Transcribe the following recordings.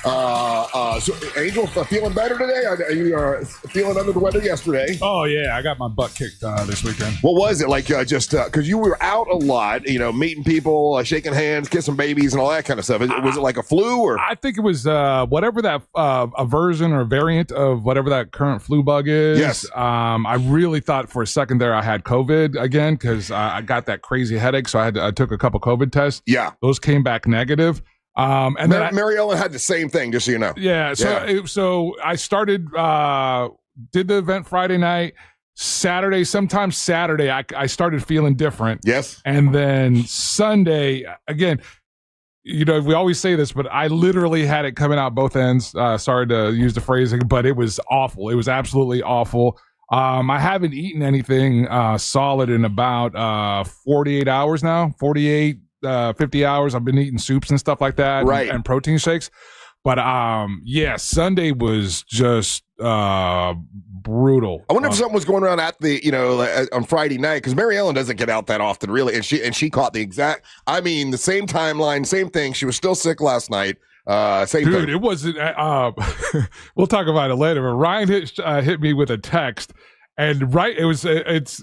So Angel, feeling better today? You are feeling under the weather yesterday. Oh, yeah. I got my butt kicked this weekend. What was it like? Just because you were out a lot, meeting people, shaking hands, kissing babies, and all that kind of stuff. Was it like a flu? Or I think it was whatever that a version or variant of whatever that current flu bug is. Yes. I really thought for a second there I had COVID again because I got that crazy headache. So I took a couple COVID tests. Yeah. Those came back negative. And then Mary Ellen had the same thing, just so you know. Yeah. So I started, did the event Friday night. Sometime Saturday, I started feeling different. Yes. And then Sunday, again, we always say this, but I literally had it coming out both ends. Sorry to use the phrasing, but it was awful. It was absolutely awful. I haven't eaten anything solid in about 48 hours now, 50 hours. I've been eating soups and stuff like that, right, and protein shakes. But Sunday was just brutal. I wonder if something was going around at the on Friday night, because Mary Ellen doesn't get out that often, really, and she caught the the same timeline, same thing. She was still sick last night. Same Dude, thing. it wasn't. We'll talk about it later. But Ryan hit me with a text, and it's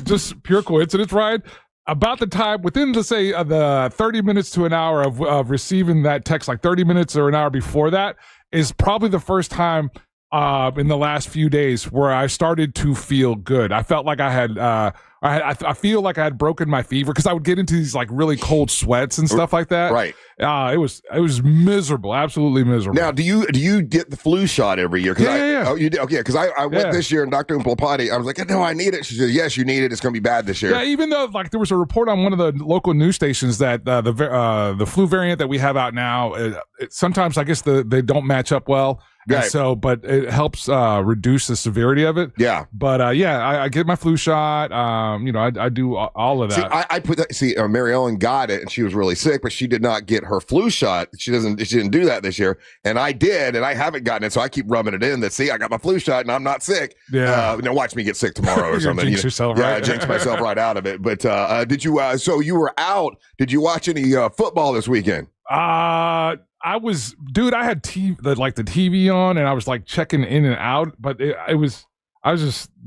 just pure coincidence, Ryan. About the time within, let's say, the 30 minutes to an hour of receiving that text, like 30 minutes or an hour before that, is probably the first time in the last few days where I started to feel good. I felt like I had, I feel like I had broken my fever because I would get into these like really cold sweats and stuff like that. Right. It was miserable, absolutely miserable. Now, do you get the flu shot every year? Yeah. Oh, you did? Okay, because I went this year and Dr. Umplapati, I was like, no, I need it. She said, yes, you need it. It's going to be bad this year. Yeah, even though like there was a report on one of the local news stations that the flu variant that we have out now, sometimes I guess they don't match up well. Right. So, but it helps reduce the severity of it. Yeah. But I get my flu shot. I do all of that. See, I put that. See, Mary Ellen got it, and she was really sick, but she did not get her flu shot. She didn't do that this year, and I did, and I haven't gotten it, so I keep rubbing it in. That I got my flu shot, and I'm not sick. Yeah. Watch me get sick tomorrow or something. Jinx yourself, right? Yeah, I jinxed myself right out of it. But did you? So you were out. Did you watch any football this weekend? I had the TV on, and I was like checking in and out, but I was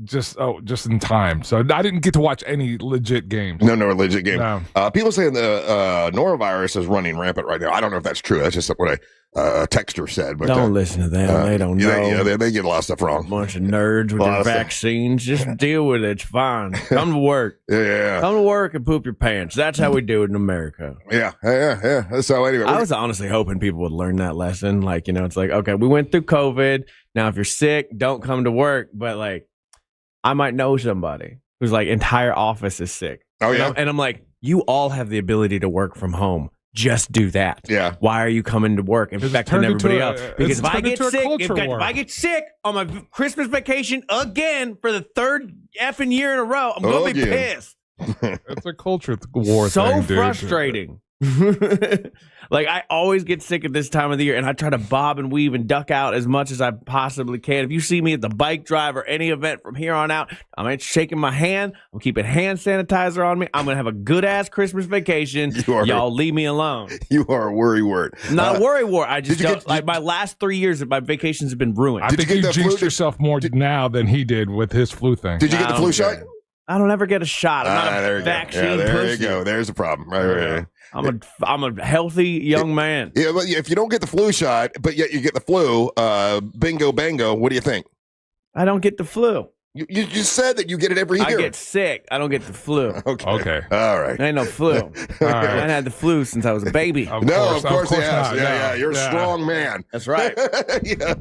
just in time, so I didn't get to watch any legit games. No legit game. No. People saying the norovirus is running rampant right now. I don't know if that's true. That's just what a texter said. But don't listen to them. They don't know. They get a lot of stuff wrong. Bunch of nerds with their vaccines. Just deal with it. It's fine. Come to work. Yeah. Come to work and poop your pants. That's how we do it in America. Yeah. So anyway, I was honestly hoping people would learn that lesson. Like, it's like, okay, we went through COVID. Now, if you're sick, don't come to work. But like, I might know somebody whose like entire office is sick. Oh yeah. And I'm like, you all have the ability to work from home. Just do that. Yeah. Why are you coming to work infecting everybody else? Because if I get sick on my Christmas vacation again for the third effing year in a row, I'm gonna be pissed. It's a culture war. So frustrating. Like, I always get sick at this time of the year, and I try to bob and weave and duck out as much as I possibly can. If you see me at the bike drive or any event from here on out, I'm shaking my hand. I'm keeping hand sanitizer on me. I'm going to have a good-ass Christmas vacation. Y'all leave me alone. You are a worry word. Not a worry word. I just don't, my last 3 years of my vacations have been ruined. I think you jinxed yourself more now than he did with his flu thing. Did you get the flu shot? I don't ever get a shot. I'm not a vaccine there pussy. you go. There's the problem. Right. I'm a healthy young man. Yeah, but if you don't get the flu shot, but yet you get the flu, bingo bango, what do you think? I don't get the flu. You just said that you get it every year. I get sick. I don't get the flu. Okay. All right. Ain't no flu. All right. I haven't had the flu since I was a baby. Of course he has. Yeah. You're a strong man. That's right. Yeah.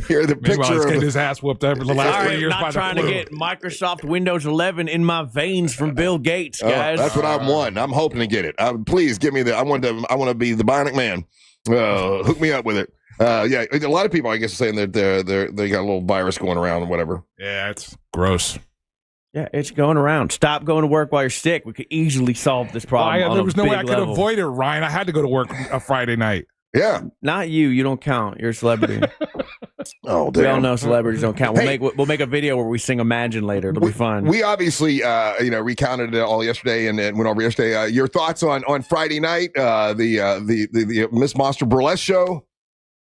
You're the picture he's of getting his ass whooped over the last 3 years. I'm not trying to get Microsoft Windows 11 in my veins from Bill Gates, guys. That's what I'm wanting. I'm hoping to get it. Please give me I want to be the bionic man. Hook me up with it. A lot of people, I guess, are saying that they got a little virus going around or whatever. Yeah, it's gross. Yeah, it's going around. Stop going to work while you're sick. We could easily solve this problem. There was no way I could avoid it, Ryan. I had to go to work a Friday night. Yeah. Not you. You don't count. You're a celebrity. Oh, damn. We all know celebrities don't count. We'll make a video where we sing Imagine later. It'll be fun. We obviously, recounted it all yesterday and went over yesterday. Your thoughts on Friday night, the Miss Monster Burlesque show?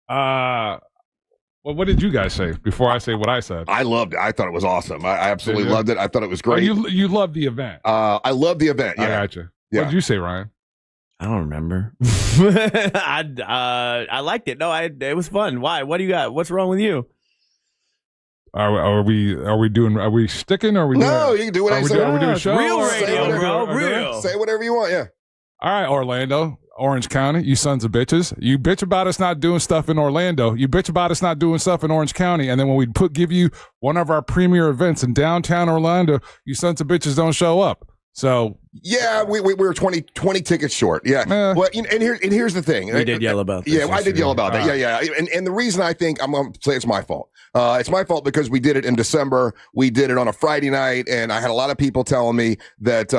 Well, what did you guys say before I say what I said? I loved it. I thought it was awesome. I absolutely loved it. I thought it was Oh, great. you loved the event. I love the event. Yeah. I gotcha. Yeah. What did you say, Ryan? I don't remember. I liked it. No, it was fun. Why? What do you got? What's wrong with you? Are we sticking? Or are we No, doing, you can do what I say. are we doing a show? Real Or- radio, or- bro. or- Real. Say whatever you want. Yeah. All right, Orlando, Orange County, you sons of bitches. You bitch about us not doing stuff in Orlando. You bitch about us not doing stuff in Orange County. And then when we give you one of our premier events in downtown Orlando, you sons of bitches don't show up. So Yeah, we were 20 tickets short. Yeah. Well, and here's the thing. We did yell about this. Yeah, I did yell about that. Yeah. And the reason I think I'm going to say it's my fault. It's my fault because we did it in December. We did it on a Friday night, and I had a lot of people telling me that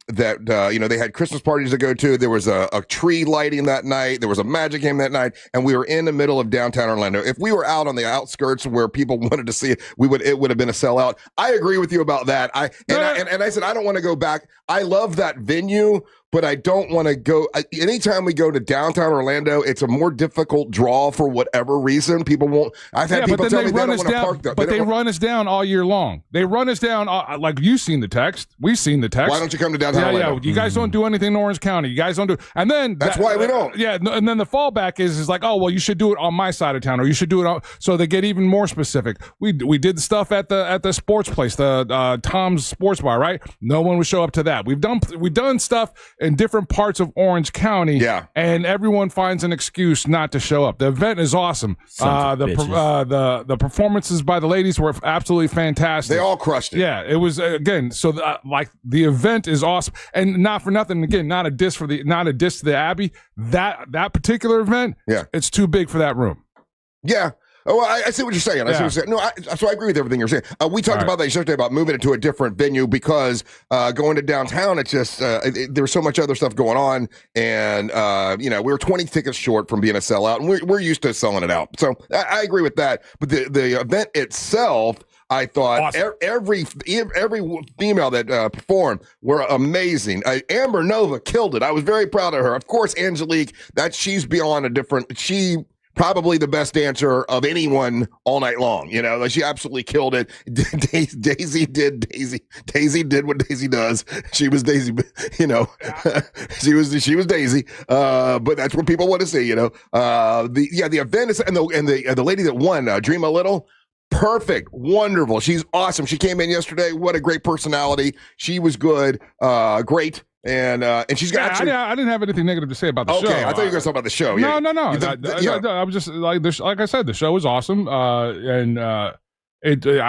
they had Christmas parties to go to. There was a tree lighting that night. There was a Magic game that night, and we were in the middle of downtown Orlando. If we were out on the outskirts where people wanted to see it, it would have been a sellout. I agree with you about that. I said I don't want to go back. I love that venue, but I don't want to go. Anytime we go to downtown Orlando, it's a more difficult draw for whatever reason. People won't. I've had people tell me they don't want to park there. But they run us down all year long. They run us down. Like you've seen the text. We've seen the text. Why don't you come to downtown Orlando? Yeah. You guys don't do anything in Orange County. You guys don't do. And then that's why we don't. Yeah. And then the fallback is like, oh well, you should do it on my side of town, or you should do it on. So they get even more specific. We did stuff at the sports place, the Tom's Sports Bar, right? No one would show up to that. We've done stuff in different parts of Orange County, and everyone finds an excuse not to show up. The event is awesome. The performances by the ladies were absolutely fantastic. They all crushed it. Yeah, it was again. So the event is awesome, and not for nothing. Again, not a diss to the Abbey. That particular event, it's too big for that room. Yeah. Oh, I see what you're saying. I see what you're saying. No, so I agree with everything you're saying. We talked about that yesterday about moving it to a different venue because going to downtown, it's just there's so much other stuff going on, and we were 20 tickets short from being a sellout, and we're used to selling it out. So I agree with that. But the event itself, I thought awesome. every female that performed were amazing. Amber Nova killed it. I was very proud of her. Of course, Angelique, she's beyond a different. She probably the best dancer of anyone all night long. She absolutely killed it. Daisy did what Daisy does. She was Daisy. She was Daisy. But that's what people want to see. The event is and the lady that won, Dream a Little. Perfect. Wonderful. She's awesome. She came in yesterday. What a great personality. She was good. Great. And she's got. Actually, I didn't have anything negative to say about the show. Okay, I thought you were going to talk about the show. No. I was just like I said, the show was awesome, and I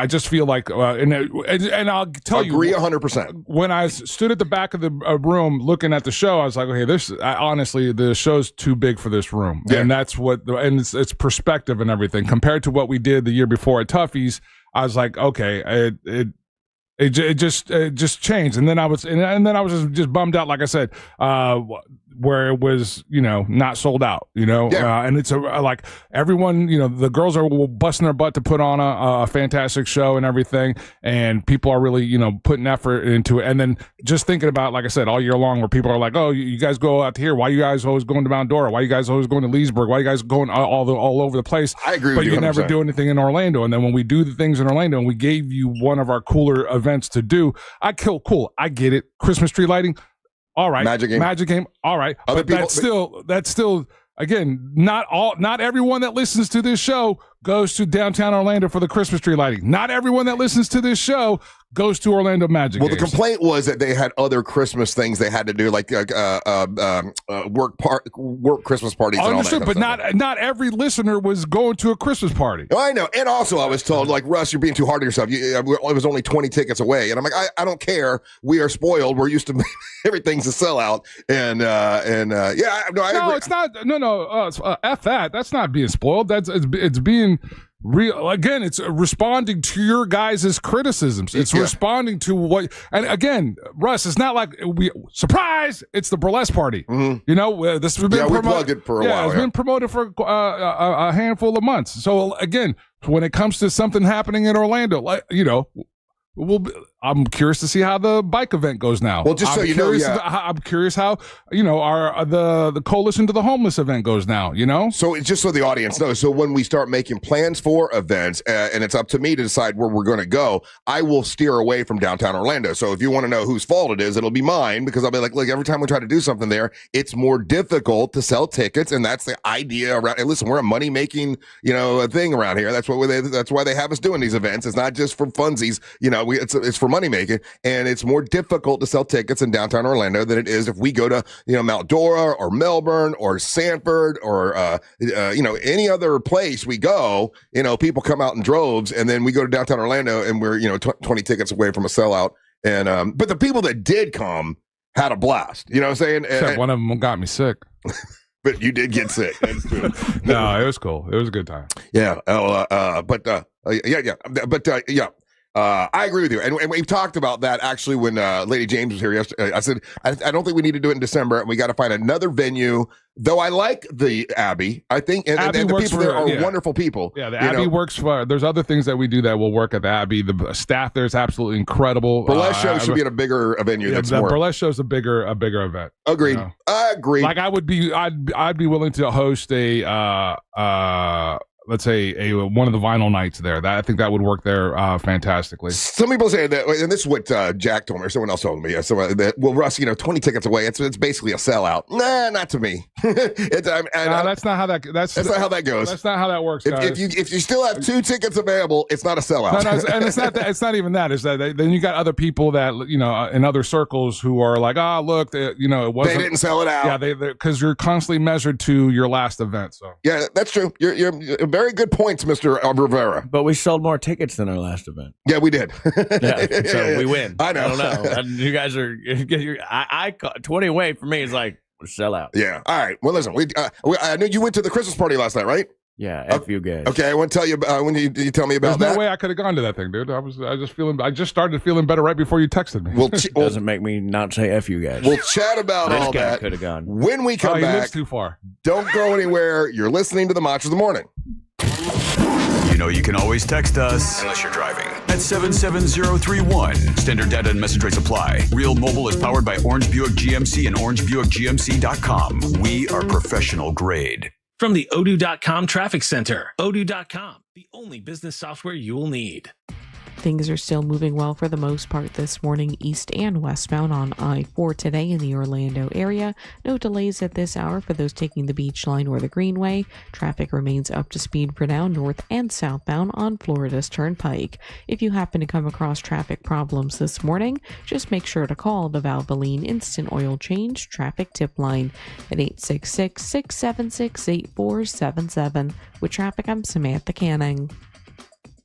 just feel like, and I'll tell you, agree 100%. When I stood at the back of the room looking at the show, I was like, okay, honestly, the show's too big for this room, and that's and it's perspective and everything compared to what we did the year before at Tuffy's. I was like, okay, it just changed, and then I was just bummed out, like I said, where it was not sold out, and it's like everyone, the girls are busting their butt to put on a fantastic show and everything, and people are really putting effort into it, and then just thinking about, like I said, all year long, where people are like, oh, you guys go out here, why you guys always going to Mount Dora, why you guys always going to Leesburg, why you guys going all over the place? I agree with but you, you 100%. Never do anything in Orlando, and then when we do the things in Orlando, and we gave you one of our cooler events to do, cool, I get it, Christmas tree lighting, all right, Magic game, all right, but that's still again, not everyone that listens to this show goes to downtown Orlando for the Christmas tree lighting. Not everyone that listens to this show goes to Orlando Magic games. The complaint was that they had other Christmas things they had to do, like work Christmas parties. And understood, all that but not every listener was going to a Christmas party. I know, and also I was told, like, Russ, you're being too hard on yourself. It was only 20 tickets away, and I'm like, I don't care. We are spoiled. We're used to everything's a sellout, and I agree. It's not. No. F that. That's not being spoiled. It's being real. Again, it's responding to your guys' criticisms. It's responding to what. And again, Russ, it's not like surprise. It's the burlesque party. Mm-hmm. This has been we plugged it for a while. It's been promoted for a handful of months. So again, when it comes to something happening in Orlando, I'm curious to see how the bike event goes now. Well, just so you know, I'm curious how the Coalition to the Homeless event goes now. So it's just so the audience knows. So when we start making plans for events, and it's up to me to decide where we're going to go, I will steer away from downtown Orlando. So if you want to know whose fault it is, it'll be mine, because I'll be like, look, every time we try to do something there, it's more difficult to sell tickets, and that's the idea around. And listen, we're a money making thing around here. That's why they have us doing these events. It's not just for funsies. It's for money making, and it's more difficult to sell tickets in downtown Orlando than it is if we go to Mount Dora or Melbourne or Sanford or any other place we go. People come out in droves, and then we go to downtown Orlando and we're 20 tickets away from a sellout. And but the people that did come had a blast. You know what I'm saying? Except one of them got me sick. But you did get sick. That's true. No, it was cool. It was a good time. Yeah. I agree with you. And we talked about that actually when Lady James was here yesterday. I said, I don't think we need to do it in December. We got to find another venue. Though I like the Abbey. I think, and the people there are wonderful people. Yeah, the Abbey works for, there's other things that we do that will work at the Abbey. The staff there is absolutely incredible. Burlesque show should be at a bigger venue. Yeah, the Burlesque show is a bigger event. Agreed. I agree. Like I'd be willing to host let's say one of the vinyl nights there. I think that would work there fantastically. Some people say that, and this is what Jack told me, or someone else told me. Russ, 20 tickets away. It's basically a sellout. Nah, not to me. That's not how that. That's not how that goes. That's not how that works, guys. If you still have 2 tickets available, it's not a sellout. No, and it's not that. It's not even that. It's that then you got other people that in other circles who are like, look, it wasn't. They didn't sell it out. Yeah, because you're constantly measured to your last event. So yeah, that's true. You're very good points, Mr. Rivera. But we sold more tickets than our last event. Yeah, we did. So we win. I know. I don't know. You guys are. I 20 away for me is like sell out. Yeah. All right. Well, listen. I knew you went to the Christmas party last night, right? Yeah. F you guys. Okay. I want to tell you when you tell me about that. There's no way I could have gone to that thing, dude. I just started feeling better right before you texted me. Well, doesn't make me not say F you guys. We'll chat about all that. Could have gone when we come back. He lives too far. Don't go anywhere. You're listening to the Matcha of the Morning. You can always text us, unless you're driving, at 77031. Standard data and message rates apply. Real Mobile is powered by Orange Buick GMC and OrangeBuickGMC.com. We are professional grade. From the Odoo.com Traffic Center, Odoo.com, the only business software you'll need. Things are still moving well for the most part this morning, east and westbound on I-4 today in the Orlando area. No delays at this hour for those taking the Beach Line or the Greenway. Traffic remains up to speed for now north and southbound on Florida's Turnpike. If you happen to come across traffic problems this morning, just make sure to call the Valvoline Instant Oil Change Traffic Tip Line at 866-676-8477. With traffic, I'm Samantha Canning.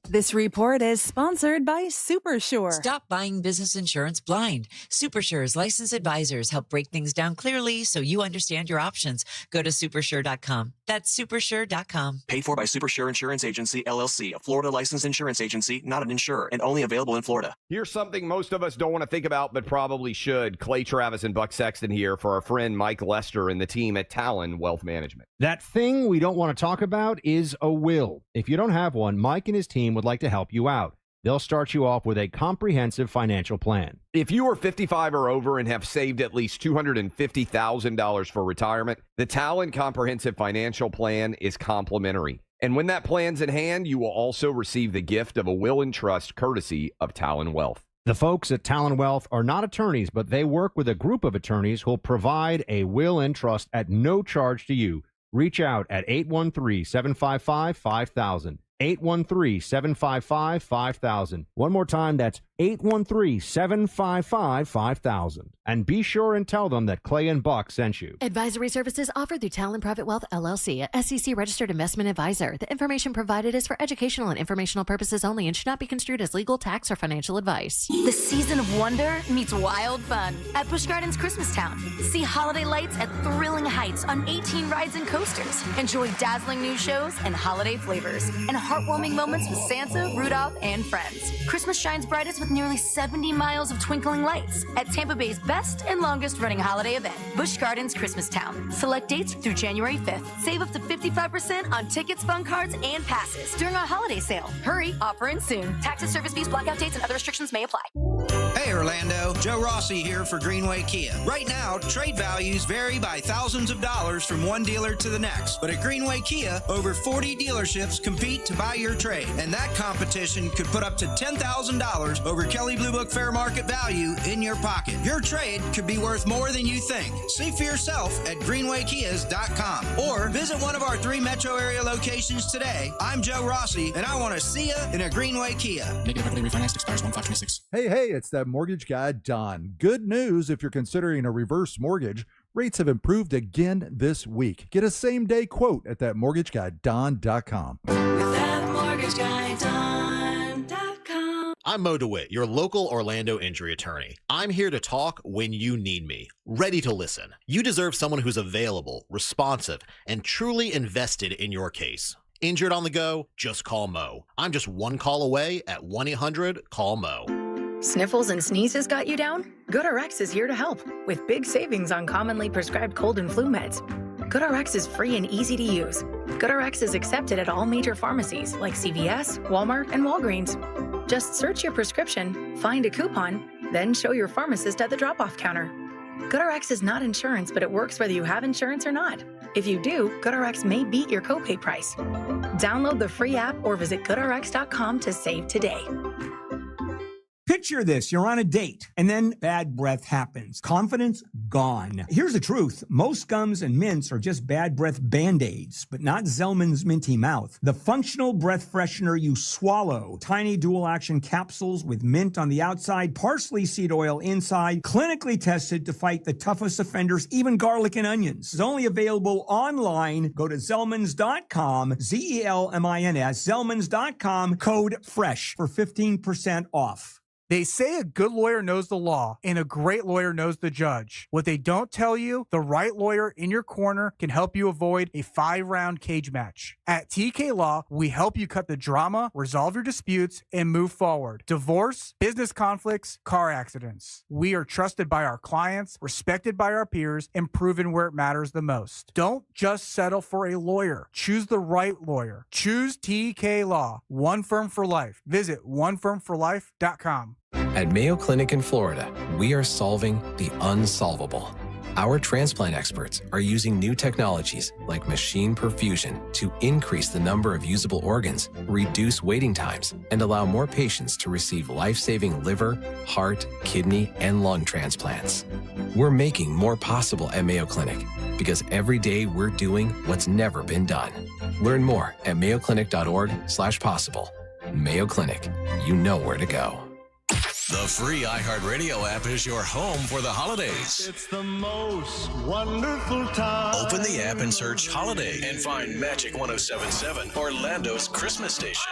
This report is sponsored by SuperSure. Stop buying business insurance blind. SuperSure's licensed advisors help break things down clearly so you understand your options. Go to supersure.com. That's supersure.com. Paid for by SuperSure Insurance Agency, LLC, a Florida licensed insurance agency, not an insurer, and only available in Florida. Here's something most of us don't want to think about, but probably should. Clay Travis and Buck Sexton here for our friend Mike Lester and the team at Talon Wealth Management. That thing we don't want to talk about is a will. If you don't have one, Mike and his team would like to help you out. They'll start you off with a comprehensive financial plan. If you are 55 or over and have saved at least $250,000 for retirement, the Talon Comprehensive Financial Plan is complimentary. And when that plan's in hand, you will also receive the gift of a will and trust courtesy of Talon Wealth. The folks at Talon Wealth are not attorneys, but they work with a group of attorneys who'll provide a will and trust at no charge to you. Reach out at 813-755-5000. 813-755-5000. One more time, that's 813-755-5000. And be sure and tell them that Clay and Buck sent you. Advisory services offered through Talon Private Wealth, LLC, a SEC registered investment advisor. The information provided is for educational and informational purposes only and should not be construed as legal, tax, or financial advice. The season of wonder meets wild fun at Busch Gardens Christmas Town. See holiday lights at thrilling heights on 18 rides and coasters. Enjoy dazzling new shows and holiday flavors. And heartwarming moments with Santa, Rudolph, and friends. Christmas shines brightest with nearly 70 miles of twinkling lights at Tampa Bay's best and longest running holiday event, Busch Gardens Christmas Town. Select dates through January 5th. Save up to 55% on tickets, fun cards, and passes during our holiday sale. Hurry, offer ends soon. Taxes, service fees, blackout dates, and other restrictions may apply. Orlando. Joe Rossi here for Greenway Kia. Right now, trade values vary by thousands of dollars from one dealer to the next. But at Greenway Kia, over 40 dealerships compete to buy your trade. And that competition could put up to $10,000 over Kelley Blue Book fair market value in your pocket. Your trade could be worth more than you think. See for yourself at greenwaykias.com or visit one of our 3 metro area locations today. I'm Joe Rossi, and I want to see you in a Greenway Kia. Negative equity refinanced expires 1/5/26. Hey, it's that mortgage guy, Don. Good news if you're considering a reverse mortgage. Rates have improved again this week. Get a same-day quote at thatmortgageguyDon.com. ThatmortgageguyDon.com. I'm Mo DeWitt, your local Orlando injury attorney. I'm here to talk when you need me, ready to listen. You deserve someone who's available, responsive, and truly invested in your case. Injured on the go? Just call Mo. I'm just one call away at 1-800-CALL-MO. Sniffles and sneezes got you down? GoodRx is here to help with big savings on commonly prescribed cold and flu meds. GoodRx is free and easy to use. GoodRx is accepted at all major pharmacies like CVS, Walmart, and Walgreens. Just search your prescription, find a coupon, then show your pharmacist at the drop-off counter. GoodRx is not insurance, but it works whether you have insurance or not. If you do, GoodRx may beat your copay price. Download the free app or visit GoodRx.com to save today. Picture this, you're on a date, and then bad breath happens. Confidence gone. Here's the truth. Most gums and mints are just bad breath Band-Aids, but not Zellman's Minty Mouth. The functional breath freshener you swallow. Tiny dual-action capsules with mint on the outside, parsley seed oil inside, clinically tested to fight the toughest offenders, even garlic and onions. It's only available online. Go to Zellmans.com, Zelmins, Zellmans.com, code FRESH for 15% off. They say a good lawyer knows the law and a great lawyer knows the judge. What they don't tell you, the right lawyer in your corner can help you avoid a 5-round cage match. At TK Law, we help you cut the drama, resolve your disputes, and move forward. Divorce, business conflicts, car accidents. We are trusted by our clients, respected by our peers, and proven where it matters the most. Don't just settle for a lawyer. Choose the right lawyer. Choose TK Law. One firm for life. Visit onefirmforlife.com. At Mayo Clinic in Florida, we are solving the unsolvable. Our transplant experts are using new technologies like machine perfusion to increase the number of usable organs, reduce waiting times, and allow more patients to receive life-saving liver, heart, kidney, and lung transplants. We're making more possible at Mayo Clinic because every day we're doing what's never been done. Learn more at mayoclinic.org/possible. Mayo Clinic, you know where to go. The free iHeartRadio app is your home for the holidays. It's the most wonderful time. Open the app and search Holiday and find Magic 107.7, Orlando's Christmas station.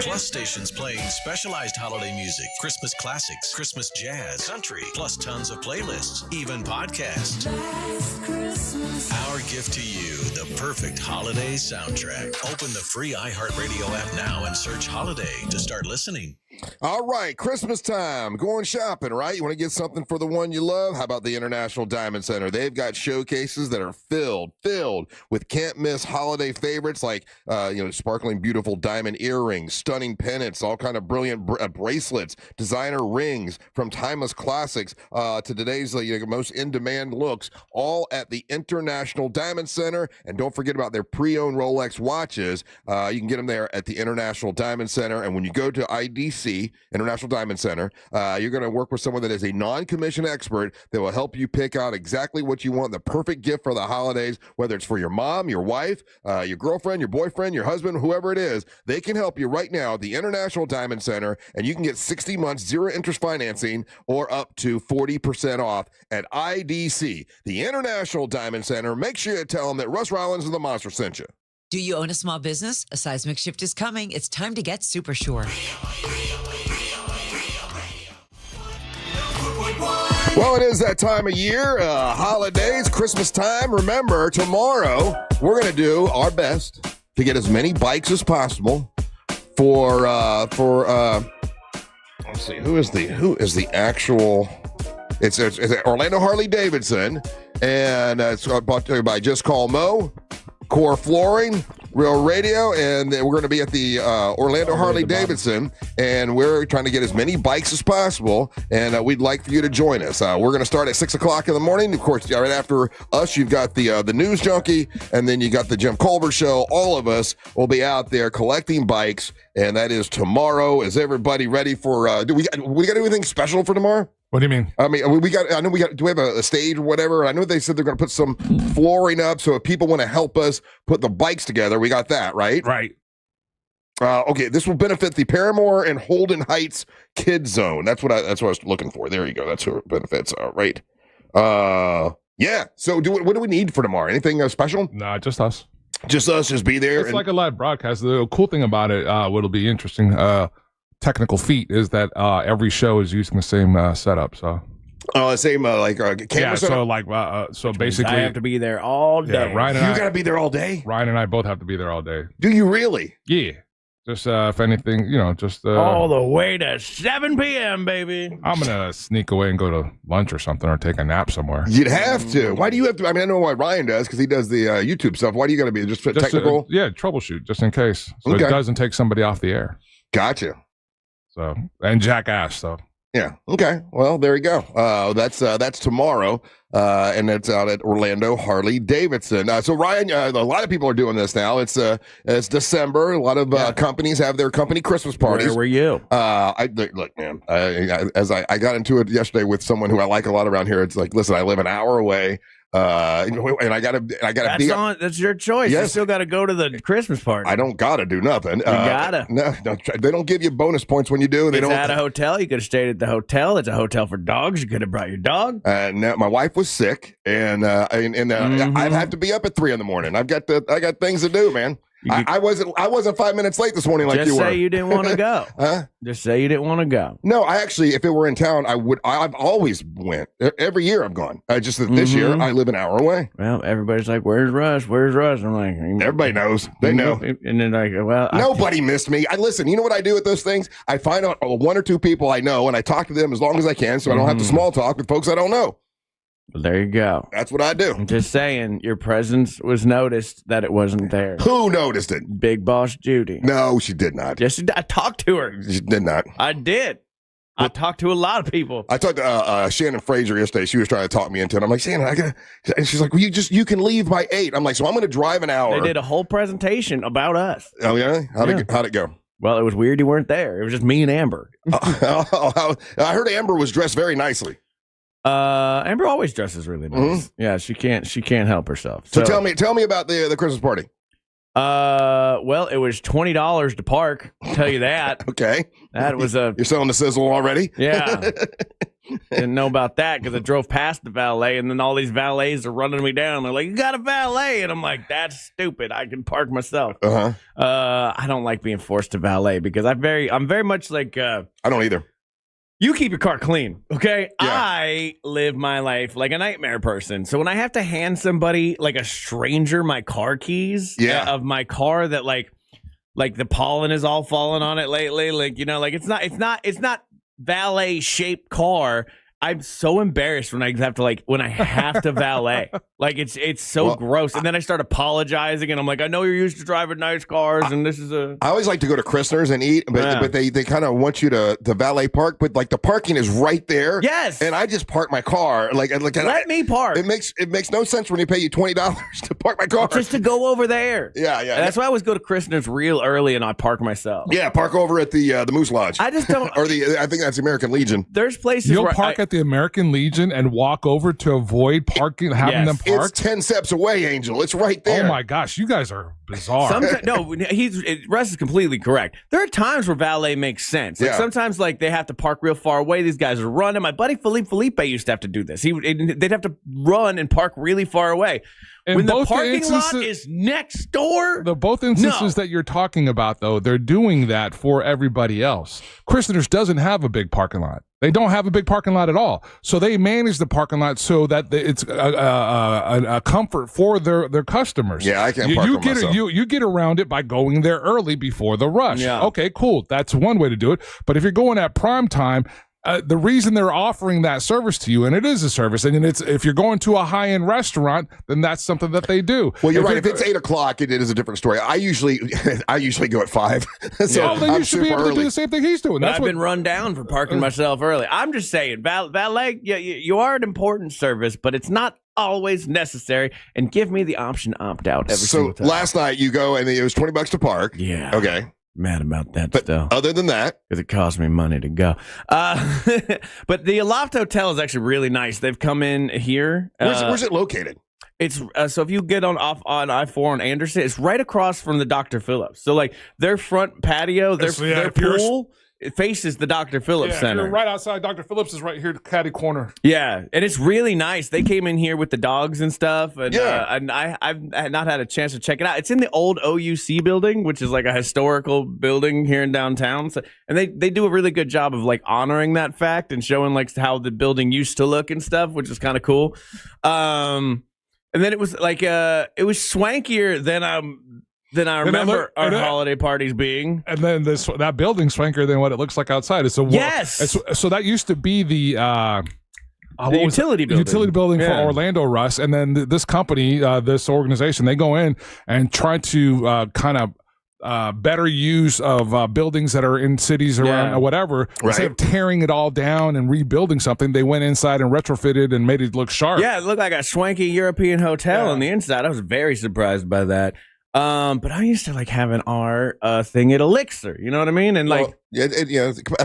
Plus stations playing specialized holiday music, Christmas classics, Christmas jazz, country, plus tons of playlists, even podcasts. Our gift to you, the perfect holiday soundtrack. Open the free iHeartRadio app now and search Holiday to start listening. All right, Christmas time, going shopping, right? You want to get something for the one you love? How about the International Diamond Center? They've got showcases that are filled with can't-miss holiday favorites like, sparkling, beautiful diamond earrings, stunning pendants, all kind of brilliant bracelets, designer rings, from timeless classics to today's most in-demand looks, all at the International Diamond Center. And don't forget about their pre-owned Rolex watches. You can get them there at the International Diamond Center. And when you go to IDC, International Diamond Center, you're going to work with someone that is a non-commissioned expert that will help you pick out exactly what you want, the perfect gift for the holidays, whether it's for your mom, your wife, your girlfriend, your boyfriend, your husband, whoever it is. They can help you right now at the International Diamond Center, and you can get 60 months zero interest financing or up to 40% off at IDC, the International Diamond Center. Make sure you tell them that Russ Rollins of the Monster sent you. Do you own a small business? A seismic shift is coming. It's time to get super sure. Well, it is that time of year, holidays, Christmas time. Remember, tomorrow we're going to do our best to get as many bikes as possible for let's see, who is the actual? It's Orlando Harley Davidson, and it's brought to you by Just Call Mo, Core Flooring, Real Radio, and we're going to be at the Orlando Harley Davidson, and we're trying to get as many bikes as possible, and we'd like for you to join us. We're going to start at 6 o'clock in the morning. Of course, right after us, you've got the News Junkie, and then you got the Jim Colbert Show. All of us will be out there collecting bikes, and that is tomorrow. Is everybody ready for? Do we got anything special for tomorrow? What do you mean? I mean, do we have a stage or whatever? I know they said they're going to put some flooring up, so if people want to help us put the bikes together, we got that, right? Right. Okay, this will benefit the Paramore and Holden Heights Kids Zone. That's what I was looking for. There you go. That's who it benefits. All right. Yeah. So what do we need for tomorrow? Anything special? Nah, just us. Just us. Just be there. It's like a live broadcast. The cool thing about it, what'll be interesting, technical feat, is that every show is using the same setup. So. Same camera yeah, setup? So basically I have to be there all day. Yeah, Ryan and you got to be there all day? Ryan and I both have to be there all day. Do you really? Yeah. Just if anything, just all the way to 7 p.m., baby. I'm gonna sneak away and go to lunch or something, or take a nap somewhere. You'd have to. Why do you have to? I mean, I know why Ryan does, because he does the YouTube stuff. Why do you got to be just technical? Troubleshoot just in case, so Okay. it doesn't take somebody off the air. Gotcha. So and jackass. So yeah. Okay. Well, there you go. That's tomorrow, and it's out at Orlando Harley Davidson. So Ryan, a lot of people are doing this now. It's December. A lot of companies have their company Christmas parties. Where were you? Look, man. I got into it yesterday with someone who I like a lot around here. It's like, listen, I live an hour away. And I gotta that's your choice. Yes. You still got to go to the Christmas party. I don't gotta do nothing. You gotta. No, they don't give you bonus points when you do. They It's don't. at a hotel. You could have stayed at the hotel. It's a hotel for dogs. You could have brought your dog. No, my wife was sick, and I'd have to be up at 3 a.m. I got things to do, man. I wasn't 5 minutes late this morning like you were. Just say you didn't want to go. Huh? Just say you didn't want to go. No, I actually, if it were in town, I would. I've always went. Every year I've gone. Just that this year I live an hour away. Well, everybody's like, "Where's Russ? Where's Russ?" I'm like, everybody knows. They know. And then like, well, nobody missed me. I listen. You know what I do with those things? I find out one or two people I know, and I talk to them as long as I can, so I don't have to small talk with folks I don't know. Well, there you go. That's what I do. I'm just saying, your presence was noticed that it wasn't there. Who noticed it? Big Boss Judy. No, she did not. Yes, I talked to her. She did not. I did. I talked to a lot of people. I talked to Shannon Fraser yesterday. She was trying to talk me into it. I'm like, Shannon, and she's like, well, you can leave by 8. I'm like, so I'm going to drive an hour. They did a whole presentation about us. Oh, yeah? How'd it go? Well, it was weird you weren't there. It was just me and Amber. I heard Amber was dressed very nicely. Amber always dresses really nice. Yeah, she can't help herself. So tell me about the Christmas party. Well, it was $20 to park. I'll tell you that. Okay. That was You're selling the sizzle already? Yeah. Didn't know about that because I drove past the valet, and then all these valets are running me down. They're like, "You got a valet?" And I'm like, "That's stupid. I can park myself." I don't like being forced to valet because I'm very much like I don't either. You keep your car clean, okay? Yeah. I live my life like a nightmare person. So when I have to hand somebody, like a stranger, my car keys of my car that like the pollen is all falling on it lately, like, it's not valet shaped car. I'm so embarrassed when I have to valet. Like it's so gross. And then I start apologizing and I'm like, I know you're used to driving nice cars and this is a I always like to go to Christner's and eat, but they kind of want you to valet park, but like the parking is right there. Yes. And I just park my car. Let me park. It makes no sense when you pay you $20 to park my car. Just to go over there. Yeah. And that's why I always go to Christner's real early and I park myself. Yeah, park over at the Moose Lodge. I just don't or I think that's the American Legion. There's places you'll where park at the American Legion and walk over to avoid parking, having them park. It's 10 steps away, Angel. It's right there. Oh my gosh, you guys are bizarre. Russ is completely correct. There are times where valet makes sense. Like sometimes, like they have to park real far away. These guys are running. My buddy Felipe used to have to do this. They'd have to run and park really far away. When the parking lot is next door? Both instances that you're talking about, though, they're doing that for everybody else. Christner's doesn't have a big parking lot. They don't have a big parking lot at all. So they manage the parking lot so that it's a comfort for their customers. Yeah, I can't park myself. You get around it by going there early before the rush. Yeah. Okay, cool. That's one way to do it. But if you're going at prime time, the reason they're offering that service to you, and it is a service, and it's if you're going to a high-end restaurant, then that's something that they do. Well, you're right. If it's 8 o'clock, it is a different story. I usually go at 5. So then you should be able to do the same thing he's doing. I've been run down for parking myself early. I'm just saying, valet, you are an important service, but it's not always necessary, and give me the option to opt out every single time. Last night you go and it was $20 to park. Yeah. Okay. Mad about that but still. Other than that, because it cost me money to go. But the Aloft Hotel is actually really nice. They've come in here. Where's it located? It's so if you get on I-4 on Anderson, it's right across from the Dr. Phillips. So like their front patio, their pool. It faces the Dr. Phillips Center. You're right outside. Dr. Phillips is right here, caddy corner. Yeah, and it's really nice. They came in here with the dogs and stuff, and and I've not had a chance to check it out. It's in the old OUC building, which is like a historical building here in downtown. So, and they do a really good job of like honoring that fact and showing like how the building used to look and stuff, which is kind of cool. And then it was like it was swankier than I remember our holiday parties being. And then that building's swankier than what it looks like outside. It's so that used to be the utility building for Orlando Russ. And then this company, this organization, they go in and try to kind of better use of buildings that are in cities around or whatever. Right. Instead of tearing it all down and rebuilding something, they went inside and retrofitted and made it look sharp. Yeah, it looked like a swanky European hotel on the inside. I was very surprised by that. But I used to like having our thing at Elixir, you know what I mean? And like,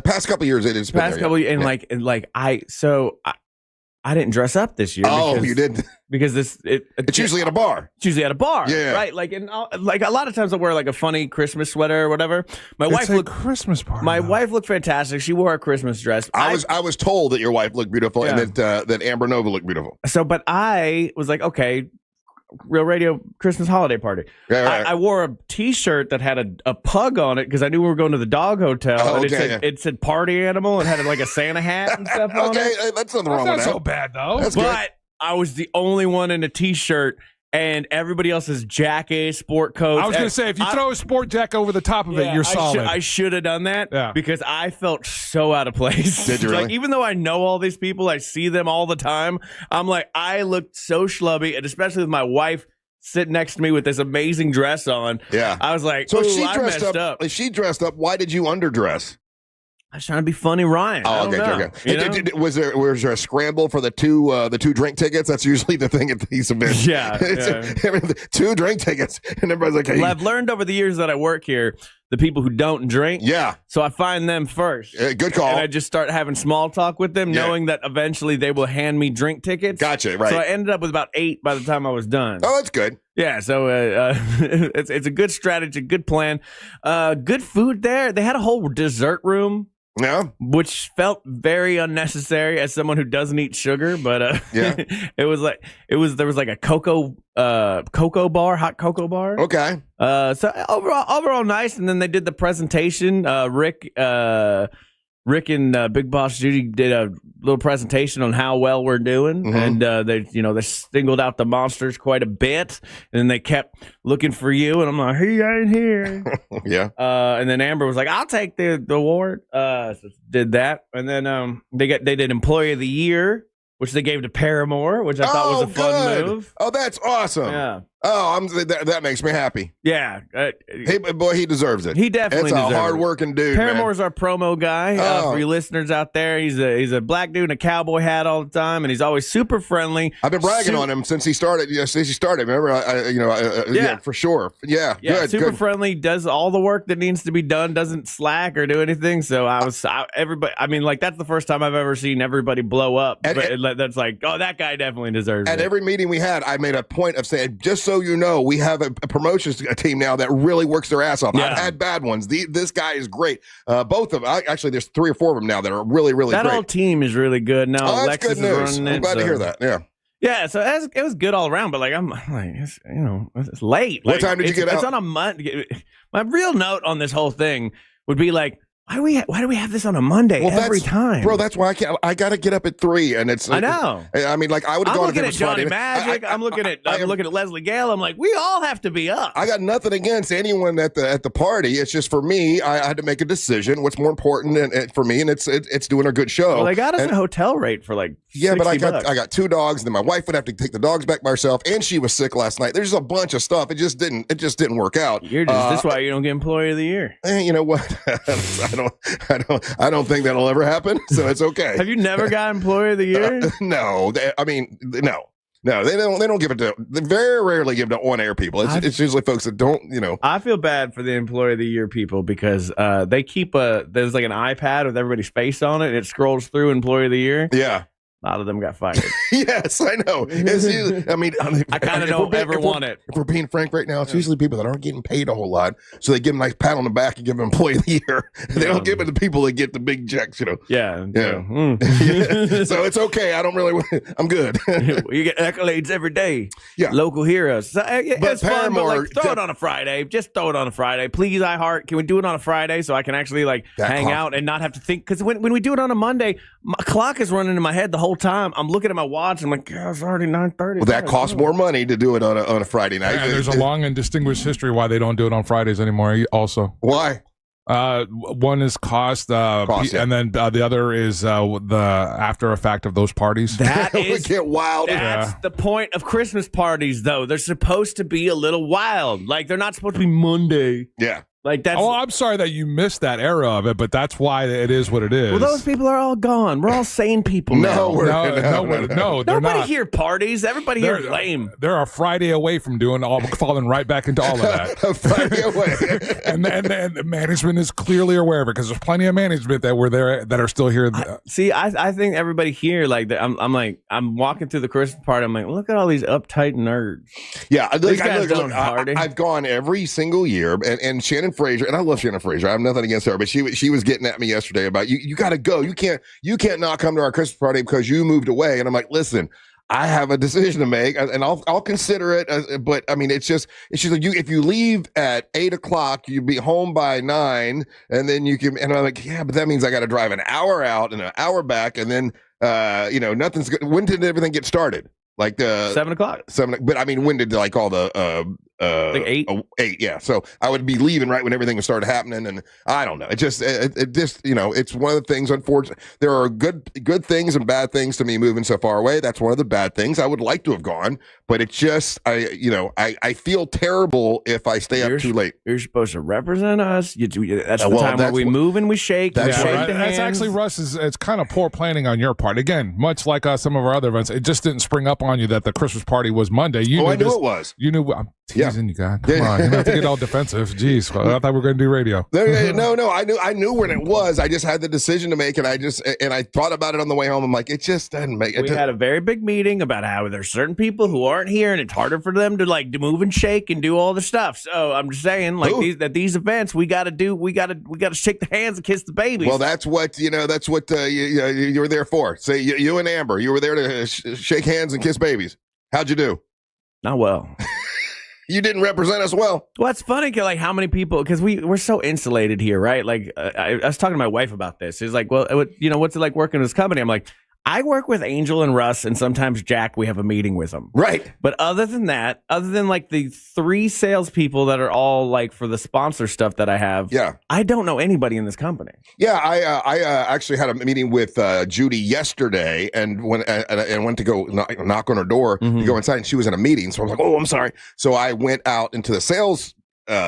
past couple years it has been past couple, and I didn't dress up this year. Oh, because, you didn't? Because it's usually at a bar. It's usually at a bar, yeah. Right? Like, and like a lot of times I wear like a funny Christmas sweater or whatever. My wife looked Christmas party. My wife looked fantastic. She wore a Christmas dress. I was told that your wife looked beautiful and that Amber Nova looked beautiful. So, but I was like, okay. Real Radio Christmas holiday party. Yeah, right. I wore a T-shirt that had a pug on it because I knew we were going to the dog hotel. Oh, and okay, it said party animal and had like a Santa hat and stuff on it. Okay, that's nothing wrong with that. That's not so bad though. That's but good. I was the only one in a T-shirt. And everybody else is jacket, sport coats. I was going to say, if you throw a sport jacket over the top of it, you're solid. I should have done that because I felt so out of place. Did you really? Like, even though I know all these people, I see them all the time. I'm like, I looked so schlubby, and especially with my wife sitting next to me with this amazing dress on. Yeah. I was like, so if I messed up. If she dressed up, why did you underdress? I was trying to be funny, Ryan. Oh, okay. Was there a scramble for the two drink tickets? That's usually the thing at these events. Yeah. 2 drink tickets, and everybody's like, hey. Well, I've learned over the years that I work here, the people who don't drink. Yeah. So I find them first. Good call. And I just start having small talk with them, knowing that eventually they will hand me drink tickets. Gotcha. Right. So I ended up with about 8 by the time I was done. Oh, that's good. Yeah, so it's a good strategy, good plan. Good food there. They had a whole dessert room. Yeah, which felt very unnecessary as someone who doesn't eat sugar, but there was like a cocoa bar, hot cocoa bar. Okay. So overall nice, and then they did the presentation. Rick and Big Boss Judy did a little presentation on how well we're doing, and they singled out the monsters quite a bit, and then they kept looking for you, and I'm like, he ain't here. Yeah. And then Amber was like, I'll take the award. So did that, and then they did Employee of the Year, which they gave to Paramore, which I thought was a fun move. Oh, that's awesome. Yeah. Oh, that makes me happy. Yeah. He deserves it. He definitely deserves it. It's a hard-working dude, Paramore's man. our promo guy. For you listeners out there, he's a black dude in a cowboy hat all the time, and he's always super friendly. I've been bragging on him since he started. Since he started, remember? Yeah, for sure. Yeah, good. Super friendly. Does all the work that needs to be done. Doesn't slack or do anything. So everybody. I mean, like that's the first time I've ever seen everybody blow up. That's like, oh, that guy definitely deserves it. At every meeting we had, I made a point of saying, just so you know, we have a promotions team now that really works their ass off. I've had bad ones. This guy is great. Both of them. Actually, there's 3 or 4 of them now that are really, really great. That whole team is really good now. Oh, that's Alexis good news. is running I'm glad to hear that. Yeah. Yeah, so it was good all around, but like I'm like it's late. What time did you get out? It's on a Monday. My real note on this whole thing would be like, Why do we have this on a Monday every time? Bro, that's why I got to get up at 3, and it's. I know. I mean, like I would have gone. I'm looking at Johnny Magic. I'm looking at Leslie Gale. I'm like, we all have to be up. I got nothing against anyone at the party. It's just for me, I had to make a decision. What's more important and for me, and it's doing a good show. Well, they got us a hotel rate for like. Yeah, but I $60. got 2 dogs, and then my wife would have to take the dogs back by herself, and she was sick last night. There's a bunch of stuff. It just didn't work out. This why you don't get Employee of the Year. You know what? I don't think that'll ever happen. So it's okay. Have you never got Employee of the Year? No. No, they don't give it to. They very rarely give it to on-air people. It's usually folks that don't. I feel bad for the Employee of the Year people because they keep there's like an iPad with everybody's face on it, and it scrolls through Employee of the Year. Yeah. A lot of them got fired. Yes, I know. I kind of don't ever want it. If we're being frank right now, it's usually people that aren't getting paid a whole lot. So they give them a nice pat on the back and give them Employee of the Year. They don't give it to people that get the big checks, Yeah. So it's okay. I don't really. I'm good. You get accolades every day. Yeah. Local heroes. So, but it's fun, but Paramore, throw it on a Friday. Just throw it on a Friday. Please, iHeart. Can we do it on a Friday so I can actually hang out and not have to think? Because when we do it on a Monday, my clock is running in my head the whole time. I'm looking at my watch. I'm like, God, it's already 9:30. Well, that costs more money to do it on a Friday night. Yeah, there's a long and distinguished history why they don't do it on Fridays anymore. Also, why? One is cost, and then the other is the after effect of those parties. That is get wild. That's the point of Christmas parties, though. They're supposed to be a little wild. Like they're not supposed to be Monday. Yeah. Like that's. Oh, I'm sorry that you missed that era of it, but that's why it is what it is. Well, those people are all gone. We're all sane people now. No, they're Nobody not. here parties. Everybody here is lame. They're a Friday away from falling right back into all of that. A Friday away. and the management is clearly aware of it because there's plenty of management that were there that are still here. I think everybody here I'm walking through the Christmas party. I'm like, look at all these uptight nerds. Yeah, these guys don't party. I've gone every single year, and Shannon Fraser, and I love Shannon Fraser. I have nothing against her, but she was getting at me yesterday about you got to go. You can't not come to our Christmas party because you moved away. And I'm like, listen, I have a decision to make, and I'll consider it. But I mean, it's just like if you leave at 8:00, you be home by 9, and then you can. And I'm like, yeah, but that means I got to drive an hour out and an hour back, and then nothing's good. When did everything get started? Like 7:00. 7, but I mean, when did all the like 8? 8, yeah. So I would be leaving right when everything started happening, and I don't know. It just it's one of the things. Unfortunately, there are good things and bad things to me moving so far away. That's one of the bad things. I would like to have gone, but it's just I feel terrible if I stay up too late. You're supposed to represent us. That's the time where we move and we shake. That's shake right. the hands. That's actually, Russ, it's kind of poor planning on your part. Again, much like some of our other events, it just didn't spring up on you that the Christmas party was Monday. I knew it was. You knew. I'm teasing you, God. Come on, you don't have to get all defensive. Jeez, I thought we were going to do radio. No. I knew when it was. I just had the decision to make, and I thought about it on the way home. I'm like, it just doesn't make it. We had a very big meeting about how there's certain people who aren't here, and it's harder for them to move and shake and do all the stuff. So I'm just saying, these events, we got to shake the hands and kiss the babies. Well, that's what you were there for. Say you and Amber, you were there to shake hands and kiss babies. How'd you do? Not well. You didn't represent us well. Well, it's funny, like how many people, because we're so insulated here, right? Like I was talking to my wife about this. She's like, well, what's it like working in this company? I'm like, I work with Angel and Russ, and sometimes Jack. We have a meeting with them, right? But other than like the 3 salespeople that are all like for the sponsor stuff that I have, I don't know anybody in this company. Yeah, I actually had a meeting with Judy yesterday, and went to go knock on her door to go inside, and she was in a meeting. So I was like, oh, I'm sorry. So I went out into the sales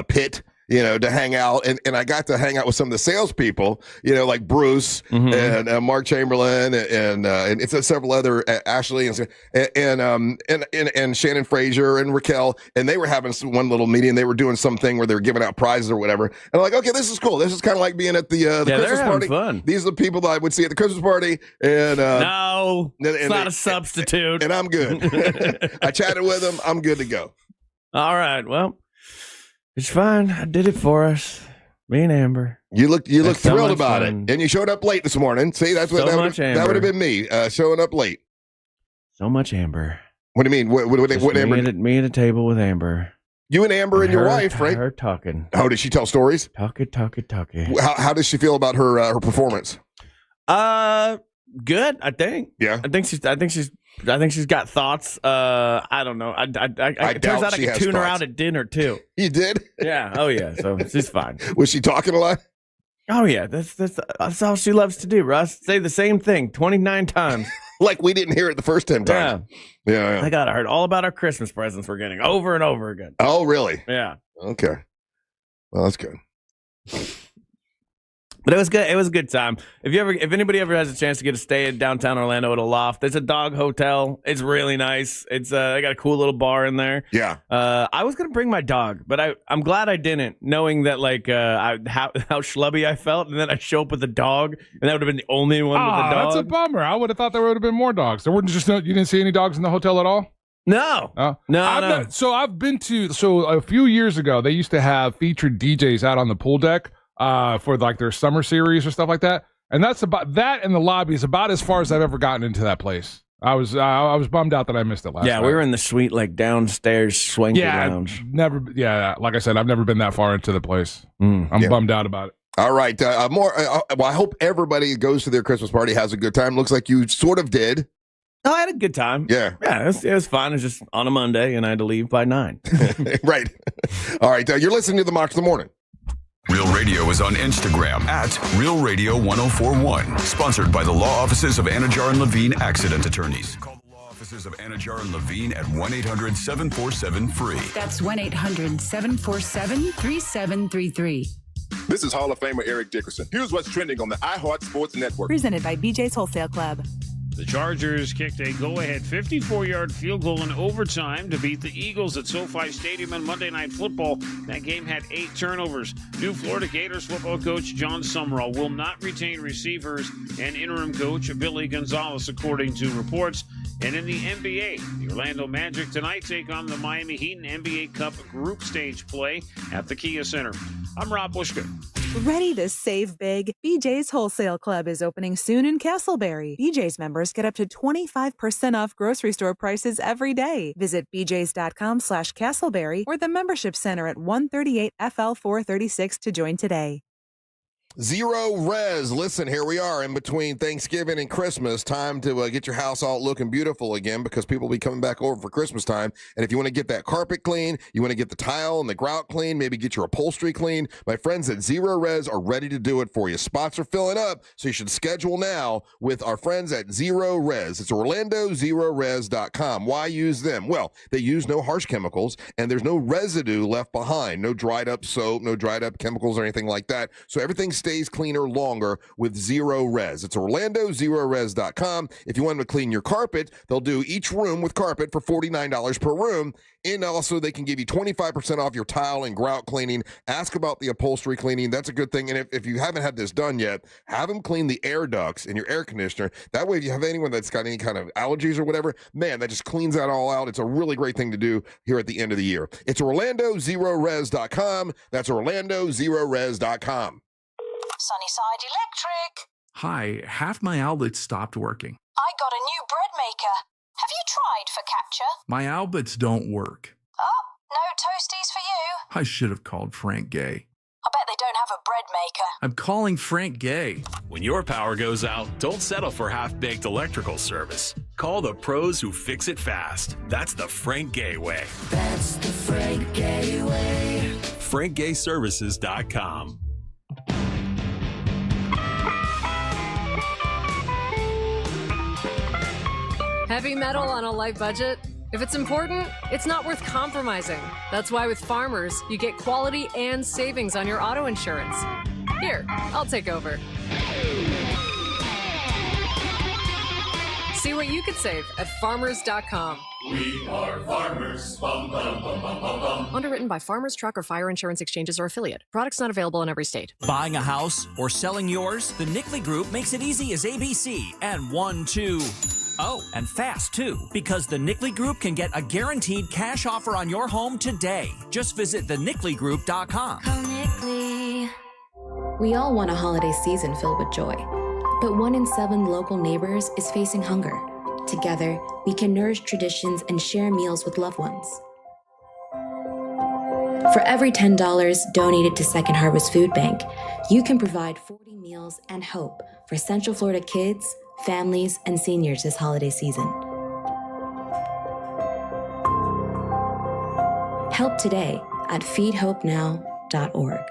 pit. To hang out. And I got to hang out with some of the salespeople, like Bruce and Mark Chamberlain and it's several other Ashley and Shannon Fraser and Raquel. And they were having one little meeting. They were doing something where they were giving out prizes or whatever. And I'm like, okay, this is cool. This is kind of like being at the Christmas party. Fun. These are the people that I would see at the Christmas party. And no, it's not a substitute. And I'm good. I chatted with them. I'm good to go. All right. Well, it's fine. I did it for us. Me and Amber. You look thrilled about it, and you showed up late this morning. See, that's what that would have been me showing up late. So much Amber. What do you mean? What me at a table with Amber. You and Amber and your wife, right? Her talking. Oh, did she tell stories? Talking. How does she feel about her performance? Good. I think. Yeah. I think she's got thoughts. I don't know. It turns out I could tune her out at dinner too. You did? Yeah. Oh yeah. So she's fine. Was she talking a lot? Oh yeah. That's all she loves to do. Russ, say the same thing 29 times. Like we didn't hear it the first 10 times. Yeah. I got heard all about our Christmas presents we're getting over and over again. Oh, really? Yeah. Okay. Well, that's good. But it was good. It was a good time. If anybody ever has a chance to get a stay in downtown Orlando at a loft, there's a dog hotel. It's really nice. It's they got a cool little bar in there. Yeah. I was gonna bring my dog, but I'm glad I didn't, knowing that how schlubby I felt, and then I show up with a dog, and that would have been the only one with a dog. That's a bummer. I would have thought there would have been more dogs. There weren't you didn't see any dogs in the hotel at all? No. No. I've been to a few years ago. They used to have featured DJs out on the pool deck. For like their summer series or stuff like that, and that's about that. And the lobby is about as far as I've ever gotten into that place. I was bummed out that I missed it last. Yeah, night. we were in the suite like downstairs swanky lounge. Like I said, I've never been that far into the place. I'm bummed out about it. All right, well, I hope everybody goes to their Christmas party, has a good time. Looks like you sort of did. Oh, I had a good time. Yeah, it was fun. It was just on a Monday, and I had to leave by 9. Right. All right, you're listening to the Mox of the Morning. Real Radio is on Instagram at Real Radio 1041. Sponsored by the law offices of Anajar and Levine Accident Attorneys. Call the law offices of Anajar and Levine at 1-800-747-FREE. That's 1-800-747-3733. This is Hall of Famer Eric Dickerson. Here's what's trending on the iHeart Sports Network. Presented by BJ's Wholesale Club. The Chargers kicked a go-ahead 54-yard field goal in overtime to beat the Eagles at SoFi Stadium on Monday Night Football. That game had 8 turnovers. New Florida Gators football coach John Summerall will not retain receivers and interim coach Billy Gonzalez, according to reports. And in the NBA, the Orlando Magic tonight take on the Miami Heat in NBA Cup group stage play at the Kia Center. I'm Rob Bushka. Ready to save big? BJ's Wholesale Club is opening soon in Castleberry. BJ's members get up to 25% off grocery store prices every day. Visit bjs.com/Castleberry or the membership center at 138 FL 436 to join today. Zero Res. Listen, here we are in between Thanksgiving and Christmas. Time to get your house all looking beautiful again, because people will be coming back over for Christmas time. And if you want to get that carpet clean, you want to get the tile and the grout clean, maybe get your upholstery clean, my friends at Zero Res are ready to do it for you. Spots are filling up, so you should schedule now with our friends at Zero Res. It's OrlandoZeroRes.com. Why use them? Well, they use no harsh chemicals, and there's no residue left behind. No dried up soap, no dried up chemicals or anything like that. So everything stays cleaner longer with Zero Res. It's OrlandoZeroRes.com. If you want them to clean your carpet, they'll do each room with carpet for $49 per room. And also, they can give you 25% off your tile and grout cleaning. Ask about the upholstery cleaning. That's a good thing. And if you haven't had this done yet, have them clean the air ducts in your air conditioner. That way, if you have anyone that's got any kind of allergies or whatever, man, that just cleans that all out. It's a really great thing to do here at the end of the year. It's OrlandoZeroRes.com. That's OrlandoZeroRes.com. Sunnyside Electric. Hi, half my outlets stopped working. I got a new bread maker. Have you tried focaccia? My outlets don't work. Oh, no toasties for you. I should have called Frank Gay. I bet they don't have a bread maker. I'm calling Frank Gay. When your power goes out, don't settle for half-baked electrical service. Call the pros who fix it fast. That's the Frank Gay way. That's the Frank Gay way. FrankGayServices.com. Heavy metal on a light budget? If it's important, it's not worth compromising. That's why with Farmers, you get quality and savings on your auto insurance. Here, I'll take over. See what you could save at farmers.com. We are farmers. Bum, bum, bum, bum, bum, bum. Underwritten by Farmers Truck or Fire Insurance Exchanges or Affiliate. Products not available in every state. Buying a house or selling yours? The Nickley Group makes it easy as ABC and 1, 2. Oh, and fast too, because the Nickley Group can get a guaranteed cash offer on your home today. Just visit thenickley.com. Call Nickley. We all want a holiday season filled with joy, but 1 in 7 local neighbors is facing hunger. Together, we can nourish traditions and share meals with loved ones. For every $10 donated to Second Harvest Food Bank, you can provide 40 meals and hope for Central Florida kids, families, and seniors this holiday season. Help today at feedhopenow.org.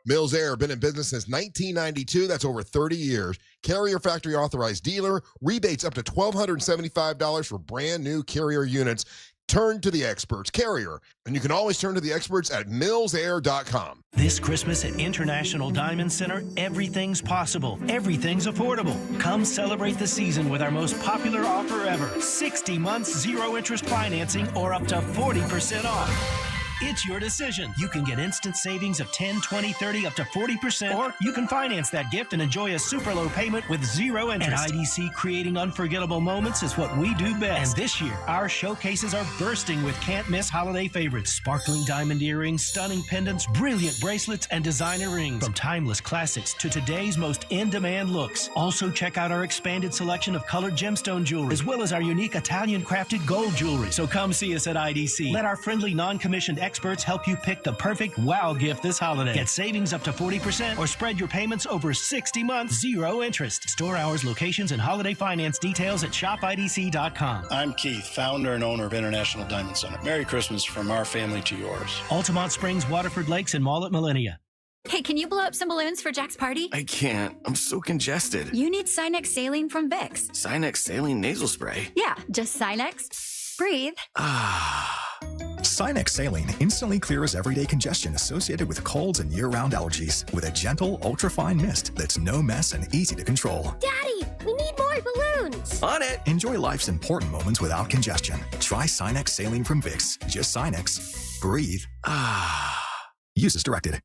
Mills Air, been in business since 1992. That's over 30 years. Carrier factory authorized dealer. Rebates up to $1,275 for brand new Carrier units. Turn to the experts. Carrier. And you can always turn to the experts at millsair.com. This Christmas at International Diamond Center, everything's possible. Everything's affordable. Come celebrate the season with our most popular offer ever. 60 months, zero interest financing, or up to 40% off. It's your decision. You can get instant savings of 10, 20, 30, up to 40%, or you can finance that gift and enjoy a super low payment with zero interest. At IDC, creating unforgettable moments is what we do best. And this year, our showcases are bursting with can't-miss holiday favorites. Sparkling diamond earrings, stunning pendants, brilliant bracelets, and designer rings. From timeless classics to today's most in-demand looks. Also, check out our expanded selection of colored gemstone jewelry, as well as our unique Italian-crafted gold jewelry. So come see us at IDC. Let our friendly, non-commissioned experts help you pick the perfect wow gift this holiday. Get savings up to 40% or spread your payments over 60 months, zero interest. Store hours, locations, and holiday finance details at shopidc.com. I'm Keith, founder and owner of International Diamond Center. Merry Christmas from our family to yours. Altamont Springs, Waterford Lakes, and Mall at Millennia. Hey, can you blow up some balloons for Jack's party? I can't. I'm so congested. You need Sinex Saline from Vicks. Sinex Saline Nasal Spray? Yeah, just Sinex. Breathe. Sinex Saline instantly clears everyday congestion associated with colds and year-round allergies with a gentle, ultra-fine mist that's no mess and easy to control. Daddy, we need more balloons. On it. Enjoy life's important moments without congestion. Try Sinex Saline from Vicks. Just Sinex. Breathe. Use as directed.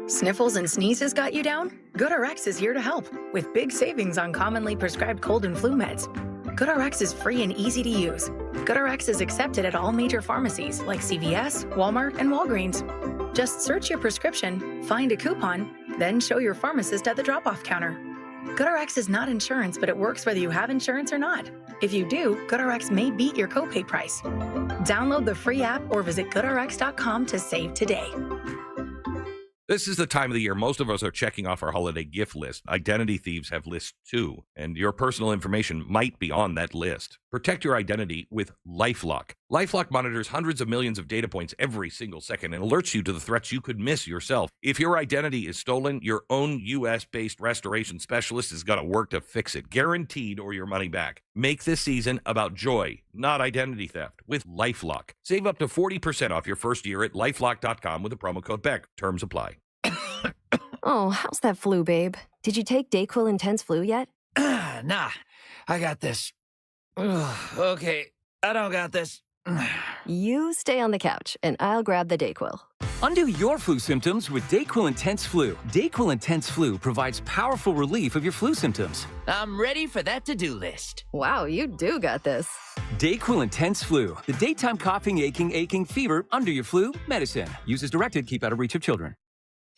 Sniffles and sneezes got you down? GoodRx is here to help with big savings on commonly prescribed cold and flu meds. GoodRx is free and easy to use. GoodRx is accepted at all major pharmacies like CVS, Walmart, and Walgreens. Just search your prescription, find a coupon, then show your pharmacist at the drop-off counter. GoodRx is not insurance, but it works whether you have insurance or not. If you do, GoodRx may beat your copay price. Download the free app or visit GoodRx.com to save today. This is the time of the year most of us are checking off our holiday gift list. Identity thieves have lists too, and your personal information might be on that list. Protect your identity with LifeLock. LifeLock monitors hundreds of millions of data points every single second and alerts you to the threats you could miss yourself. If your identity is stolen, your own U.S.-based restoration specialist is going to work to fix it, guaranteed, or your money back. Make this season about joy, not identity theft, with LifeLock. Save up to 40% off your first year at LifeLock.com with the promo code BECK. Terms apply. Oh, how's that flu, babe? Did you take DayQuil Intense Flu yet? Nah, I got this. Ugh, okay, I don't got this. You stay on the couch, and I'll grab the DayQuil. Undo your flu symptoms with DayQuil Intense Flu. DayQuil Intense Flu provides powerful relief of your flu symptoms. I'm ready for that to-do list. Wow, you do got this. DayQuil Intense Flu. The daytime coughing, aching, fever, under your flu medicine. Use as directed, keep out of reach of children.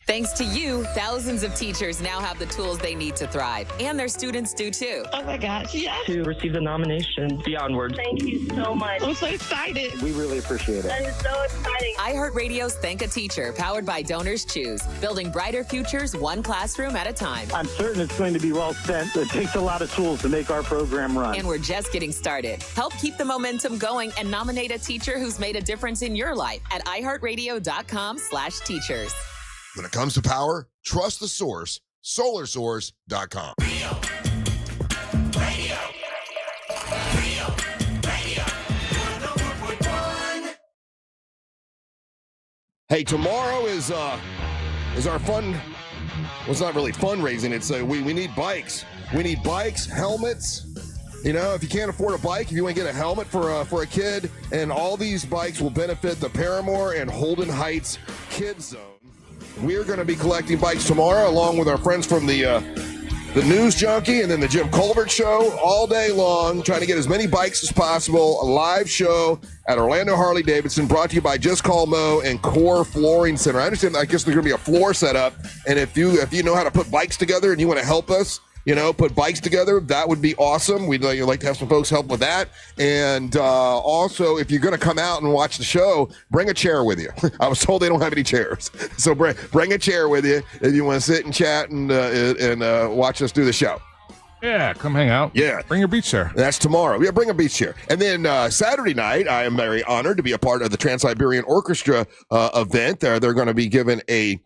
Thanks to you, thousands of teachers now have the tools they need to thrive, and their students do too. Oh my gosh, yes. To receive the nomination, beyond words. Thank you so much. I'm so excited. We really appreciate it. That is so exciting. iHeartRadio's Thank a Teacher, powered by Donors Choose, building brighter futures one classroom at a time. I'm certain it's going to be well spent. It takes a lot of tools to make our program run. And we're just getting started. Help keep the momentum going and nominate a teacher who's made a difference in your life at iHeartRadio.com/teachers. When it comes to power, trust the source, solarsource.com. Hey, tomorrow is our fun. Well, it's not really fundraising. It's we need bikes. We need bikes, helmets. You know, if you can't afford a bike, if you want to get a helmet for a kid, and all these bikes will benefit the Paramore and Holden Heights Kids Zone. We're going to be collecting bikes tomorrow, along with our friends from the News Junkie and then the Jim Colbert Show, all day long, trying to get as many bikes as possible. A live show at Orlando Harley Davidson, brought to you by Just Call Mo and Core Flooring Center. I understand. I guess there's going to be a floor set up, and if you know how to put bikes together and you want to help us put bikes together. That would be awesome. We'd like to have some folks help with that. And also, if you're going to come out and watch the show, bring a chair with you. I was told they don't have any chairs. So bring a chair with you if you want to sit and chat and watch us do the show. Yeah, come hang out. Yeah. Bring your beach chair. That's tomorrow. Yeah, bring a beach chair. And then Saturday night, I am very honored to be a part of the Trans-Siberian Orchestra event. They're going to be given a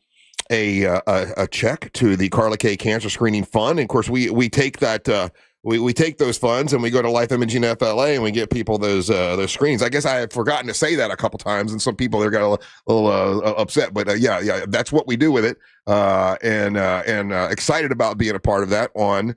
check to the Carla K Cancer Screening Fund. And of course, we take that we take those funds and we go to Life Imaging FLA and we get people those screens. I guess I had forgotten to say that a couple times, and some people there got a little upset. But yeah, that's what we do with it. And excited about being a part of that on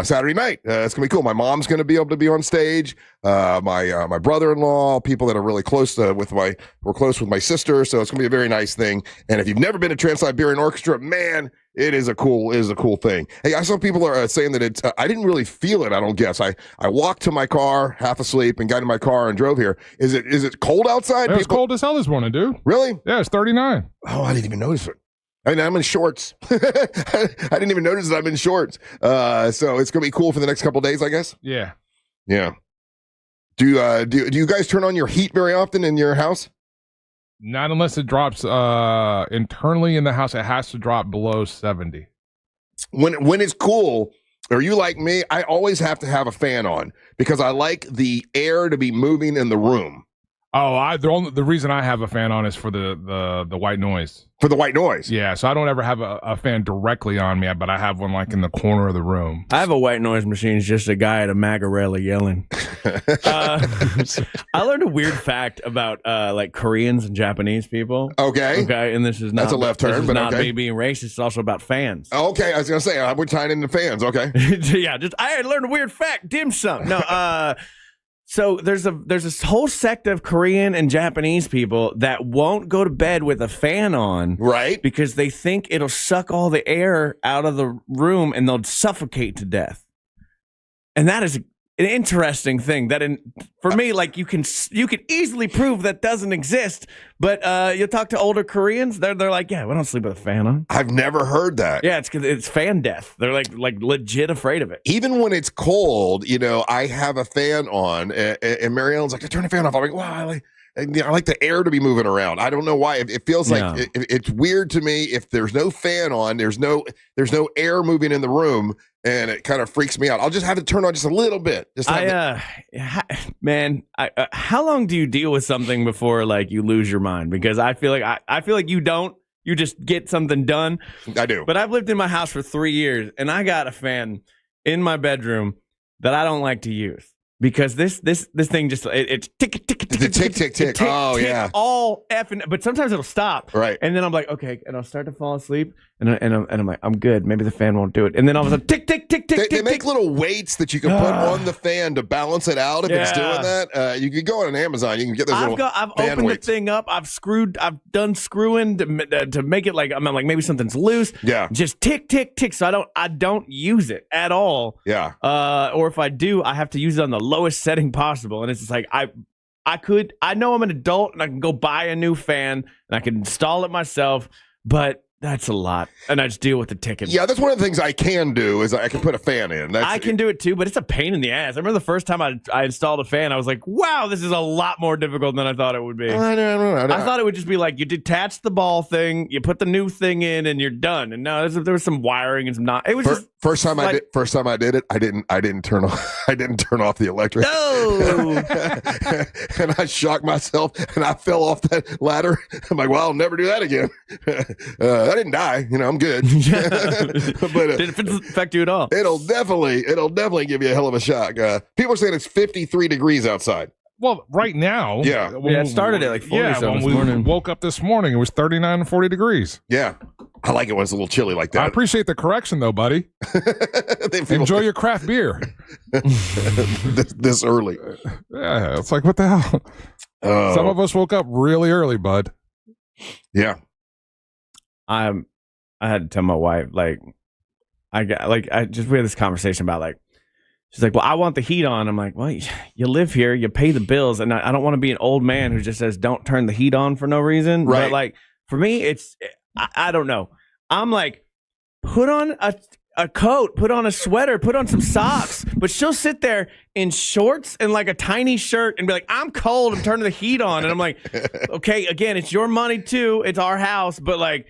Saturday night. It's gonna be cool. My mom's gonna be able to be on stage. My brother-in-law, people that are really close we're close with my sister, so it's gonna be a very nice thing. And if you've never been to Trans-Siberian Orchestra, man, it is a cool thing. Hey, I saw people are saying that it's. I didn't really feel it. I don't guess. I walked to my car half asleep and got in my car and drove here. Is it cold outside? It was cold as hell this morning, dude. Really? Yeah, it's 39. Oh, I didn't even notice it. I mean, I'm in shorts. I didn't even notice that I'm in shorts. So it's gonna be cool for the next couple of days, I guess. Yeah. Yeah. Do you guys turn on your heat very often in your house? Not unless it drops internally in the house. It has to drop below 70. When it's cool, are you like me? I always have to have a fan on because I like the air to be moving in the room. Oh, the reason I have a fan on is for the white noise. For the white noise? Yeah, so I don't ever have a fan directly on me, but I have one like in the corner of the room. I have a white noise machine. It's just a guy at a Magarella yelling. I learned a weird fact about like Koreans and Japanese people. Okay. Okay, and this is not that's a left turn, but not okay. me being racist. It's also about fans. Okay, I was gonna say we're tying into fans. Okay. Yeah, I learned a weird fact. Dim sum. No. So there's this whole sect of Korean and Japanese people that won't go to bed with a fan on, right? Because they think it'll suck all the air out of the room and they'll suffocate to death. And that is an interesting thing. For me, like you can easily prove that doesn't exist. But you talk to older Koreans, they're like, yeah, we don't sleep with a fan on. I've never heard that. Yeah, it's fan death. They're like legit afraid of it. Even when it's cold, I have a fan on, and Mary Ellen's like, I turn the fan off. I'm like, wow, I like the air to be moving around. I don't know why. It feels like it's weird to me. If there's no fan on, there's no air moving in the room, and it kind of freaks me out. I'll just have it turn on just a little bit. How long do you deal with something before like you lose your mind? Because I feel like you don't. You just get something done. I do. But I've lived in my house for 3 years, and I got a fan in my bedroom that I don't like to use. Because this thing just it's tick tick tick tick tick. Oh yeah, all effing. But sometimes it'll stop. Right. And then I'm like, okay, and I'll start to fall asleep, and I'm like, I'm good. Maybe the fan won't do it. And then all of a sudden, tick tick tick tick. They make little weights that you can put on the fan to balance it out. If it's doing that, you could go on Amazon. You can get those. I've opened weights. the thing up. I've done screwing to make it like I'm like maybe something's loose. Yeah. Just tick tick tick. So I don't use it at all. Yeah. Or if I do, I have to use it on the lowest setting possible, and it's just like I know I'm an adult and I can go buy a new fan and I can install it myself, but that's a lot, and I just deal with the ticket. Yeah, that's one of the things I can do is I can put a fan in. I can do it too, but it's a pain in the ass. I remember the first time I installed a fan, I was like, wow, this is a lot more difficult than I thought it would be. I thought it would just be like you detach the ball thing, you put the new thing in, and you're done. And no, there was some wiring and some not. It was first time I did it, I didn't turn off the electric. No. And I shocked myself and I fell off that ladder. I'm like, well, I'll never do that again. I didn't die, I'm good. But didn't affect you at all. It'll definitely give you a hell of a shock. People are saying it's 53 degrees outside. Well, right now, yeah, it started at like 40 when this we morning. Woke up this morning, it was 39 and 40 degrees. Yeah, I like it when it's a little chilly like that. I appreciate the correction, though, buddy. Enjoy your craft beer this early. Yeah, it's like what the hell. Some of us woke up really early, bud. Yeah. I had to tell my wife, we had this conversation about she's like, well, I want the heat on. I'm like, well, you live here, you pay the bills, and I don't want to be an old man who just says don't turn the heat on for no reason. Right. But for me, I don't know. I'm like, put on a coat, put on a sweater, put on some socks, but she'll sit there in shorts and like a tiny shirt and be like, I'm cold, I'm turning the heat on. And I'm like, okay, again, it's your money too. It's our house, but like,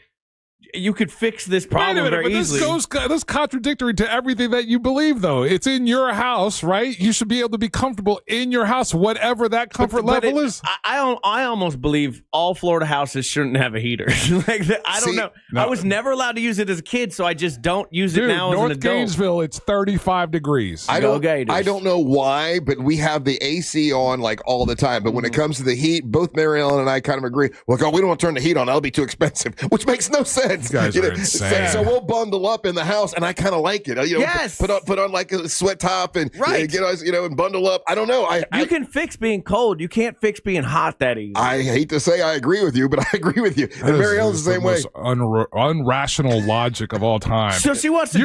you could fix this problem very easily. This is contradictory to everything that you believe, though. It's in your house, right? You should be able to be comfortable in your house, whatever that comfort level is. I almost believe all Florida houses shouldn't have a heater. I don't know. No. I was never allowed to use it as a kid, so I just don't use it now as an adult. Gainesville, it's 35 degrees. I don't know why, but we have the AC on like all the time. But when it comes to the heat, both Mary Ellen and I kind of agree. Well, we don't want to turn the heat on. That'll be too expensive, which makes no sense. You guys are insane. So we'll bundle up in the house, and I kind of like it. Yes. Put on like a sweat top and get us, and bundle up. I don't know. You can fix being cold. You can't fix being hot that easy. I hate to say I agree with you, but I agree with you. And Mary Ellen's the same way. Unrational logic of all time. So she wants to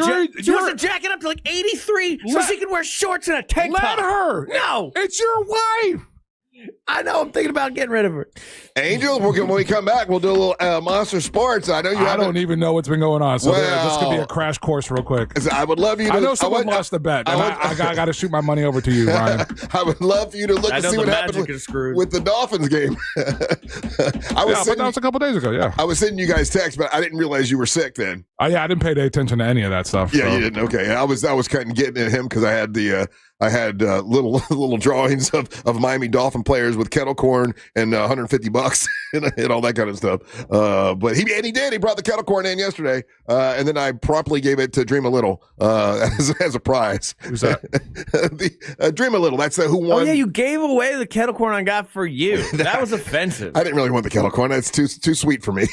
jack it up to like 83 so she can wear shorts and a tank top. Let her. No. It's your wife. I know. I'm thinking about getting rid of her. Angel, when we come back, we'll do a little Monster Sports. I know you. I don't even know what's been going on. So this could be a crash course, real quick. I would love you. I know someone lost the bet, and I got to shoot my money over to you, Ryan. I would love for you to look and see what happened with the Dolphins game. But that was a couple days ago. Yeah, I was sending you guys texts, but I didn't realize you were sick then. I didn't pay attention to any of that stuff. Yeah, you didn't. Okay, I was kind of getting at him because I had little drawings of Miami Dolphin players with kettle corn and $150 and all that kind of stuff. But he did. He brought the kettle corn in yesterday, and then I promptly gave it to Dream a Little as a prize. Who's that? Dream a Little. That's who won. Oh yeah, you gave away the kettle corn I got for you. That was offensive. I didn't really want the kettle corn. That's too sweet for me.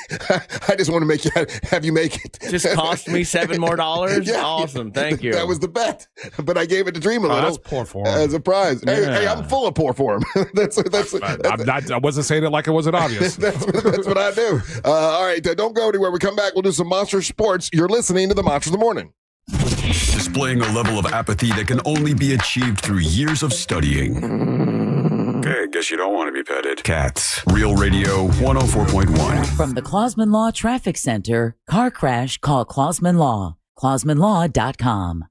I just want to have you make it. Just cost me $7 more. Yeah, awesome. Thank you. That was the bet. But I gave it to Dream a Little. That's poor form. As a prize. Yeah. Hey, I'm full of poor form. I wasn't saying it like it wasn't obvious. that's what I do. All right, don't go anywhere. We come back, we'll do some Monster Sports. You're listening to the Monster of the Morning. Displaying a level of apathy that can only be achieved through years of studying. Okay, guess you don't want to be petted. Cats. Real Radio 104.1. From the Clausman Law Traffic Center, car crash, call Clausman Law. ClausmanLaw.com.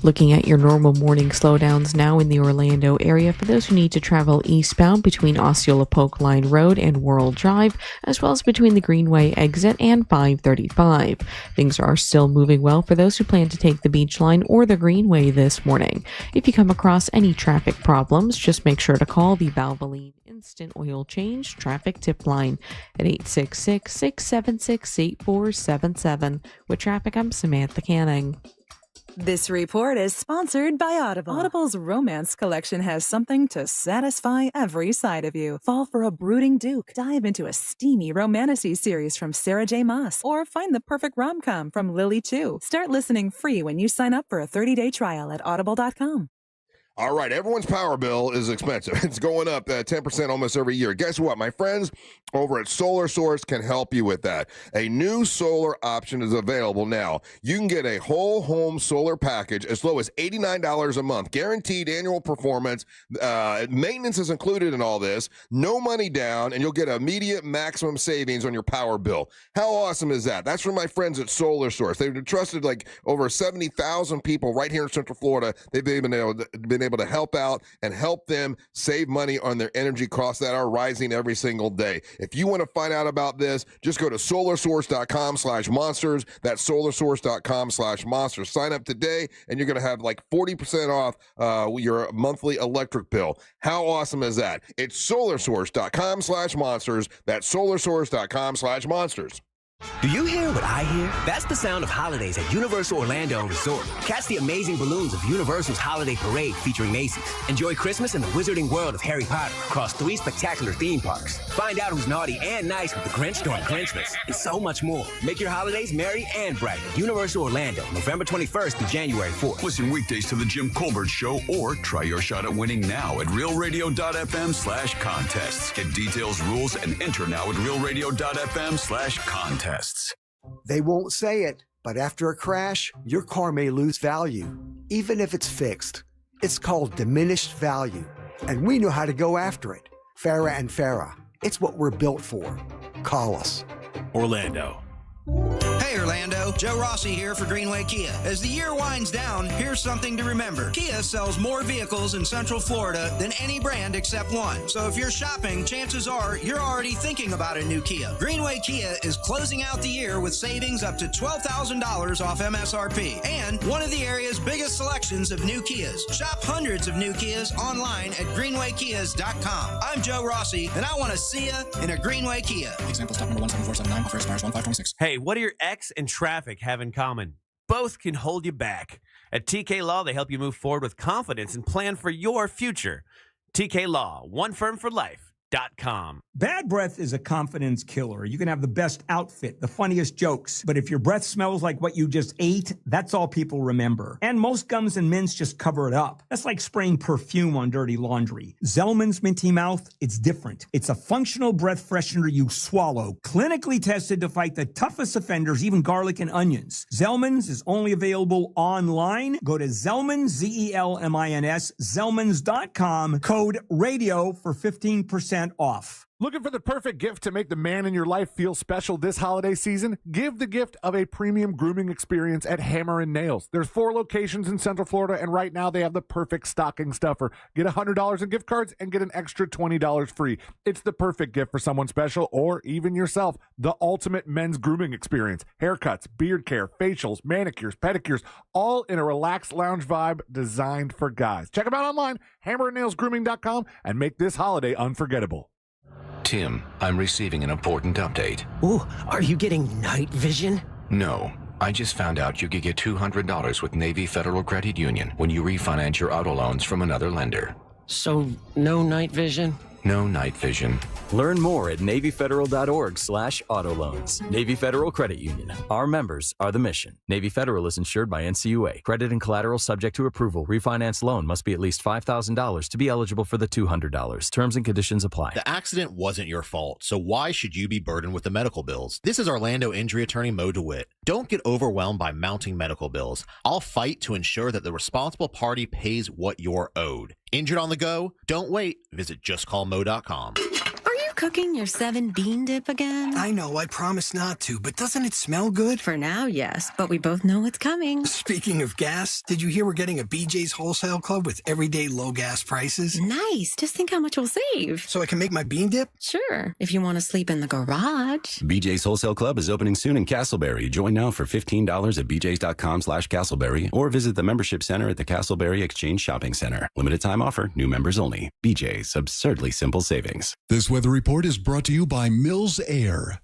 Looking at your normal morning slowdowns now in the Orlando area for those who need to travel eastbound between Osceola Polk Line Road and World Drive, as well as between the Greenway exit and 535. Things are still moving well for those who plan to take the Beach Line or the Greenway this morning. If you come across any traffic problems, just make sure to call the Valvoline Instant Oil Change Traffic Tip Line at 866-676-8477. With traffic, I'm Samantha Canning. This report is sponsored by Audible. Audible's romance collection has something to satisfy every side of you. Fall for a brooding duke. Dive into a steamy romantasy series from Sarah J. Maas. Or find the perfect rom-com from Lily Chu. Start listening free when you sign up for a 30-day trial at audible.com. All right, everyone's power bill is expensive. It's going up 10% almost every year. Guess what? My friends over at Solar Source can help you with that. A new solar option is available now. You can get a whole home solar package as low as $89 a month. Guaranteed annual performance. Maintenance is included in all this. No money down, and you'll get immediate maximum savings on your power bill. How awesome is that? That's from my friends at Solar Source. They've trusted like over 70,000 people right here in Central Florida. They've been able to help out and help them save money on their energy costs that are rising every single day. If you want to find out about this, just go to solarsource.com/monsters. That's solarsource.com/monsters. Sign up today and you're going to have like 40% off your monthly electric bill. How awesome is that? It's solarsource.com/monsters. That's solarsource.com/monsters. Do you hear what I hear? That's the sound of holidays at Universal Orlando Resort. Catch the amazing balloons of Universal's Holiday Parade featuring Macy's. Enjoy Christmas in the wizarding world of Harry Potter across 3 spectacular theme parks. Find out who's naughty and nice with the Grinch during Grinchmas and so much more. Make your holidays merry and bright at Universal Orlando, November 21st through January 4th. Listen weekdays to The Jim Colbert Show or try your shot at winning now at realradio.fm/contests. Get details, rules, and enter now at realradio.fm/contests. They won't say it, but after a crash, your car may lose value, even if it's fixed. It's called diminished value, and we know how to go after it. Farah and Farah. It's what we're built for. Call us. Orlando. Hey, Hey Orlando, Joe Rossi here for Greenway Kia. As the year winds down, here's something to remember. Kia sells more vehicles in Central Florida than any brand except one. So if you're shopping, chances are you're already thinking about a new Kia. Greenway Kia is closing out the year with savings up to $12,000 off MSRP and one of the area's biggest selections of new Kias. Shop hundreds of new Kias online at greenwaykias.com. I'm Joe Rossi, and I want to see you in a Greenway Kia. Example stock number 17479, offer expires 1/5/26. Hey, what do your ex and traffic have in common? Both can hold you back. At TK Law, they help you move forward with confidence and plan for your future. TK Law, one firm for life.com. Bad breath is a confidence killer. You can have the best outfit, the funniest jokes, but if your breath smells like what you just ate, that's all people remember. And most gums and mints just cover it up. That's like spraying perfume on dirty laundry. Zellman's Minty Mouth, it's different. It's a functional breath freshener you swallow, clinically tested to fight the toughest offenders, even garlic and onions. Zellman's is only available online. Go to Zellman's, Z-E-L-M-I-N-S, Zellman's.com, code RADIO for 15% off. Looking for the perfect gift to make the man in your life feel special this holiday season? Give the gift of a premium grooming experience at Hammer & Nails. There's 4 locations in Central Florida, and right now they have the perfect stocking stuffer. Get $100 in gift cards and get an extra $20 free. It's the perfect gift for someone special or even yourself. The ultimate men's grooming experience. Haircuts, beard care, facials, manicures, pedicures, all in a relaxed lounge vibe designed for guys. Check them out online, hammerandnailsgrooming.com, and make this holiday unforgettable. Tim, I'm receiving an important update. Ooh, are you getting night vision? No, I just found out you could get $200 with Navy Federal Credit Union when you refinance your auto loans from another lender. So, no night vision? No night vision. Learn more at NavyFederal.org/autoloans. Navy Federal Credit Union. Our members are the mission. Navy Federal is insured by NCUA. Credit and collateral subject to approval. Refinance loan must be at least $5,000 to be eligible for the $200. Terms and conditions apply. The accident wasn't your fault, so why should you be burdened with the medical bills? This is Orlando injury attorney Mo DeWitt. Don't get overwhelmed by mounting medical bills. I'll fight to ensure that the responsible party pays what you're owed. Injured on the go? Don't wait. Visit justcallmo.com. Are you cooking your 7 bean dip again? I know, I promised not to, but doesn't it smell good? For now, yes, but we both know it's coming. Speaking of gas, did you hear we're getting a BJ's Wholesale Club with everyday low gas prices? Nice. Just think how much we'll save. So I can make my bean dip? Sure, if you want to sleep in the garage. BJ's Wholesale Club is opening soon in Castleberry. Join now for $15 at bjs.com/Castleberry or visit the membership center at the Castleberry Exchange Shopping Center. Limited time offer, new members only. BJ's, absurdly simple savings. This weather report is brought to you by Mills Air.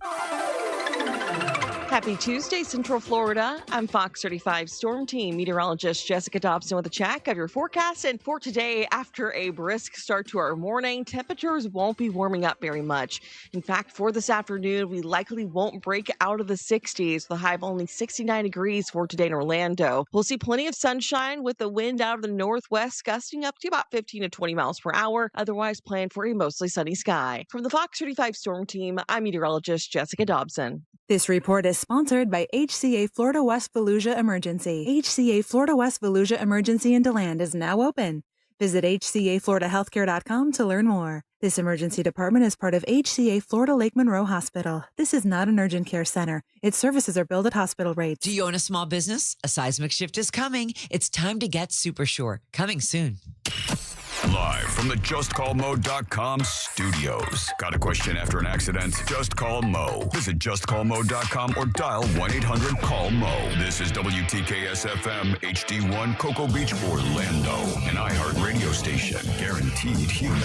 Happy Tuesday, Central Florida. I'm Fox 35 Storm Team meteorologist Jessica Dobson with a check of your forecast. And for today, after a brisk start to our morning, temperatures won't be warming up very much. In fact, for this afternoon, we likely won't break out of the 60s, with a high of only 69 degrees for today in Orlando. We'll see plenty of sunshine with the wind out of the northwest gusting up to about 15 to 20 miles per hour. Otherwise, plan for a mostly sunny sky. From the Fox 35 Storm Team, I'm meteorologist Jessica Dobson. This report is sponsored by HCA Florida West Fallujah Emergency. HCA Florida West Fallujah Emergency in DeLand is now open. Visit hcafloridahealthcare.com to learn more. This emergency department is part of HCA Florida Lake Monroe Hospital. This is not an urgent care center. Its services are billed at hospital rates. Do you own a small business? A seismic shift is coming. It's time to get super sure. Coming soon. Live from the JustCallMo.com studios. Got a question after an accident? Just call Mo. Visit JustCallMo.com or dial 1-800-CALL-MO. This is WTKS-FM HD1 Cocoa Beach, Orlando. An iHeart radio station. Guaranteed human.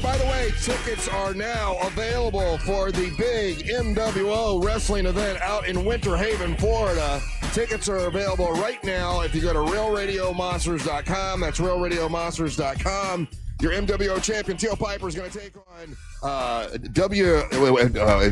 By the way, tickets are now available for the big MWO wrestling event out in Winter Haven, Florida. Tickets are available right now if you go to RealRadioMonsters.com. That's RealRadioMonsters.com. Your MWO champion, Teal Piper, is going to take on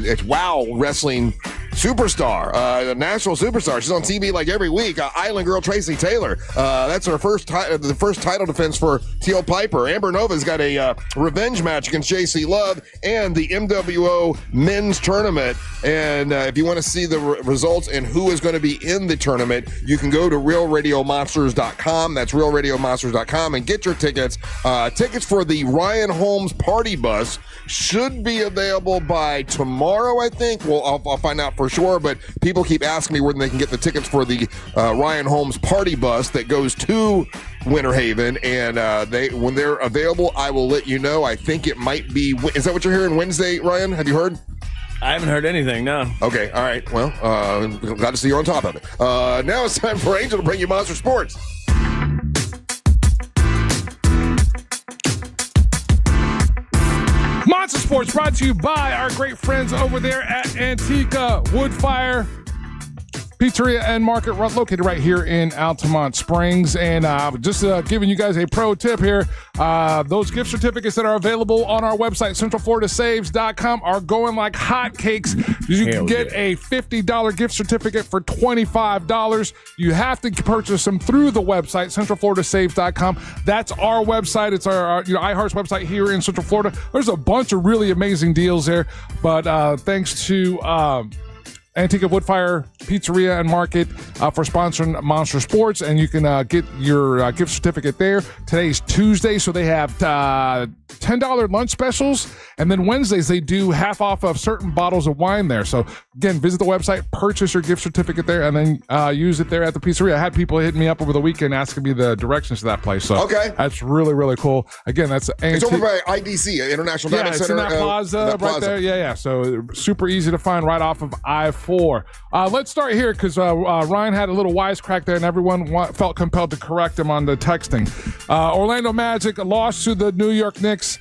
it's WOW Wrestling superstar, the national superstar. She's on TV like every week. Island Girl Tracy Taylor. That's her the first title defense for Teal Piper. Amber Nova's got a revenge match against JC Love and the MWO men's tournament. And if you want to see the results and who is going to be in the tournament, you can go to RealRadioMonsters.com. That's RealRadioMonsters.com and get your tickets. Tickets for the Ryan Holmes Party Bus should be available by tomorrow, I think. Well, I'll find out for sure, but people keep asking me where they can get the tickets for the Ryan Holmes Party Bus that goes to Winter Haven, and when they're available, I will let you know. I think it might be, is that what you're hearing Wednesday, Ryan? Have you heard? I haven't heard anything, no. Okay, all right. Well, glad to see you on top of it. Now it's time for Angel to bring you Monster Sports. Monster Sports brought to you by our great friends over there at Antica Woodfire Pizzeria and Market, located right here in Altamont Springs. And just giving you guys a pro tip here. Those gift certificates that are available on our website, CentralFloridaSaves.com, are going like hotcakes. You can get a $50 gift certificate for $25. You have to purchase them through the website, CentralFloridaSaves.com. That's our website. It's our iHeart's website here in Central Florida. There's a bunch of really amazing deals there. But thanks to Antica Woodfire Pizzeria and Market for sponsoring Monster Sports, and you can get your gift certificate there. Today's Tuesday, so they have $10 lunch specials, and then Wednesdays they do half off of certain bottles of wine there. So again, visit the website, purchase your gift certificate there, and then use it there at the pizzeria. I had people hitting me up over the weekend asking me the directions to that place. So that's really, really cool. Again, that's it's over by IDC, International Dining Center. It's in that plaza right there. Yeah. So super easy to find right off of I-4. Let's start here because Ryan had a little wisecrack there, and everyone felt compelled to correct him on the texting. Orlando Magic lost to the New York Knicks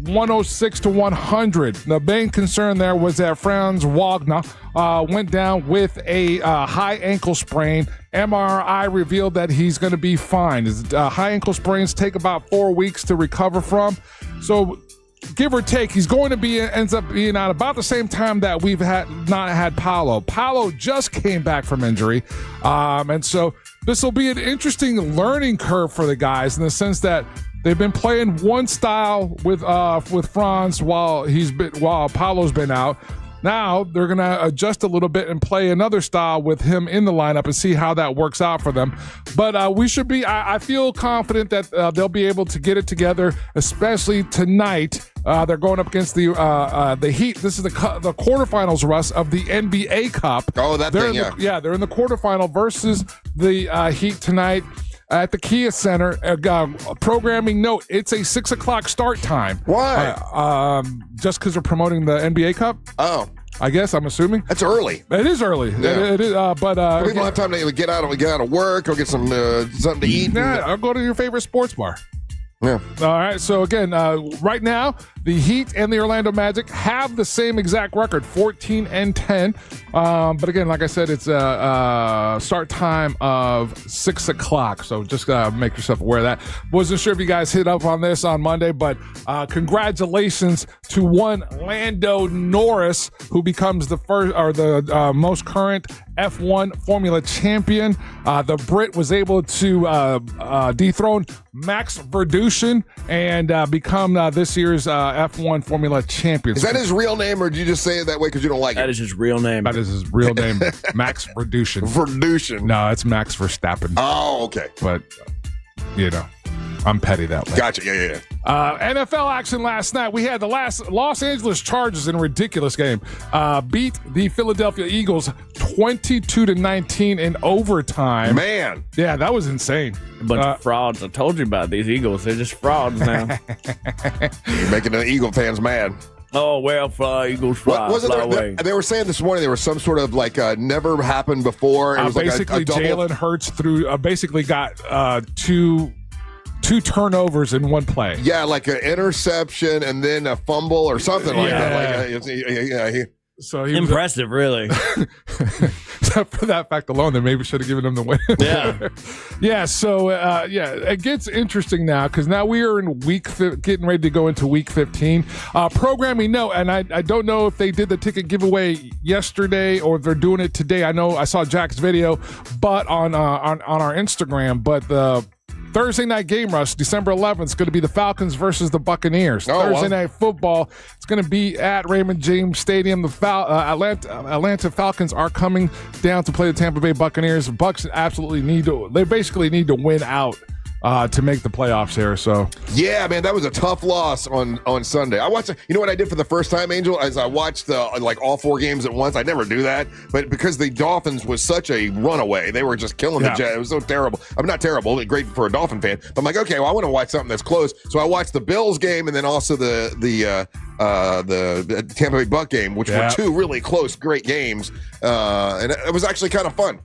106-100. The main concern there was that Franz Wagner went down with a high ankle sprain. MRI revealed that he's going to be fine. High ankle sprains take about 4 weeks to recover from. So give or take, he's going to ends up being out about the same time that we've not had Paolo. Paolo just came back from injury. And so this will be an interesting learning curve for the guys in the sense that they've been playing one style with Franz while Paolo's been out. Now they're going to adjust a little bit and play another style with him in the lineup and see how that works out for them. But I feel confident that they'll be able to get it together, especially tonight. They're going up against the Heat. This is the quarterfinals, Russ, of the NBA Cup. Oh, they're in the quarterfinal versus the Heat tonight at the Kia Center. Programming note, it's a 6 o'clock start time. Why? Just because they're promoting the NBA Cup? Oh. I guess, I'm assuming. That's early. It is early. Yeah. It is, but people have time to get out of work, go get some something to eat. Yeah, I'll go to your favorite sports bar. Yeah. All right. So again, right now the Heat and the Orlando Magic have the same exact record, 14-10. But again, like I said, it's a start time of 6 o'clock. So just make yourself aware of that. Wasn't sure if you guys hit up on this on Monday, but congratulations to one Lando Norris, who becomes the first or the most current F1 Formula champion. The Brit was able to dethrone Max Verstappen and become this year's F1 Formula champion. Is that his real name, or did you just say it that way because you don't like it? That is his real name. That is his real name, Max Verstappen. Verstappen. No, it's Max Verstappen. Oh, okay. But, I'm petty that way. Gotcha. Yeah. NFL action last night. We had the Los Angeles Chargers in a ridiculous game. Beat the Philadelphia Eagles 22-19 in overtime. Man. Yeah, that was insane. A bunch of frauds. I told you about these Eagles. They're just frauds now. You're making the Eagle fans mad. Oh, well, fly, Eagles, fly, fly away. They were saying this morning there was some sort of never happened before. It was basically like a Jalen Hurts basically got two turnovers in one play. Yeah, like an interception and then a fumble or something like that. So he impressive, really. for that fact alone, they maybe should have given him the win. Yeah. Yeah. So, it gets interesting now because now we are in getting ready to go into week 15. Programming, no, and I don't know if they did the ticket giveaway yesterday or if they're doing it today. I know I saw Jack's video, but on our Instagram, but the Thursday night game, Russ, December 11th, is going to be the Falcons versus the Buccaneers. Thursday night football. It's going to be at Raymond James Stadium. The Atlanta Falcons are coming down to play the Tampa Bay Buccaneers. The Bucs absolutely need to win out to make the playoffs here. So yeah, man, that was a tough loss on Sunday. I watched. You know what I did for the first time, Angel? As I watched all 4 games at once. I never do that, but because the Dolphins was such a runaway, they were just killing the Jets. It was so terrible. I'm not terrible. Great for a Dolphin fan. But I'm like, okay, well, I want to watch something that's close. So I watched the Bills game and then also the Tampa Bay Buck game, which were 2 really close, great games, and it was actually kind of fun.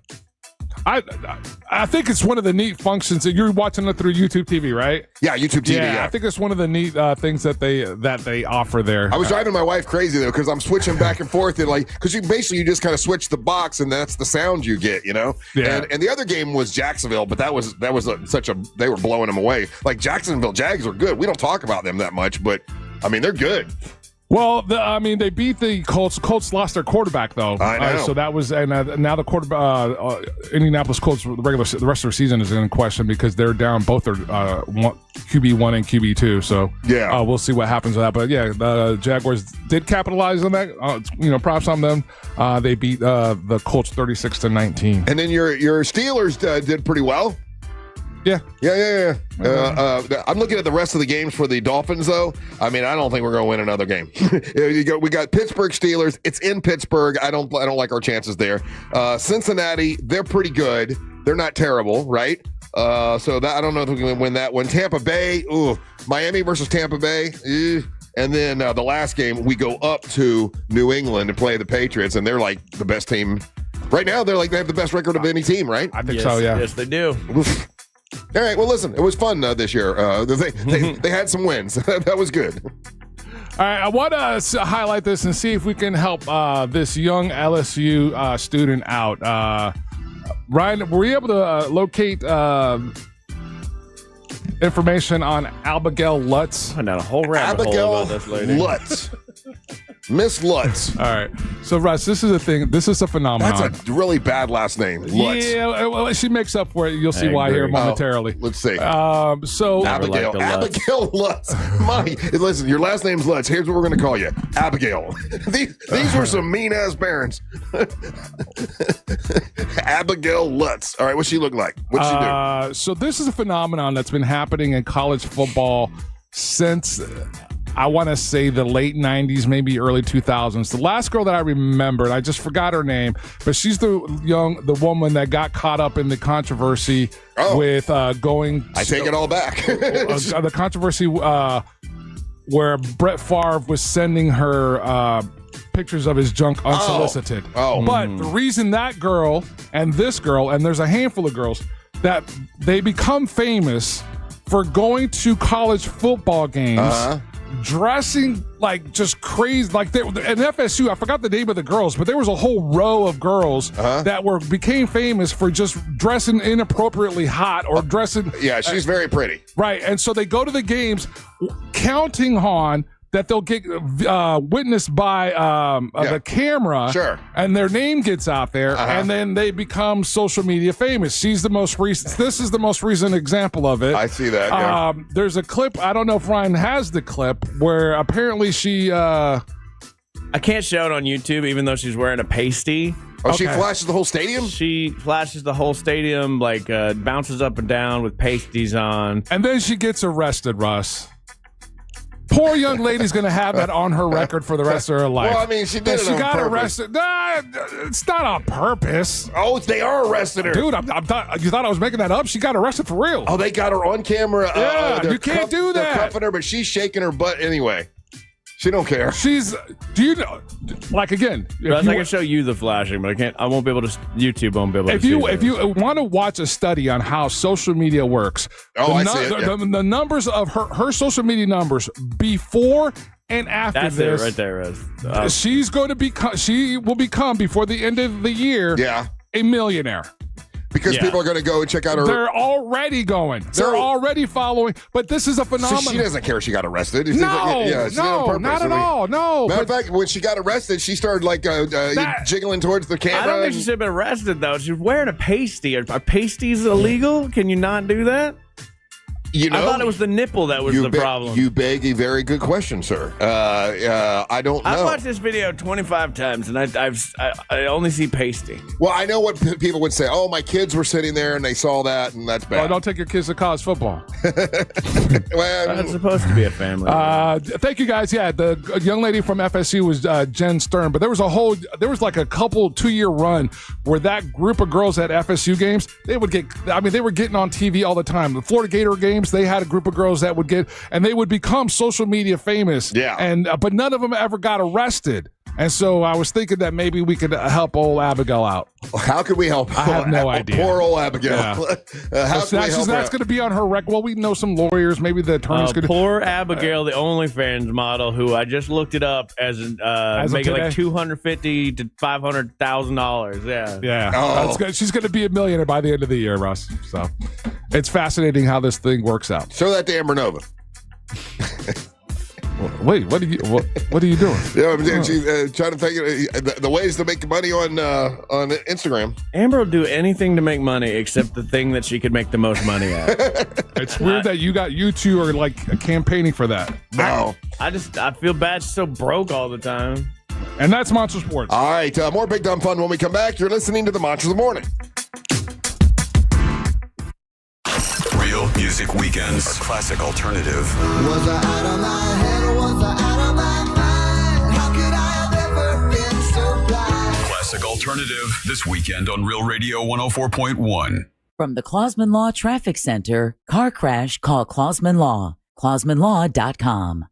I think it's one of the neat functions that you're watching it through YouTube TV, right? Yeah, YouTube TV. Yeah. I think it's one of the neat things that they offer there. I was driving my wife crazy though because I'm switching back and forth and because you just kind of switch the box and that's the sound you get, you know. Yeah. And the other game was Jacksonville, but that was they were blowing them away. Like Jacksonville Jags are good. We don't talk about them that much, but I mean they're good. Well, they beat the Colts. Colts lost their quarterback, though. I know. So that was, and now the Indianapolis Colts, the rest of their season is in question because they're down both their QB1 and QB2. So yeah, we'll see what happens with that. But yeah, the Jaguars did capitalize on that. Props on them. They beat the Colts 36-19. And then your Steelers did pretty well. Yeah. I'm looking at the rest of the games for the Dolphins, though. I mean, I don't think we're going to win another game. We got Pittsburgh Steelers. It's in Pittsburgh. I don't like our chances there. Cincinnati, they're pretty good. They're not terrible, right? So that I don't know if we can win that one. Tampa Bay, Miami versus Tampa Bay. And then the last game, we go up to New England to play the Patriots, and they're like the best team right now. They have the best record of any team, right? I think so. Yeah. Yes, they do. All right. Well, listen, it was fun this year. They had some wins. That was good. All right. I want to highlight this and see if we can help this young LSU student out. Ryan, were you able to locate information on Abigail Lutz? I know a whole rabbit hole about this lady. Lutz. Miss Lutz. All right. So, Russ, this is a thing. This is a phenomenon. That's a really bad last name. Lutz. Yeah, well, she makes up for it. You'll see why here momentarily. Let's see. So Abigail Lutz. Listen, your last name's Lutz. Here's what we're going to call you. Abigail. These were some mean-ass parents. Abigail Lutz. All right, what's she look like? What's she do? So this is a phenomenon that's been happening in college football since... I want to say the late 90s, maybe early 2000s. The last girl that I remembered, I just forgot her name, but she's the woman that got caught up in the controversy with going. I take it all back. The controversy where Brett Favre was sending her pictures of his junk unsolicited. But the reason that girl and this girl, and there's a handful of girls, that they become famous for going to college football games. Dressing like just crazy, like at FSU. I forgot the name of the girls, but there was a whole row of girls that became famous for just dressing inappropriately hot or dressing. Yeah, she's very pretty, right? And so they go to the games, counting on that they'll get witnessed by the camera, sure, and their name gets out there, and then they become social media famous. She's the most recent. This is the most recent example of it. I see that. Yeah. There's a clip. I don't know if Ryan has the clip where apparently she. I can't show it on YouTube, even though she's wearing a pasty. She flashes the whole stadium? She flashes the whole stadium, like bounces up and down with pasties on, and then she gets arrested. Russ. Poor young lady's going to have that on her record for the rest of her life. Well, I mean, she did it on got purpose. arrested. Nah, it's not on purpose. Oh, they are arresting her. Dude, you thought I was making that up? She got arrested for real. Oh, they got her on camera. Yeah, you can't do that. They're cuffing her, but she's shaking her butt anyway. She don't care. Do you know, like again, I can show you the flashing, but I won't be able to, YouTube won't be able to see if you want to watch a study on how social media works, I see it. Yeah. The numbers of her social media numbers before and after That's this. It right there, Russ. She will become before the end of the year. Yeah. a millionaire. Because people are going to go and check out her. They're already going. They're already following. But this is a phenomenon. So she doesn't care she got arrested. No, not at all. No. Matter of fact, when she got arrested, she started like jiggling towards the camera. I don't think she should have been arrested, though. She was wearing a pasty. Are pasties illegal? Can you not do that? You know, I thought it was the nipple that was the problem. You beg a very good question, sir. I don't know. I've watched this video 25 times, and I only see pasty. Well, I know what people would say. Oh, my kids were sitting there, and they saw that, and that's bad. Oh, don't take your kids to college football. Well, it's supposed to be a family. Thank you, guys. Yeah, the young lady from FSU was Jen Stern, but there was like a couple 2-year run where that group of girls at FSU games, they were getting on TV all the time. The Florida Gator games, they had a group of girls that they would become social media famous. Yeah. And but none of them ever got arrested. And so I was thinking that maybe we could help old Abigail out. How could we help? I have no idea. Poor old Abigail. Yeah. That's going to be on her record. Well, we know some lawyers. Maybe the attorneys could. Poor Abigail, the OnlyFans model, who I just looked it up as making like $250,000 to $500,000. Yeah. Yeah. Oh. She's going to be a millionaire by the end of the year, Russ. So it's fascinating how this thing works out. Show that to Amber Nova. Wait, what are you doing? Yeah, she's trying to think the ways to make money on Instagram. Amber will do anything to make money except the thing that she could make the most money at. It's weird that you two are like campaigning for that. No, I feel bad. She's so broke all the time. And that's Monster Sports. All right, more Big Dumb Fun when we come back. You're listening to the Monsters of the Morning. Real Music Weekends, a classic alternative. Was I out of my head or was I out of my mind? How could I have ever been so blind? Classic alternative this weekend on Real Radio 104.1. From the Clausman Law Traffic Center, car crash, call Clausman Law. ClausmanLaw.com.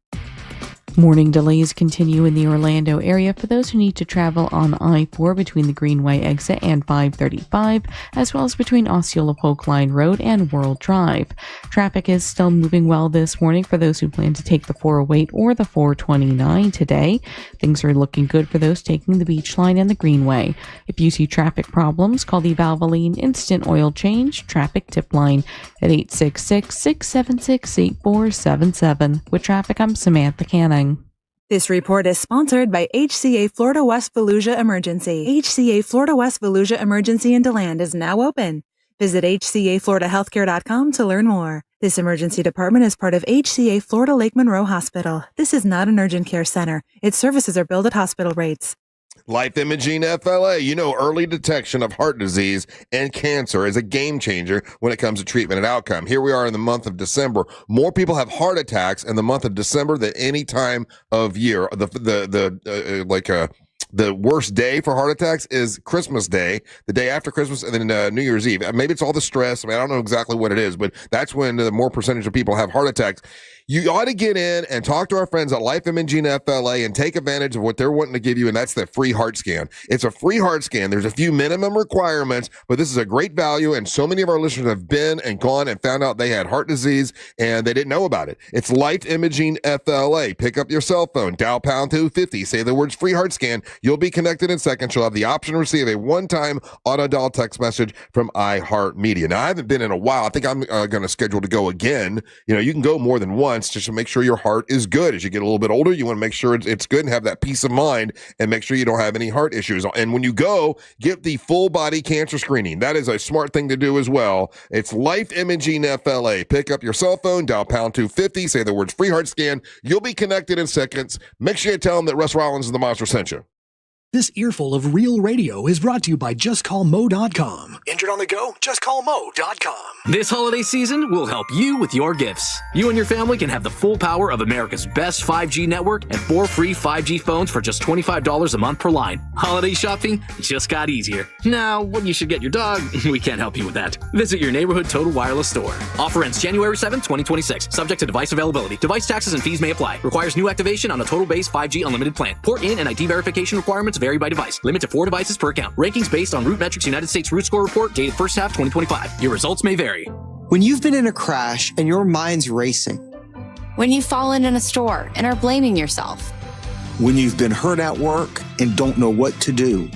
Morning delays continue in the Orlando area for those who need to travel on I-4 between the Greenway exit and 535, as well as between Osceola Polk Line Road and World Drive. Traffic is still moving well this morning for those who plan to take the 408 or the 429 today. Things are looking good for those taking the Beach Line and the Greenway. If you see traffic problems, call the Valvoline Instant Oil Change Traffic Tip Line at 866-676-8477. With traffic, I'm Samantha Canning. This report is sponsored by HCA Florida West Fallujah Emergency. HCA Florida West Fallujah Emergency in DeLand is now open. Visit HCAFloridaHealthcare.com to learn more. This emergency department is part of HCA Florida Lake Monroe Hospital. This is not an urgent care center. Its services are billed at hospital rates. Life Imaging FLA, early detection of heart disease and cancer is a game changer when it comes to treatment and outcome. Here we are in the month of December. More people have heart attacks in the month of December than any time of year. The worst day for heart attacks is Christmas Day, the day after Christmas, and then New Year's Eve. Maybe it's all the stress. I don't know exactly what it is, but that's when the more percentage of people have heart attacks. You ought to get in and talk to our friends at Life Imaging FLA and take advantage of what they're wanting to give you, and that's the free heart scan. It's a free heart scan. There's a few minimum requirements, but this is a great value, and so many of our listeners have been and gone and found out they had heart disease, and they didn't know about it. It's Life Imaging FLA. Pick up your cell phone, dial pound 250, say the words free heart scan. You'll be connected in seconds. You'll have the option to receive a one-time auto-dial text message from iHeart Media. Now, I haven't been in a while. I think I'm going to schedule to go again. You can go more than once just to make sure your heart is good. As you get a little bit older, you want to make sure it's good and have that peace of mind and make sure you don't have any heart issues. And when you go, get the full body cancer screening. That is a smart thing to do as well. It's Life Imaging FLA. Pick up your cell phone, dial pound 250, say the words free heart scan. You'll be connected in seconds. Make sure you tell them that Russ Rollins and the Monster sent you. This earful of real radio is brought to you by JustCallMo.com. Injured on the go? JustCallMo.com. This holiday season, we'll help you with your gifts. You and your family can have the full power of America's best 5G network and 4 free 5G phones for just $25 a month per line. Holiday shopping just got easier. Now, what you should get your dog, we can't help you with that. Visit your neighborhood Total Wireless store. Offer ends January 7, 2026. Subject to device availability. Device taxes and fees may apply. Requires new activation on a Total Base 5G unlimited plan. Port in and ID verification requirements vary by device. Limit to 4 devices per account. Rankings based on RootMetrics United States Root Score Report dated first half 2025. Your results may vary. When you've been in a crash and your mind's racing. When you've fallen in a store and are blaming yourself. When you've been hurt at work and don't know what to do.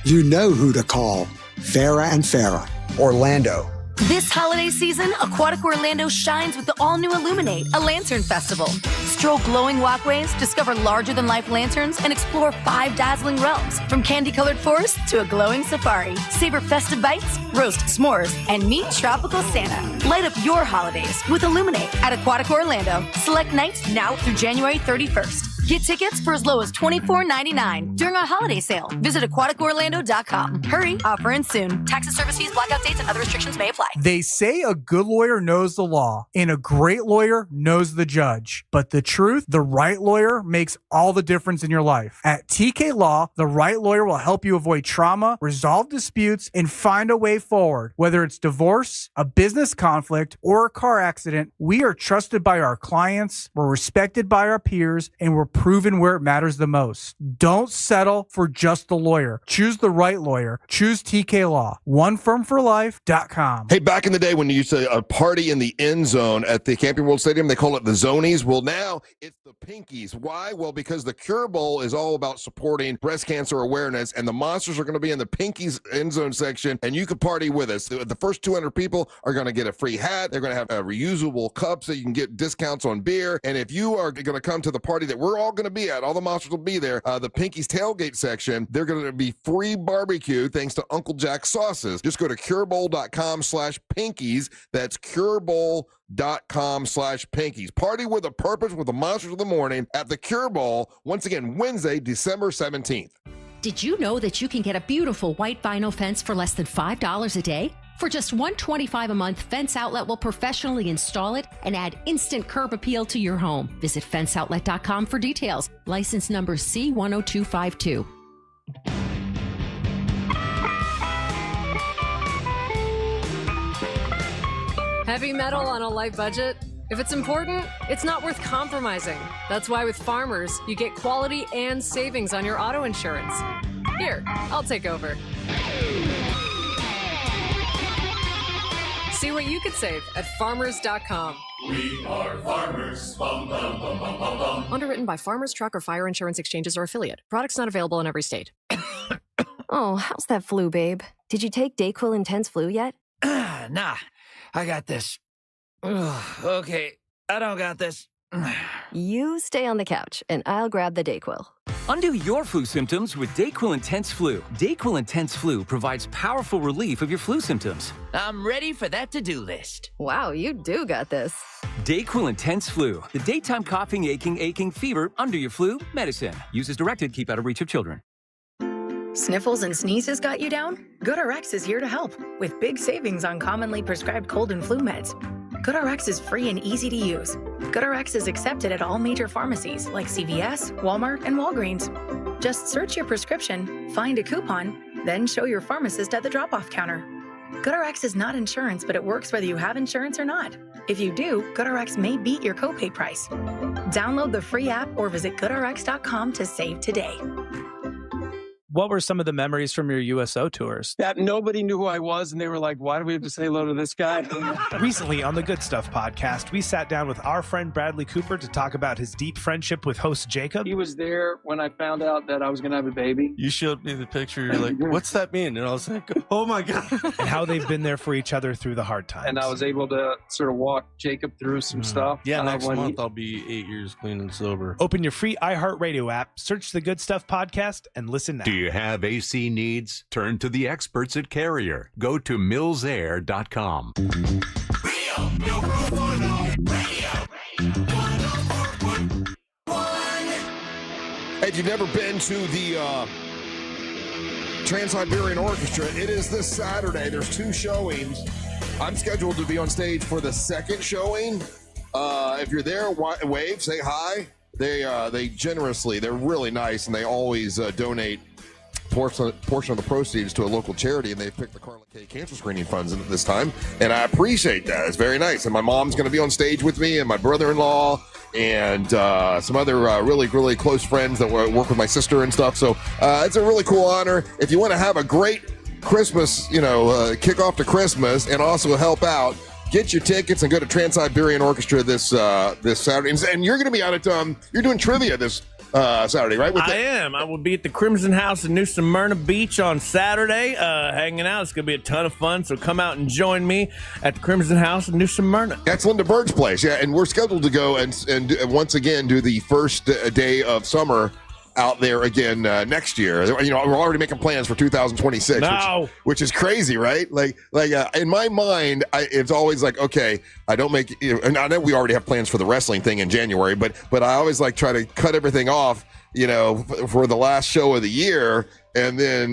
You know who to call. fairer and fairer. Orlando. This holiday season, Aquatic Orlando shines with the all-new Illuminate, a lantern festival. Stroll glowing walkways, discover larger-than-life lanterns, and explore 5 dazzling realms, from candy-colored forests to a glowing safari. Savor festive bites, roast s'mores, and meet tropical Santa. Light up your holidays with Illuminate at Aquatic Orlando. Select nights now through January 31st. Get tickets for as low as $24.99 during our holiday sale. Visit aquaticorlando.com. Hurry, offer ends soon. Taxes, service fees, blackout dates, and other restrictions may apply. They say a good lawyer knows the law and a great lawyer knows the judge. But the truth, the right lawyer makes all the difference in your life. At TK Law, the right lawyer will help you avoid trauma, resolve disputes, and find a way forward. Whether it's divorce, a business conflict, or a car accident, we are trusted by our clients, we're respected by our peers, and we're proven where it matters the most. Don't settle for just a lawyer. Choose the right lawyer. Choose TK Law. OneFirmForLife.com. Hey, back in the day when you used to party in the end zone at the Camping World Stadium, they call it the Zonies. Well, now it's the Pinkies. Why? Well, because the Cure Bowl is all about supporting breast cancer awareness, and the Monsters are going to be in the Pinkies end zone section, and you can party with us. The first 200 people are going to get a free hat. They're going to have reusable cups so you can get discounts on beer. And if you are going to come to the party that we're all going to be at, all the Monsters will be there, the Pinkies tailgate section, they're going to be free barbecue thanks to Uncle Jack's sauces. Just go to curebowl.com/pinkies. That's curebowl.com/pinkies. Party with a purpose with the Monsters of the Morning at the Cure Bowl, once again, Wednesday, December 17th. Did you know that you can get a beautiful white vinyl fence for less than $5 a day? For just $125 a month, Fence Outlet will professionally install it and add instant curb appeal to your home. Visit fenceoutlet.com for details. License number C10252. Heavy metal on a light budget? If it's important, it's not worth compromising. That's why with Farmers, you get quality and savings on your auto insurance. Here, I'll take over. See what you could save at farmers.com. We are farmers. Bum, bum, bum, bum, bum, bum. Underwritten by Farmers Truck or Fire Insurance Exchanges or Affiliate. Products not available in every state. Oh, how's that flu, babe? Did you take Dayquil Intense Flu yet? Nah, I got this. Ugh, okay, I don't got this. You stay on the couch, and I'll grab the Dayquil. Undo your flu symptoms with Dayquil Intense Flu. Dayquil Intense Flu provides powerful relief of your flu symptoms. I'm ready for that to-do list. Wow, you do got this. Dayquil Intense Flu. The daytime coughing, aching, fever, under your flu medicine. Use as directed, keep out of reach of children. Sniffles and sneezes got you down? GoodRx is here to help with big savings on commonly prescribed cold and flu meds. GoodRx is free and easy to use. GoodRx is accepted at all major pharmacies like CVS, Walmart, and Walgreens. Just search your prescription, find a coupon, then show your pharmacist at the drop-off counter. GoodRx is not insurance, but it works whether you have insurance or not. If you do, GoodRx may beat your copay price. Download the free app or visit goodrx.com to save today. What were some of the memories from your USO tours? That nobody knew who I was, and they were like, why do we have to say hello to this guy? Recently on the Good Stuff podcast, we sat down with our friend Bradley Cooper to talk about his deep friendship with host Jacob. He was there when I found out that I was going to have a baby. You showed me the picture. You're like, what's that mean? And I was like, oh my God. And how they've been there for each other through the hard times. And I was able to sort of walk Jacob through some stuff. Yeah, next month I'll be 8 years clean and sober. Open your free iHeart Radio app, search the Good Stuff podcast, and listen now. Do you have AC needs? Turn to the experts at Carrier. Go to millsair.com. Hey, if you've never been to the Trans-Siberian Orchestra, it is this Saturday. There's 2 showings. I'm scheduled to be on stage for the second showing. If you're there, wave, say hi. They generously, they're really nice, and they always donate portion of the proceeds to a local charity, and they picked the Carla K Cancer Screening Funds in this time, and I appreciate that. It's very nice. And my mom's going to be on stage with me, and my brother-in-law, and some other really, really close friends that work with my sister and stuff. So it's a really cool honor. If you want to have a great Christmas, kick off to Christmas, and also help out, get your tickets and go to Trans-Siberian Orchestra this Saturday. And you're going to be out at you're doing trivia this Saturday, right? I am. I will be at the Crimson House in New Smyrna Beach on Saturday, hanging out. It's going to be a ton of fun, so come out and join me at the Crimson House in New Smyrna. That's Linda Bird's place, yeah, and we're scheduled to go and once again do the first day of summer out there again next year. You know, we're already making plans for 2026, which is crazy, right? Like in my mind, it's always like, okay, I don't make. And I know we already have plans for the wrestling thing in January, but I always like try to cut everything off, you know, for the last show of the year, and then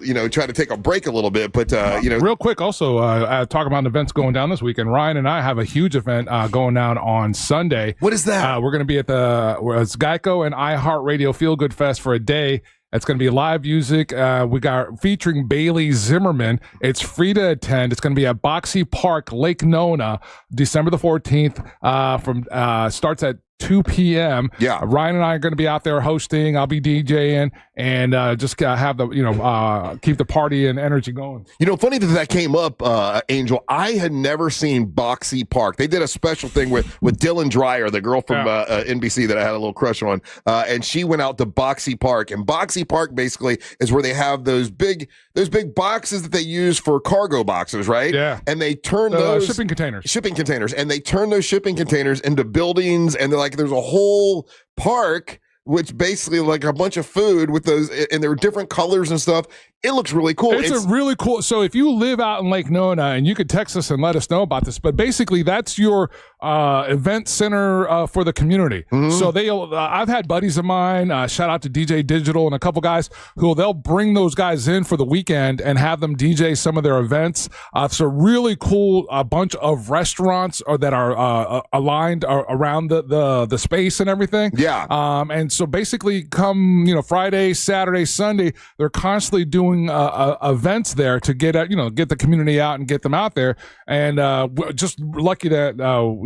you know, try to take a break a little bit. But you know, real quick, also talk about events going down this weekend. Ryan and I have a huge event going down on Sunday. What is that? We're going to be at it's Geico and iHeart Radio Feel Good Fest for a day. It's going to be live music. We got featuring Bailey Zimmerman. It's free to attend. It's going to be at Boxy Park, Lake Nona, December the 14th. From starts at 2 p.m. Yeah, Ryan and I are going to be out there hosting. I'll be DJing and just have the keep the party and energy going. You know, funny that came up, Angel. I had never seen Boxy Park. They did a special thing with Dylan Dreyer, the girl from NBC that I had a little crush on, and she went out to Boxy Park. And Boxy Park basically is where they have those big boxes that they use for cargo boxes, right? Yeah, and they turn those shipping containers, and they turn those shipping containers into buildings, and they're like, there's a whole park which basically like a bunch of food with those, and there are different colors and stuff. It looks really cool. It's a really cool. So if you live out in Lake Nona, and you could text us and let us know about this, but basically that's your event center for the community. Mm-hmm. So I've had buddies of mine, shout out to DJ Digital and a couple guys who they'll bring those guys in for the weekend and have them DJ some of their events. It's a really cool bunch of restaurants that are aligned around the space and everything. Yeah. And so basically come, Friday, Saturday, Sunday, they're constantly doing events there to get the community out and get them out there. And we're just lucky that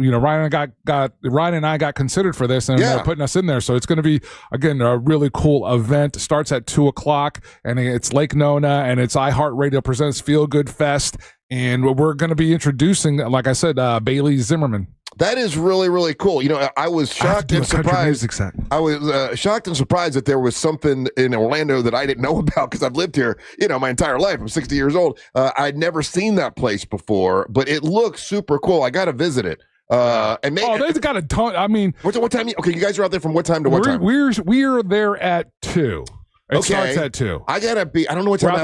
Ryan and I got considered for this, and they're putting us in there. So it's going to be, again, a really cool event. It starts at 2:00, and it's Lake Nona, and it's iHeart Radio presents Feel Good Fest, and we're going to be introducing, like I said, Bailey Zimmerman. That is really, really cool. I was shocked and surprised. I was shocked and surprised that there was something in Orlando that I didn't know about, because I've lived here, my entire life. I'm 60 years old. I'd never seen that place before, but it looks super cool. I got to visit it. And maybe, they've got a ton. I mean, what time? Okay, you guys are out there from what time to what time? We're there at 2. It starts at 2. I gotta be. I don't know what time.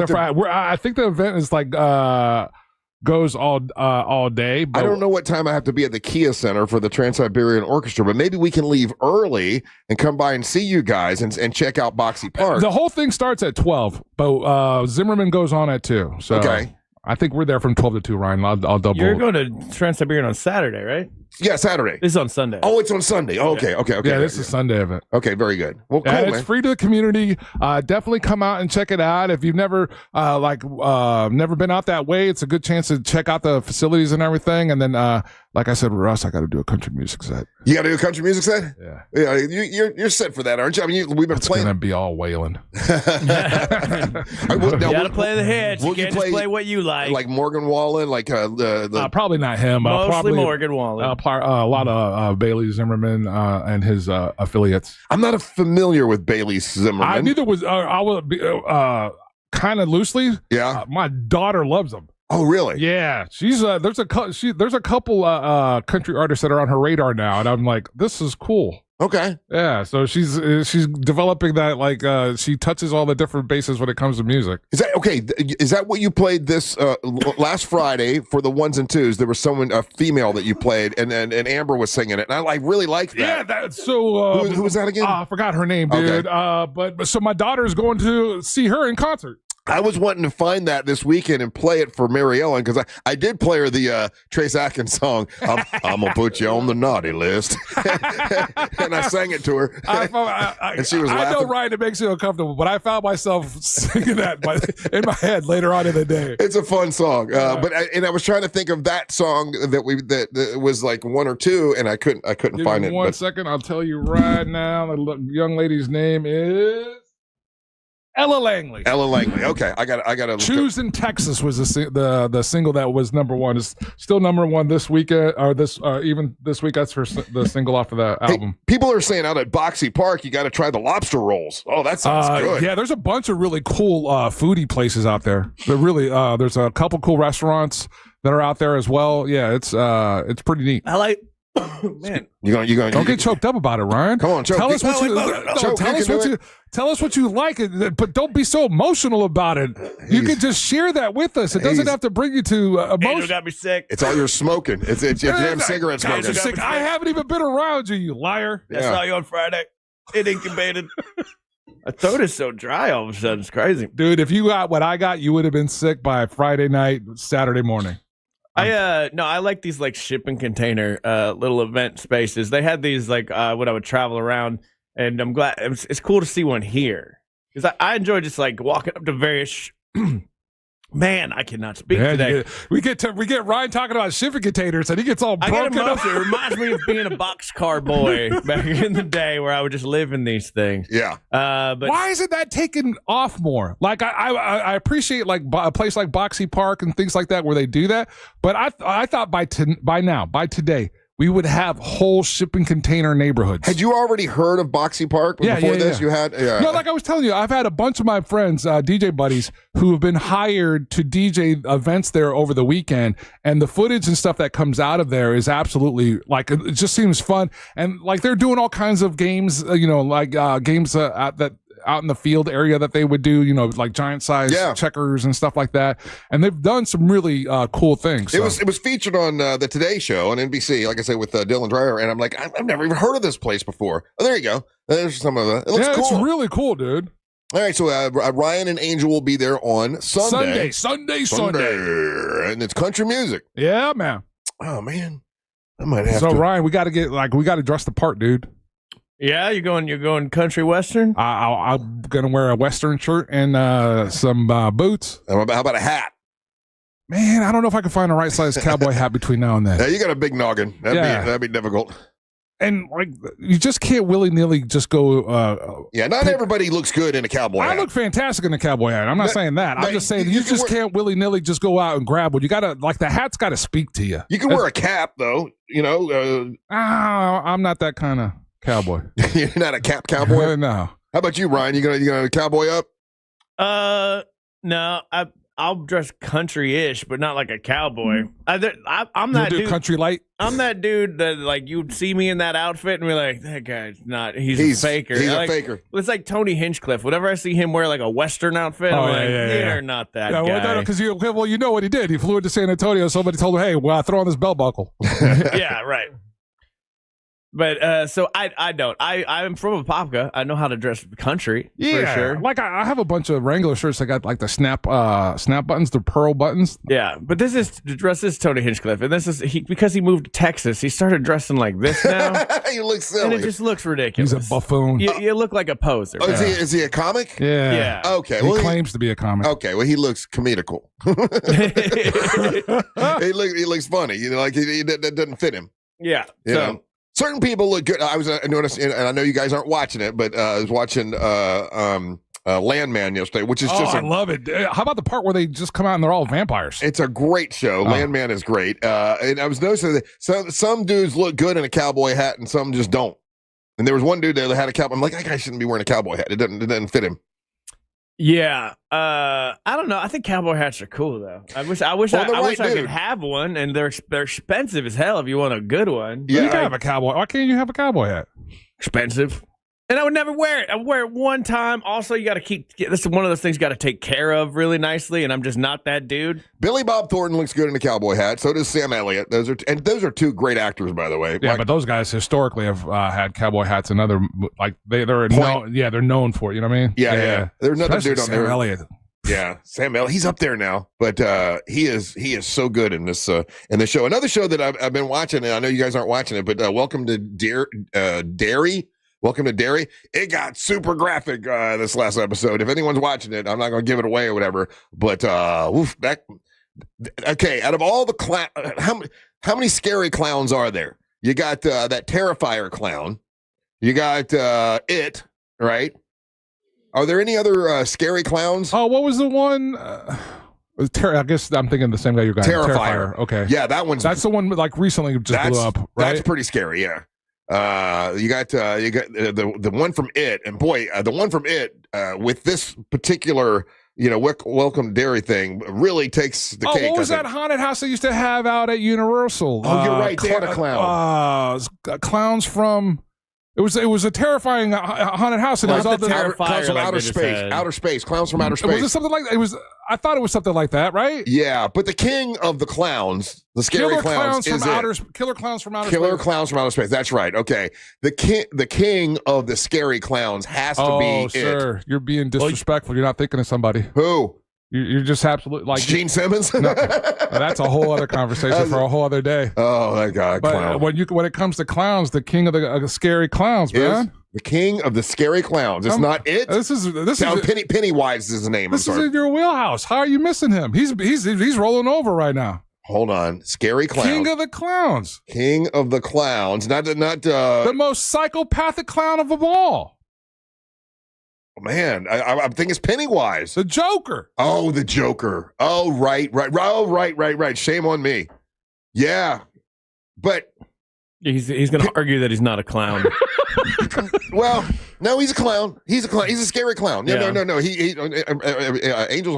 I think the event is like goes all day. But I don't know what time I have to be at the Kia Center for the Trans-Siberian Orchestra, but maybe we can leave early and come by and see you guys and check out Boxy Park. The whole thing starts at 12, but Zimmerman goes on at 2. So okay. I think we're there from 12 to 2, Ryan. I'll double. You're going to Trans-Siberian on Saturday, right? Yeah, Saturday. This is on Sunday. Oh, it's on Sunday. Oh, okay. Yeah, this is Sunday event. Okay, very good. Well, cool, it's free to the community. Definitely come out and check it out. If you've never never been out that way, it's a good chance to check out the facilities and everything. And then, like I said, Russ, I got to do a country music set. You got to do a country music set? Yeah. You're set for that, aren't you? I mean, we've been playing. It's going to be all wailing. You got to play the hits. You can't just play what you like. Like Morgan Wallen, like probably not him. Mostly probably Morgan Wallen. A lot of Bailey Zimmerman and his affiliates. I'm not familiar with Bailey Zimmerman. I neither was. I would be kind of loosely. Yeah. My daughter loves them. Oh, really? Yeah. She's there's a couple country artists that are on her radar now, and I'm like, this is cool. Okay. Yeah. So she's developing that, she touches all the different bases when it comes to music. Is that okay? Is that what you played this last Friday for the 1s and 2s? There was a female that you played, and Amber was singing it, and I really liked that. Yeah. That's so. Who was that again? I forgot her name, dude. Okay. But so my daughter's going to see her in concert. I was wanting to find that this weekend and play it for Mary Ellen, because I did play her the Trace Atkins song, I'm going to put you on the naughty list. And I sang it to her. And she was laughing. I know, Ryan, it makes you uncomfortable, but I found myself singing that in my head later on in the day. It's a fun song. But I was trying to think of that song that was like 1 or 2, and I couldn't find it. One second, I'll tell you right now. The young lady's name is... Ella Langley. Ella Langley. Okay, I got to. Choose in Texas was the single that was number one. It's still number one this weekend, or even this week. That's the single off of the album. Hey, people are saying out at Boxy Park, you got to try the lobster rolls. Oh, that sounds good. Yeah, there's a bunch of really cool foodie places out there. There's a couple cool restaurants that are out there as well. Yeah, it's pretty neat. I like. Man, you going? Don't get choked up about it, Ryan. Come on, choke. Tell us what tell us what you like, but don't be so emotional about it. You can just share that with us. It doesn't have to bring you to emotion. Angel got me sick. It's all your smoking. It's your damn cigarette smoking. Sick. I haven't even been around you, you liar. I saw you on Friday. It incubated. My throat is so dry all of a sudden. It's crazy, dude. If you got what I got, you would have been sick by Friday night, Saturday morning. I like these like shipping container little event spaces. They had these like when I would travel around, and I'm glad it's cool to see one here because I enjoy just like walking up to various. Man, I cannot speak today. We get Ryan talking about shipping containers, and he gets all broken. I get emotional. It reminds me of being a boxcar boy back in the day where I would just live in these things. Yeah. But why isn't that taken off more? Like I appreciate like a place like Boxy Park and things like that where they do that, but I thought by today. We would have whole shipping container neighborhoods. Had you already heard of Boxy Park before this? You had? Yeah. No, like I was telling you, I've had a bunch of my friends, DJ buddies, who have been hired to DJ events there over the weekend, and the footage and stuff that comes out of there is absolutely, like, it just seems fun. And, like, they're doing all kinds of games, games out in the field area that they would do, like giant size checkers and stuff like that. And they've done some really cool things. So. It was featured on the Today Show on NBC, like I said, with Dylan Dreyer. And I'm like, I've never even heard of this place before. Oh, there you go. There's some of it. It looks cool. It's really cool, dude. All right, so Ryan and Angel will be there on Sunday. And it's country music. Yeah, man. Oh, man. I might have to. So, Ryan, we got to dress the part, dude. Yeah, you're going country western? I'm going to wear a western shirt and some boots. How about a hat? Man, I don't know if I can find a right size cowboy hat between now and then. Yeah, you got a big noggin. That'd be difficult. And like, you just can't willy-nilly just go. Not everybody looks good in a cowboy hat. I look fantastic in a cowboy hat. I'm not saying that. I'm just saying you just can't willy-nilly just go out and grab one. You gotta, like, the hat's got to speak to you. You can wear a cap though. I'm not that kind of cowboy. You're not a cap cowboy? No. How about you, Ryan? You gonna cowboy up? No. I'll dress country-ish, but not like a cowboy. I'm that dude. Country light. I'm that dude that like you'd see me in that outfit and be like, that guy's not. He's a faker. He's a faker. It's like Tony Hinchcliffe. Whenever I see him wear like a Western outfit, I'm like, you're not that guy. Because you know what he did. He flew into San Antonio. Somebody told him, "Hey, throw on this belt buckle." Yeah, right. But so I don't. I'm from Apopka. I know how to dress country. For sure. Like I have a bunch of Wrangler shirts that got like the snap buttons, the pearl buttons. Yeah, but this is Tony Hinchcliffe, and this is because he moved to Texas. He started dressing like this now. He looks silly, and it just looks ridiculous. He's a buffoon. You look like a poser. Oh, is he a comic? Yeah. Okay. He claims to be a comic. Okay. Well, he looks comedical. he looks funny. That doesn't fit him. Yeah. You know? Certain people look good. I noticed, and I know you guys aren't watching it, but I was watching Landman yesterday, which is just. I love it. How about the part where they just come out and they're all vampires? It's a great show. Landman is great. And I was noticing that some dudes look good in a cowboy hat and some just don't. And there was one dude there that had a cowboy. I'm like, that guy shouldn't be wearing a cowboy hat. It doesn't fit him. Yeah, I don't know. I think cowboy hats are cool though. I wish I could have one, and they're expensive as hell if you want a good one. Yeah, you can have a cowboy. Why can't you have a cowboy hat? Expensive. And I would never wear it. I would wear it one time. Also, you got to this is one of those things you got to take care of really nicely, and I'm just not that dude. Billy Bob Thornton looks good in a cowboy hat. So does Sam Elliott. Those are two great actors, by the way. Yeah, but those guys historically have had cowboy hats. They're known for it. You know what I mean? Yeah. There's another dude on there. Sam Elliott. Yeah, Sam Elliott. He's up there now, but he is so good in this show. Another show that I've been watching, and I know you guys aren't watching it, but welcome to Derry. Welcome to Derry. It got super graphic this last episode. If anyone's watching it, I'm not going to give it away or whatever. But okay. Out of all the how many scary clowns are there? You got that Terrifier clown. You got it, right? Are there any other scary clowns? Oh, what was the one? I guess I'm thinking the same guy you got. Terrifier. Okay. Yeah, that's the one like recently just blew up. Right? That's pretty scary. Yeah. You got the one from It, and boy, the one from It with this particular welcome dairy thing really takes the cake. What was that haunted house they used to have out at Universal? Oh, you're right. They had a clown. Clowns from. It was a terrifying haunted house. And Clowns from outer space. Outer space. Clowns from outer space. Was it something like that? I thought it was something like that, right? Yeah, but the king of the clowns, the scary clowns, is Killer Clowns from Outer Killer Space. Clowns from Outer Space. That's right. Okay, the king of the scary clowns has to be. Oh, sir, you're being disrespectful. You're not thinking of somebody. Who? You're just absolutely like Gene Simmons. No, that's a whole other conversation for a whole other day. Oh, that guy. But clown. when it comes to clowns, the king of the scary clowns, man. The king of the scary clowns. It's not It. This is Pennywise is his name. This is in your wheelhouse. How are you missing him? He's rolling over right now. Hold on, scary clown. King of the clowns. King of the clowns. Not the most psychopathic clown of them all. Man, I think it's Pennywise. The Joker. Oh, the Joker. Oh, right. Oh, right. Shame on me. Yeah, but he's going to argue that he's not a clown. Well, no, he's a clown. He's a clown. He's a scary clown. No. Angel's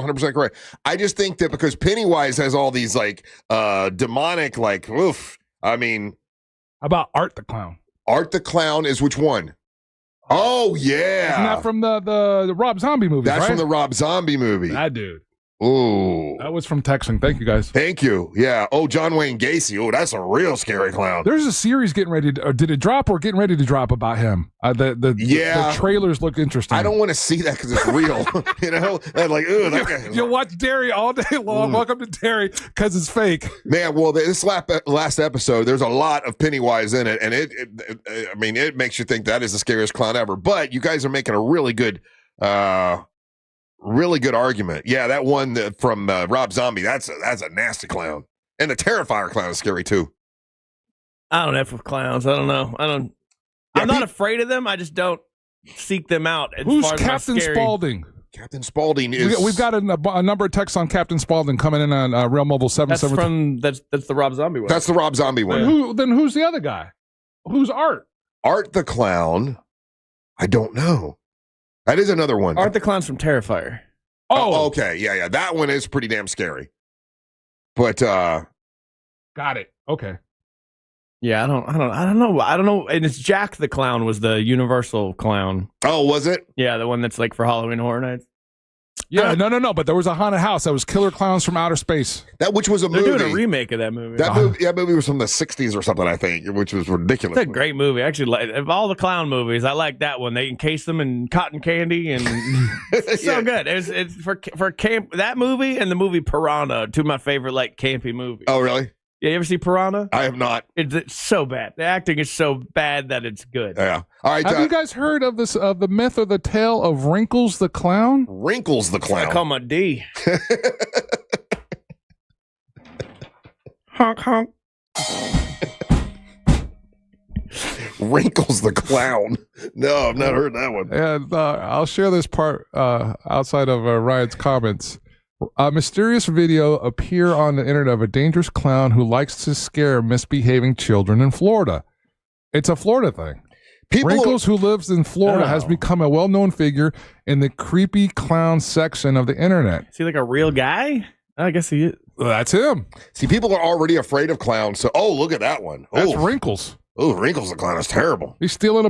100% correct. I just think that because Pennywise has all these like demonic, like, oof. I mean, how about Art the Clown? Art the Clown is which one? Oh yeah, isn't that from the Rob Zombie movie? That's right? from the Rob Zombie movie. That dude. Ooh, that was from texting. Thank you guys. Thank you. Yeah. Oh, John Wayne Gacy. Oh, that's a real scary clown. There's a series getting ready. Or did it drop or getting ready to drop about him? The trailers look interesting. I don't want to see that because it's real. And like, ooh, that guy. You'll watch Derry all day long. Welcome to Derry because it's fake. Man, well, this last episode, there's a lot of Pennywise in it, and it makes you think that is the scariest clown ever. But you guys are making a really good argument. Yeah, that one from Rob Zombie, that's a nasty clown. And the Terrifier clown is scary too. I don't F with clowns. I don't know. I'm not afraid of them. I just don't seek them out. Who's Captain Spaulding? Captain Spaulding is... We've got a number of texts on Captain Spaulding coming in on Real Mobile 773. That's the Rob Zombie one. That's the Rob Zombie one. Then who's the other guy? Who's Art? Art the Clown? I don't know. That is another one. Art the Clown's from Terrifier. Oh, okay. Yeah. That one is pretty damn scary. But got it. Okay. Yeah, I don't know. And it's Jack the Clown was the Universal clown. Oh, was it? Yeah, the one that's like for Halloween Horror Nights. Yeah, no. But there was a haunted house that was Killer Clowns from Outer Space. Which was a movie. They're doing a remake of that movie. That movie was from the 60s or something, I think, which was ridiculous. It's a great movie. Actually, of all the clown movies, I like that one. They encase them in cotton candy, and it's so good. It's for camp. That movie and the movie Piranha, two of my favorite like campy movies. Oh, really? Yeah, you ever see Piranha? I have not. It's so bad. The acting is so bad that it's good. Yeah. All right. Have you guys heard of this the myth or the tale of Wrinkles the Clown? Wrinkles the Clown. I call my D. Honk honk. Wrinkles the Clown. No, I've not heard that one. And I'll share this part outside of Ryan's comments. A mysterious video appear on the internet of a dangerous clown who likes to scare misbehaving children in Florida. It's a Florida thing. Wrinkles, who lives in Florida, has become a well-known figure in the creepy clown section of the internet. Is he like a real guy? I guess he is. That's him. See, people are already afraid of clowns. So, look at that one. That's Wrinkles. Oh, Wrinkles the Clown is terrible. He's stealing a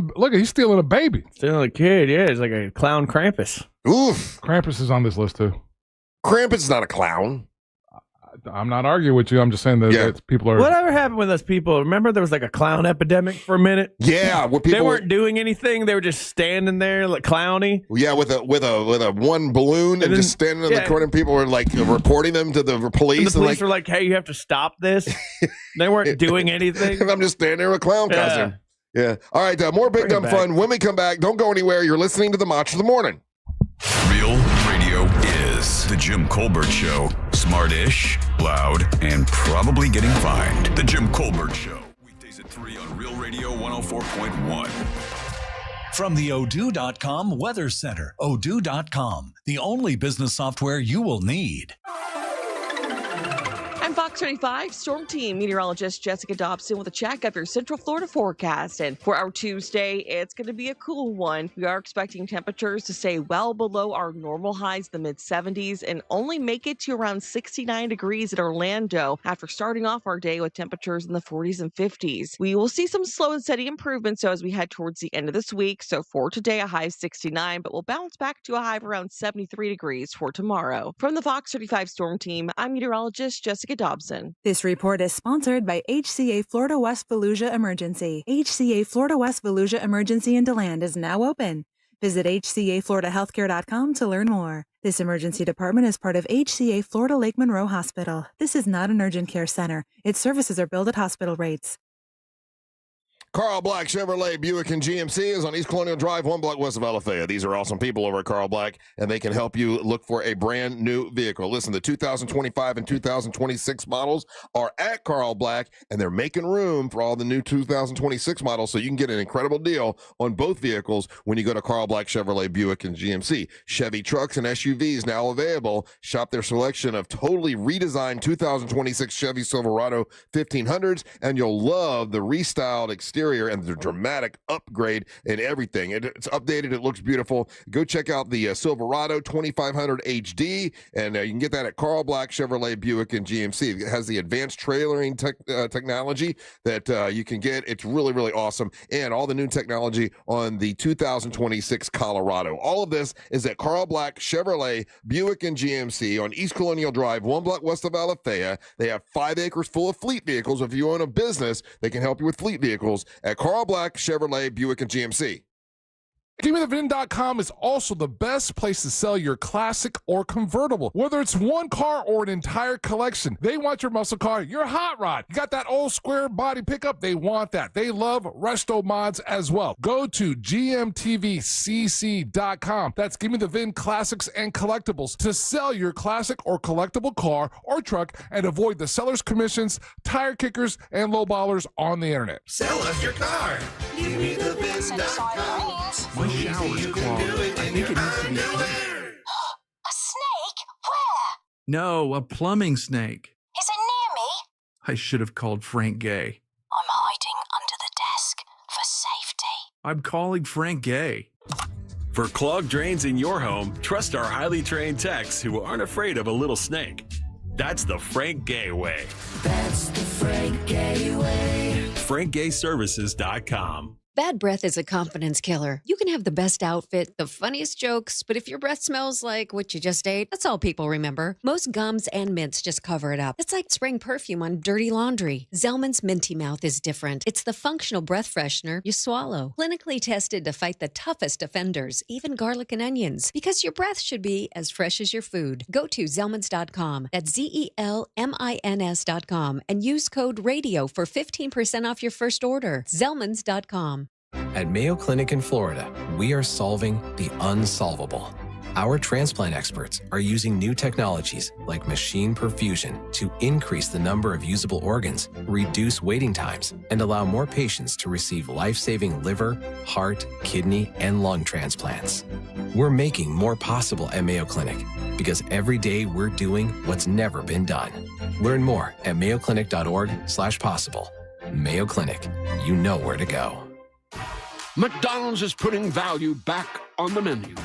baby. Stealing a kid. Yeah, it's like a clown Krampus. Oof. Krampus is on this list too. Krampus is not a clown. I'm not arguing with you. I'm just saying that people are... Whatever happened with those people? Remember there was like a clown epidemic for a minute? Yeah. Where people they weren't doing anything. They were just standing there like clowny. Yeah, with a one balloon and just standing in the corner, and people were like reporting them to the police. And the police were like, hey, you have to stop this. They weren't doing anything. I'm just standing there with a clown costume. Yeah. All right, more Big Dumb Fun. When we come back, don't go anywhere. You're listening to the Mach of the Morning. Real radio is The Jim Colbert Show. Smart-ish, loud, and probably getting fined. The Jim Colbert Show. Weekdays at 3 on Real Radio 104.1. From the Odoo.com Weather Center, Odoo.com, the only business software you will need. I'm Fox 35 Storm Team meteorologist Jessica Dobson with a check of your Central Florida forecast. And for our Tuesday, it's going to be a cool one. We are expecting temperatures to stay well below our normal highs, the mid-70s, and only make it to around 69 degrees at Orlando after starting off our day with temperatures in the 40s and 50s. We will see some slow and steady improvements as we head towards the end of this week. So for today, a high of 69, but we'll bounce back to a high of around 73 degrees for tomorrow. From the Fox 35 Storm Team, I'm meteorologist Jessica Dobson. This report is sponsored by HCA Florida West Volusia Emergency. HCA Florida West Volusia Emergency in DeLand is now open. Visit hcafloridahealthcare.com to learn more. This emergency department is part of HCA Florida Lake Monroe Hospital. This is not an urgent care center. Its services are billed at hospital rates. Carl Black Chevrolet Buick and GMC is on East Colonial Drive, 1 block west of Alafaya. These are awesome people over at Carl Black, and they can help you look for a brand new vehicle. Listen, the 2025 and 2026 models are at Carl Black, and they're making room for all the new 2026 models, so you can get an incredible deal on both vehicles when you go to Carl Black Chevrolet Buick and GMC. Chevy trucks and SUVs now available. Shop their selection of totally redesigned 2026 Chevy Silverado 1500s, and you'll love the restyled exterior and the dramatic upgrade and everything. It's updated. It looks beautiful. Go check out the Silverado 2500 HD, and you can get that at Carl Black Chevrolet Buick and GMC. It has the advanced trailering technology that you can get. It's really, really awesome. And all the new technology on the 2026 Colorado. All of this is at Carl Black Chevrolet Buick and GMC on East Colonial Drive, 1 block west of Alafaya. They have 5 acres full of fleet vehicles. If you own a business, they can help you with fleet vehicles at Carl Black Chevrolet Buick and GMC. GiveMeTheVin.com is also the best place to sell your classic or convertible. Whether it's one car or an entire collection, they want your muscle car, your hot rod. You got that old square body pickup? They want that. They love resto mods as well. Go to GMTVCC.com. That's Give Me the Vin Classics and Collectibles to sell your classic or collectible car or truck and avoid the seller's commissions, tire kickers, and lowballers on the internet. Sell us your car. Give me the Vin.com. My shower's clogged. I think it needs to be cleaned. A snake? Where? No, a plumbing snake. Is it near me? I should have called Frank Gay. I'm hiding under the desk for safety. I'm calling Frank Gay. For clogged drains in your home, trust our highly trained techs who aren't afraid of a little snake. That's the Frank Gay way. That's the Frank Gay way. FrankGayServices.com. Bad breath is a confidence killer. You can have the best outfit, the funniest jokes, but if your breath smells like what you just ate, that's all people remember. Most gums and mints just cover it up. It's like spraying perfume on dirty laundry. Zellman's Minty Mouth is different. It's the functional breath freshener you swallow. Clinically tested to fight the toughest offenders, even garlic and onions, because your breath should be as fresh as your food. Go to Zellmans.com. That's ZELMINS.com and use code RADIO for 15% off your first order. Zellmans.com. At Mayo Clinic in Florida, we are solving the unsolvable. Our transplant experts are using new technologies like machine perfusion to increase the number of usable organs, reduce waiting times, and allow more patients to receive life-saving liver, heart, kidney, and lung transplants. We're making more possible at Mayo Clinic because every day we're doing what's never been done. Learn more at mayoclinic.org/possible. Mayo Clinic, you know where to go. McDonald's is putting value back on the menu.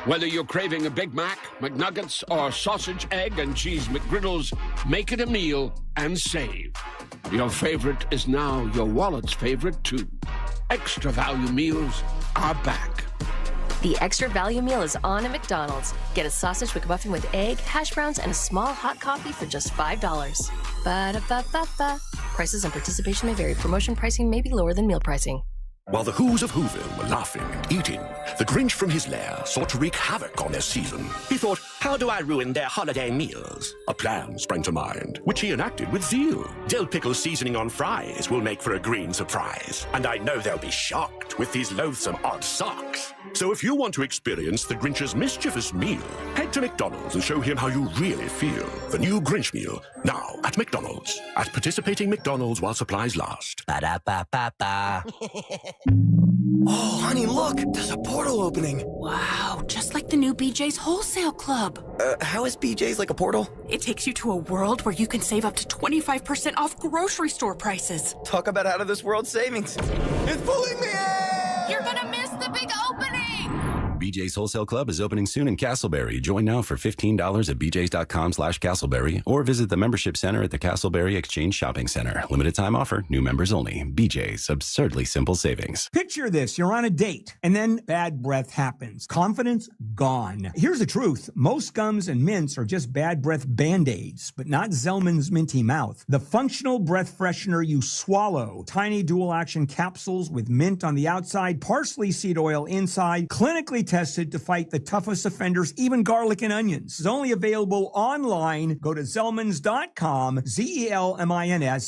Whether you're craving a Big Mac, McNuggets, or sausage, egg, and cheese McGriddles, make it a meal and save. Your favorite is now your wallet's favorite, too. Extra value meals are back. The extra value meal is on at McDonald's. Get a sausage McMuffin with egg, hash browns, and a small hot coffee for just $5. Ba-da-ba-ba-ba. Prices and participation may vary. Promotion pricing may be lower than meal pricing. While the Who's of Whoville were laughing and eating, the Grinch from his lair sought to wreak havoc on their season. He thought, how do I ruin their holiday meals? A plan sprang to mind, which he enacted with zeal. Dill pickle seasoning on fries will make for a green surprise. And I know they'll be shocked with these loathsome odd socks. So if you want to experience the Grinch's mischievous meal, head to McDonald's and show him how you really feel. The new Grinch meal, now at McDonald's. At participating McDonald's while supplies last. Ba-da-ba-ba-ba. Oh, honey, look! There's a portal opening. Wow, just like the new BJ's Wholesale Club. How is BJ's like a portal? It takes you to a world where you can save up to 25% off grocery store prices. Talk about out of this world savings. It's pulling me in! You're gonna miss the big opening! BJ's Wholesale Club is opening soon in Castleberry. Join now for $15 at bjs.com/Castleberry or visit the membership center at the Castleberry Exchange Shopping Center. Limited time offer, new members only. BJ's, absurdly simple savings. Picture this, you're on a date and then bad breath happens. Confidence gone. Here's the truth. Most gums and mints are just bad breath Band-Aids, but not Zellman's Minty Mouth. The functional breath freshener you swallow. Tiny dual action capsules with mint on the outside, parsley seed oil inside, clinically tested to fight the toughest offenders, even garlic and onions. It's only available online. Go to Zellmans.com, Zelmins,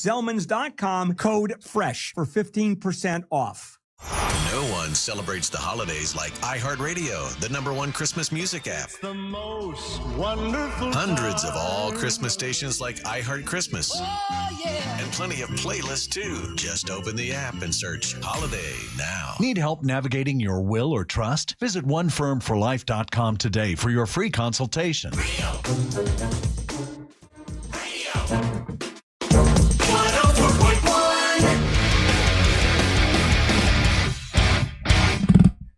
Zellmans.com, code FRESH for 15% off. No one celebrates the holidays like iHeartRadio, the #1 Christmas music app. The most wonderful. Hundreds of all Christmas stations like iHeart Christmas. Oh, yeah. And plenty of playlists too. Just open the app and search Holiday now. Need help navigating your will or trust? Visit onefirmforlife.com today for your free consultation.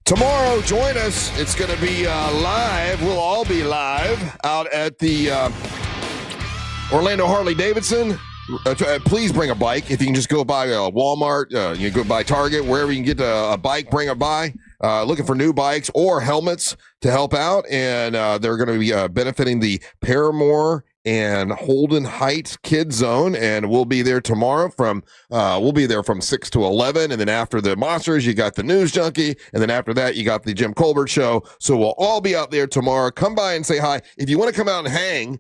Tomorrow, join us. It's going to be live. We'll all be live out at the Orlando Harley-Davidson. Please bring a bike. If you can just go by Walmart, you can go by Target, wherever you can get a bike, bring it by. Looking for new bikes or helmets to help out. And they're going to be benefiting the Paramore and Holden Heights Kids Zone, and we'll be there tomorrow from 6 to 11, and then after the Monsters, you got the News Junkie, and then after that, you got the Jim Colbert Show. So we'll all be out there tomorrow. Come by and say hi. If you want to come out and hang,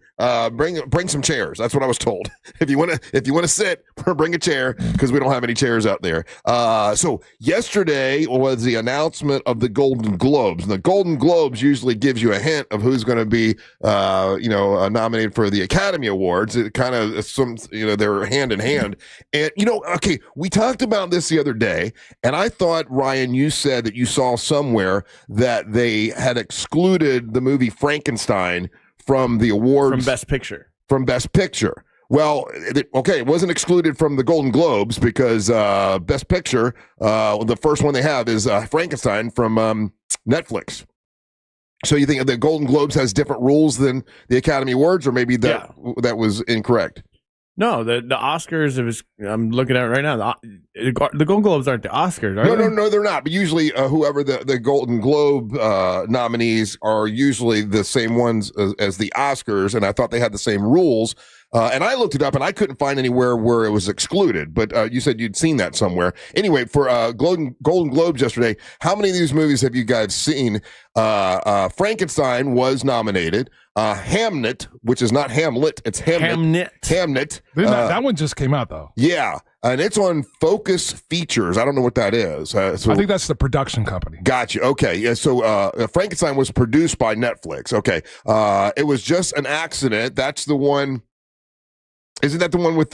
bring some chairs. That's what I was told. If you want to sit, bring a chair because we don't have any chairs out there. So yesterday was the announcement of the Golden Globes, and the Golden Globes usually gives you a hint of who's going to be nominated for the Academy Awards. It kind of they're hand in hand. And okay, we talked about this the other day, and I thought, Ryan, you said that you saw somewhere that they had excluded the movie Frankenstein from the awards, from Best Picture. Well, it wasn't excluded from the Golden Globes because Best Picture, the first one they have is Frankenstein from Netflix. So you think the Golden Globes has different rules than the Academy Awards, or maybe that was incorrect? No, the Oscars. I'm looking at it right now. The Golden Globes aren't the Oscars, are they? No, they're not. But usually, whoever the Golden Globe nominees are usually the same ones as the Oscars, and I thought they had the same rules. And I looked it up, and I couldn't find anywhere where it was excluded. But you said you'd seen that somewhere. Anyway, for Golden Globes yesterday, how many of these movies have you guys seen? Frankenstein was nominated. Hamnet, which is not Hamlet, it's Hamnet. Hamnet. That one just came out, though. Yeah, and it's on Focus Features. I don't know what that is. I think that's the production company. Gotcha. Okay. Yeah, so Frankenstein was produced by Netflix. Okay. It was just an accident. That's the one. Isn't that the one with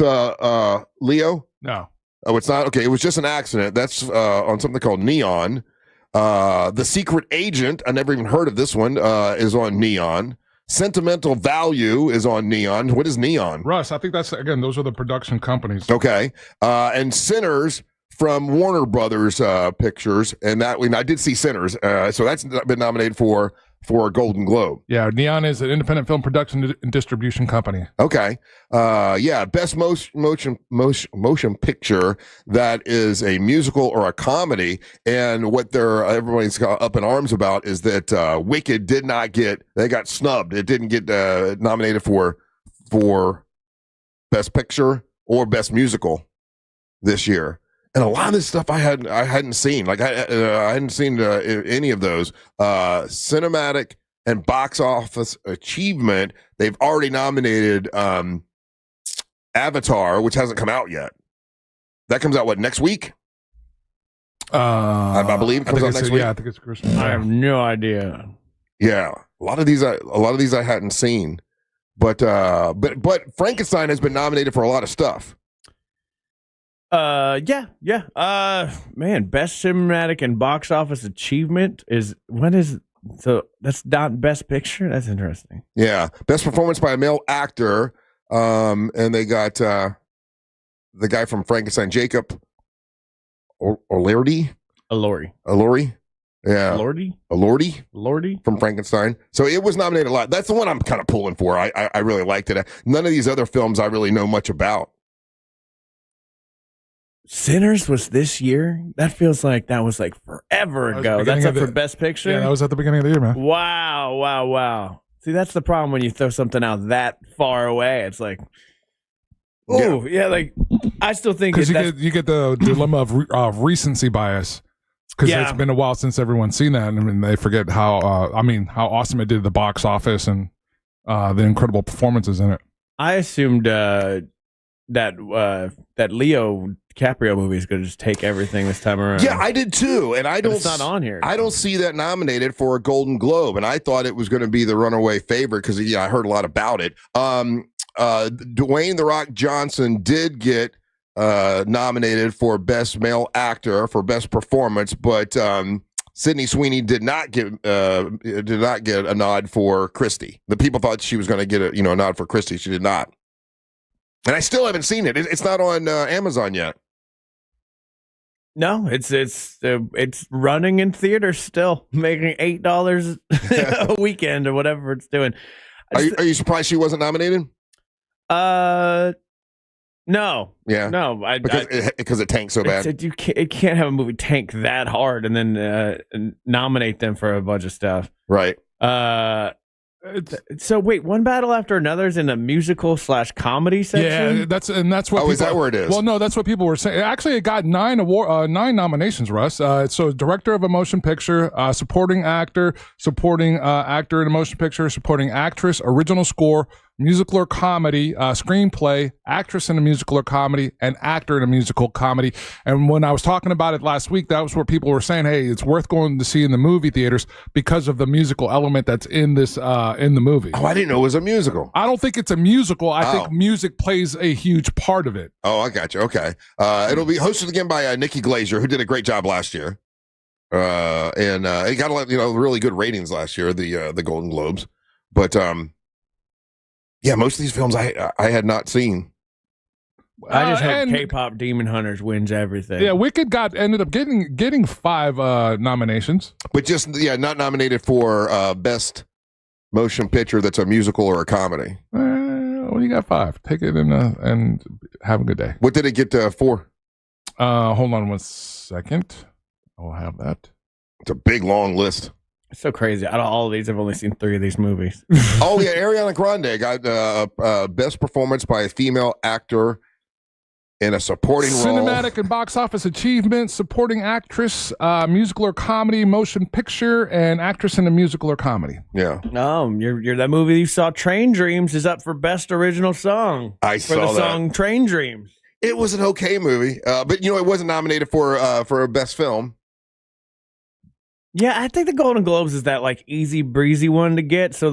Leo? No. Oh, it's not? Okay, it was just an accident. That's on something called Neon. The Secret Agent, I never even heard of this one, is on Neon. Sentimental Value is on Neon. What is Neon? Russ, I think those are the production companies. Okay. And Sinners from Warner Brothers Pictures, and I did see Sinners, so that's been nominated for a Golden Globe. Yeah, Neon is an independent film production and distribution company. Okay. Best motion picture that is a musical or a comedy, and what everybody's got up in arms about is that Wicked they got snubbed. It didn't get nominated for Best Picture or Best Musical this year. And a lot of this stuff I hadn't seen. Like I hadn't seen any of those. Cinematic and box office achievement. They've already nominated Avatar, which hasn't come out yet. That comes out next week? I believe it comes out next week. Yeah, I think it's Christmas. I have no idea. Yeah, a lot of these I hadn't seen, but Frankenstein has been nominated for a lot of stuff. Yeah. Man, best cinematic and box office achievement is so that's not best picture. That's interesting. Yeah, best performance by a male actor. And they got the guy from Frankenstein, Jacob Elordi. Yeah. Elordi from Frankenstein. So it was nominated a lot. That's the one I'm kind of pulling for. I really liked it. None of these other films I really know much about. Sinners was this year. That feels like that was like forever ago. That's up for best picture. Yeah, that was at the beginning of the year, man. Wow. See, that's the problem when you throw something out that far away. It's like, oh, yeah, like I still think because you get the dilemma of recency bias. Because it's been a while since everyone's seen that, and I mean they forget how awesome it did at the box office and the incredible performances in it. I assumed that Leo DiCaprio movie is going to just take everything this time around. Yeah, I did too, and it's not on here. I don't see that nominated for a Golden Globe, and I thought it was going to be the runaway favorite because I heard a lot about it. Dwayne "The Rock" Johnson did get nominated for best male actor for best performance, but Sydney Sweeney did not get a nod for Christie. The people thought she was going to get a nod for Christie. She did not, and I still haven't seen it. It's not on Amazon yet. No, it's running in theaters still, making $8 a weekend or whatever it's doing. Are you surprised she wasn't nominated? No. Yeah. No. Because it tanked so bad. It can't have a movie tank that hard and then nominate them for a bunch of stuff. Right. So wait, one battle after another is in a musical / comedy section. Yeah, that's what. Is that where it is? Well, no, that's what people were saying. Actually, it got 9 nominations, Russ. So, director of a motion picture, supporting actor, supporting actor in a motion picture, supporting actress, original score, musical or comedy, screenplay, actress in a musical or comedy, and actor in a musical comedy. And when I was talking about it last week, that was where people were saying, "Hey, it's worth going to see in the movie theaters because of the musical element that's in this in the movie." Oh, I didn't know it was a musical. I don't think it's a musical. I think music plays a huge part of it. Oh, I got you. Okay, it'll be hosted again by Nikki Glaser, who did a great job last year, and it got a lot, really good ratings last year, the Golden Globes, but yeah, most of these films I had not seen. I just hope K-pop Demon Hunters wins everything. Yeah, Wicked ended up getting 5 nominations, but just not nominated for best motion picture that's a musical or a comedy. Well, you got 5. Take it and have a good day. What did it get for? Hold on 1 second. I'll have that. It's a big long list. It's so crazy. Out of all of these, I've only seen 3 of these movies. Oh, yeah. Ariana Grande got best performance by a female actor in a supporting role. Cinematic and box office achievement, supporting actress, musical or comedy, motion picture, and actress in a musical or comedy. Yeah. No, you're that movie you saw, Train Dreams, is up for best original song. I saw that. For the song Train Dreams. It was an okay movie, but it wasn't nominated for a best film. Yeah, I think the Golden Globes is that easy breezy one to get. So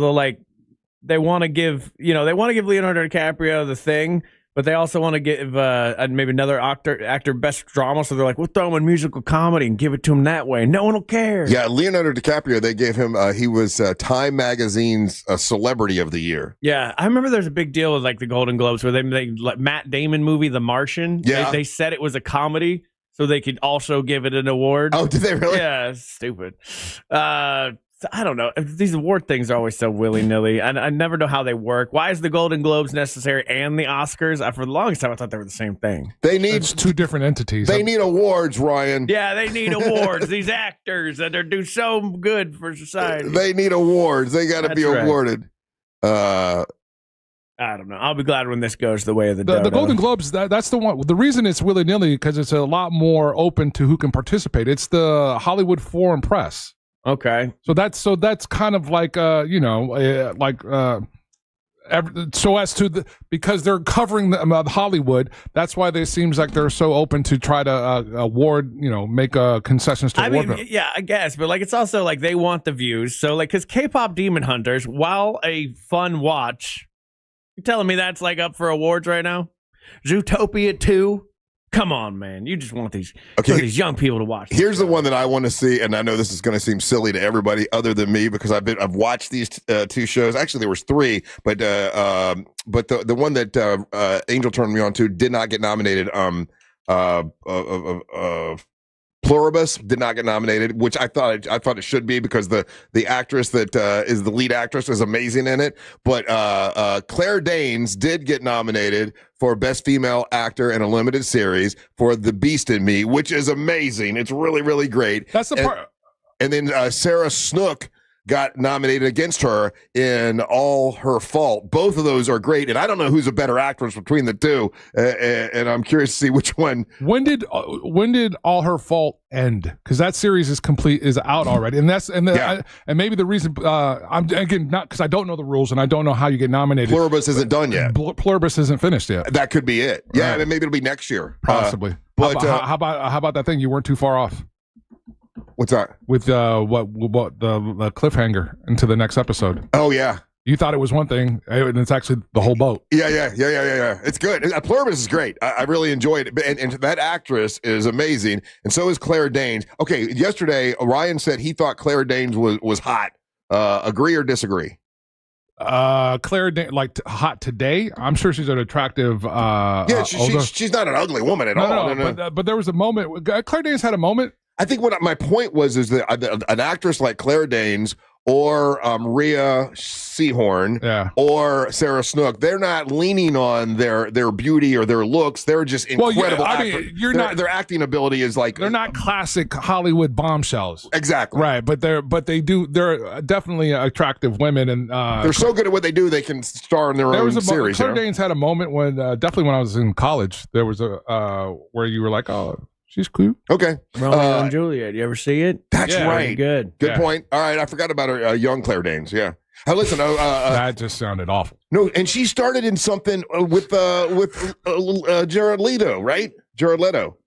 they want to give Leonardo DiCaprio the thing, but they also want to give maybe another actor best drama. So they're like, we'll throw him in musical comedy and give it to him that way. No one will care. Yeah, Leonardo DiCaprio, they gave him he was Time Magazine's Celebrity of the Year. Yeah, I remember there's a big deal with the Golden Globes where they Matt Damon movie The Martian. Yeah, they said it was a comedy, so they could also give it an award. Oh, did they really? Yeah, stupid. I don't know. These award things are always so willy-nilly. I never know how they work. Why is the Golden Globes necessary and the Oscars? For the longest time, I thought they were the same thing. It's 2 different entities. They need awards, Ryan. Yeah, they need awards. These actors that are do so good for society. They need awards. They got to be awarded. I don't know. I'll be glad when this goes the way of the Golden Globes, that's the one. The reason it's willy-nilly because it's a lot more open to who can participate. It's the Hollywood Foreign Press. Okay. So that's kind of so as to because they're covering Hollywood, that's why they seems like they're so open to try to award, make concessions to award them. Yeah, I guess, but it's also they want the views. So because K-pop Demon Hunters, while a fun watch, you're telling me that's up for awards right now? Zootopia 2, Come on, man. You just want these young people to watch. Here's the one that I want to see, and I know this is going to seem silly to everybody other than me because I've watched these two shows. Actually, there was three, but the one that Angel turned me on to did not get nominated. Pluribus did not get nominated, which I thought it should be because the actress that is the lead actress is amazing in it. But Claire Danes did get nominated for Best Female Actor in a Limited Series for The Beast in Me, which is amazing. It's really, really great. That's the part. And then Sarah Snook got nominated against her in All Her Fault. Both of those are great, and I don't know who's a better actress between the two. And I'm curious to see which one. When did All Her Fault end? Because that series is out already, and maybe the reason I'm again not because I don't know the rules and I don't know how you get nominated. Pluribus isn't done yet. Pluribus isn't finished yet. That could be it. Yeah, Right. maybe it'll be next year, possibly. But how about that thing? You weren't too far off. What's that? With what the cliffhanger into the next episode. Oh yeah. You thought it was one thing, and it's actually the whole boat. Yeah. It's good. Pluribus is great. I really enjoyed it. And that actress is amazing. And so is Claire Danes. Okay, yesterday, Ryan said he thought Claire Danes was hot. Agree or disagree? Claire Danes, hot today? I'm sure she's an attractive. She's not an ugly woman at all. No. But there was a moment. Claire Danes had a moment. I think what my point was is that an actress like Claire Danes or Rhea Seehorn or Sarah Snook, they're not leaning on their beauty or their looks. They're just incredible actors. Their acting ability is like they're not classic Hollywood bombshells. Exactly. Right, but they're definitely attractive women, and they're so good at what they do they can star in their own series. Claire Danes had a moment when definitely when I was in college, there was a where you were like, oh, she's cute. Okay. Romeo and Juliet. You ever see it? That's right. Good point. All right. I forgot about her young Claire Danes. Yeah. Listen. That just sounded awful. No, and she started in something with Jared Leto, right? Jared Leto.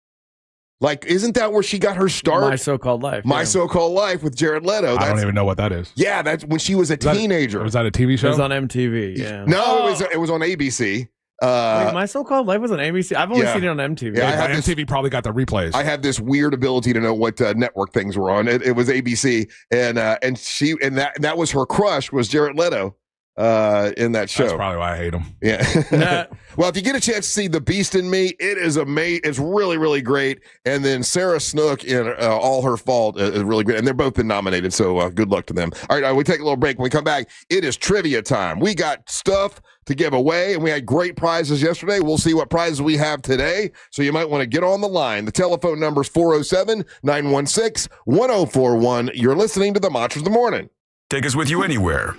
Like, isn't that where she got her start? My So-Called Life. My So-Called Life with Jared Leto. I don't even know what that is. Yeah, that's when she was a teenager. Was that a TV show? It was on MTV. Yeah. No, it was on ABC. Wait, My So-Called Life was on ABC. I've only seen it on MTV. Yeah, MTV probably got the replays. I have this weird ability to know what network things were on. It was ABC, and that was her crush was Jared Leto in that show. That's probably why I hate him. Yeah. Well, if you get a chance to see The Beast in Me, it is amazing. It's really, really great. And then Sarah Snook in All Her Fault is really great. And they're both been nominated, so good luck to them. All right, we take a little break. When we come back, it is trivia time. We got stuff to give away, and we had great prizes yesterday. We'll see what prizes we have today, so you might want to get on the line. The telephone number is 407-916-1041. You're listening to the Mantra of the Morning. Take us with you anywhere.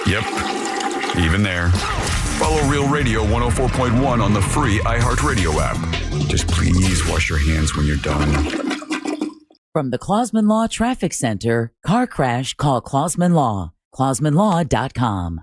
Yep, even there. Follow Real Radio 104.1 on the free iHeart Radio app. Just please wash your hands when you're done. From the Clausman Law Traffic Center, car crash, call Clausman Law. ClausmanLaw.com.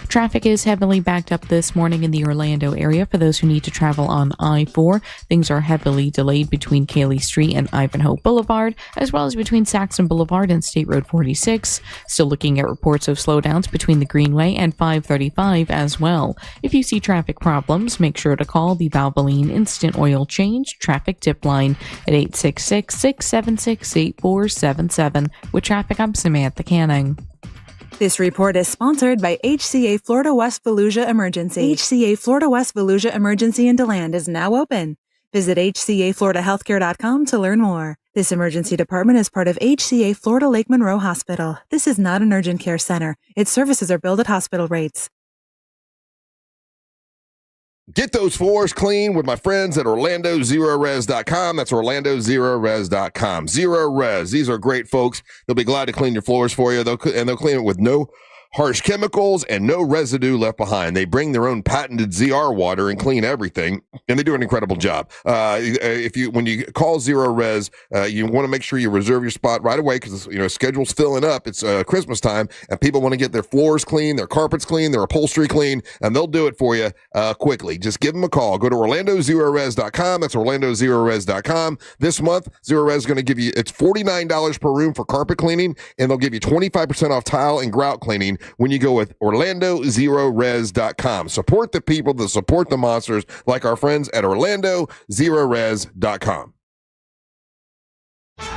Traffic is heavily backed up this morning in the Orlando area for those who need to travel on I-4. Things are heavily delayed between Cayley Street and Ivanhoe Boulevard, as well as between Saxon Boulevard and State Road 46. Still looking at reports of slowdowns between the Greenway and 535 as well. If you see traffic problems, make sure to call the Valvoline Instant Oil Change Traffic Tip Line at 866-676-8477. With traffic, I'm Samantha Canning. This report is sponsored by HCA Florida West Volusia Emergency. HCA Florida West Volusia Emergency in DeLand is now open. Visit HCAFloridaHealthcare.com to learn more. This emergency department is part of HCA Florida Lake Monroe Hospital. This is not an urgent care center. Its services are billed at hospital rates. Get those floors clean with my friends at OrlandoZeroRes.com. That's OrlandoZeroRes.com. Zero Res. These are great folks. They'll be glad to clean your floors for you. They'll clean it with no harsh chemicals and no residue left behind. They bring their own patented ZR water and clean everything, and they do an incredible job. When you call Zero Res, you want to make sure you reserve your spot right away because schedule's filling up. It's Christmas time, and people want to get their floors clean, their carpets clean, their upholstery clean, and they'll do it for you quickly. Just give them a call. Go to OrlandoZeroRes.com. That's OrlandoZeroRes.com. This month, Zero Res is going to give you it's $49 per room for carpet cleaning, and they'll give you 25% off tile and grout cleaning. when you go with OrlandoZeroRes.com. Support the people that support the monsters, like our friends at OrlandoZeroRes.com.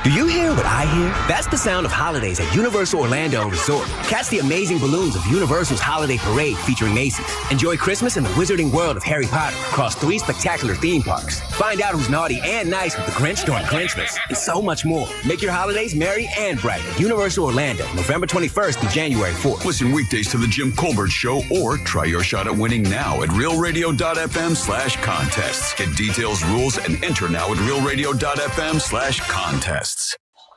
Do you hear what I hear? That's the sound of holidays at Universal Orlando Resort. Catch the amazing balloons of Universal's Holiday Parade featuring Macy's. Enjoy Christmas in the wizarding world of Harry Potter across 3 spectacular theme parks. Find out who's naughty and nice with the Grinch during Grinchmas and so much more. Make your holidays merry and bright at Universal Orlando, November 21st through January 4th. Listen weekdays to The Jim Colbert Show or try your shot at winning now at realradio.fm/contests. Get details, rules, and enter now at realradio.fm/contests.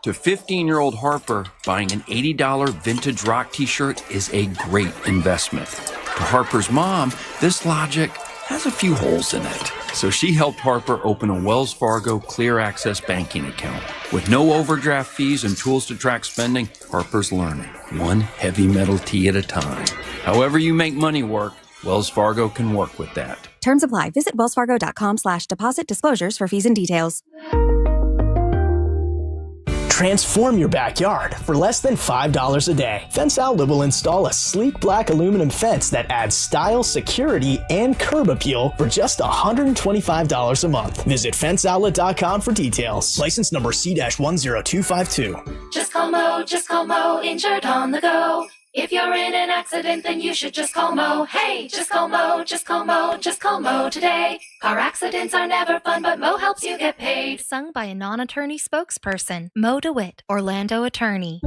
To 15-year-old Harper, buying an $80 vintage rock t-shirt is a great investment. To Harper's mom, this logic has a few holes in it. So she helped Harper open a Wells Fargo Clear Access banking account. With no overdraft fees and tools to track spending, Harper's learning, one heavy metal tee at a time. However you make money work, Wells Fargo can work with that. Terms apply. Visit wellsfargo.com/deposit disclosures for fees and details. Transform your backyard for less than $5 a day. Fence Outlet will install a sleek black aluminum fence that adds style, security, and curb appeal for just $125 a month. Visit fenceoutlet.com for details. License number C-10252. Just call Mo, injured on the go. If you're in an accident, then you should just call Mo. Hey, just call Mo, just call Mo, just call Mo today. Car accidents are never fun, but Mo helps you get paid. Sung by a non-attorney spokesperson, Mo DeWitt, Orlando attorney.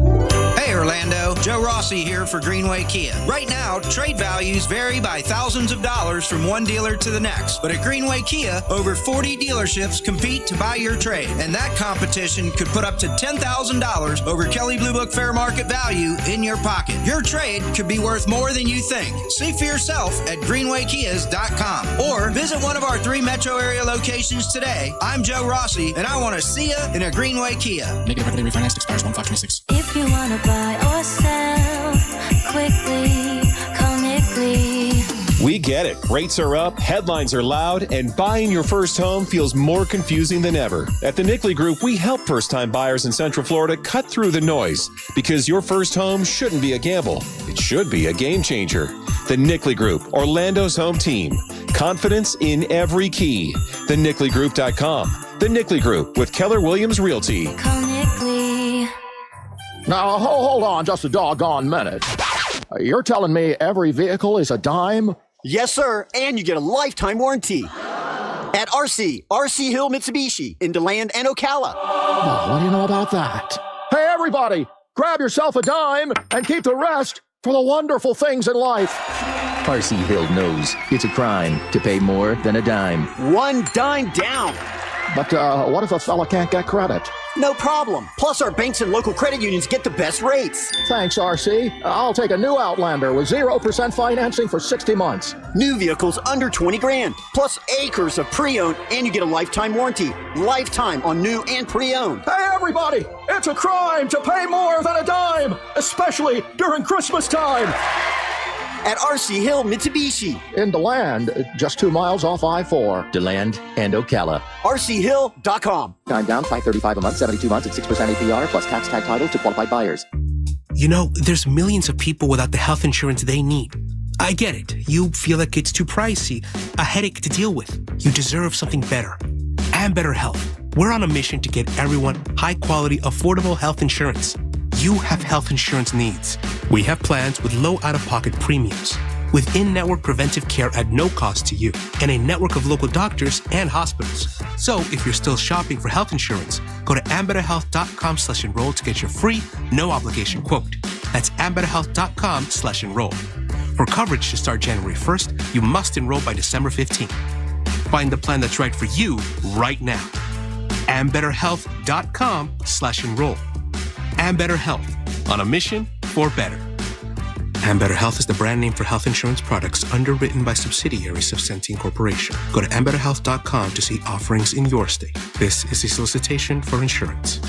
Hey Orlando, Joe Rossi here for Greenway Kia. Right now, trade values vary by thousands of dollars from one dealer to the next. But at Greenway Kia, over 40 dealerships compete to buy your trade. And that competition could put up to $10,000 over Kelley Blue Book fair market value in your pocket. Your trade could be worth more than you think. See for yourself at greenwaykias.com or visit one of our 3 metro area locations today. I'm Joe Rossi, and I want to see you in a Greenway Kia. Negative equity refinance expires 1/5/26. If you want to buy or sell quickly, call Nickley. We get it. Rates are up, headlines are loud, and buying your first home feels more confusing than ever. At the Nickley Group, we help first-time buyers in Central Florida cut through the noise because your first home shouldn't be a gamble. It should be a game changer. The Nickley Group, Orlando's home team. Confidence in every key. TheNickleyGroup.com. The Nickley Group with Keller Williams Realty. Call Nickley. Now, hold on just a doggone minute. You're telling me every vehicle is a dime? Yes, sir, and you get a lifetime warranty. At RC Hill Mitsubishi in DeLand and Ocala. Oh, what do you know about that? Hey, everybody, grab yourself a dime and keep the rest for the wonderful things in life. RC Hill knows it's a crime to pay more than a dime. One dime down. But what if a fella can't get credit? No problem. Plus, our banks and local credit unions get the best rates. Thanks, RC. I'll take a new Outlander with 0% financing for 60 months. New vehicles under 20 grand. Plus acres of pre-owned, and you get a lifetime warranty. Lifetime on new and pre-owned. Hey, everybody! It's a crime to pay more than a dime, especially during Christmas time. At RC Hill Mitsubishi. In DeLand, just 2 miles off I-4. DeLand and Ocala. RCHill.com. Time down, $535 a month, 72 months at 6% APR, plus tax tag title to qualified buyers. You know, there's millions of people without the health insurance they need. I get it. You feel like it's too pricey, a headache to deal with. You deserve something better. And better health. We're on a mission to get everyone high-quality, affordable health insurance. You have health insurance needs. We have plans with low out-of-pocket premiums, with in-network preventive care at no cost to you, and a network of local doctors and hospitals. So if you're still shopping for health insurance, go to ambetterhealth.com/enroll to get your free, no-obligation quote. That's ambetterhealth.com/enroll. For coverage to start January 1st, you must enroll by December 15th. Find the plan that's right for you right now. ambetterhealth.com/enroll. And Better Health, on a mission for better. And Better Health is the brand name for health insurance products underwritten by subsidiaries of Centene Corporation. Go to ambetterhealth.com to see offerings in your state. This is a solicitation for insurance.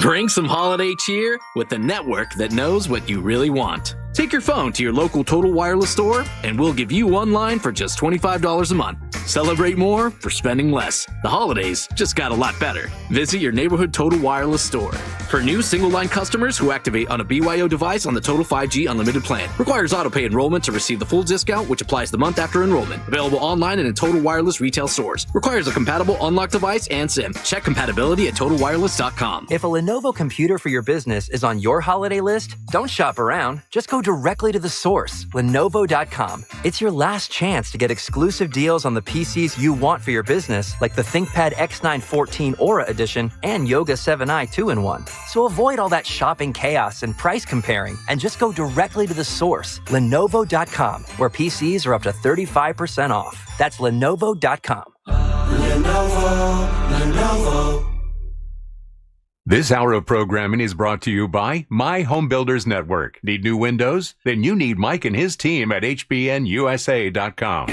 Bring some holiday cheer with the network that knows what you really want. Take your phone to your local Total Wireless store, and we'll give you one line for just $25 a month. Celebrate more for spending less. The holidays just got a lot better. Visit your neighborhood Total Wireless store. For new single-line customers who activate on a BYO device on the Total 5G Unlimited plan. Requires auto-pay enrollment to receive the full discount, which applies the month after enrollment. Available online and in Total Wireless retail stores. Requires a compatible unlocked device and SIM. Check compatibility at TotalWireless.com. If a Lenovo computer for your business is on your holiday list, don't shop around. Just go directly to the source, Lenovo.com. It's your last chance to get exclusive deals on the PCs you want for your business, like the ThinkPad X9 14 Aura Edition and Yoga 7i 2-in-1. So avoid all that shopping chaos and price comparing, and just go directly to the source, Lenovo.com, where PCs are up to 35% off. That's Lenovo.com. Lenovo. This hour of programming is brought to you by My Home Builders Network. Need new windows? Then you need Mike and his team at HBNUSA.com.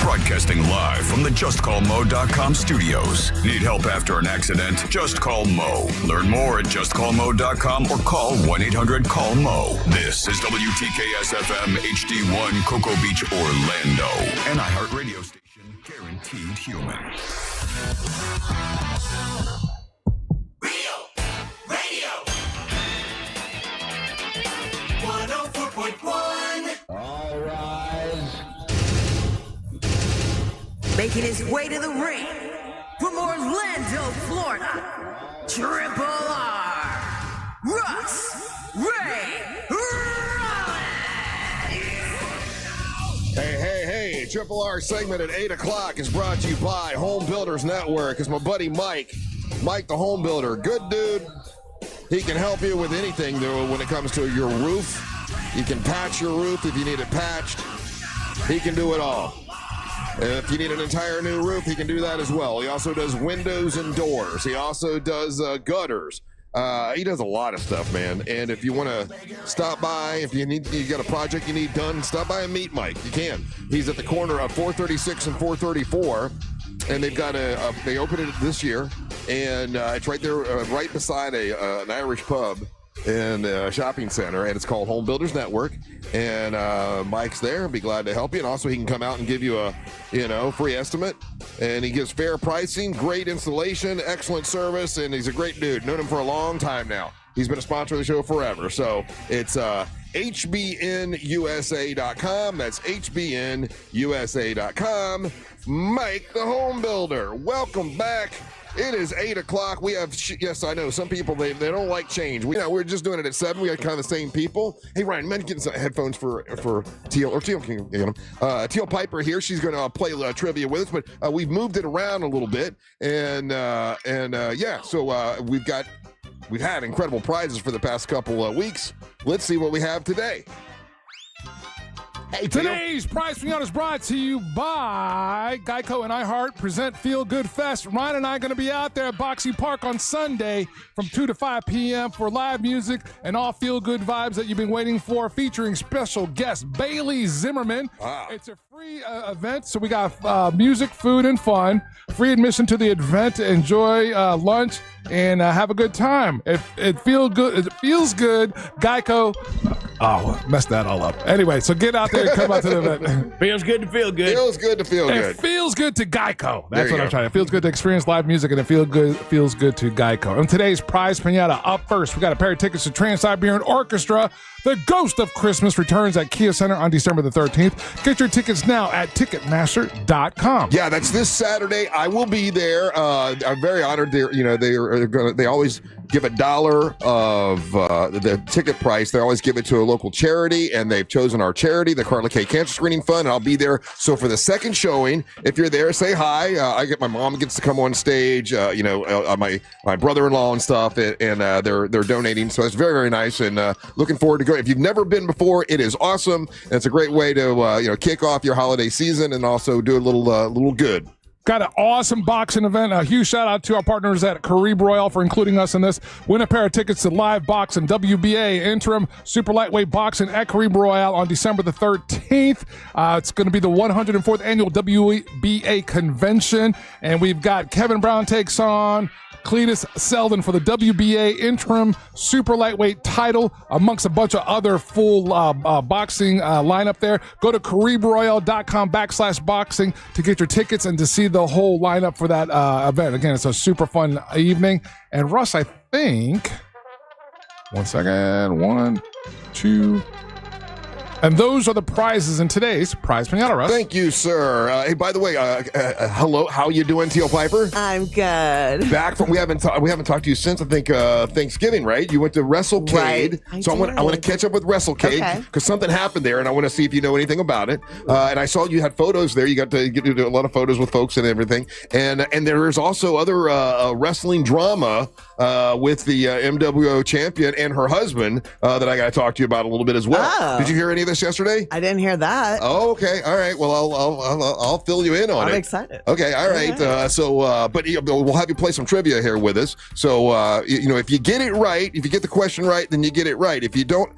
Broadcasting live from the JustCallMo.com studios. Need help after an accident? Just call Mo. Learn more at JustCallMo.com or call 1-800-CALL-MO. This is WTKS-FM HD1 Cocoa Beach, Orlando. An iHeart radio station guaranteed human. Real Radio 104.1. All rise. Making his way to the ring from Orlando, Florida, Triple R, Russ Ray Rollins. Hey, Triple R segment at 8 o'clock is brought to you by Home Builders Network. It's my buddy Mike the Home Builder. Good dude. He can help you with anything when it comes to your roof. You can patch your roof if you need it patched. He can do it all. If you need an entire new roof, he can do that as well. He also does windows and doors. He also does gutters. He does a lot of stuff, man. And if you want to stop by, if you got a project you need done, stop by and meet Mike. You can. He's at the corner of 436 and 434. And they've got they opened it this year. And it's right there, right beside an Irish pub in a shopping center, and it's called Home Builders Network. And Mike's there, be glad to help you. And also he can come out and give you a free estimate, and he gives fair pricing, great installation, excellent service, and he's a great dude. Known him for a long time now. He's been a sponsor of the show forever. So it's HBNUSA.com. That's HBNUSA.com. Mike the Home Builder, welcome back. It is 8 o'clock. We have, yes, I know, some people, they don't like change. We're just doing it at 7. We got kind of the same people. Hey, Ryan, man, getting some headphones for Teal, or Teal can get them. Teal Piper here. She's going to play trivia with us, but we've moved it around a little bit. And so we've had incredible prizes for the past couple of weeks. Let's see what we have today. Hey, today's prize pinata is brought to you by Geico and iHeart present Feel Good Fest. Ryan and I are going to be out there at Boxy Park on Sunday from 2 to 5 p.m. for live music and all feel-good vibes that you've been waiting for, featuring special guest Bailey Zimmerman. Wow. It's a free event, so we got music, food, and fun. Free admission to the event. Enjoy lunch and have a good time. If it feels good, Geico. Oh, messed that all up. Anyway, so get out there and come out to the event. Feels good to feel good. Feels good to feel good. It feels good to Geico. That's what I'm trying to. It feels good to experience live music, and it feels good to Geico. And today's prize pinata up first. We got a pair of tickets to Trans-Siberian Orchestra. The Ghost of Christmas returns at Kia Center on December the 13th. Get your tickets now at Ticketmaster.com. Yeah, that's this Saturday. I will be there. I'm very honored. They always give $1 of the ticket price. They always give it to a local charity, and they've chosen our charity, the Carla K Cancer Screening Fund, and I'll be there. So for the second showing, if you're there, say hi. My mom gets to come on stage, my brother-in-law and stuff, and they're donating. So it's very, very nice, and looking forward to going. If you've never been before, it is awesome, and it's a great way to kick off your holiday season and also do a little good. Got an awesome boxing event. A huge shout out to our partners at Carib Royale for including us in this. Win a pair of tickets to live boxing, WBA, interim super lightweight boxing at Carib Royale on December the 13th. It's going to be the 104th annual WBA convention. And we've got Kevin Brown takes on Cletus Selden for the WBA interim super lightweight title, amongst a bunch of other full boxing lineup there. Go to CaribRoyale.com/boxing to get your tickets and to see the whole lineup for that event. Again, it's a super fun evening. And Russ, I think, 1 second, 1, 2. And those are the prizes in today's Prize Pinata, Russ. Thank you, sir. Hey, by the way, hello. How you doing, Teal Piper? I'm good. Back from we haven't talked to you since I think Thanksgiving, right? You went to WrestleCade, right, so I want to catch up with WrestleCade because something happened there, and I want to see if you know anything about it. And I saw you had photos there. You got to get to do a lot of photos with folks and everything. And there is also other wrestling drama with the MWO champion and her husband that I got to talk to you about a little bit as well. Oh. Did you hear any of this yesterday? I didn't hear that. Oh, okay. All right. Well, I'll fill you in on it. I'm excited. Okay. All right. But we'll have you play some trivia here with us. So, if you get it right, if you get the question right, then you get it right. If you don't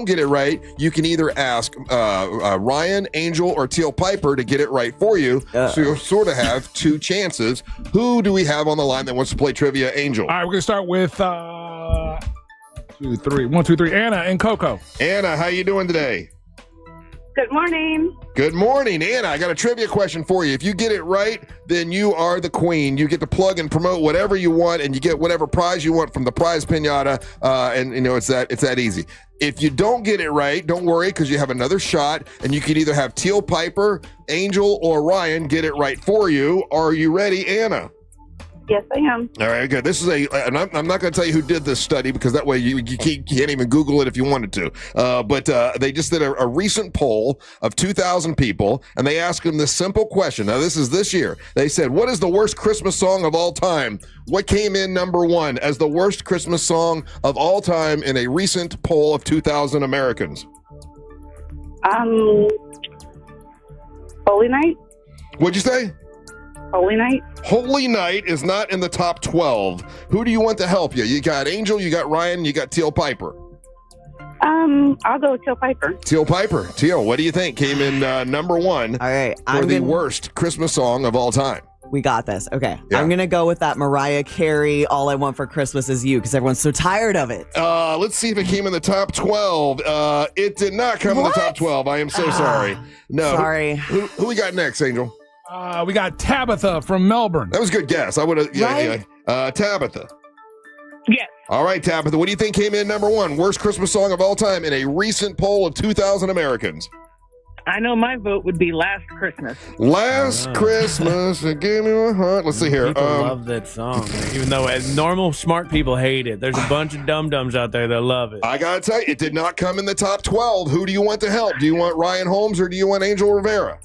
get it right, you can either ask Ryan, Angel, or Teal Piper to get it right for you. So you'll sort of have two chances. Who do we have on the line that wants to play trivia? Angel. All right. We're going to start with 1, 2, 3. Anna and Coco. Anna, how you doing today? Good morning. Good morning, Anna. I got a trivia question for you. If you get it right, then you are the queen. You get to plug and promote whatever you want, and you get whatever prize you want from the prize pinata. And it's that easy. If you don't get it right, don't worry, because you have another shot, and you can either have Teal Piper, Angel, or Ryan get it right for you. Are you ready, Anna? Yes, I am. All right, good. This is and I'm not going to tell you who did this study because that way you can't even Google it if you wanted to. But they just did a recent poll of 2,000 people, and they asked them this simple question. Now, this is this year. They said, what is the worst Christmas song of all time? What came in number one as the worst Christmas song of all time in a recent poll of 2,000 Americans? Holy Night. What'd you say? Holy Night. Holy Night is not in the top 12. Who do you want to help you? You got Angel, you got Ryan, you got Teal Piper. I'll go with Teal Piper. Teal Piper. Teal, what do you think? Came in number one for the worst Christmas song of all time. We got this. Okay. Yeah. I'm going to go with that Mariah Carey, All I Want for Christmas Is You, because everyone's so tired of it. Let's see if it came in the top 12. It did not come in the top 12. I am so sorry. No. Sorry. Who we got next, Angel? We got Tabitha from Melbourne. That was a good guess. I would have. Right? Tabitha. Yes. All right, Tabitha. What do you think came in number one? Worst Christmas song of all time in a recent poll of 2,000 Americans. I know my vote would be Last Christmas. Last Christmas, give me my heart. Let's see here. People love that song, even though as normal smart people hate it. There's a bunch of dum-dums out there that love it. I gotta tell you, it did not come in the top 12. Who do you want to help? Do you want Ryan Holmes or do you want Angel Rivera?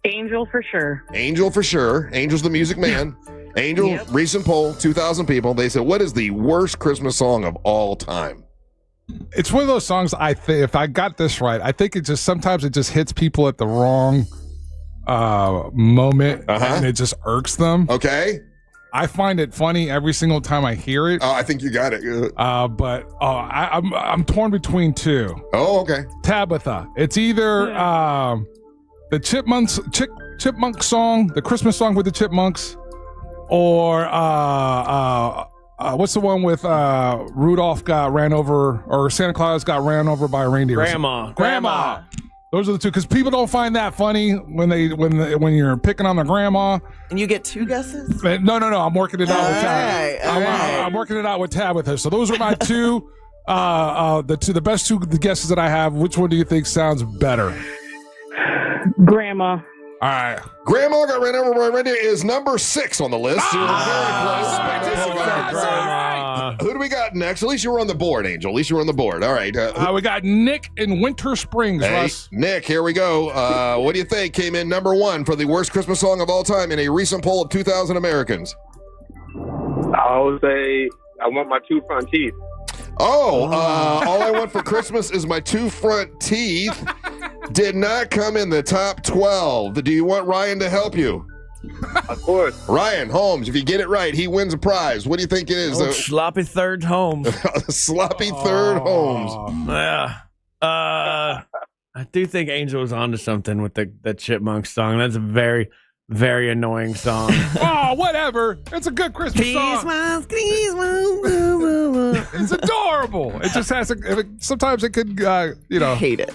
Angel for sure. Angel for sure. Angel's the music man. Angel, Yep. Recent poll, 2,000 people. They said, what is the worst Christmas song of all time? It's one of those songs if I got this right, I think sometimes it just hits people at the wrong moment and it just irks them. Okay. I find it funny every single time I hear it. Oh, I think you got it. I'm torn between two. Oh, okay. Tabitha. It's either the Chipmunk song, the Christmas song with the Chipmunks, or what's the one with Rudolph got ran over, or Santa Claus got ran over by a reindeer? Grandma. Those are the two, because people don't find that funny when you're picking on the grandma. And you get two guesses? No. I'm working it out with Tabitha. I'm working it out with Tabitha. So those are my two, the best two guesses that I have. Which one do you think sounds better? Grandma. All right. Grandma got ran over by a reindeer is number 6 on the list. You're very close. Who do we got next? At least you were on the board, Angel. At least you were on the board. All right. We got Nick in Winter Springs, Russ. Nick, here we go. What do you think came in number one for the worst Christmas song of all time in a recent poll of 2,000 Americans? I would say I want my 2 front teeth. All I want for Christmas is my 2 front teeth. Did not come in the top 12. Do you want Ryan to help you? Of course. Ryan Holmes, if you get it right, he wins a prize. What do you think it is? Sloppy third Holmes. Sloppy third Holmes. Yeah. I do think Angel was onto something with the Chipmunks song. That's a very, very annoying song. Oh, whatever. It's a good Christmas song. It's adorable. It just has sometimes it could, hate it.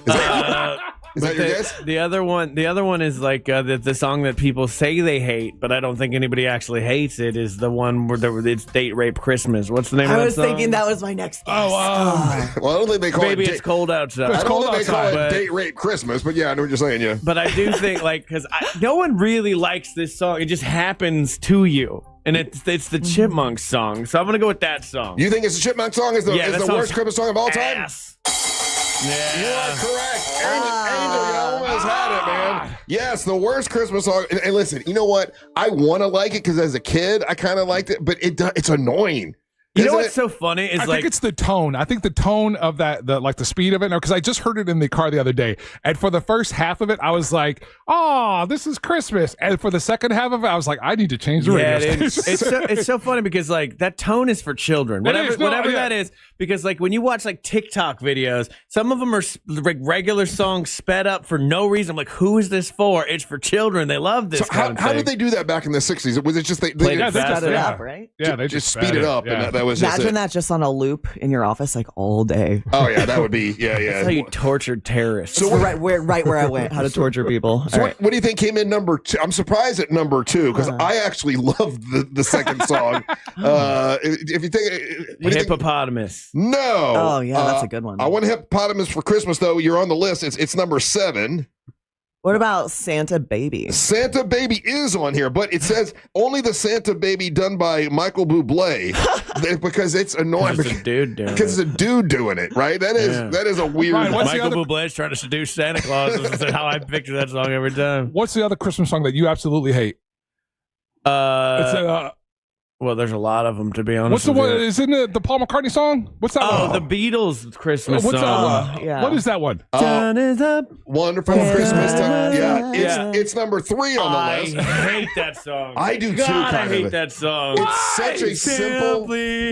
Is that your guess? The other one is like the song that people say they hate, but I don't think anybody actually hates it. Is the one where it's Date Rape Christmas? What's the name of that song? I was thinking that was my next guess. Well, I don't think they call Maybe it. It's cold outside. I don't think they call it Date Rape Christmas, but yeah, I know what you're saying. Yeah. But I do think because no one really likes this song. It just happens to you. And it's the Chipmunks song, so I'm gonna go with that song. You think it's a Chipmunk song? Is the worst Christmas song of all time? Ass. Yeah. You are correct. Angel, you almost had it, man. Yes, the worst Christmas song. And listen, you know what? I want to like it because as a kid, I kind of liked it, but it's annoying. You know what's so funny is I think it's the tone. I think the tone of the speed of it. Because I just heard it in the car the other day, and for the first half of it, I was like, "Oh, this is Christmas," and for the second half of it, I was like, "I need to change the radio station." It's so funny because like that tone is for children. Whatever that is, because like when you watch like TikTok videos, some of them are like regular songs sped up for no reason. I'm like, who is this for? It's for children. They love this. So how did they do that back in the 60s? Was it just they played it sped it up, right? Yeah, they just speed it up, and that was Imagine just that just on a loop in your office like all day. Oh yeah, that would be That's how you tortured terrorists. So right where I went, how to torture people. So what do you think came in number 2? I'm surprised at number 2 because I actually love the second song. If you think Hippopotamus. No. Oh yeah, that's a good one. I want Hippopotamus for Christmas though. You're on the list. It's number 7. What about Santa Baby? Santa Baby is on here, but it says only the Santa Baby done by Michael Bublé because it's annoying. Because it's a dude doing it. Because it's a dude doing it, right? That is a weird. Right, Michael Bublé is trying to seduce Santa Claus. Is how I picture that song every time. What's the other Christmas song that you absolutely hate? Well, there's a lot of them, to be honest. What's the one? Isn't it the Paul McCartney song? What's that one? Oh, the Beatles Christmas song. What is that one? Sun is up. Wonderful Christmas time. Yeah, it's number 3 on the list. I hate that song. I do too. I hate that song. It's such a simple.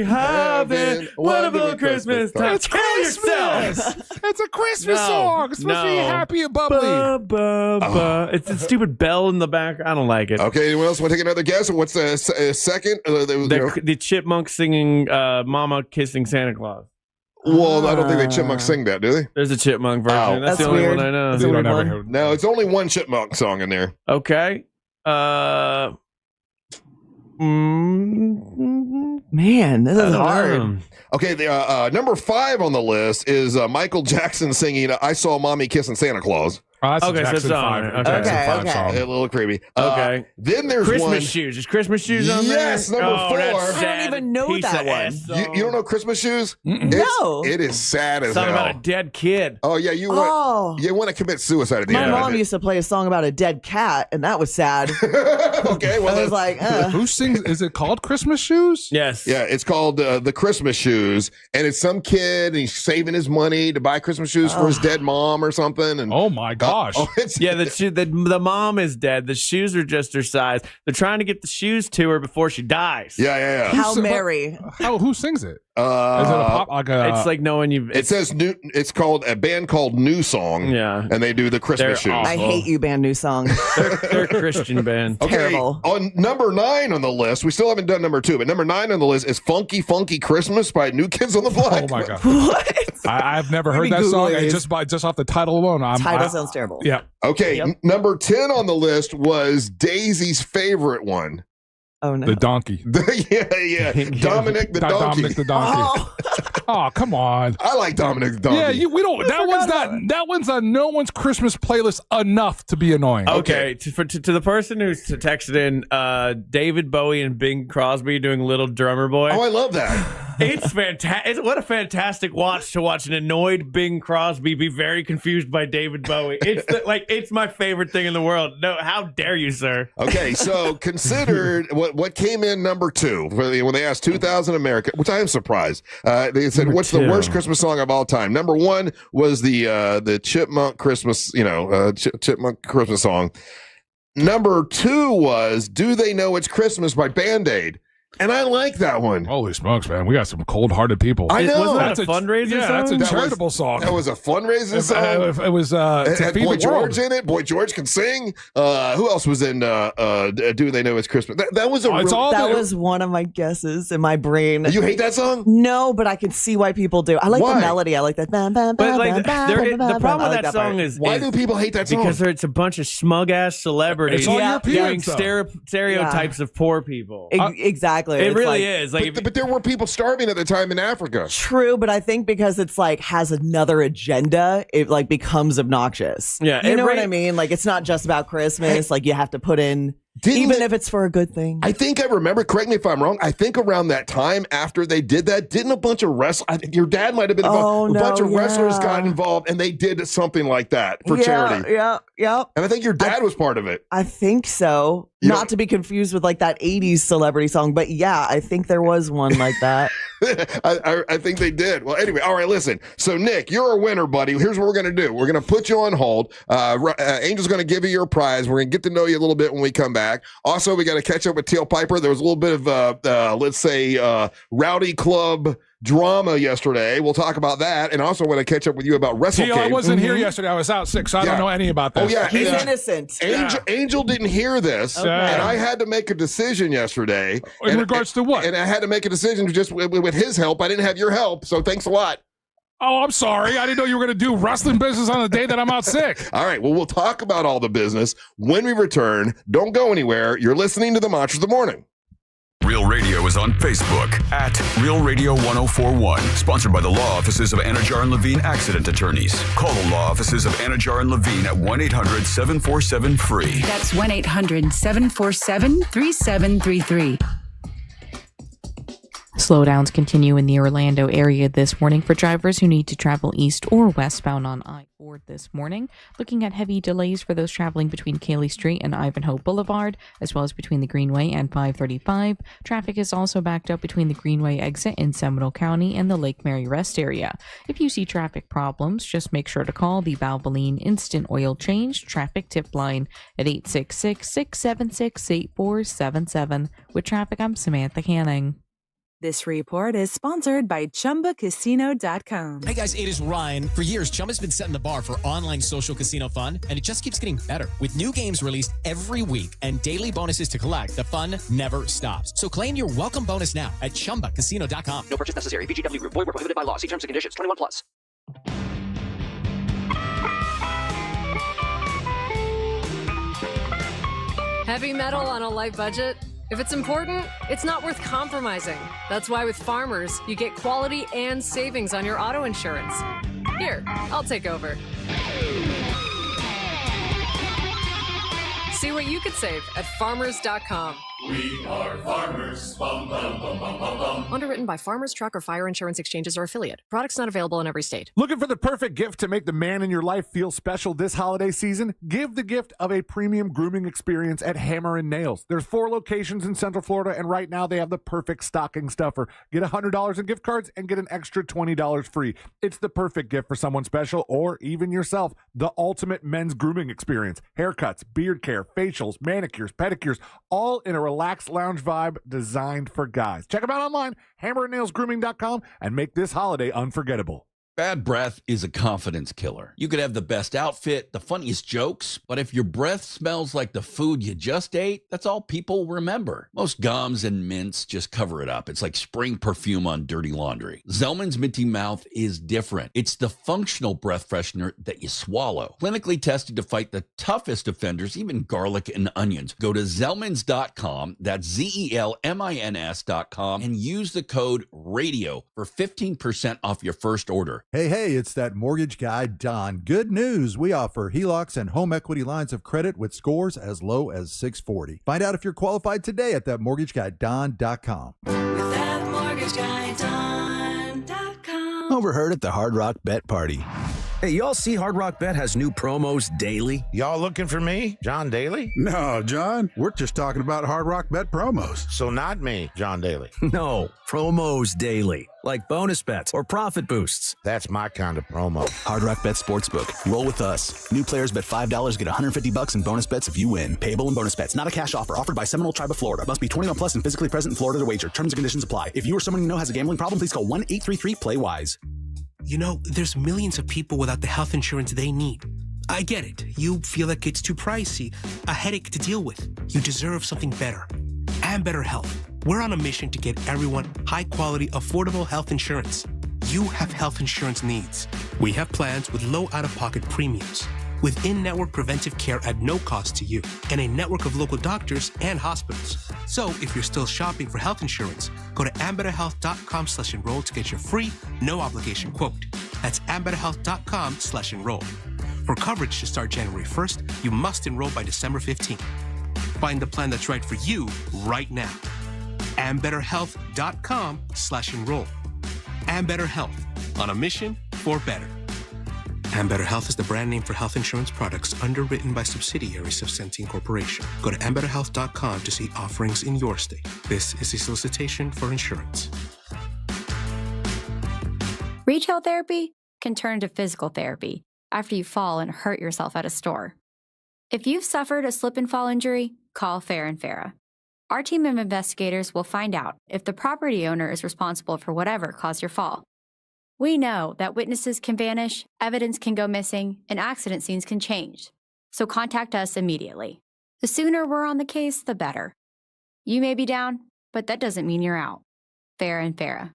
Having wonderful Christmas time. It's Kill yourself. It's a Christmas song. It's supposed to be happy and bubbly. It's a stupid bell in the back. I don't like it. Okay, anyone else want to take another guess? What's the second? The chipmunks singing Mama Kissing Santa Claus. Well, I don't think they chipmunks sing that, do they? There's a chipmunk version. That's the only weird. one I know. That's a weird one. No, it's only one chipmunk song in there. Okay. Man, this is hard. Okay, the number 5 on the list is Michael Jackson singing "I Saw Mommy Kissing Santa Claus." Oh, that's Okay, a so Jackson it's on 5. there. A Jackson 5 Okay. song. A little creepy. Okay. Then there's Christmas one. shoes. Is Christmas shoes on there? Yes, number 4. That's I don't even know piece that of one. ass song. You don't know Christmas shoes? No. It is sad as Song hell. about a dead kid. Oh yeah, you want to commit suicide at the My end mom of it. used to play a song about a dead cat, and that was sad. Okay, well I was like, Who sings? Is it called Christmas Shoes? Yes. yeah, it's called the Christmas shoes, and it's some kid and he's saving his money to buy Christmas shoes for his dead mom or something. And Oh my gosh. Yeah, the mom is dead. The shoes are just her size. They're trying to get the shoes to her before she dies. yeah. How Mary. Who sings it? Is it a pop? It's like knowing you. It says new. It's called a band called New Song. Yeah, and they do the Christmas shoes. awful. I hate you, band new song. They're a Christian band. Okay, Terrible. on number 9 on the list, we still haven't done number 2, but number 9 on the list is "Funky Funky Christmas" by New Kids on the Block. Oh my god. What? I've never Let heard me that Google song. And these. just off the title alone, Title sounds terrible. Yeah. Okay, number 10 on the list was Daisy's favorite one. Oh no. The donkey. yeah. Dominic the Donkey. Dominic the donkey. Oh, come on. I like Dominic the Donkey. Yeah, we don't. That one's on no one's Christmas playlist enough to be annoying. Okay, to the person who's texted in, David Bowie and Bing Crosby doing "Little Drummer Boy." Oh, I love that. It's fantastic. What a fantastic watch to watch an annoyed Bing Crosby be very confused by David Bowie. It's my favorite thing in the world. No, how dare you, sir? Okay, so considered what came in number 2 when they asked 2,000 American, which I am surprised. They said, "What's the worst Christmas song of all time?" Number 1 was the Chipmunk Christmas, Chipmunk Christmas song. Number 2 was Do They Know It's Christmas by Band-Aid. And I like that one. Holy smokes, man. We got some cold-hearted people. I know. Wasn't that a fundraiser song? Yeah, that's a charitable song. That was a fundraising song. It was it to had feed Boy the world. George in it. Boy George can sing. Who else was in Do They Know It's Christmas? That was that was one of my guesses in my brain. You hate that song? No, but I can see why people do. I like Why? the melody. I like that. But like, the problem with that song is why do people hate that song? Because it's a bunch of smug ass celebrities It's all doing European stereotypes of poor people. Exactly. It It's really like- is. Like, but there were people starving at the time in Africa. True, but I think because it's like has another agenda, it like becomes obnoxious. Yeah, you know what I mean? Like it's not just about Christmas. Like you have to put in, even if it's for a good thing. I think I remember, correct me if I'm wrong, I think around that time after they did that, didn't a bunch of wrestlers, your dad might have been involved, a bunch of wrestlers got involved and they did something like that for charity. Yeah. And I think your dad was part of it. I think so. Not to be confused with like that 80s celebrity song, but yeah, I think there was one like that. I think they did. Well, anyway, all right, listen. So, Nick, you're a winner, buddy. Here's what we're going to do. We're going to put you on hold. Angel's going to give you your prize. We're going to get to know you a little bit when we come back. Also, we got to catch up with Teal Piper. There was a little bit of, let's say, rowdy club drama yesterday. We'll talk about that. And also want to catch up with you about WrestleCade. I wasn't here yesterday. I was out sick, so I don't know any about this. Oh, yeah. He's innocent. Angel didn't hear this. Okay. And I had to make a decision yesterday. In regards to what? And I had to make a decision just with his help. I didn't have your help. So thanks a lot. Oh, I'm sorry. I didn't know you were going to do wrestling business on the day that I'm out sick. All right. Well, we'll talk about all the business when we return. Don't go anywhere. You're listening to the Monsters of the Morning. Real Radio is on Facebook at Real Radio 1041. Sponsored by the law offices of Anajar and Levine Accident Attorneys. Call the law offices of Anajar and Levine at 1-800-747-FREE. That's 1-800-747-3733. Slowdowns continue in the Orlando area this morning for drivers who need to travel east or westbound on I-4 this morning. Looking at heavy delays for those traveling between Cayley Street and Ivanhoe Boulevard, as well as between the Greenway and 535. Traffic is also backed up between the Greenway exit in Seminole County and the Lake Mary Rest area. If you see traffic problems, just make sure to call the Valvoline Instant Oil Change Traffic Tip Line at 866-676-8477. With traffic, I'm Samantha Canning. This report is sponsored by ChumbaCasino.com. Hey guys, it is Ryan. For years, Chumba's been setting the bar for online social casino fun, and it just keeps getting better. With new games released every week and daily bonuses to collect, the fun never stops. So claim your welcome bonus now at ChumbaCasino.com. No purchase necessary. VGW Group. Void where prohibited by law. See terms and conditions. 21 plus. Heavy metal on a light budget? If it's important, it's not worth compromising. That's why with Farmers, you get quality and savings on your auto insurance. Here, I'll take over. See what you could save at farmers.com. We are farmers. Bum, bum, bum, bum, bum, bum. Underwritten by Farmers Truck or Fire Insurance Exchanges or Affiliate. Products not available in every state. Looking for the perfect gift to make the man in your life feel special this holiday season? Give the gift of a premium grooming experience at Hammer & Nails. There's 4 locations in Central Florida, and right now they have the perfect stocking stuffer. Get $100 in gift cards and get an extra $20 free. It's the perfect gift for someone special or even yourself. The ultimate men's grooming experience. Haircuts, beard care, facials, manicures, pedicures, all in a relaxed lounge vibe designed for guys. Check them out online, hammerandnailsgrooming.com, and make this holiday unforgettable. Bad breath is a confidence killer. You could have the best outfit, the funniest jokes, but if your breath smells like the food you just ate, that's all people remember. Most gums and mints just cover it up. It's like spring perfume on dirty laundry. Zellman's Minty Mouth is different. It's the functional breath freshener that you swallow. Clinically tested to fight the toughest offenders, even garlic and onions. Go to Zellmans.com, that's ZELMINS.com, and use the code RADIO for 15% off your first order. Hey, it's that mortgage guy, Don. Good news. We offer HELOCs and home equity lines of credit with scores as low as 640. Find out if you're qualified today at thatmortgageguyDon.com. With thatmortgageguyDon.com. Overheard at the Hard Rock Bet Party. Hey, y'all see Hard Rock Bet has new promos daily? Y'all looking for me, John Daly? No, John. We're just talking about Hard Rock Bet promos. So not me, John Daly. No, promos daily. Like bonus bets or profit boosts. That's my kind of promo. Hard Rock Bet Sportsbook. Roll with us. New players bet $5, get $150 in bonus bets if you win. Payable in bonus bets. Not a cash offer. Offered by Seminole Tribe of Florida. Must be 21 plus and physically present in Florida to wager. Terms and conditions apply. If you or someone you know has a gambling problem, please call 1-833-PLAY-WISE. You know, there's millions of people without the health insurance they need. I get it. You feel like it's too pricey, a headache to deal with. You deserve something better. And better health. We're on a mission to get everyone high-quality, affordable health insurance. You have health insurance needs. We have plans with low out-of-pocket premiums, with in-network preventive care at no cost to you, and a network of local doctors and hospitals. So if you're still shopping for health insurance, go to ambetterhealth.com/enroll to get your free, no-obligation quote. That's ambetterhealth.com/enroll. For coverage to start January 1st, you must enroll by December 15th. Find the plan that's right for you right now. ambetterhealth.com/enroll. Ambetter Health, on a mission for better. Ambetter Health is the brand name for health insurance products underwritten by subsidiaries of Centene Corporation. Go to ambetterhealth.com to see offerings in your state. This is a solicitation for insurance. Retail therapy can turn to physical therapy after you fall and hurt yourself at a store. If you've suffered a slip and fall injury, call Fair and Farah. Our team of investigators will find out if the property owner is responsible for whatever caused your fall. We know that witnesses can vanish, evidence can go missing, and accident scenes can change. So contact us immediately. The sooner we're on the case, the better. You may be down, but that doesn't mean you're out. Fair and Farah.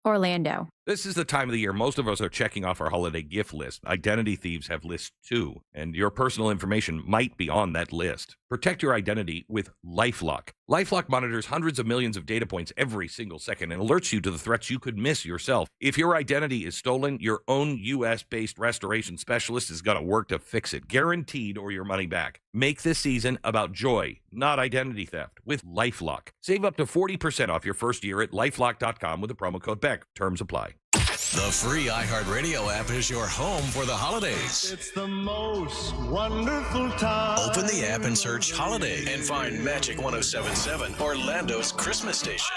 Orlando. This is the time of the year most of us are checking off our holiday gift list. Identity thieves have lists too, and your personal information might be on that list. Protect your identity with LifeLock. LifeLock monitors hundreds of millions of data points every single second and alerts you to the threats you could miss yourself. If your identity is stolen, your own U.S.-based restoration specialist is going to work to fix it, guaranteed, or your money back. Make this season about joy, not identity theft, with LifeLock. Save up to 40% off your first year at LifeLock.com with the promo code BECK. Terms apply. The free iHeart Radio app is your home for the holidays. It's the most wonderful time. Open the app and search Holiday and find Magic 107.7, Orlando's Christmas station.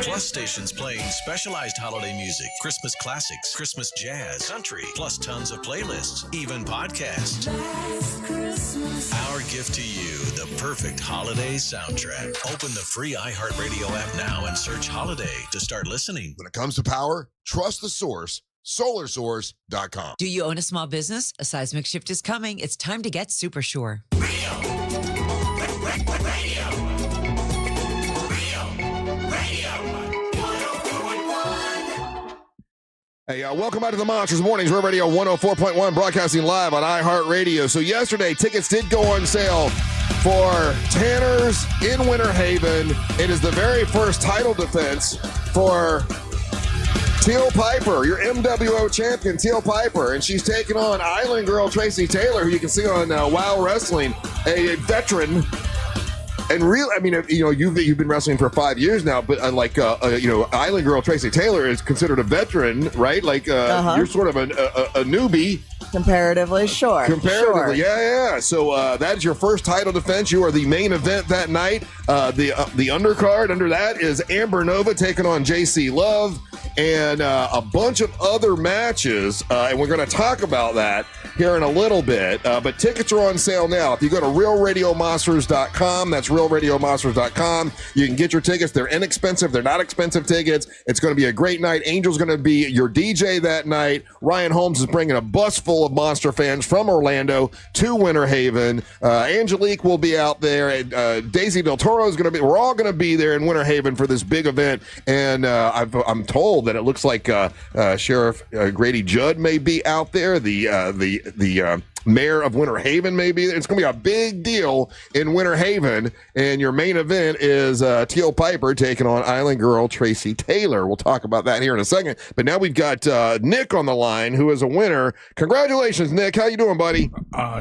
Plus stations playing specialized holiday music, Christmas classics, Christmas jazz, country, plus tons of playlists, even podcasts. Our gift to you, the perfect holiday soundtrack. Open the free iHeartRadio app now and search Holiday to start listening. When it comes to power, trust the source. SolarSource.com. Do you own a small business? A seismic shift is coming. It's time to get super sure. Hey, welcome back to the Monsters Mornings Real Radio 104.1, broadcasting live on iHeartRadio. So yesterday, tickets did go on sale for Tanner's in Winter Haven. It is the very first title defense for Teal Piper, your MWO champion, Teal Piper, and she's taking on Island Girl Tracy Taylor, who you can see on WoW Wrestling, a veteran. And you've been wrestling for 5 years now, but Island Girl Tracy Taylor is considered a veteran, right? You're sort of a newbie. Comparatively, sure. Comparatively, sure. Yeah. So that is your first title defense. You are the main event that night. The undercard under that is Amber Nova taking on JC Love and a bunch of other matches. And we're going to talk about that here in a little bit. But tickets are on sale now. If you go to RealRadioMonsters.com, that's RealRadioMonsters.com, you can get your tickets. They're inexpensive. They're not expensive tickets. It's going to be a great night. Angel's going to be your DJ that night. Ryan Holmes is bringing a bus full of Monster fans from Orlando to Winter Haven. Angelique will be out there. And, Daisy Del Toro is going to be. We're all going to be there in Winter Haven for this big event. And I'm told that it looks like Sheriff Grady Judd may be out there. The mayor of Winter Haven, maybe. It's going to be a big deal in Winter Haven. And your main event is Teal Piper taking on Island Girl Tracy Taylor. We'll talk about that here in a second. But now we've got Nick on the line, who is a winner. Congratulations, Nick. How you doing, buddy?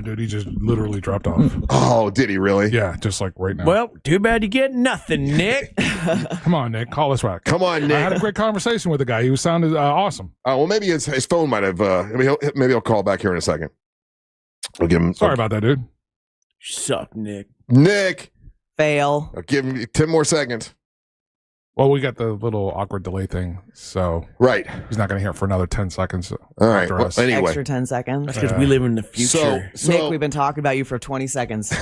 Dude, he just literally dropped off. Oh, did he really? Yeah, just like right now. Well, too bad you get nothing, Nick. Come on, Nick. Call us back. Come on, Nick. I had a great conversation with the guy. He was sounded awesome. Oh, well, maybe his phone might have. Maybe he'll call back here in a second. I'll give him. Sorry about that, dude. Suck, Nick. Nick. Fail. I'll give him 10 more seconds. Well, we got the little awkward delay thing, so right. He's not going to hear it for another 10 seconds. All right. Well, anyway. Extra 10 seconds. That's because we live in the future. So, Nick, we've been talking about you for 20 seconds.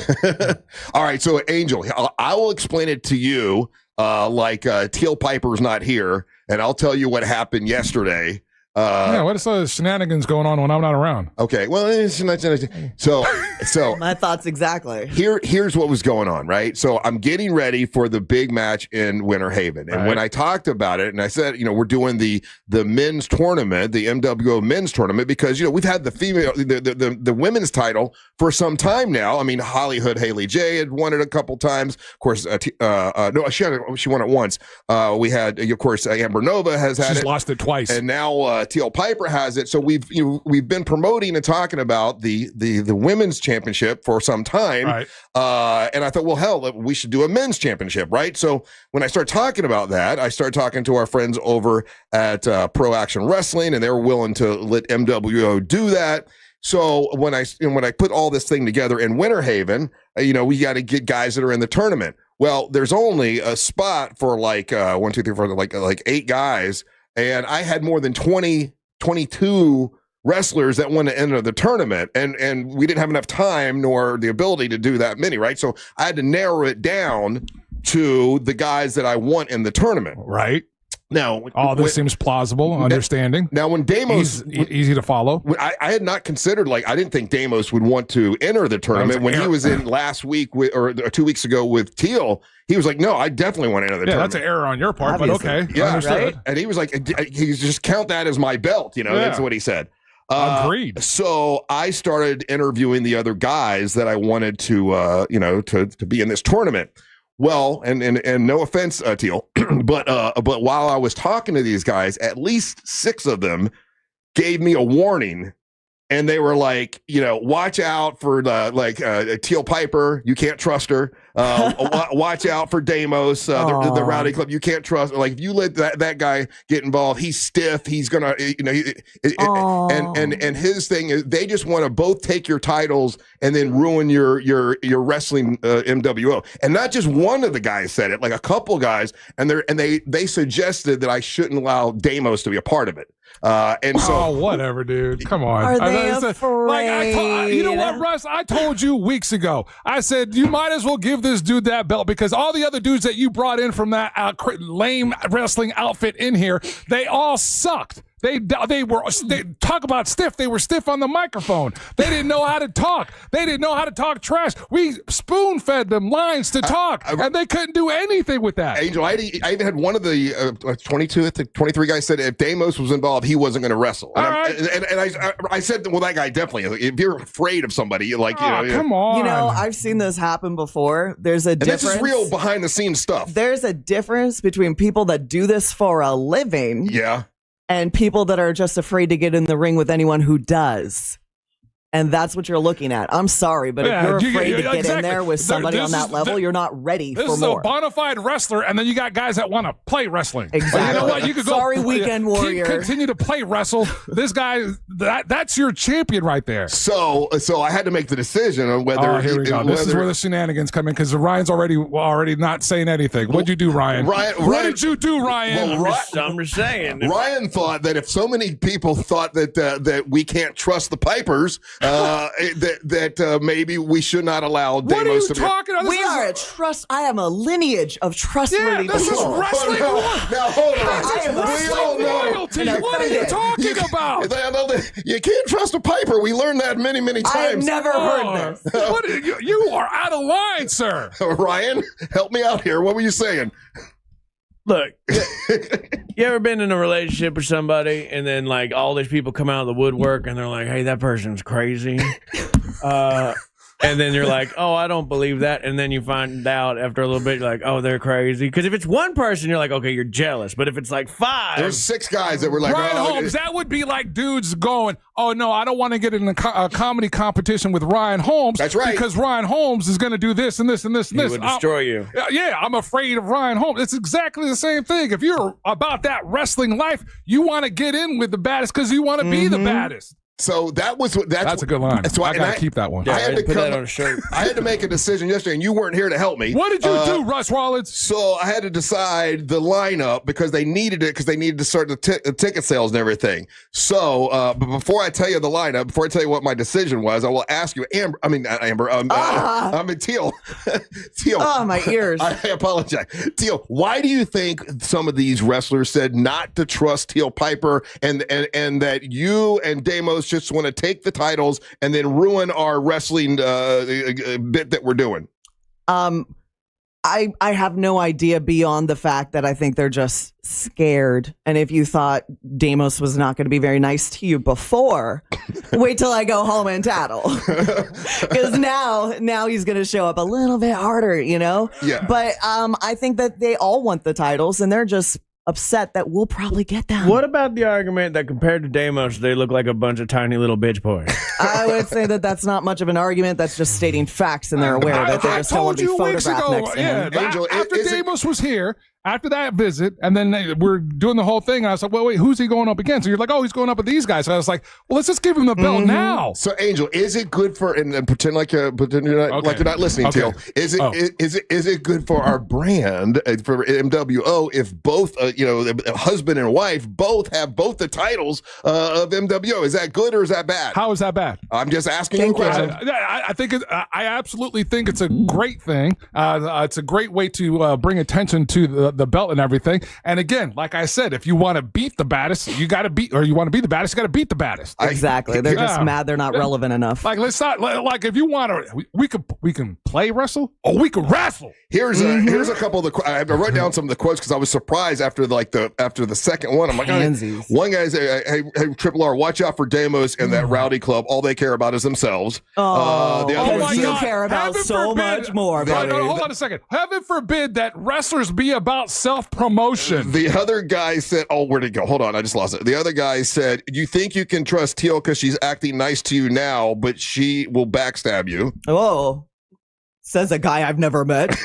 All right. So, Angel, I will explain it to you like Teal Piper's not here, and I'll tell you what happened yesterday. What is the shenanigans going on when I'm not around? Okay, well, so my thoughts exactly. Here's what was going on, right? So I'm getting ready for the big match in Winter Haven, and when I talked about it, and I said, we're doing the men's tournament, the MWO men's tournament, because we've had the female, the women's title for some time now. I mean, Hollywood Haley J had won it a couple times. Of course, no, she won it once. We had, of course, Amber Nova has had She's it. lost it twice, and now. Teal Piper has it, so we've been promoting and talking about the women's championship for some time, right. And I thought, well, hell, we should do a men's championship, right? So when I start talking about that, I start talking to our friends over at Pro Action Wrestling, and they were willing to let MWO do that. So when I put all this thing together in Winter Haven, we got to get guys that are in the tournament. Well, there's only a spot for like 1, 2, 3, 4, like 8 guys. And I had more than 22 wrestlers that want to enter the tournament. And we didn't have enough time nor the ability to do that many, right? So I had to narrow it down to the guys that I want in the tournament. Right. Now, all this seems plausible, understanding. Now, when Damos easy to follow, I had not considered I didn't think Damos would want to enter the tournament when he was in last week or 2 weeks ago with Teal. He was like, "No, I definitely want to enter the tournament." That's an error on your part, obviously. But okay, yeah, understood. Right? And he was like, "He just count that as my belt." That's what he said. Agreed. So I started interviewing the other guys that I wanted to, to be in this tournament. Well, and no offense, Teal, but while I was talking to these guys, at least 6 of them gave me a warning, and they were like, watch out for the Teal Piper, you can't trust her. Watch out for Damos, the Rowdy Club, you can't trust. Like if you let that guy get involved, he's stiff. He's gonna, and his thing is they just want to both take your titles and then ruin your wrestling MWO. And not just one of the guys said it, like a couple guys, and they suggested that I shouldn't allow Damos to be a part of it. And so, whatever, dude. Come on. Are they afraid? You know what, Russ? I told you weeks ago. I said you might as well give this dude that belt because all the other dudes that you brought in from that lame wrestling outfit in here, they all sucked. They talk about stiff. They were stiff on the microphone. They didn't know how to talk. They didn't know how to talk trash. We spoon fed them lines to talk, and they couldn't do anything with that. Angel, I even had one of the 23 guys said if Damos was involved, he wasn't going to wrestle. And, I said, well, that guy definitely. If you're afraid of somebody, come on. I've seen this happen before. There's a difference. This is real behind the scenes stuff. There's a difference between people that do this for a living. Yeah. And people that are just afraid to get in the ring with anyone who does. And that's what you're looking at. I'm sorry, but if you're afraid to get in there with somebody on that level, you're not ready for more. This is a bona fide wrestler, and then you got guys that want to play wrestling. Exactly. You know what? You could go, weekend warrior. Continue to play wrestle. This guy, that's your champion right there. So I had to make the decision on whether. Oh, here we go. This is where the shenanigans come in because Ryan's already not saying anything. What'd you do, Ryan? What did you do, Ryan? Well, I'm just saying. Ryan thought that if so many people thought that we can't trust the Pipers. That maybe we should not allow Damos to be. What are you talking about? We are a trust. I am a lineage of trustworthy. Yeah, this is wrestling. Now hold on. I am wrestling royalty. What are you talking about? You can't trust a Piper. We learned that many times. I have never heard this. You are out of line, sir. Ryan, help me out here. What were you saying? Look, you ever been in a relationship with somebody and then like all these people come out of the woodwork and they're like, hey, that person's crazy. And then you're like, oh, I don't believe that. And then you find out after a little bit, you're like, oh, they're crazy. Because if it's one person, you're like, okay, you're jealous. But if it's like 5. There's 6 guys that were like, Ryan Holmes, that would be like dudes going, oh, no, I don't want to get in a comedy competition with Ryan Holmes. That's right. Because Ryan Holmes is going to do this and this and this and this. He would destroy you. Yeah, I'm afraid of Ryan Holmes. It's exactly the same thing. If you're about that wrestling life, you want to get in with the baddest because you want to be the baddest. So that's a good line. So I got to keep that one. Yeah, I had to put that on a shirt. I had to make a decision yesterday, and you weren't here to help me. What did you do, Russ Rollins? So I had to decide the lineup because they needed it because they needed to start the ticket sales and everything. So, but before I tell you the lineup, before I tell you what my decision was, I will ask you, Amber. I mean, not Amber. I'm in Teal. Teal. Oh, my ears. I apologize, Teal. Why do you think some of these wrestlers said not to trust Teal Piper, and that you and Damos just want to take the titles and then ruin our wrestling bit that we're doing? I have no idea beyond the fact that I think they're just scared. And if you thought Damos was not going to be very nice to you before, wait till I go home and tattle. Because now he's going to show up a little bit harder, you know? Yeah. But I think that they all want the titles and they're just upset that we'll probably get them. What about the argument that compared to Damos, they look like a bunch of tiny little bitch boys? I would say that that's not much of an argument. That's just stating facts, and they're aware of it. They just don't want to be photographed next to him. Angel, after Damos was here, after that visit, and then we're doing the whole thing, and I was like, well, wait, who's he going up against? So you're like, oh, he's going up with these guys. So I was like, well, let's just give him the belt now. So, Angel, is it good for, and pretend like you're not listening, Teal. Is it good for our brand, for MWO, if both, husband and wife both have both the titles of MWO? Is that good or is that bad? How is that bad? I'm just asking you a question. I think I absolutely think it's a great thing. It's a great way to bring attention to the belt and everything. And again, like I said, if you want to beat the baddest, you got to beat, or you want to be the baddest, you got to beat the baddest. Exactly. They're just mad they're not relevant enough. Like, let's not, like, if you want to, we can play wrestle or we can wrestle. Here's a couple of the, I wrote down some of the quotes because I was surprised after the second one. I'm like, one guy said, hey, Triple R, watch out for Damos and that rowdy club. All they care about is themselves. The other my you God. care about Heaven so forbid, much more. Hold on a second. Heaven forbid that wrestlers be about self-promotion. The other guy said, oh, where'd it go? Hold on, I just lost it. The other guy said, you think you can trust Teal because she's acting nice to you now, but she will backstab you. Oh. Says a guy I've never met.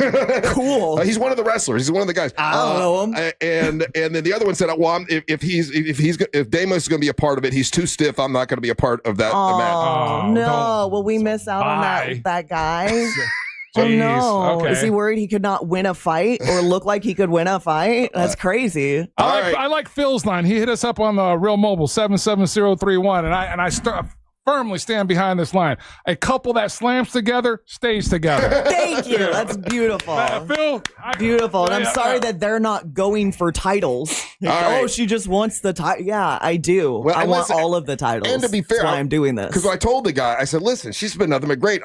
Cool. He's one of the wrestlers. He's one of the guys. I don't know him. And then the other one said, well, if Damos is going to be a part of it, he's too stiff. I'm not going to be a part of that match. Oh, no. Will we miss out on that guy? Oh, no. Okay. Is he worried he could not win a fight or look like he could win a fight? That's crazy. I like Phil's line. He hit us up on the Real Mobile 77031, and I firmly stand behind this line. A couple that slams together stays together. Thank you. That's beautiful. Phil, beautiful. And I'm sorry that they're not going for titles. Like, she just wants the title. Yeah, I do. Well, I want all of the titles. And to be fair, that's why I'm doing this. Because I told the guy, I said, listen, she's been nothing but great.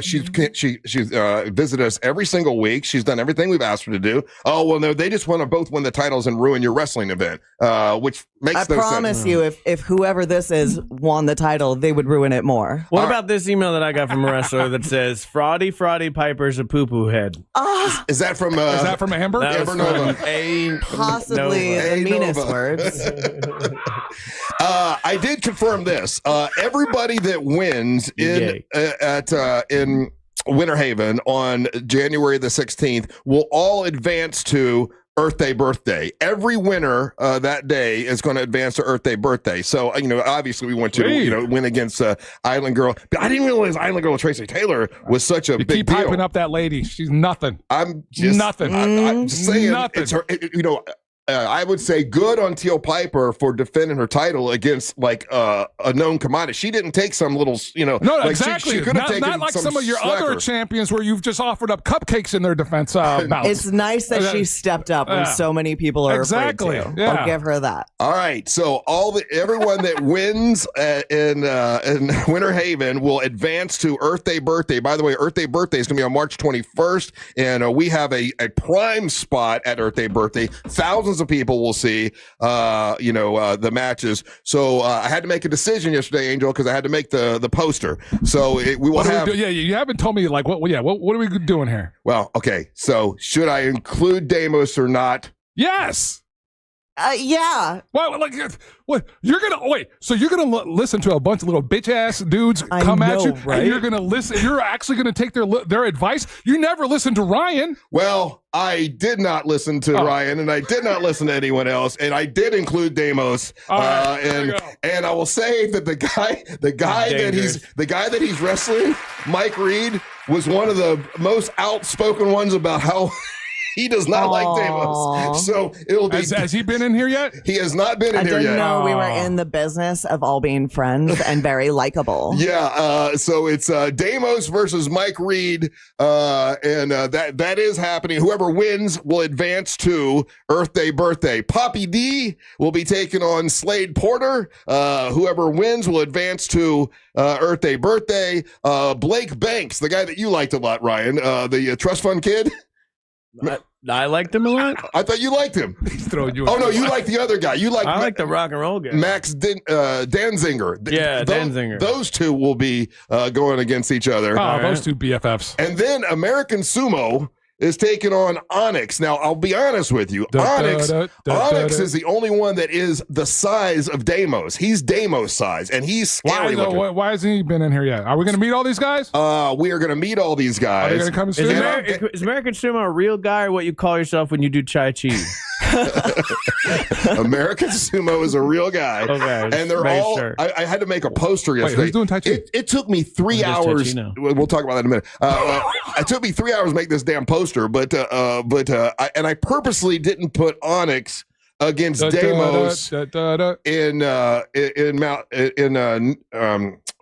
She's visited us every single week. She's done everything we've asked her to do. Oh, well, no, they just want to both win the titles and ruin your wrestling event, which makes no sense. I promise you, if whoever this is won the title, they would ruin it more. What about this email that I got from a wrestler that says, Fraudy Piper's a poo-poo head? Is that from Amber? Amber Nova. Possibly the meanest words. I did confirm this. Everybody that wins in Winter Haven on January the 16th will all advance to Earth Day birthday. Every winner that day is going to advance to Earth Day birthday. So, obviously we went to, win against Island Girl. But I didn't realize Island Girl Tracy Taylor was such a big keep deal. Hyping up that lady. She's nothing. I'm just nothing. I'm just saying. Nothing. It's her, I would say good on Teal Piper for defending her title against like a known commodity. She didn't take some little, No, like exactly. She could have taken not like some of your slacker. other champions where you've just offered up cupcakes in their defense bouts. It's nice that she stepped up when so many people are afraid to. Yeah. I'll give her that. All right, so everyone that wins in Winter Haven will advance to Earth Day Birthday. By the way, Earth Day Birthday is going to be on March 21st, and we have a prime spot at Earth Day Birthday. Thousands of people will see, the matches. So I had to make a decision yesterday, Angel, because I had to make the poster. So we will have. You haven't told me like what are we doing here? Well, okay. So should I include Deimos or not? Yes. Yeah. Well, like, what you're gonna wait? So you're gonna listen to a bunch of little bitch ass dudes come at you, right? And you're gonna listen. You're actually gonna take their advice. You never listened to Ryan. Well, I did not listen to Ryan, and I did not listen to anyone else, and I did include Deimos. And I will say that the guy that he's wrestling, Mike Reed, was one of the most outspoken ones about how. He does not like Deimos. So it'll be. Has he been in here yet? He has not been in here yet. I didn't know we were in the business of all being friends and very likable. Yeah. So it's Deimos versus Mike Reed. And that is happening. Whoever wins will advance to Earth Day Birthday. Poppy D will be taking on Slade Porter. Whoever wins will advance to Earth Day Birthday. Blake Banks, the guy that you liked a lot, Ryan, the trust fund kid. I liked him a lot. I thought you liked him. He's throwing you. Oh no, you like the other guy. You like. I like the rock and roll guy, Max Danziger. Danziger. Those two will be going against each other. Oh, those two BFFs. And then American Sumo is taking on Onyx. Now, I'll be honest with you. Onyx is the only one that is the size of Deimos. He's Deimos size, and he's scary looking. Why hasn't he been in here yet? Are we going to meet all these guys? We are going to meet all these guys. Are they going to come soon? Is American Sumo a real guy, or what you call yourself when you do Chai Chi? American Sumo is a real guy. Okay, and they're all. Sure. I had to make a poster yesterday. Wait, who's doing Tai Chi? It took me 3 hours. We'll talk about that in a minute. It took me 3 hours to make this damn poster, but I purposely didn't put Onyx against Deimos in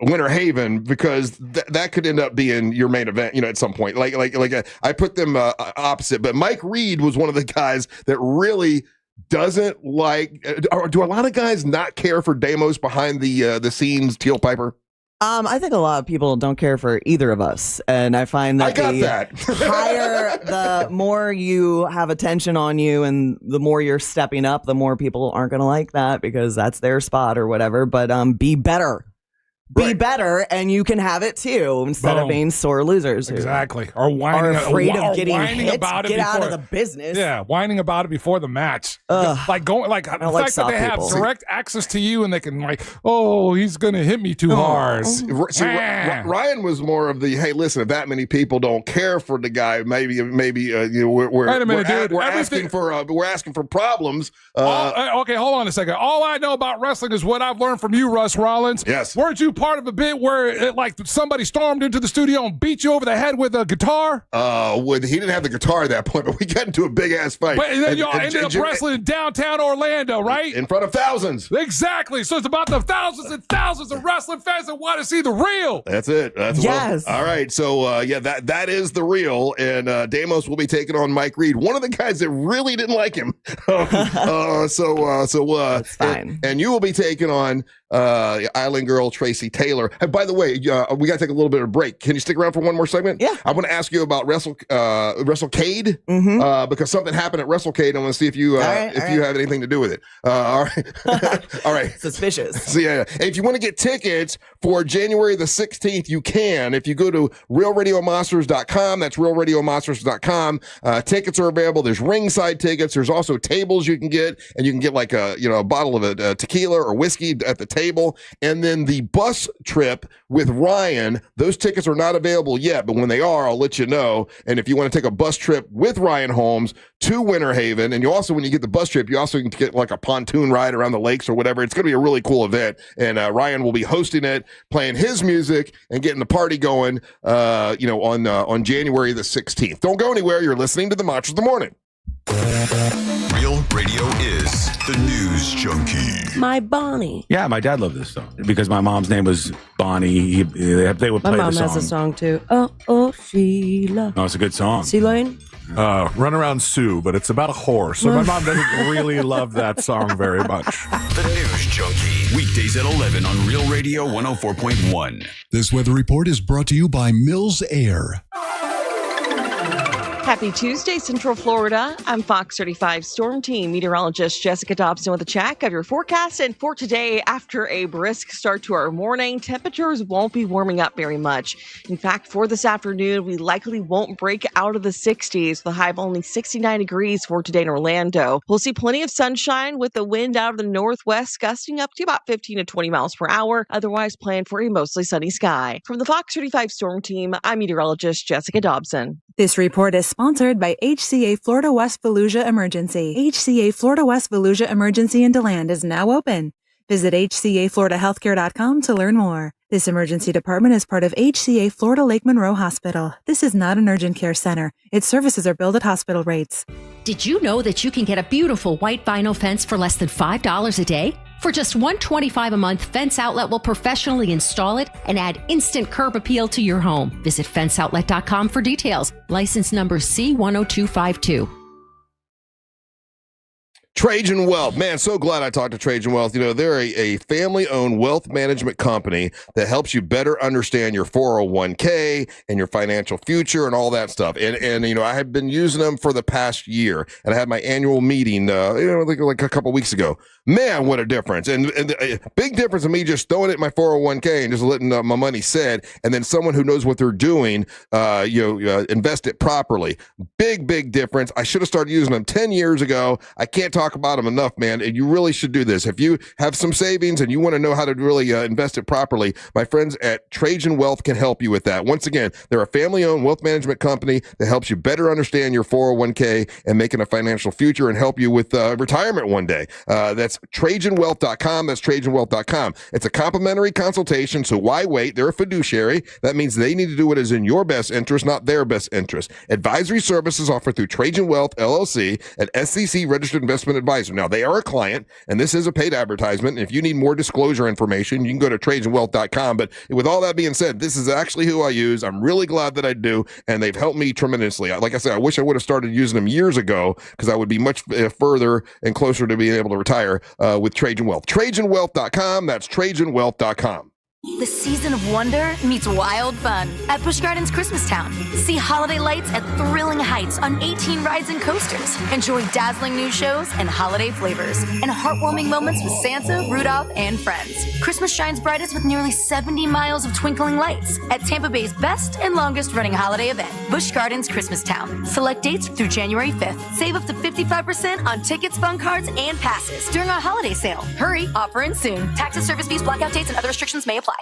Winter Haven because that could end up being your main event, at some point. I put them opposite, but Mike Reed was one of the guys that really doesn't like. Do a lot of guys not care for Deimos behind the scenes? Teal Piper. I think a lot of people don't care for either of us, and I find that higher, the more you have attention on you, and the more you're stepping up, the more people aren't going to like that because that's their spot or whatever. But be better. Be better, and you can have it too, instead of being sore losers. Exactly. Or whining, afraid of getting hit. About it get before, out of the business. Yeah, whining about it before the match. The fact that they have direct access to you, and they can he's gonna hit me too hard. Ryan was more of the hey, listen, if that many people don't care for the guy, maybe we're asking for problems. Okay, hold on a second. All I know about wrestling is what I've learned from you, Russ Rollins. Yes. Weren't you part of a bit where somebody stormed into the studio and beat you over the head with a guitar? He didn't have the guitar at that point, but we got into a big ass fight. But then y'all ended up wrestling in downtown Orlando, right? In front of thousands. Exactly. So it's about the thousands and thousands of wrestling fans that want to see the real. That's it. Yes. All right. So that is the real, and Deimos will be taking on Mike Reed, one of the guys that really didn't like him. That's fine. And you will be taking on Island Girl Tracy Taylor. And by the way, we got to take a little bit of a break. Can you stick around for one more segment? Yeah. I want to ask you about WrestleCade because something happened at WrestleCade. I want to see if you have anything to do with it. All right. All right. Suspicious. So yeah. And if you want to get tickets for January the 16th, you can. If you go to RealRadioMonsters.com, that's RealRadioMonsters.com. Tickets are available. There's ringside tickets. There's also tables you can get, and you can get like a bottle of a tequila or whiskey at the table. And then the bus trip with Ryan, those tickets are not available yet, but when they are, I'll let you know. And if you want to take a bus trip with Ryan Holmes to Winter Haven, and you also, when you get the bus trip, you also can get like a pontoon ride around the lakes or whatever. It's going to be a really cool event. And Ryan will be hosting it, playing his music and getting the party going, on January the 16th. Don't go anywhere. You're listening to the Monsters of the Morning. Real Radio is the news junkie. My Bonnie. Yeah, my dad loved this song because my mom's name was Bonnie. They would play My mom the song. has a song too. Oh, Sheila. No, it's a good song. Sea Lane? Run Around Sue, but it's about a horse. So my mom doesn't really love that song very much. The news junkie. Weekdays at 11 on Real Radio 104.1. This weather report is brought to you by Mills Air. Happy Tuesday, Central Florida. I'm Fox 35 Storm Team meteorologist Jessica Dobson with a check of your forecast. And for today, after a brisk start to our morning, temperatures won't be warming up very much. In fact, for this afternoon, we likely won't break out of the 60s, the high of only 69 degrees for today in Orlando. We'll see plenty of sunshine with the wind out of the northwest gusting up to about 15 to 20 miles per hour. Otherwise, plan for a mostly sunny sky. From the Fox 35 Storm Team, I'm meteorologist Jessica Dobson. This report is sponsored by HCA Florida West Fallujah Emergency. HCA Florida West Fallujah Emergency in DeLand is now open. Visit hcafloridahealthcare.com to learn more. This emergency department is part of HCA Florida Lake Monroe Hospital. This is not an urgent care center. Its services are billed at hospital rates. Did you know that you can get a beautiful white vinyl fence for less than $5 a day? For just $125 a month, Fence Outlet will professionally install it and add instant curb appeal to your home. Visit fenceoutlet.com for details. License number C10252. Trajan Wealth. Man, so glad I talked to Trajan Wealth. You know, they're a family-owned wealth management company that helps you better understand your 401k and your financial future and all that stuff. And you know, I have been using them for the past year, and I had my annual meeting, like a couple weeks ago. Man, what a difference. And a big difference in me just throwing it in my 401k and just letting my money sit, and then someone who knows what they're doing, invest it properly. Big difference. I should have started using them 10 years ago. I can't talk about them enough, man. And you really should do this. If you have some savings and you want to know how to really invest it properly, my friends at Trajan Wealth can help you with that. Once again, they're a family-owned wealth management company that helps you better understand your 401k and making a financial future and help you with retirement one day. That's TrajanWealth.com. That's TrajanWealth.com. It's a complimentary consultation, so why wait? They're a fiduciary. That means they need to do what is in your best interest, not their best interest. Advisory services offered through Trajan Wealth, LLC, an SEC registered investment advisor. Now, they are a client, and this is a paid advertisement. If you need more disclosure information, you can go to TrajanWealth.com. But with all that being said, this is actually who I use. I'm really glad that I do, and they've helped me tremendously. Like I said, I wish I would have started using them years ago because I would be much further and closer to being able to retire with Trajan Wealth. TrajanWealth.com. That's TrajanWealth.com. The season of wonder meets wild fun at Busch Gardens Christmastown. See holiday lights at thrilling heights on 18 rides and coasters. Enjoy dazzling new shows and holiday flavors. And heartwarming moments with Santa, Rudolph, and friends. Christmas shines brightest with nearly 70 miles of twinkling lights at Tampa Bay's best and longest running holiday event, Busch Gardens Christmastown. Select dates through January 5th. Save up to 55% on tickets, fun cards, and passes during our holiday sale. Hurry, offer ends soon. Taxes, service fees, blackout dates, and other restrictions may apply.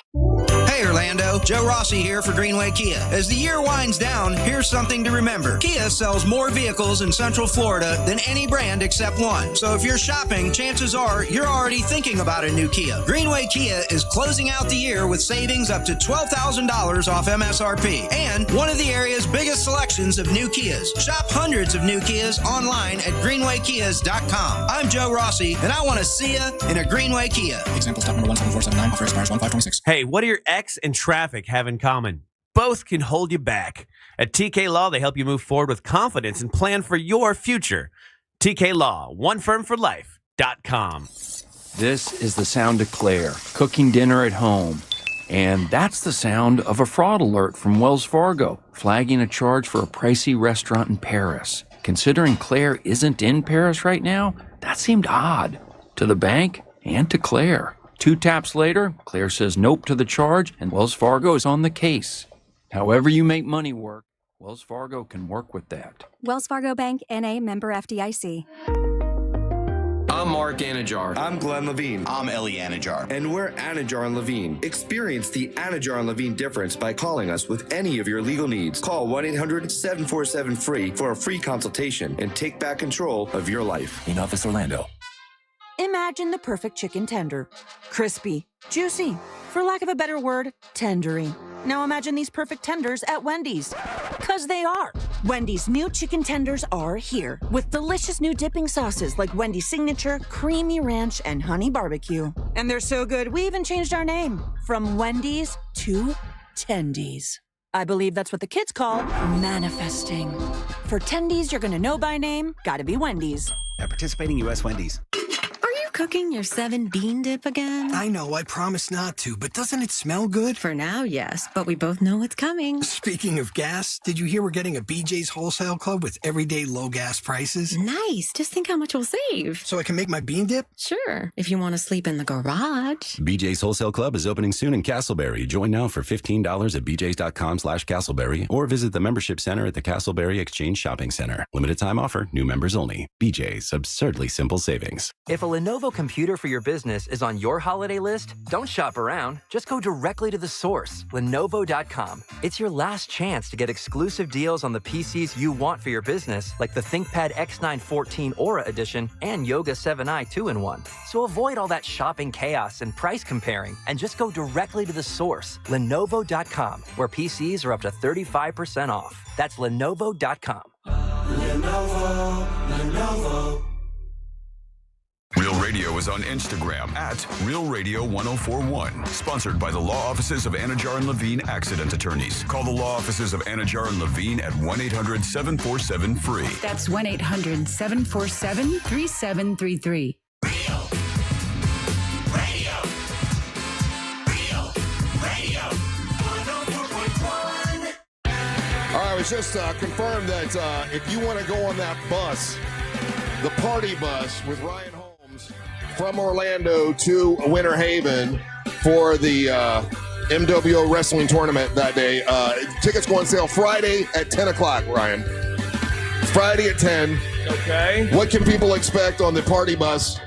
Hey Orlando, Joe Rossi here for Greenway Kia. As the year winds down, here's something to remember. Kia sells more vehicles in Central Florida than any brand except one. So if you're shopping, chances are you're already thinking about a new Kia. Greenway Kia is closing out the year with savings up to $12,000 off MSRP and one of the area's biggest selections of new Kias. Shop hundreds of new Kias online at greenwaykias.com. I'm Joe Rossi, and I want to see you in a Greenway Kia. Example stop number 17479, offer expires 1/5/26. Hey, what do your ex and traffic have in common? Both can hold you back. At TK Law, they help you move forward with confidence and plan for your future. TK Law, onefirmforlife.com. This is the sound of Claire, cooking dinner at home. And that's the sound of a fraud alert from Wells Fargo, flagging a charge for a pricey restaurant in Paris. Considering Claire isn't in Paris right now, that seemed odd to the bank and to Claire. 2 taps later, Claire says nope to the charge, and Wells Fargo is on the case. However you make money work, Wells Fargo can work with that. Wells Fargo Bank, N.A., member FDIC. I'm Mark Anajar. I'm Glenn Levine. I'm Ellie Anajar. And we're Anajar and Levine. Experience the Anajar and Levine difference by calling us with any of your legal needs. Call 1-800-747-FREE for a free consultation and take back control of your life. In Office Orlando. Imagine the perfect chicken tender. Crispy, juicy, for lack of a better word, tendery. Now imagine these perfect tenders at Wendy's. 'Cause they are. Wendy's new chicken tenders are here with delicious new dipping sauces like Wendy's Signature, Creamy Ranch, and Honey Barbecue. And they're so good, we even changed our name from Wendy's to Tendies. I believe that's what the kids call manifesting. For Tendies you're gonna know by name, gotta be Wendy's. At participating U.S. Wendy's. Cooking your 7 bean dip again? I know, I promised not to, but doesn't it smell good? For now, yes, but we both know what's coming. Speaking of gas, did you hear we're getting a BJ's Wholesale Club with everyday low gas prices? Nice. Just think how much we'll save. So I can make my bean dip? Sure, if you want to sleep in the garage. BJ's Wholesale Club is opening soon in Castleberry. Join now for $15 at bjs.com/Castleberry or visit the membership center at the Castleberry Exchange Shopping Center. Limited time offer, new members only. BJ's, absurdly simple savings. If a Lenovo computer for your business is on your holiday list, don't shop around. Just go directly to the source, Lenovo.com. It's your last chance to get exclusive deals on the PCs you want for your business, like the ThinkPad X9 14 Aura Edition and Yoga 7i 2-in-1. So avoid all that shopping chaos and price comparing, and just go directly to the source, Lenovo.com, where PCs are up to 35% off. That's Lenovo.com. Lenovo. Real Radio is on Instagram at Real Radio 1041. Sponsored by the law offices of Anajar and Levine Accident Attorneys. Call the law offices of Anajar and Levine at 1-800-747-FREE. That's 1-800-747-3733. All right, it's just confirmed that if you want to go on that bus, the party bus with Ryan Holmes from Orlando to Winter Haven for the MWO Wrestling Tournament that day, tickets go on sale Friday at 10 o'clock, Ryan. Friday at 10. Okay. What can people expect on the party bus?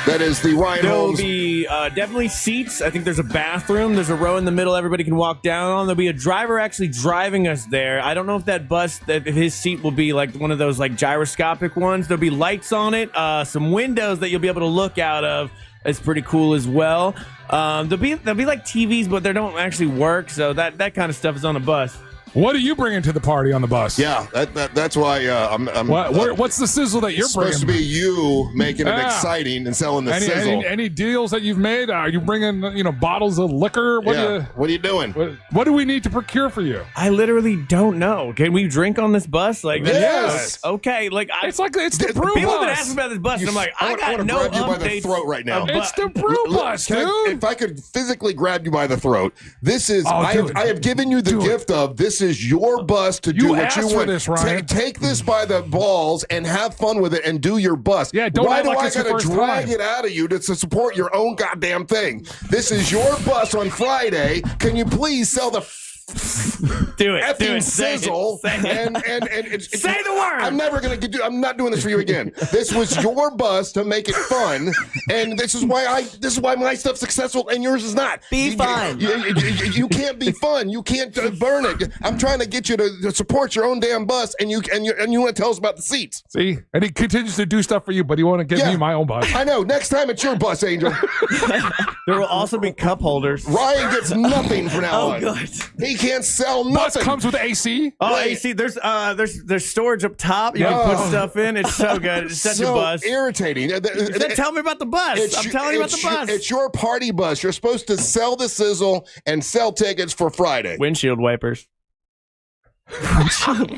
That is the Ryan Holmes. There'll be definitely seats. I think there's a bathroom. There's a row in the middle everybody can walk down on. There'll be a driver actually driving us there. I don't know if that bus, if his seat will be like one of those like gyroscopic ones. There'll be lights on it, some windows that you'll be able to look out of. It's pretty cool as well. There'll be like TVs, but they don't actually work. So that kind of stuff is on the bus. What are you bringing to the party on the bus? Yeah, that's why I'm what's the sizzle that you're bringing? Supposed to be you making it exciting and selling the sizzle. Any deals that you've made? Are you bringing bottles of liquor? What are you doing? What do we need to procure for you? I literally don't know. Can we drink on this bus? Like yes. Okay. Like it's the brew people bus. have been asking about this bus, and I'm like, I got no grab you by the updates. throat right now. It's the brew bus, dude. If I could physically grab you by the throat, this is I have given you the gift of this is your bus to do what you want. This, Ryan. Take this by the balls and have fun with it and do your bus. Yeah, don't Why act do like I it's your gotta first drag time. it out of you to support your own goddamn thing? This is your bus on Friday. Can you please sell the do it, effing sizzle say it. and say the word. I'm never gonna do. I'm not doing this for you again. This was your bus to make it fun, and this is why my stuff's successful and yours is not. Be fun. You can't be fun. You can't burn it. I'm trying to get you to support your own damn bus, and you want to tell us about the seats. See, and he continues to do stuff for you, but he want to give me my own bus. I know. Next time it's your bus, Angel. There will also be cup holders. Ryan gets nothing from now on. Good. He can't sell nothing. Bus comes with AC. Oh, AC. There's storage up top. You can put stuff in. It's so good. It's such a bus. Irritating. Tell me about the bus. I'm telling you about the bus. It's your party bus. You're supposed to sell the sizzle and sell tickets for Friday. Windshield wipers.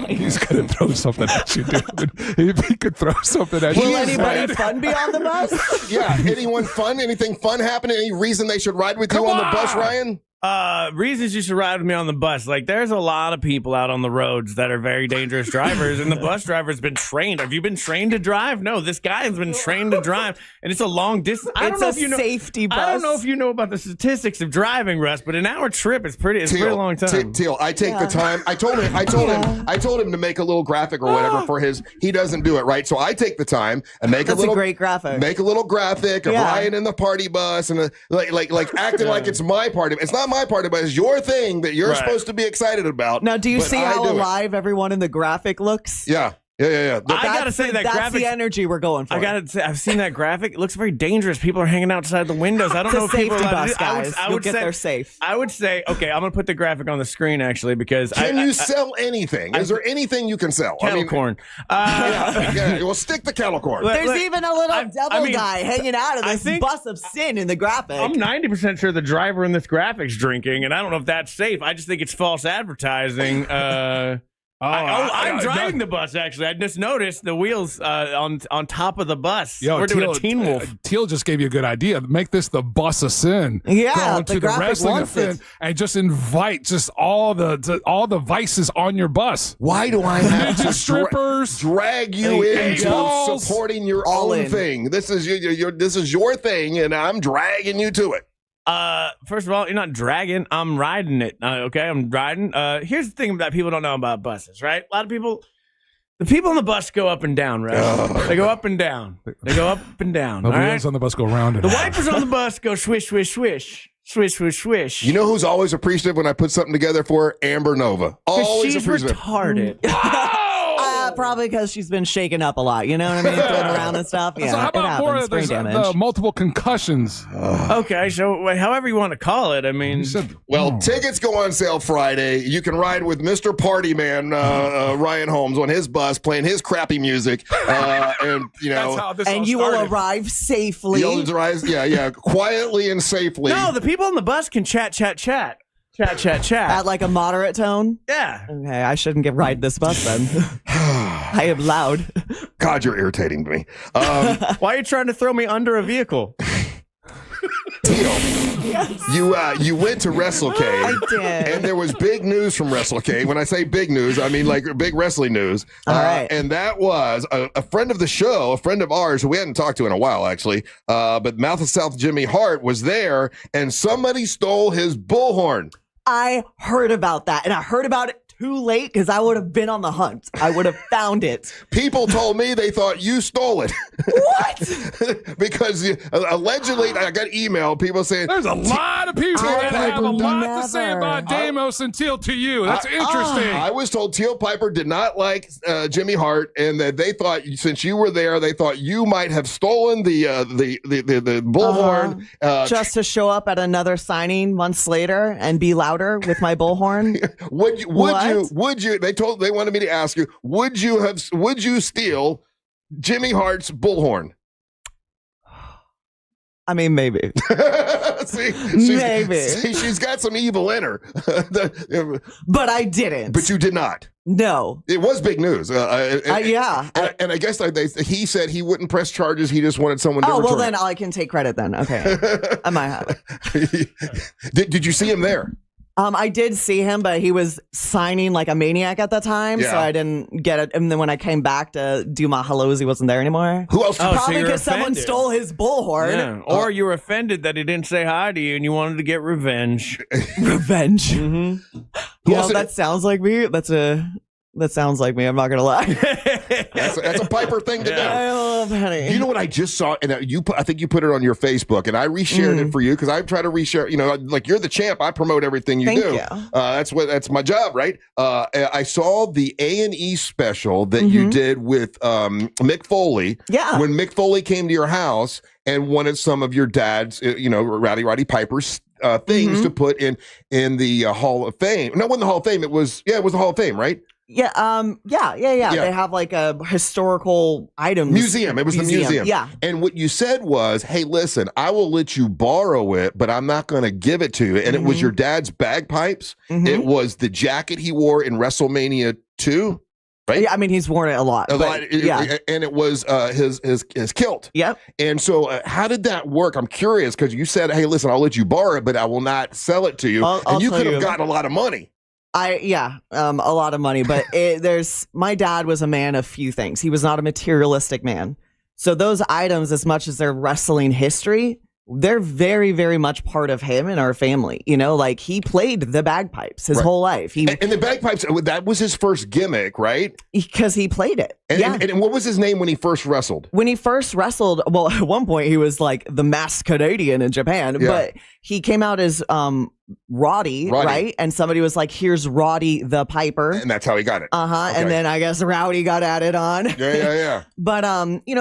He's gonna throw something at you, dude. If he could throw something at you. Will anybody fun be on the bus? Yeah. Anyone fun? Anything fun happen? Any reason they should ride with you on the bus, Ryan? Reasons you should ride with me on the bus. Like, there's a lot of people out on the roads that are very dangerous drivers, and the bus driver's been trained. Have you been trained to drive? No, this guy has been trained to drive, and it's a long distance. I don't know if you know safety bus. I don't know if you know about the statistics of driving, Russ, but an hour trip is pretty. It's a pretty long time. Teal, I take the time. I told him to make a little graphic or whatever for his. He doesn't do it right, so I take the time and make a great graphic. Make a little graphic of Ryan in the party bus and like acting like it's my party. It's not my party, but it's your thing that you're supposed to be excited about. Now, do you but see I how do it. alive everyone in the graphic looks? Yeah. Yeah. I gotta say that that's graphic. the energy we're going for. I gotta say, I've seen that graphic. It looks very dangerous. People are hanging outside the windows. I don't know if people are allowed to do. I would get there safe. I would say, okay, I'm gonna put the graphic on the screen actually because can you sell anything? Is there anything you can sell? Kettle corn. Well, stick the kettle corn. There's even a little devil guy hanging out of this bus of sin in the graphic. I'm 90% sure the driver in this graphic's drinking, and I don't know if that's safe. I just think it's false advertising. I'm driving the bus, actually. I just noticed the wheels on top of the bus. We're doing a Teen Wolf. Teal just gave you a good idea. Make this the bus of sin. Yeah, Going to the wrestling event and just invite just all the vices on your bus. Why do I have Ninja to strippers, drag you into balls, supporting your own thing? This is your thing, and I'm dragging you to it. First of all, you're not dragging. I'm riding it. Okay, I'm riding. Here's the thing that people don't know about buses, right? A lot of people, the people on the bus go up and down, right? They go up and down. They go up and down. The all wheels right? on the bus go round and The round. wipers on the bus go swish, swish, swish. Swish, swish, swish. You know who's always appreciative when I put something together for her? Amber Nova. Always she's appreciative. retarded. Probably because she's been shaken up a lot. You know what I mean? Thrown around and stuff. Yeah, So how about more of brain the damage. multiple concussions? Okay, so however you want to call it, I mean. Well, tickets go on sale Friday. You can ride with Mr. Party Man Ryan Holmes on his bus playing his crappy music, and you know, and you will arrive safely. You'll arrive, quietly and safely. No, the people on the bus can chat. At like a moderate tone? Yeah. Okay, I shouldn't ride this bus then. I am loud. God, you're irritating to me. Why are you trying to throw me under a vehicle? You went to WrestleCade. I did. And there was big news from WrestleCade. When I say big news, I mean like big wrestling news. All right. And that was a friend of the show, a friend of ours who we hadn't talked to in a while, actually. But Mouth of South Jimmy Hart was there, and somebody stole his bullhorn. I heard about that, and I heard about it too late because I would have been on the hunt. I would have found it. People told me they thought you stole it. What? Because allegedly, I got email people saying there's a lot of people that have a lot to say about Deimos and Teal to you. That's interesting. I was told Teal Piper did not like Jimmy Hart, and that they thought since you were there, they thought you might have stolen the bullhorn just to show up at another signing months later and be louder with my bullhorn. Would you? They wanted me to ask you. Would you steal Jimmy Hart's bullhorn? I mean, maybe. Maybe. She's got some evil in her. But I didn't. But you did not. No. It was big news. Yeah. And I guess he said he wouldn't press charges. He just wanted someone to return. Well, then I can take credit then. Okay. I might have it. Did you see him there? I did see him, but he was signing like a maniac at the time, so I didn't get it. And then when I came back to do my hellos, he wasn't there anymore. Who else? Probably because someone stole his bullhorn. Yeah. Or you were offended that he didn't say hi to you and you wanted to get revenge. Revenge? Mm-hmm. You know, that sounds like me. That sounds like me. I'm not gonna lie. That's a Piper thing to do. I love Henny. You know what I just saw, and I think you put it on your Facebook, and I reshared it for you because I try to reshare. You know, like you're the champ. I promote everything you do. That's my job, right? I saw the A&E special that you did with Mick Foley. Yeah. When Mick Foley came to your house and wanted some of your dad's, Roddy Piper's things to put in the Hall of Fame. No, it wasn't the Hall of Fame. It was the Hall of Fame, right? Yeah. They have like a historical items museum. It was the museum. Yeah. And what you said was, hey, listen, I will let you borrow it, but I'm not going to give it to you. And it was your dad's bagpipes. It was the jacket he wore in WrestleMania 2. Right? Yeah, I mean, he's worn it a lot. Yeah. And it was his kilt. Yep. And so how did that work? I'm curious because you said, hey, listen, I'll let you borrow it, but I will not sell it to you. And you could have gotten a lot of money. A lot of money, but my dad was a man of few things. He was not a materialistic man. So those items, as much as they're wrestling history, they're very, very much part of him and our family. You know, like he played the bagpipes his whole life. And the bagpipes, that was his first gimmick, right? Because he played it. And what was his name when he first wrestled? When he first wrestled, well, at one point he was like the masked Canadian in Japan, but he came out as Roddy, right? And somebody was like, here's Roddy the Piper. And that's how he got it. Okay. And then I guess Rowdy got added on. Yeah. But,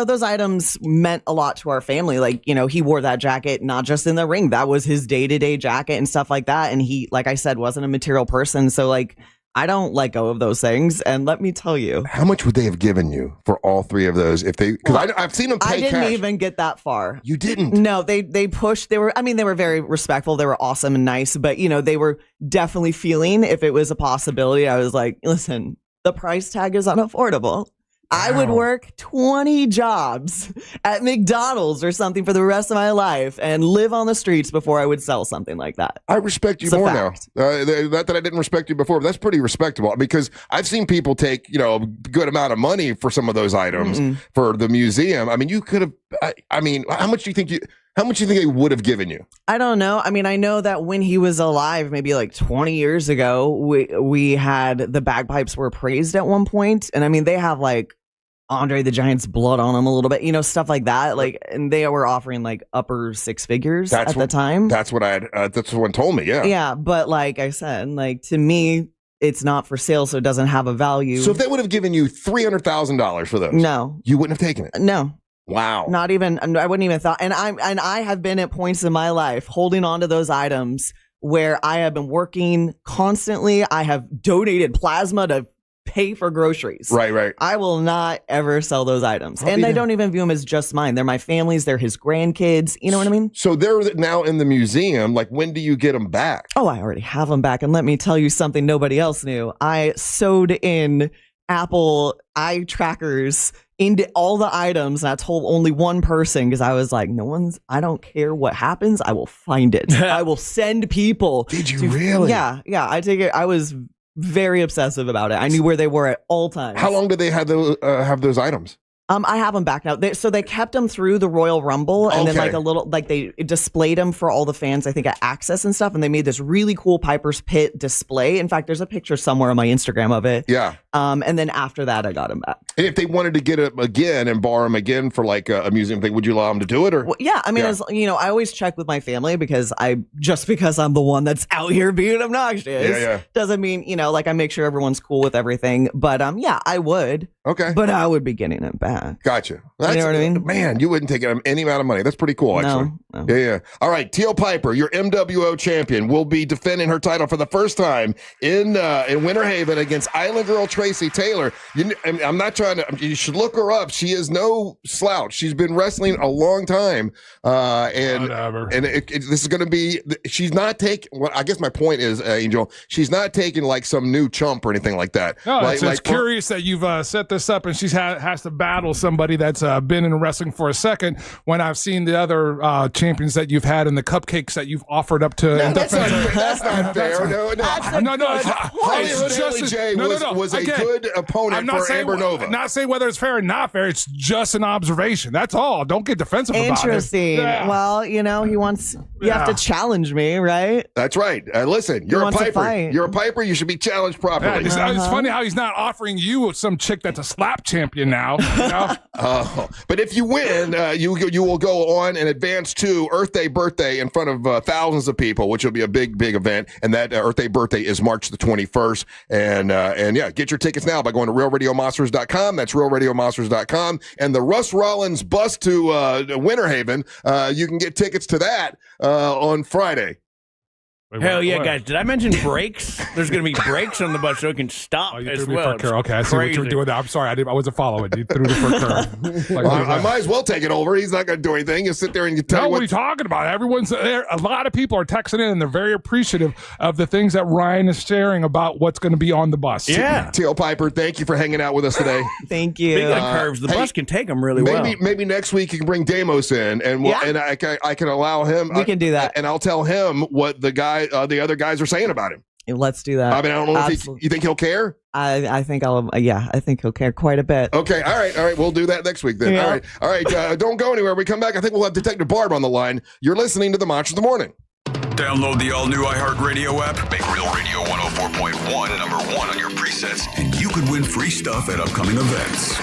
those items meant a lot to our family. Like, he wore that jacket, not just in the ring. That was his day-to-day jacket and stuff like that. And he, like I said, wasn't a material person. So, like, I don't let go of those things. And let me tell you. How much would they have given you for all three of those? Because I've seen them pay I didn't cash. even get that far. You didn't? No, they pushed. They were very respectful. They were awesome and nice. But, they were definitely feeling if it was a possibility. I was like, listen, the price tag is unaffordable. I would work 20 jobs at McDonald's or something for the rest of my life and live on the streets before I would sell something like that. I respect you more now. Not that I didn't respect you before, but that's pretty respectable because I've seen people take, a good amount of money for some of those items for the museum. I mean, you could have, how much do you think they would have given you? I don't know. I mean, I know that when he was alive, maybe like 20 years ago, we had the bagpipes were praised at one point. And I mean, they have like Andre the Giant's blood on them a little bit, stuff like that. Like, and they were offering like upper six figures at the time. That's what that's what someone told me. Yeah. Yeah. But like I said, like to me, it's not for sale, so it doesn't have a value. So if they would have given you $300,000 for those, no, you wouldn't have taken it. No. Wow. Not even, I wouldn't even thought. And I have been at points in my life holding on to those items where I have been working constantly. I have donated plasma to pay for groceries. Right. I will not ever sell those items. And I don't even view them as just mine. They're my family's. They're his grandkids. You know what I mean? So they're now in the museum. Like, when do you get them back? Oh, I already have them back. And let me tell you something nobody else knew. I sewed in Apple eye trackers into all the items. And I told only one person because I was like, I don't care what happens. I will find it. I will send people. Did you really? Yeah. I take it. I was very obsessive about it. I knew where they were at all times. How long did they have those items? I have them back now. So they kept them through the Royal Rumble, and then they displayed them for all the fans, I think, at Access and stuff. And they made this really cool Piper's Pit display. In fact, there's a picture somewhere on my Instagram of it. Yeah. And then after that, I got them back. And if they wanted to get it again and borrow them again for like a museum thing, would you allow them to do it? Or yeah, I mean, as I always check with my family because because I'm the one that's out here being obnoxious, doesn't mean like I make sure everyone's cool with everything. But I would. Okay. But I would be getting it back. Gotcha. You know what I mean? Man, you wouldn't take any amount of money. That's pretty cool, actually. No. Yeah. All right, Teal Piper, your MWO champion, will be defending her title for the first time in Winter Haven against Island Girl Tracy Taylor. I'm not trying to. You should look her up. She is no slouch. She's been wrestling a long time, and this is going to be. She's not taking. Well, I guess my point is, Angel, she's not taking like some new chump or anything like that. No, it's curious that you've set this up, and she's has to battle somebody that's been in wrestling for a second. When I've seen the other champions that you've had and the cupcakes that you've offered up to. No, that's not fair. No. Hollywood Haley J was a good opponent for Amber Nova. I'm not saying whether it's fair or not fair. It's just an observation. That's all. Don't get defensive about it. Interesting. Yeah. Well, he wants. You have to challenge me, right? That's right. Listen, you're a Piper. You're a Piper. You should be challenged properly. Yeah, it's funny how he's not offering you some chick that's a slap champion now. But if you win, you will go on and advance to Earth Day birthday in front of thousands of people, which will be a big event. And that Earth Day birthday is March the 21st. And get your tickets now by going to realradiomonsters.com. That's realradiomonsters.com. And the Russ Rollins bus to Winter Haven, you can get tickets to that on Friday. Hell yeah, guys. Did I mention brakes? There's going to be brakes on the bus so it can stop as well. Okay, I see what you were doing there. I'm sorry. I wasn't following. You threw the for curve. I might as well take it over. He's not going to do anything. You sit there and you tell what are you talking about? Everyone's there. A lot of people are texting in, and they're very appreciative of the things that Ryan is sharing about what's going to be on the bus. Yeah. Teal Piper, thank you for hanging out with us today. Thank you. Big curves. The bus can take them really well. Maybe next week you can bring Damos in, and I can allow him. We can do that. And I'll tell him what the other guys are saying about him. Let's do that. I mean, I don't know if you think he'll care. I think I think he'll care quite a bit. Okay, all right. We'll do that next week then. Yeah. All right. Don't go anywhere. We come back. I think we'll have Detective Barb on the line. You're listening to the Monster of the Morning. Download the all-new iHeart Radio app. Make Real Radio 104.1 number one on your presets, and you could win free stuff at upcoming events.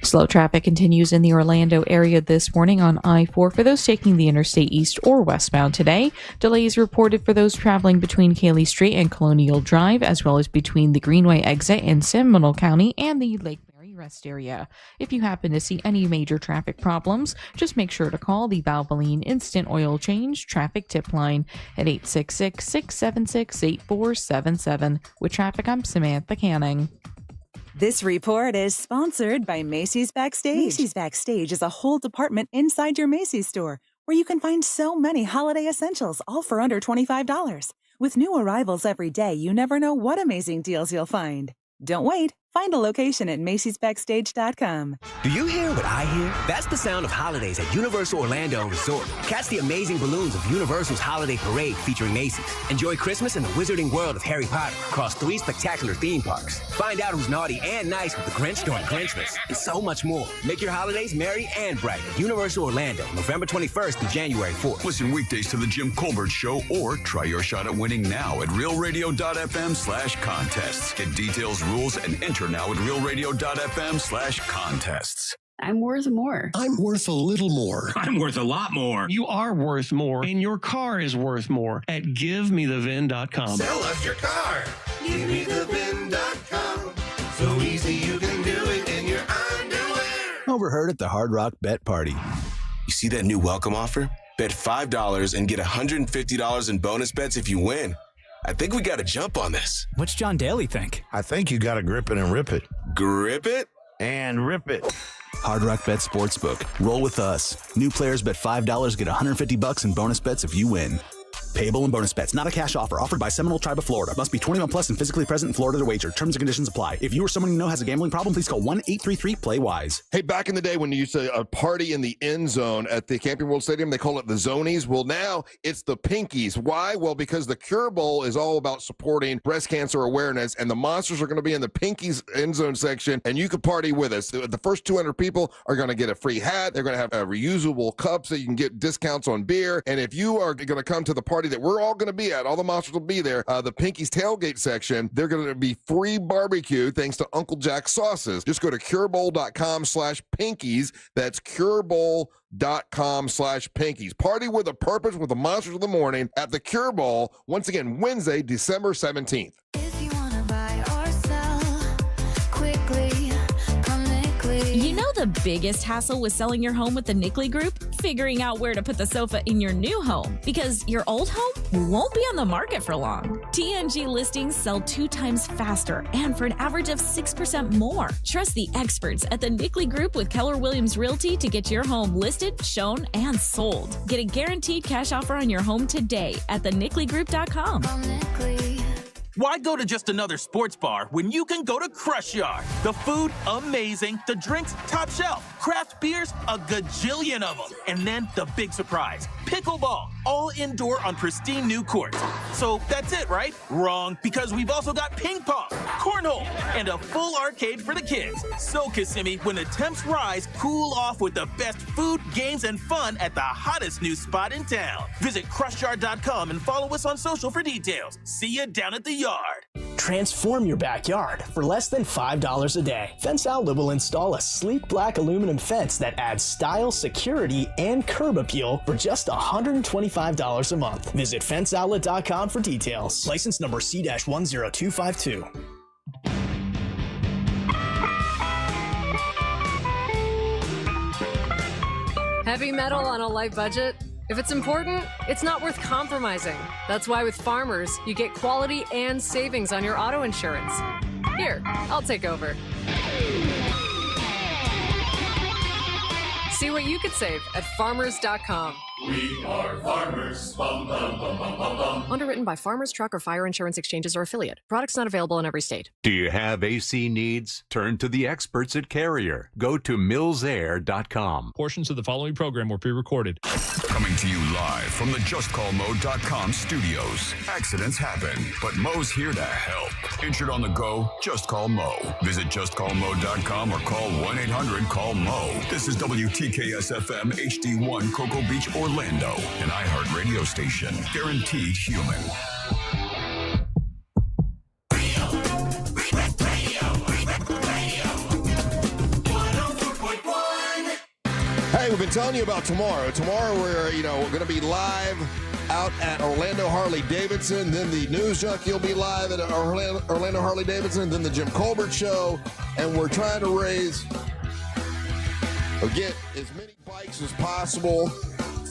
Slow traffic continues in the Orlando area this morning on I-4 for those taking the interstate east or westbound today. Delays reported for those traveling between Cayley Street and Colonial Drive, as well as between the Greenway exit in Seminole County and the Lake Mary rest area. If you happen to see any major traffic problems, just make sure to call the Valvoline Instant Oil Change Traffic Tip Line at 866-676-8477. With traffic, I'm Samantha Canning. This report is sponsored by Macy's Backstage. Macy's Backstage is a whole department inside your Macy's store where you can find so many holiday essentials, all for under $25. With new arrivals every day, you never know what amazing deals you'll find. Don't wait. Find a location at Macy'sBackstage.com. Do you hear what I hear? That's the sound of holidays at Universal Orlando Resort. Catch the amazing balloons of Universal's Holiday Parade featuring Macy's. Enjoy Christmas in the wizarding world of Harry Potter across 3 spectacular theme parks. Find out who's naughty and nice with the Grinch during Grinchmas and so much more. Make your holidays merry and bright at Universal Orlando, November 21st through January 4th. Listen weekdays to The Jim Colbert Show or try your shot at winning now at realradio.fm/contests. Get details, rules, and enter now at realradio.fm/contests. I'm worth more. I'm worth a little more. I'm worth a lot more. You are worth more, and your car is worth more at GiveMeTheVin.com. Sell us your car. GiveMeTheVin.com. So easy you can do it in your underwear. Overheard at the Hard Rock Bet Party. You see that new welcome offer? Bet $5 and get $150 in bonus bets if you win. I think we got to jump on this. What's John Daly think? I think you got to grip it and rip it. Grip it? And rip it. Hard Rock Bet Sportsbook. Roll with us. New players bet $5, get $150 in bonus bets if you win. Payable in bonus bets. Not a cash offer. Offered by Seminole Tribe of Florida. Must be 21 plus and physically present in Florida to wager. Terms and conditions apply. If you or someone you know has a gambling problem, please call 1-833-PLAY-WISE. Hey, back in the day when you used to a party in the end zone at the Camping World Stadium, they call it the Zonies. Well, now it's the Pinkies. Why? Well, because the Cure Bowl is all about supporting breast cancer awareness, and the Monsters are going to be in the Pinkies end zone section, and you can party with us. The first 200 people are going to get a free hat. They're going to have reusable cups so you can get discounts on beer. And if you are going to come to the party that we're all going to be at, all the Monsters will be there, the Pinkies tailgate section, they're going to be free barbecue thanks to Uncle Jack's sauces. Just go to curebowl.com/pinkies. That's curebowl.com/pinkies. Party with a purpose with the Monsters of the Morning at the Cure Bowl, once again, Wednesday, December 17th. If you want to buy or sell quickly, come Nickley. You know the biggest hassle with selling your home with the Nickley Group? Figuring out where to put the sofa in your new home, because your old home won't be on the market for long. TNG listings sell 2 times faster and for an average of 6% more. Trust the experts at the Nickley Group with Keller Williams Realty to get your home listed, shown, and sold. Get a guaranteed cash offer on your home today at thenickley.com. Why go to just another sports bar when you can go to Crush Yard? The food, amazing. The drinks, top shelf. Craft beers, a gajillion of them. And then the big surprise, pickleball, all indoor on pristine new courts. So that's it, right? Wrong, because we've also got ping pong, cornhole, and a full arcade for the kids. So Kissimmee, when the temps rise, cool off with the best food, games, and fun at the hottest new spot in town. Visit crushyard.com and follow us on social for details. See you down at the yard. Transform your backyard for less than $5 a day. Fence Outlet will install a sleek black aluminum fence that adds style, security, and curb appeal for just $125 a month. Visit fenceoutlet.com for details. License number C-10252. Heavy metal on a light budget? If it's important, it's not worth compromising. That's why with Farmers, you get quality and savings on your auto insurance. Here, I'll take over. See what you could save at farmers.com. We are farmers. Bum, bum, bum, bum, bum, bum. Underwritten by Farmers Truck or Fire Insurance Exchanges or affiliate. Products not available in every state. Do you have AC needs? Turn to the experts at Carrier. Go to millsair.com. Portions of the following program were pre-recorded. Coming to you live from the JustCallMo.com studios. Accidents happen, but Mo's here to help. Injured on the go? Just call Mo. Visit JustCallMo.com or call 1-800-CALL-MO. This is WTKS-FM HD1 Cocoa Beach, Orlando, an iHeart radio station. Guaranteed human. Hey, we've been telling you about tomorrow. Tomorrow we're going to be live out at Orlando Harley-Davidson. Then the News Junkie will be live at Orlando Harley-Davidson. Then the Jim Colbert Show. And we're trying to get as many bikes as possible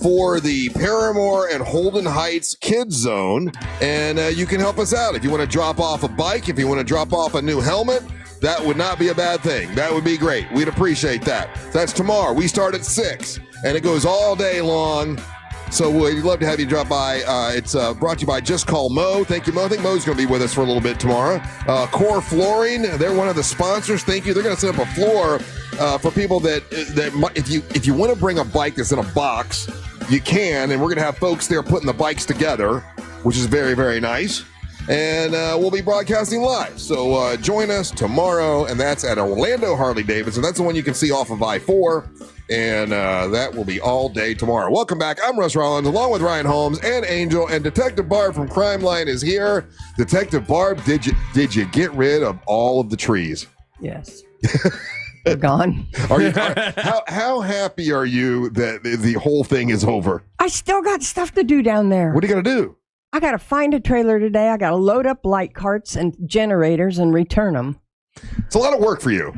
for the Paramore and Holden Heights Kids Zone. And you can help us out. If you want to drop off a bike, if you want to drop off a new helmet, that would not be a bad thing. That would be great. We'd appreciate that. So that's tomorrow. We start at 6, and it goes all day long. So we'd love to have you drop by. It's brought to you by Just Call Mo. Thank you, Mo. I think Mo's going to be with us for a little bit tomorrow. Core Flooring, they're one of the sponsors. Thank you. They're going to set up a floor for people that if you want to bring a bike that's in a box, you can. And we're going to have folks there putting the bikes together, which is very, very nice. And we'll be broadcasting live. So join us tomorrow, and that's at Orlando Harley-Davidson. That's the one you can see off of I-4, and that will be all day tomorrow. Welcome back. I'm Russ Rollins, along with Ryan Holmes and Angel, and Detective Barb from Crime Line is here. Detective Barb, did you get rid of all of the trees? Yes. They're gone. How happy are you that the whole thing is over? I still got stuff to do down there. What are you going to do? I got to find a trailer today. I got to load up light carts and generators and return them. It's a lot of work for you.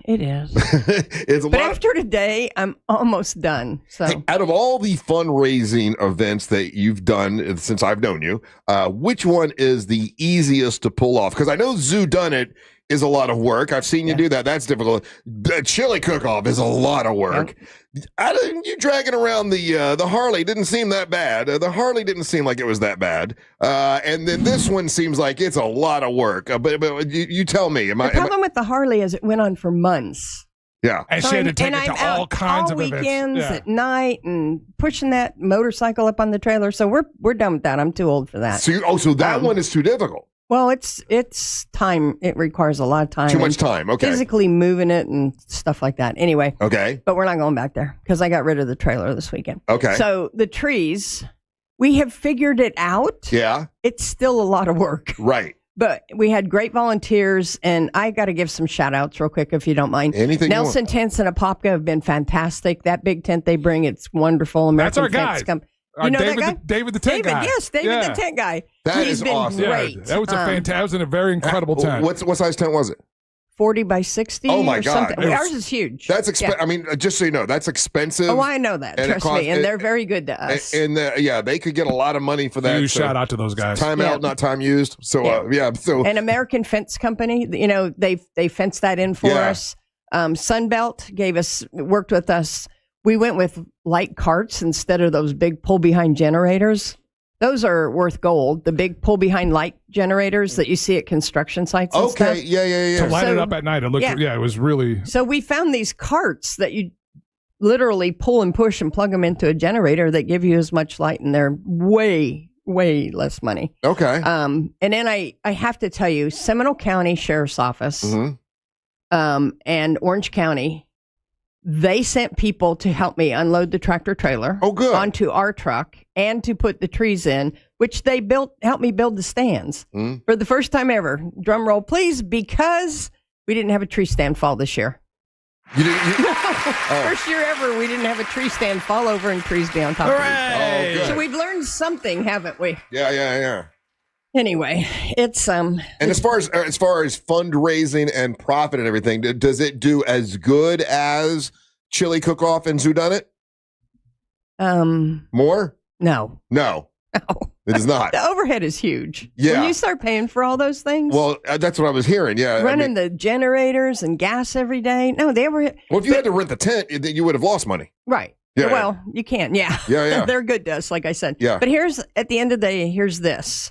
It is. It's a but lot after today, I'm almost done. So, hey, out of all the fundraising events that you've done since I've known you, which one is the easiest to pull off? Because I know Zoo Done It is a lot of work. I've seen you do that. That's difficult. The chili cook-off is a lot of work. You dragging around the Harley didn't seem that bad. The Harley didn't seem like it was that bad. And then this one seems like it's a lot of work. But you tell me. The problem with the Harley is it went on for months. Yeah. And she had to take it to all kinds of events. Weekends at night and pushing that motorcycle up on the trailer. So we're done with that. I'm too old for that. So that one is too difficult. Well, it's time. It requires a lot of time. Too much time. Okay. Physically moving it and stuff like that. Anyway. Okay. But we're not going back there because I got rid of the trailer this weekend. Okay. So the trees, we have figured it out. Yeah. It's still a lot of work. Right. But we had great volunteers, and I got to give some shout outs real quick if you don't mind. Anything Nelson Tents and Apopka have been fantastic. That big tent they bring, it's wonderful. American That's our Tents guy. You know David, that guy? David the tent guy. Yes, David the tent guy. That He's is been awesome. great. Yeah, that was that was a very incredible tent. What size tent was it? 40 by 60 Oh my or God. something. Ours is huge. That's Yeah. I mean, just so you know, that's expensive. Oh, I know that. And it Trust costs- me. And they're very good to us. And yeah, they could get a lot of money for that. Huge shout out to those guys. Time out, not time used. So so An American Fence Company, you know, they fenced that in for Yeah. us. Sunbelt worked with us. We went with light carts instead of those big pull behind generators. Those are worth gold. The big pull behind light generators that you see at construction sites. And stuff. Yeah. To light it up at night, it looked. Yeah, it was really. So we found these carts that you literally pull and push and plug them into a generator that give you as much light, and they're way less money. Okay. And then I have to tell you, Seminole County Sheriff's Office and Orange County, they sent people to help me unload the tractor trailer onto our truck and to put the trees in, which they helped me build the stands for the first time ever. Drum roll, please, because we didn't have a tree stand fall this year. You didn't. First year ever, we didn't have a tree stand fall over and trees be on top of it. Good. So we've learned something, haven't we? Yeah. Anyway, it's And as far as fundraising and profit and everything, does it do as good as Chili Cook-Off and Zoo Done It? More? No. It is not. The overhead is huge. Yeah. When you start paying for all those things. Well, that's what I was hearing. Yeah, Running the generators and gas every day. No, the overhead. Well, if you had to rent the tent, then you would have lost money. Right. Yeah, well, you can. Yeah. Yeah. They're good to us, like I said. Yeah. But at the end of the day, here's this.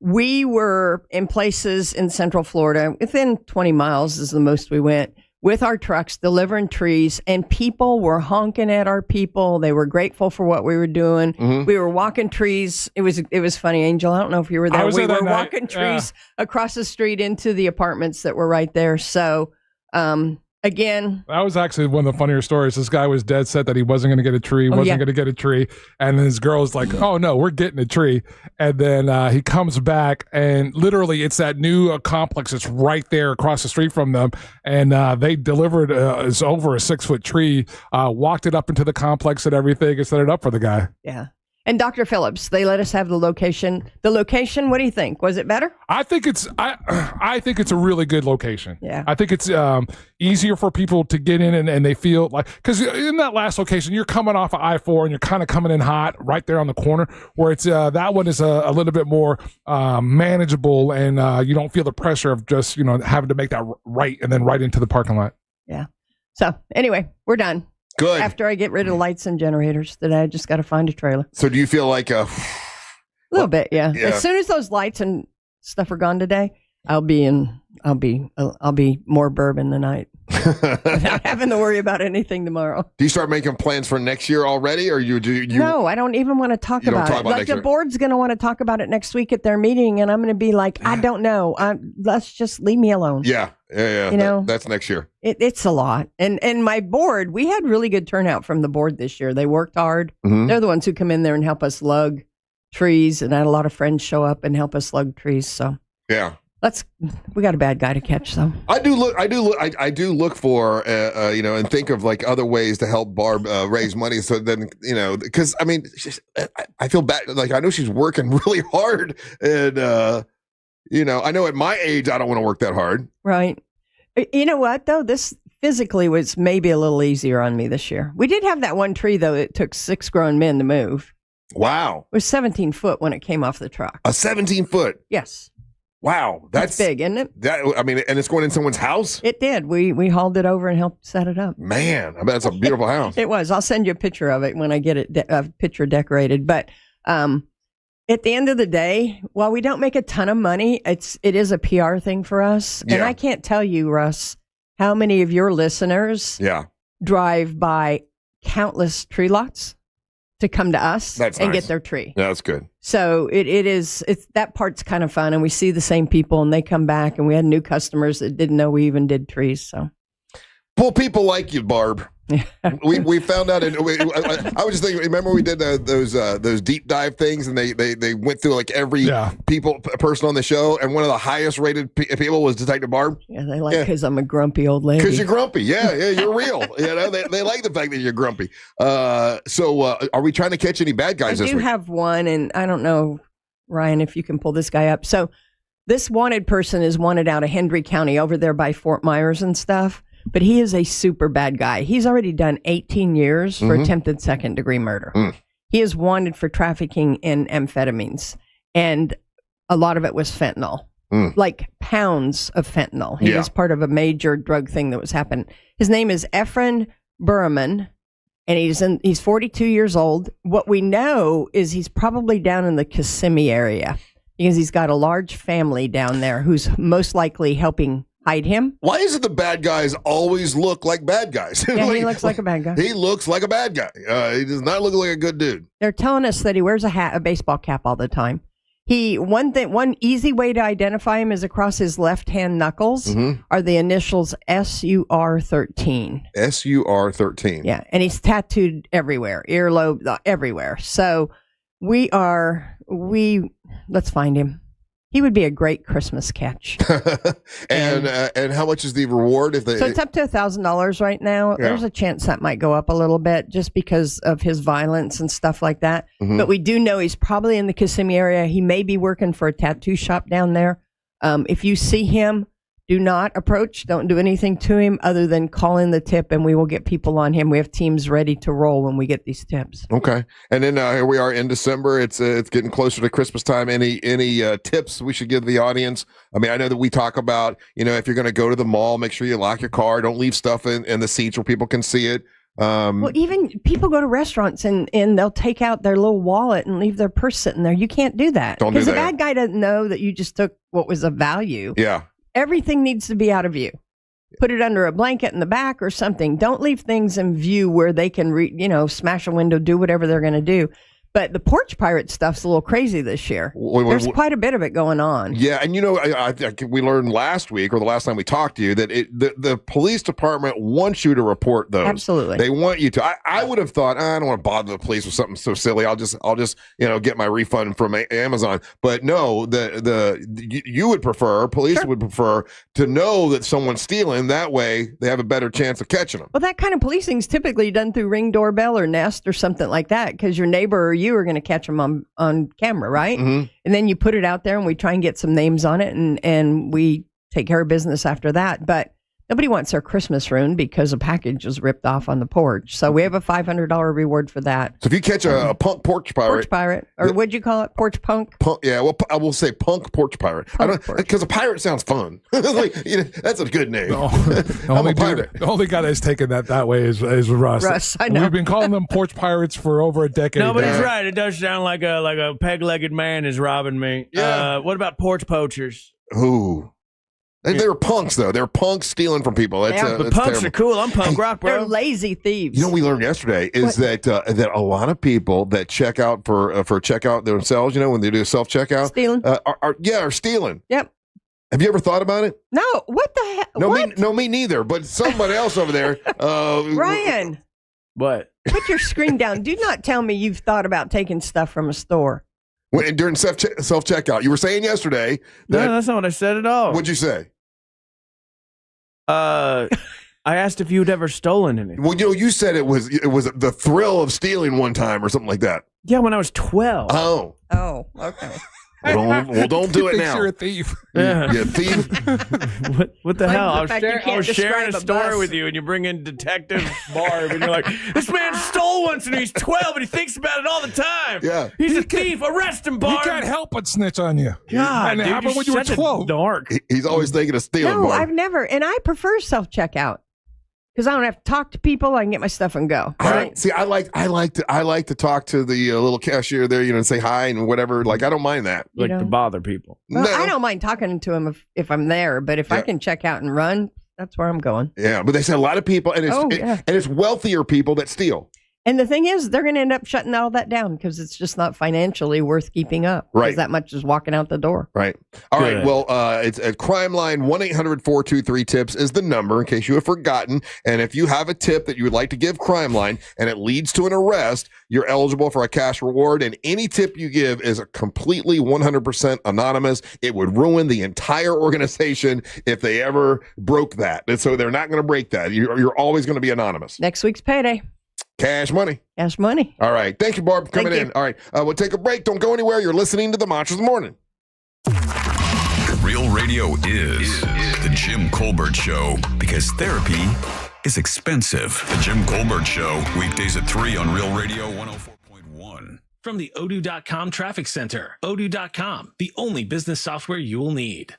We were in places in Central Florida, within 20 miles is the most we went, with our trucks delivering trees, and people were honking at our people. They were grateful for what we were doing. We were walking trees. It was funny, Angel. I don't know if you were there. We were walking trees across the street into the apartments that were right there. So Again, that was actually one of the funnier stories. This guy was dead set that he wasn't going to get a tree, going to get a tree. And then his girl's like, oh, no, we're getting a tree. And then he comes back, and literally it's that new complex that's right there across the street from them. And they delivered it's over a 6-foot tree, walked it up into the complex and everything, and set it up for the guy. Yeah. And Dr. Phillips, they let us have the location. The location, what do you think? Was it better? I think it's a really good location. Yeah. I think it's easier for people to get in and they feel like, because in that last location, you're coming off of I-4 and you're kind of coming in hot right there on the corner, where it's that one is a little bit more manageable, and you don't feel the pressure of just, having to make that right and then right into the parking lot. Yeah. So anyway, we're done. Good. After I get rid of lights and generators today, I just got to find a trailer. So do you feel like a little bit? Yeah. As soon as those lights and stuff are gone today, I'll be more bourbon tonight without having to worry about anything tomorrow. Do you start making plans for next year already, or you? No, I don't even want to talk about it. Like the board's going to want to talk about it next week at their meeting, and I'm going to be like, I don't know. Let's just leave me alone. Yeah. That's next year. It's a lot, and my board. We had really good turnout from the board this year. They worked hard. Mm-hmm. They're the ones who come in there and help us lug trees, and I had a lot of friends show up and help us lug trees. So yeah. We got a bad guy to catch, though. I do look for, and think of like other ways to help Barb raise money. So then, because I mean, I feel bad. Like I know she's working really hard, and I know at my age I don't want to work that hard. Right. You know what though? This physically was maybe a little easier on me this year. We did have that one tree though. It took 6 grown men to move. Wow. It was 17 foot when it came off the truck. A 17 foot. Yes. Wow, that's big, isn't it? And it's going in someone's house? It did. We hauled it over and helped set it up. Man, I bet it's a beautiful house. It was. I'll send you a picture of it when I get it, a picture decorated. But at the end of the day, while we don't make a ton of money, it is a PR thing for us. Yeah. And I can't tell you, Russ, how many of your listeners drive by countless tree lots to come to us and get their tree. Yeah, that's good. So it's that part's kind of fun, and we see the same people, and they come back, and we had new customers that didn't know we even did trees. So, well, people like you, Barb. we found out. I was just thinking. Remember we did those deep dive things, and they went through like every person on the show, and one of the highest rated people was Detective Barb. Yeah, they like because I'm a grumpy old lady. Because you're grumpy. Yeah, you're real. They like the fact that you're grumpy. So are we trying to catch any bad guys this week? I do have one, and I don't know, Ryan, if you can pull this guy up. So this wanted person is wanted out of Hendry County over there by Fort Myers and stuff. But he is a super bad guy. He's already done 18 years for attempted second-degree murder. He is wanted for trafficking in amphetamines, and a lot of it was fentanyl, like pounds of fentanyl. He was part of a major drug thing that was happening. His name is Efren Burman, and he's 42 years old. What we know is he's probably down in the Kissimmee area because he's got a large family down there who's most likely helping hide him. Why is it the bad guys always look like bad guys? Yeah, he looks like a bad guy. He looks like a bad guy. He does not look like a good dude. They're telling us that he wears a baseball cap all the time. One easy way to identify him is across his left-hand knuckles are the initials SUR13. SUR13. Yeah, and he's tattooed everywhere, earlobe, everywhere. So let's find him. He would be a great Christmas catch. and how much is the reward if they? So it's up to $1,000 right now. Yeah. There's a chance that might go up a little bit just because of his violence and stuff like that. But we do know he's probably in the Kissimmee area. He may be working for a tattoo shop down there. If you see him, do not approach. Don't do anything to him other than call in the tip, and we will get people on him. We have teams ready to roll when we get these tips. Okay. And then here we are in December. It's getting closer to Christmas time. Any tips we should give the audience? I mean, I know that we talk about, if you're going to go to the mall, make sure you lock your car. Don't leave stuff in the seats where people can see it. Well, even people go to restaurants and they'll take out their little wallet and leave their purse sitting there. You can't do that. Don't do that. Because the bad guy doesn't know that you just took what was of value. Yeah. Everything needs to be out of view. Put it under a blanket in the back or something. Don't leave things in view where they can, smash a window, do whatever they're going to do. But the porch pirate stuff's a little crazy this year. There's quite a bit of it going on. Yeah, and we learned last week or the last time we talked to you that the police department wants you to report those. Absolutely, they want you to. I would have thought I don't want to bother the police with something so silly. I'll just get my refund from Amazon. But no, you would prefer police would prefer to know that someone's stealing. That way, they have a better chance of catching them. Well, that kind of policing is typically done through Ring doorbell or Nest or something like that, because your neighbor or you are going to catch them on camera, right? Mm-hmm. And then you put it out there and we try and get some names on it and we take care of business after that. But nobody wants their Christmas ruined because a package was ripped off on the porch. So we have a $500 reward for that. So if you catch a punk porch pirate, or what'd you call it? Porch punk? Yeah, well, I will say punk porch pirate. I don't, because a pirate sounds fun. That's a good name. The only guy that's taken that way is Russ. Russ, I know. We've been calling them porch pirates for over a decade. No, but now. he's right. It does sound like a peg-legged man is robbing me. Yeah. What about porch poachers? Ooh. They were punks, though. They were punks stealing from people. But punks are cool. I'm punk rock, bro. They're lazy thieves. You know what we learned yesterday is that a lot of people that check out for checkout themselves, when they do self-checkout. Stealing. Are stealing. Yep. Have you ever thought about it? No. What the heck? No, me neither. But somebody else over there. Ryan. What? Put your screen down. Do not tell me you've thought about taking stuff from a store. During self-checkout. You were saying yesterday that... No, that's not what I said at all. What'd you say? I asked if you'd ever stolen anything. Well, you said it was the thrill of stealing one time or something like that. Yeah, when I was 12. Oh, okay. Well, don't do it now. You're a thief. Yeah. You thief. What the hell? I was sharing a story with you, and you bring in Detective Barb, and you're like, this man stole once, and he's 12, and he thinks about it all the time. Yeah. He's a thief. Arrest him, Barb. He can't help but snitch on you. God, and dude, it happened when you were such a 12. Dark. He's always thinking of stealing. No, Barb. I've never. And I prefer self-checkout. Because I don't have to talk to people. I can get my stuff and go. Right? See, I like to talk to the little cashier there, and say hi and whatever. Like, I don't mind that. Like to bother people. Well, I don't mind talking to them if I'm there, but if I can check out and run, that's where I'm going. Yeah, but they say a lot of people, and it's wealthier people that steal. And the thing is, they're going to end up shutting all that down because it's just not financially worth keeping up. Right. Because that much is walking out the door. Right. All right. Well, it's a crime line. 1-800-423-TIPS is the number in case you have forgotten. And if you have a tip that you would like to give Crime Line and it leads to an arrest, you're eligible for a cash reward. And any tip you give is a completely 100% anonymous. It would ruin the entire organization if they ever broke that. And so they're not going to break that. You're always going to be anonymous. Next week's payday. Cash money. Cash money. All right. Thank you, Barb, for coming in. All right. We'll take a break. Don't go anywhere. You're listening to the Monsters of the Morning. Real radio is the Jim Colbert Show because therapy is expensive. The Jim Colbert Show, weekdays at 3 on Real Radio 104.1. From the Odoo.com Traffic Center. Odoo.com, the only business software you will need.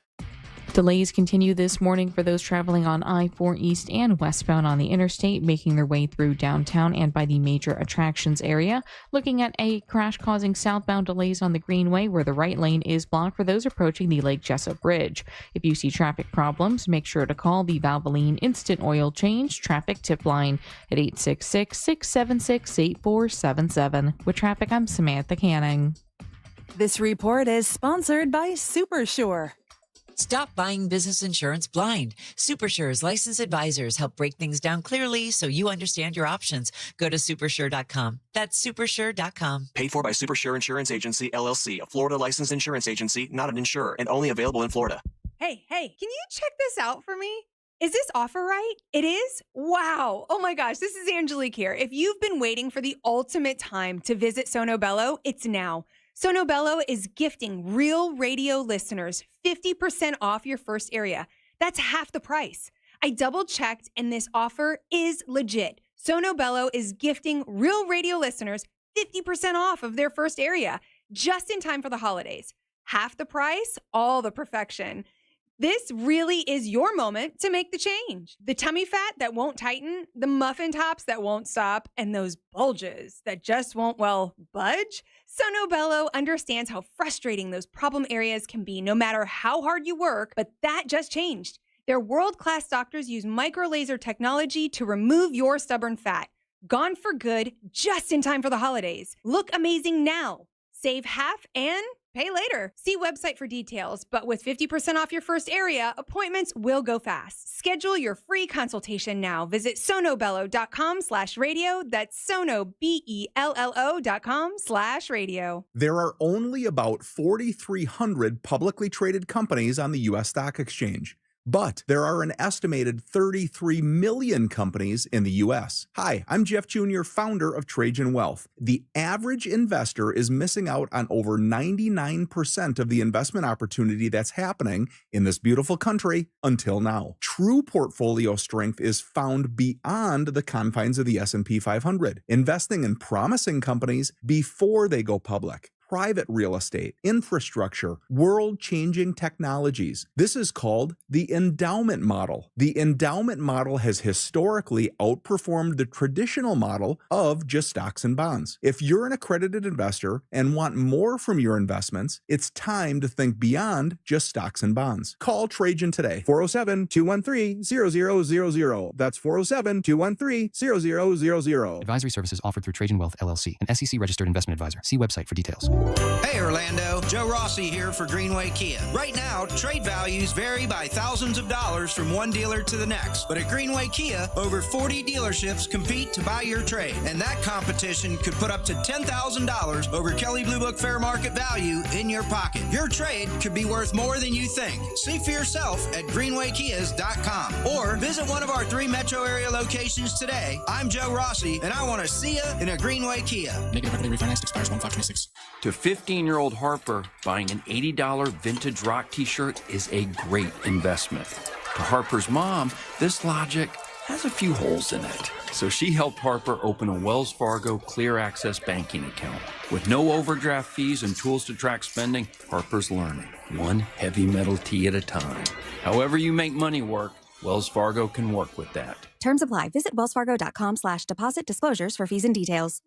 Delays continue this morning for those traveling on I-4 east and westbound on the interstate, making their way through downtown and by the major attractions area. Looking at a crash causing southbound delays on the Greenway where the right lane is blocked for those approaching the Lake Jessup Bridge. If you see traffic problems, make sure to call the Valvoline Instant Oil Change Traffic Tip Line at 866-676-8477. With traffic, I'm Samantha Canning. This report is sponsored by Supersure. Stop buying business insurance blind. Supersure's licensed advisors help break things down clearly so you understand your options. Go to supersure.com. That's supersure.com. Paid for by Supersure Insurance Agency, LLC, a Florida licensed insurance agency, not an insurer, and only available in Florida. Hey, can you check this out for me? Is this offer right? It is? Wow. Oh my gosh, this is Angelique here. If you've been waiting for the ultimate time to visit Sonobello, it's now. Sonobello is gifting Real Radio listeners 50% off your first area. That's half the price. I double-checked, and this offer is legit. Sonobello is gifting Real Radio listeners 50% off of their first area, just in time for the holidays. Half the price, all the perfection. This really is your moment to make the change. The tummy fat that won't tighten, the muffin tops that won't stop, and those bulges that just won't, budge. Sonobello understands how frustrating those problem areas can be no matter how hard you work, but that just changed. Their world-class doctors use micro laser technology to remove your stubborn fat. Gone for good, just in time for the holidays. Look amazing now. Save half and pay later. See website for details, but with 50% off your first area, appointments will go fast. Schedule your free consultation now. Visit sonobello.com/radio. That's sonobello.com/radio. There are only about 4,300 publicly traded companies on the U.S. stock exchange. But there are an estimated 33 million companies in the U.S. Hi, I'm Jeff Jr., founder of Trajan Wealth. The average investor is missing out on over 99% of the investment opportunity that's happening in this beautiful country until now. True portfolio strength is found beyond the confines of the S&P 500, investing in promising companies before they go public. Private real estate, infrastructure, world-changing technologies. This is called the endowment model. The endowment model has historically outperformed the traditional model of just stocks and bonds. If you're an accredited investor and want more from your investments, it's time to think beyond just stocks and bonds. Call Trajan today, 407-213-0000. That's 407-213-0000. Advisory services offered through Trajan Wealth, LLC, an SEC-registered investment advisor. See website for details. Hey Orlando, Joe Rossi here for Greenway Kia. Right now, trade values vary by thousands of dollars from one dealer to the next. But at Greenway Kia, over 40 dealerships compete to buy your trade. And that competition could put up to $10,000 over Kelley Blue Book fair market value in your pocket. Your trade could be worth more than you think. See for yourself at greenwaykias.com or visit one of our 3 metro area locations today. I'm Joe Rossi, and I want to see you in a Greenway Kia. Negative equity refinanced expires 1/5/26. To 15-year-old Harper, buying an $80 vintage rock t-shirt is a great investment. To Harper's mom, this logic has a few holes in it. So she helped Harper open a Wells Fargo Clear Access banking account. With no overdraft fees and tools to track spending, Harper's learning, one heavy metal tee at a time. However you make money work, Wells Fargo can work with that. Terms apply. Visit wellsfargo.com/deposit disclosures for fees and details.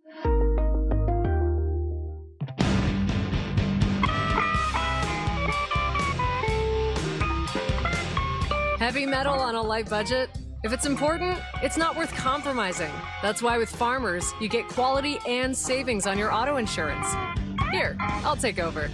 Heavy metal on a light budget? If it's important, it's not worth compromising. That's why with Farmers, you get quality and savings on your auto insurance. Here, I'll take over.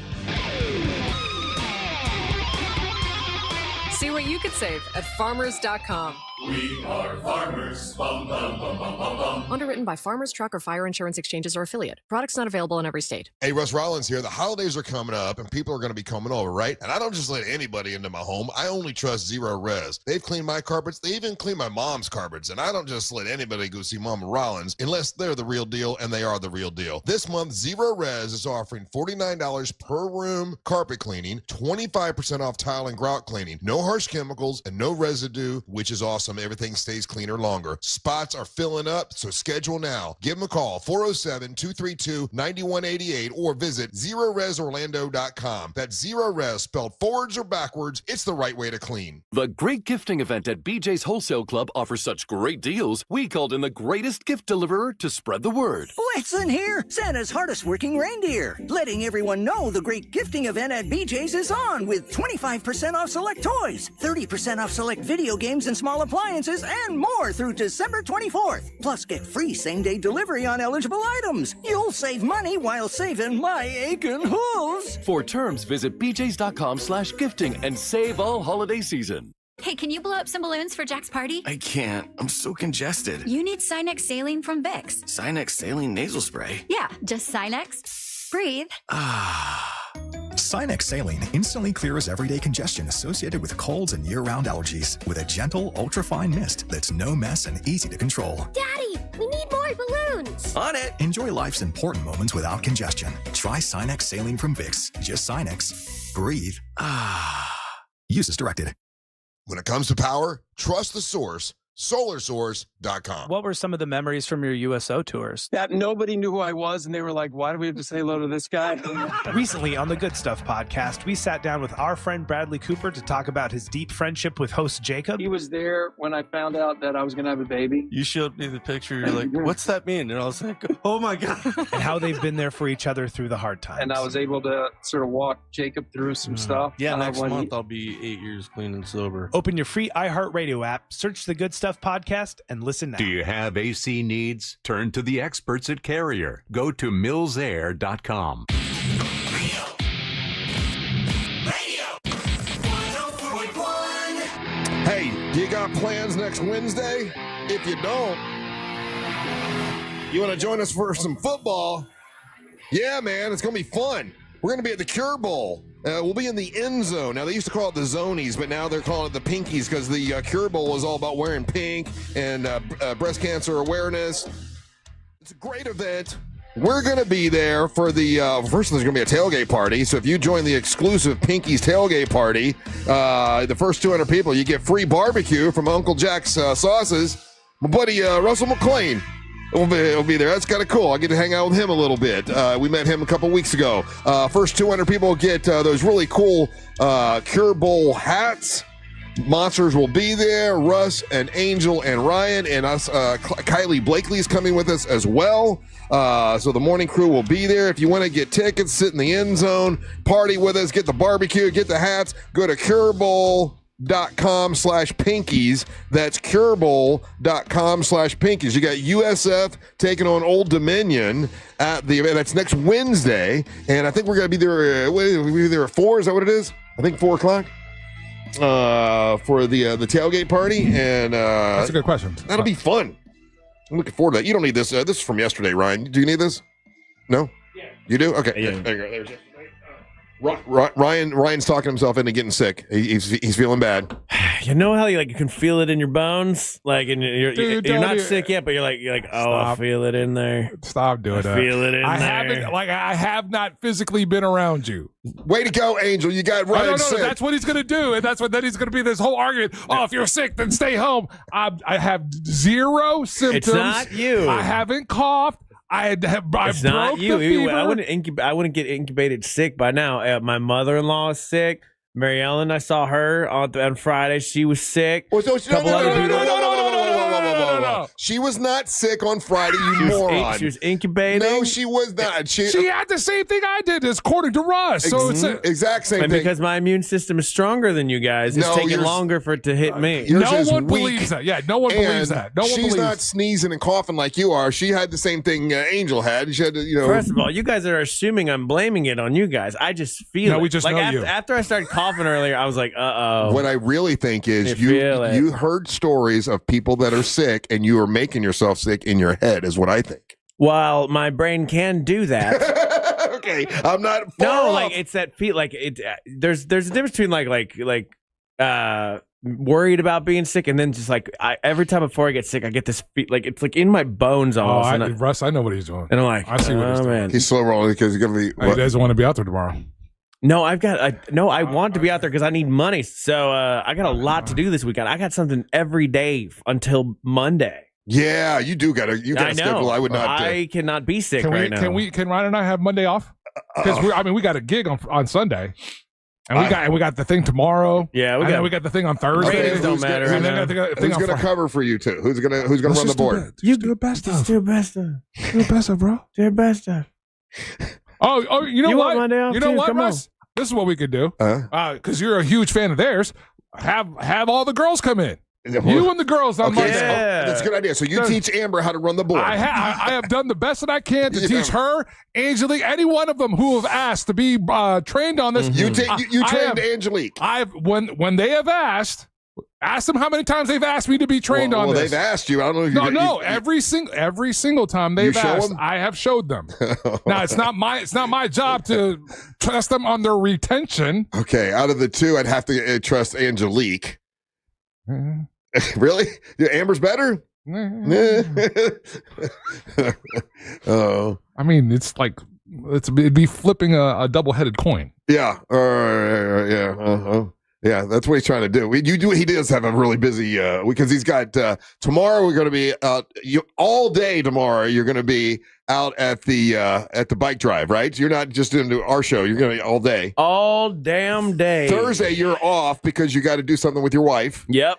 See what you could save at farmers.com. We are farmers. Bum, bum, bum, bum, bum, bum. Underwritten by Farmers Truck or Fire Insurance Exchanges or Affiliate. Products not available in every state. Hey, Russ Rollins here. The holidays are coming up and people are going to be coming over, right? And I don't just let anybody into my home. I only trust Zero Res. They've cleaned my carpets. They even clean my mom's carpets. And I don't just let anybody go see Mama Rollins unless they're the real deal, and they are the real deal. This month, Zero Res is offering $49 per room carpet cleaning, 25% off tile and grout cleaning, no harsh chemicals and no residue, which is awesome. Everything stays cleaner longer. Spots are filling up, so schedule now. Give them a call, 407-232-9188, or visit ZeroResOrlando.com. That's Zero Res, spelled forwards or backwards. It's the right way to clean. The great gifting event at BJ's Wholesale Club offers such great deals, we called in the greatest gift deliverer to spread the word. What's in here? Santa's hardest working reindeer. Letting everyone know the great gifting event at BJ's is on with 25% off select toys, 30% off select video games and small appliances, and more through December 24th. Plus, get free same-day delivery on eligible items. You'll save money while saving my aching hooves. For terms, visit bjs.com/gifting and save all holiday season. Hey, can you blow up some balloons for Jack's party? I can't. I'm so congested. You need Sinex Saline from Vicks. Sinex Saline Nasal Spray? Yeah, just Sinex. Breathe. Sinex Saline instantly clears everyday congestion associated with colds and year-round allergies with a gentle, ultra-fine mist that's no mess and easy to control. Daddy, we need more balloons. On it. Enjoy life's important moments without congestion. Try Sinex Saline from Vicks. Just Sinex. Breathe. Use as directed. When it comes to power, trust the source. SolarSource.com. What were some of the memories from your USO tours? That nobody knew who I was, and they were like, why do we have to say hello to this guy? Recently on the Good Stuff podcast, we sat down with our friend Bradley Cooper to talk about his deep friendship with host Jacob. He was there when I found out that I was going to have a baby. You showed me the picture. You're like, what's that mean? And I was like, oh my God. And how they've been there for each other through the hard times. And I was able to sort of walk Jacob through some stuff. Yeah, next month I'll be 8 years clean and sober. Open your free iHeart Radio app, search the Good Stuff Stuff podcast and listen now. Do you have AC needs? Turn to the experts at Carrier. Go to millsair.com. Hey, do you got plans next Wednesday? If you don't, you want to join us for some football? Yeah, man, it's going to be fun. We're going to be at the Cure Bowl. We'll be in the end zone. Now, they used to call it the Zonies, but now they're calling it the Pinkies because the Cure Bowl is all about wearing pink and breast cancer awareness. It's a great event. We're going to be there for the, first there's going to be a tailgate party. So if you join the exclusive Pinkies tailgate party, the first 200 people, you get free barbecue from Uncle Jack's Sauces. My buddy Russell McLean will be there. That's kind of cool. I get to hang out with him a little bit. We met him a couple weeks ago. First 200 people get those really cool Cure Bowl hats. Monsters will be there. Russ and Angel and Ryan and us. Kylie Blakely's coming with us as well. So the morning crew will be there. If you want to get tickets, sit in the end zone, party with us, get the barbecue, get the hats, go to curebowl.com/pinkies. That's curebowl.com/pinkies. You got USF taking on Old Dominion at the event. That's next Wednesday. And I think we're going to be there. We'll be there at 4. Is that what it is? I think 4 o'clock. For the tailgate party. And that's a good question. That'll be fun. I'm looking forward to that. You don't need this. This is from yesterday, Ryan. Do you need this? No? Yeah. You do? Okay. Yeah. There you go. There's Ryan's talking himself into getting sick. He's feeling bad. You know how you can feel it in your bones, and you're not sick yet, but you're like, oh, stop. I feel it in there. Stop doing that. Feel it in there. I have not physically been around you. Way to go, Angel. You got Ryan sick. That's what he's going to do, and then he's going to be this whole argument. Oh, if you're sick, then stay home. I have 0 symptoms. It's not you. I haven't coughed. It's not you. I wouldn't get incubated sick by now. My mother-in-law is sick. Mary Ellen, I saw her on Friday. She was sick. No. She was not sick on Friday, you moron. She was incubating. No, she was not. She had the same thing I did, according to Russ. So it's exact same thing. Because my immune system is stronger than you guys, it's taking longer for it to hit me. No one believes that. Yeah, no one believes that. She's not sneezing and coughing like you are. She had the same thing Angel had. She had to, First of all, you guys are assuming I'm blaming it on you guys. I just feel it. No, we just know you. After I started coughing earlier, I was like, uh-oh. What I really think is you heard stories of people that are sick, and you are making yourself sick in your head is what I think. Well, my brain can do that. Okay, I'm not it's that feel there's a difference between worried about being sick and then just every time before I get sick I get this it's in my bones almost. Russ, I know what he's doing. And I'm like, I see what he's doing. Man. He's slow rolling because he's gonna be he doesn't want to be out there tomorrow. No, I want to be out there because I need money. So I got a lot to do this weekend. I got something every day until Monday. Yeah, you do got a schedule. I would not. I cannot be sick right now. Can Ryan and I have Monday off? Because we got a gig on Sunday, and we got the thing tomorrow. Yeah, we got the thing on Thursday. Ratings don't matter. And then who's going to cover for you two? Who's going to run the board? You do it best of. Do best of. Do it best of, bro. Do it best of. Oh, you know what? Want Monday off you know too? what, Come Russ? This is what we could do. Because you're a huge fan of theirs. Have all the girls come in. You and the girls on Monday. Yeah. That's a good idea. So you teach Amber how to run the board. I have done the best that I can to teach her, Angelique, any one of them who have asked to be trained on this. Mm-hmm. You trained Angelique. When they have asked them how many times they've asked me to be trained on this. Well, they've asked you. I don't know. No. Every single time they've asked, I have showed them. Now it's not my job to trust them on their retention. Okay, out of the two, I'd have to trust Angelique. Mm-hmm. Really? Yeah, Amber's better? Oh. I mean, it'd be flipping a double-headed coin. Yeah. Yeah, that's what he's trying to do. He does have a really busy because he's got tomorrow. We're going to be out all day tomorrow. You're going to be out at the bike drive, right? So you're not just doing our show. You're going to be all day, all damn day. Thursday you're off because you got to do something with your wife. Yep.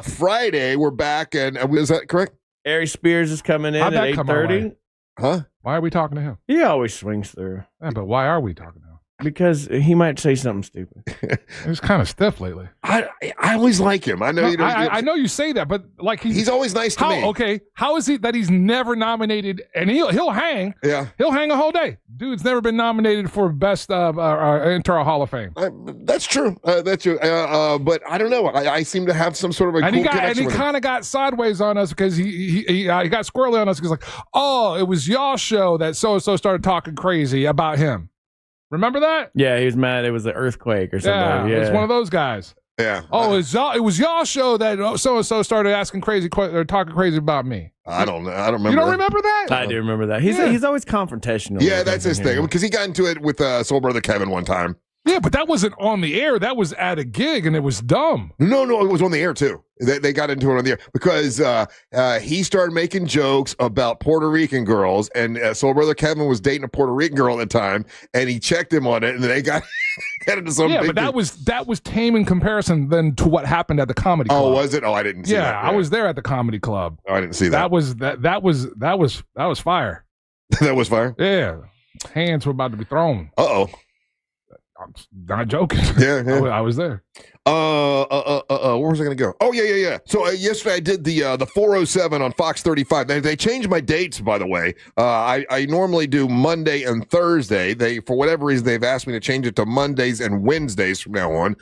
Friday we're back, and is that correct? Ari Spears is coming in at 8:30. Huh? Why are we talking to him? He always swings through. Yeah, but why are we talking to him? Because he might say something stupid. He was kind of stiff lately. I always like him. I know I know you say that, but like he's always nice to me. Okay, how is he that he's never nominated? And he'll hang. Yeah, he'll hang a whole day. Dude's never been nominated for best into our Hall of Fame. That's true. That's true. But I don't know. I seem to have some sort of a cool connection. And he kind of got sideways on us because he got squirrely on us because like, oh, it was y'all show that so started talking crazy about him. Remember that? Yeah, he was mad. It was an earthquake or something. Yeah, it was one of those guys. Yeah. Oh, it was y'all show that so and so started asking crazy or talking crazy about me. I don't know. I don't remember. You don't remember that? I do remember that. He's always confrontational. Yeah, that's his thing because he got into it with Soul Brother Kevin one time. Yeah, but that wasn't on the air. That was at a gig, and it was dumb. No, it was on the air too. They got into it on the air because he started making jokes about Puerto Rican girls, and Soul Brother Kevin was dating a Puerto Rican girl at the time, and he checked him on it, and they got into some. Yeah, but that was tame in comparison then to what happened at the comedy club. Oh, was it? Oh, I didn't see that. Yeah, I was there at the comedy club. Oh, I didn't see that. That was fire. That was fire. Yeah, hands were about to be thrown. Uh-oh. I'm not joking. Yeah. I was there. Where was I going to go? Oh, yeah. So yesterday I did the 407 on Fox 35. They changed my dates, by the way. I normally do Monday and Thursday. For whatever reason, they've asked me to change it to Mondays and Wednesdays from now on.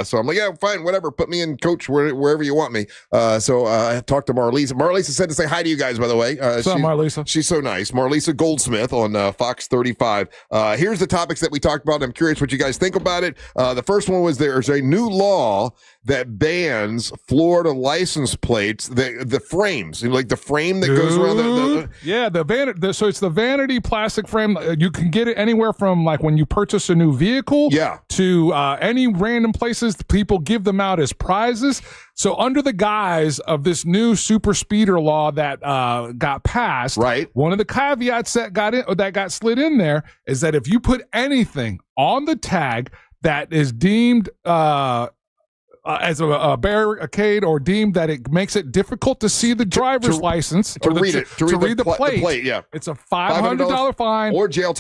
So I'm like, yeah, fine, whatever. Put me in, coach, wherever you want me. So I talked to Marlisa. Marlisa said to say hi to you guys, by the way. What's up, Marlisa? She's so nice. Marlisa Goldsmith on Fox 35. Here's the topics that we talked about. I'm curious what you guys think about it. The first one was there's a new law that bans Florida license plates, the frames, like the frame that goes around the vanity. So it's the vanity plastic frame. You can get it anywhere from like when you purchase a new vehicle, to any random places. People give them out as prizes. So under the guise of this new super speeder law that got passed, right? One of the caveats that got slid in there is that if you put anything on the tag that is deemed as a barricade or deemed that it makes it difficult to see the driver's license to read the plate. Yeah, it's a $500 fine or jail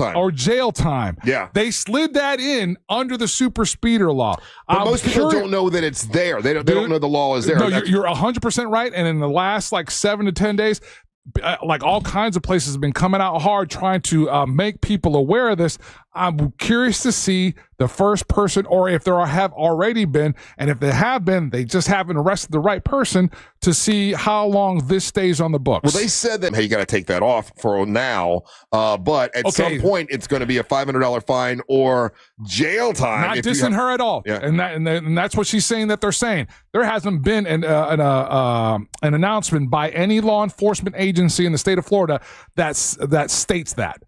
time. Yeah, they slid that in under the super speeder law. But most people don't know that it's there. They don't know the law is there. No, you're 100% right. And in the last like 7 to 10 days. Like all kinds of places have been coming out hard trying to make people aware of this. I'm curious to see the first person, or if there have already been, and if they have been, they just haven't arrested the right person to see how long this stays on the books. Well, they said that, hey, you got to take that off for now, but at some point it's going to be a $500 fine or jail time. Not dissing her at all. Yeah. And that's what she's saying that they're saying. There hasn't been an announcement by any law enforcement agency in the state of Florida that states that.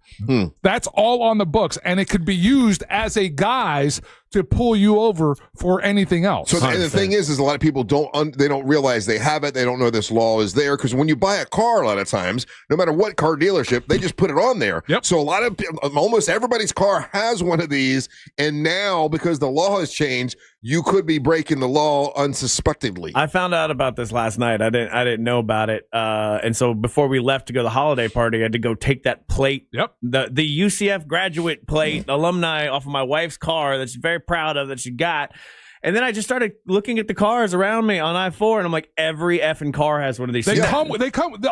That's all on the books, and it could be used as a guise to pull you over for anything else. So the thing is a lot of people don't realize they have it. They don't know this law is there, because when you buy a car, a lot of times, no matter what car dealership, they just put it on there. Yep. So a lot of almost everybody's car has one of these, and now because the law has changed, you could be breaking the law unsuspectingly. I found out about this last night. I didn't know about it, and so before we left to go to the holiday party, I had to go take that plate. Yep. The UCF graduate plate, alumni, off of my wife's car that she's very proud of that she got. And then I just started looking at the cars around me on I-4, and I'm like, every effing car has one of these. They come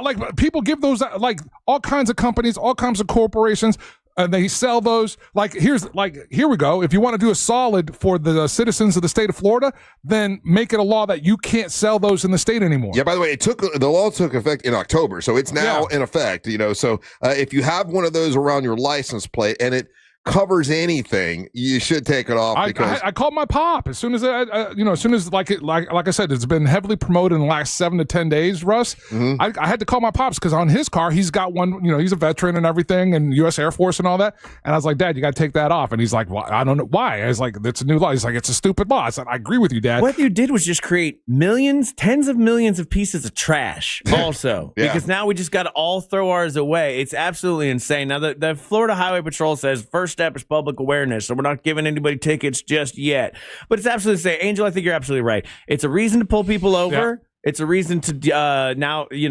like people give those like all kinds of companies, all kinds of corporations. And they sell those. Here we go. If you want to do a solid for the citizens of the state of Florida, then make it a law that you can't sell those in the state anymore. Yeah, by the way, the law took effect in October, so it's now in effect, So if you have one of those around your license plate and it covers anything, you should take it off. I called my pop as soon as like I said, it's been heavily promoted in the last 7 to 10 days. Russ, I had to call my pops because on his car he's got one. He's a veteran and everything, and U.S. Air Force and all that. And I was like, Dad, you got to take that off. And he's like, well, I don't know why. I was like, it's a new law. He's like, it's a stupid law. I said, I agree with you, Dad. What you did was just create millions, tens of millions of pieces of trash. Also, because now we just got to all throw ours away. It's absolutely insane. Now the Florida Highway Patrol says first step is public awareness, so we're not giving anybody tickets just yet. But it's absolutely insane. Angel, I think you're absolutely right. It's a reason to pull people over. It's a reason to now. You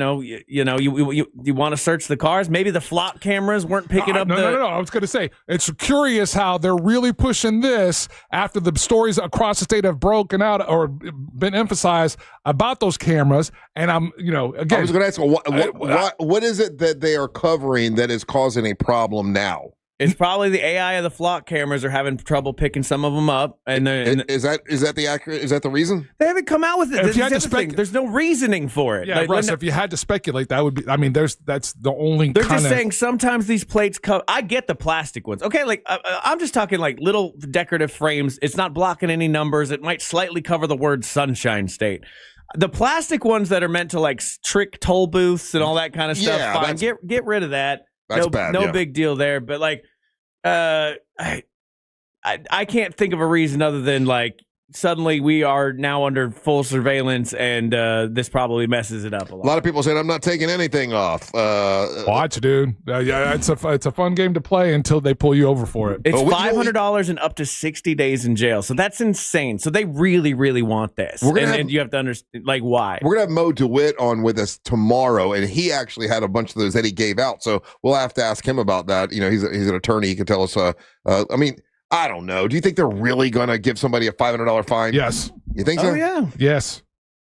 want to search the cars. Maybe the flock cameras weren't picking up. No. I was going to say it's curious how they're really pushing this after the stories across the state have broken out or been emphasized about those cameras. And I'm, again, I was going to ask, what is it that they are covering that is causing a problem now? It's probably the AI of the flock cameras are having trouble picking some of them up. And is that the reason? They haven't come out with it. If you had to there's no reasoning for it. Yeah, Russ, if you had to speculate, that would be. I mean, that's the only. They're just saying sometimes these plates come. I get the plastic ones. Okay, like I'm just talking like little decorative frames. It's not blocking any numbers. It might slightly cover the word Sunshine State. The plastic ones that are meant to like trick toll booths and all that kind of stuff. Fine, get rid of that. That's bad. No big deal there. But like, I can't think of a reason other than like suddenly we are now under full surveillance and this probably messes it up a lot. A lot of people saying I'm not taking anything off. Watch, dude. Yeah, it's a fun game to play until they pull you over for it. It's $500 and up to 60 days in jail. So that's insane. So they really, really want this. And you have to understand, like, why. We're going to have Mo DeWitt on with us tomorrow, and he actually had a bunch of those that he gave out. So we'll have to ask him about that. He's an attorney. He can tell us. I don't know. Do you think they're really going to give somebody a $500 fine? Yes. You think so? Oh, yeah. Yes.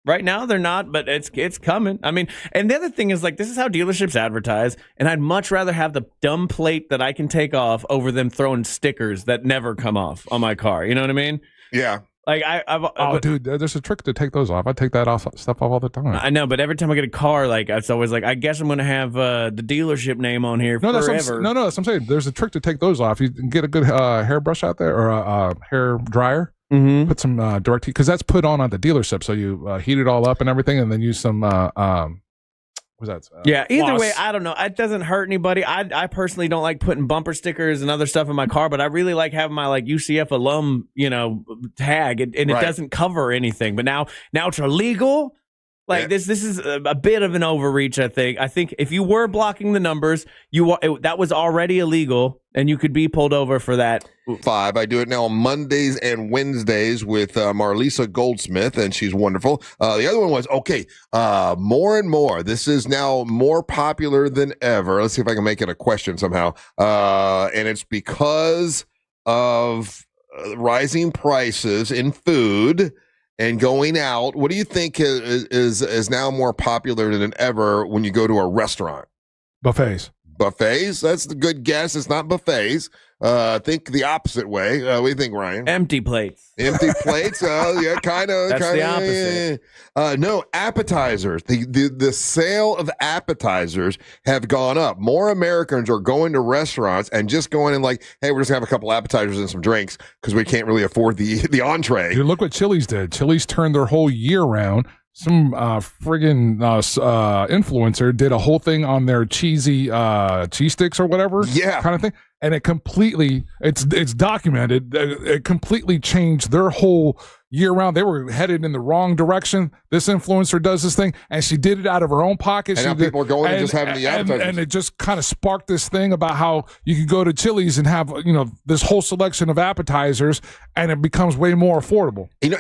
Right now, they're not, but it's coming. I mean, and the other thing is, like, this is how dealerships advertise, and I'd much rather have the dumb plate that I can take off over them throwing stickers that never come off on my car. You know what I mean? Yeah. Like, dude, there's a trick to take those off. I take that stuff off all the time. I know, but every time I get a car, like, it's always like, I guess I'm going to have the dealership name on here forever. That's what I'm saying. There's a trick to take those off. You can get a good hairbrush out there or a hair dryer. Mm-hmm. Put some direct heat because that's put on at the dealership. So you heat it all up and everything, and then use some what's that? Yeah. Either floss. way, I don't know. It doesn't hurt anybody. I personally don't like putting bumper stickers and other stuff in my car, but I really like having my like UCF alum, tag, and it doesn't cover anything. But now it's illegal. Like this is a bit of an overreach. I think if you were blocking the numbers, that was already illegal, and you could be pulled over for that. 5. I do it now on Mondays and Wednesdays with Marlisa Goldsmith, and she's wonderful. The other one was more and more. This is now more popular than ever. Let's see if I can make it a question somehow. And it's because of rising prices in food. And going out, what do you think is now more popular than ever when you go to a restaurant? Buffets. Buffets? That's the good guess. It's not buffets. Think the opposite way. What do you think, Ryan? Empty plates. Empty plates? Yeah, kind of. That's the opposite. No, appetizers. The sale of appetizers have gone up. More Americans are going to restaurants and just going in like, hey, we're just going to have a couple appetizers and some drinks because we can't really afford the entree. Dude, look what Chili's did. Chili's turned their whole year around. Some friggin' influencer did a whole thing on their cheesy cheese sticks or whatever kind of thing. And it completely, it's documented, it completely changed their whole year round. They were headed in the wrong direction. This influencer does this thing, and she did it out of her own pocket. And now people are going and just having the appetizers. And it just kind of sparked this thing about how you can go to Chili's and have, this whole selection of appetizers, and it becomes way more affordable. And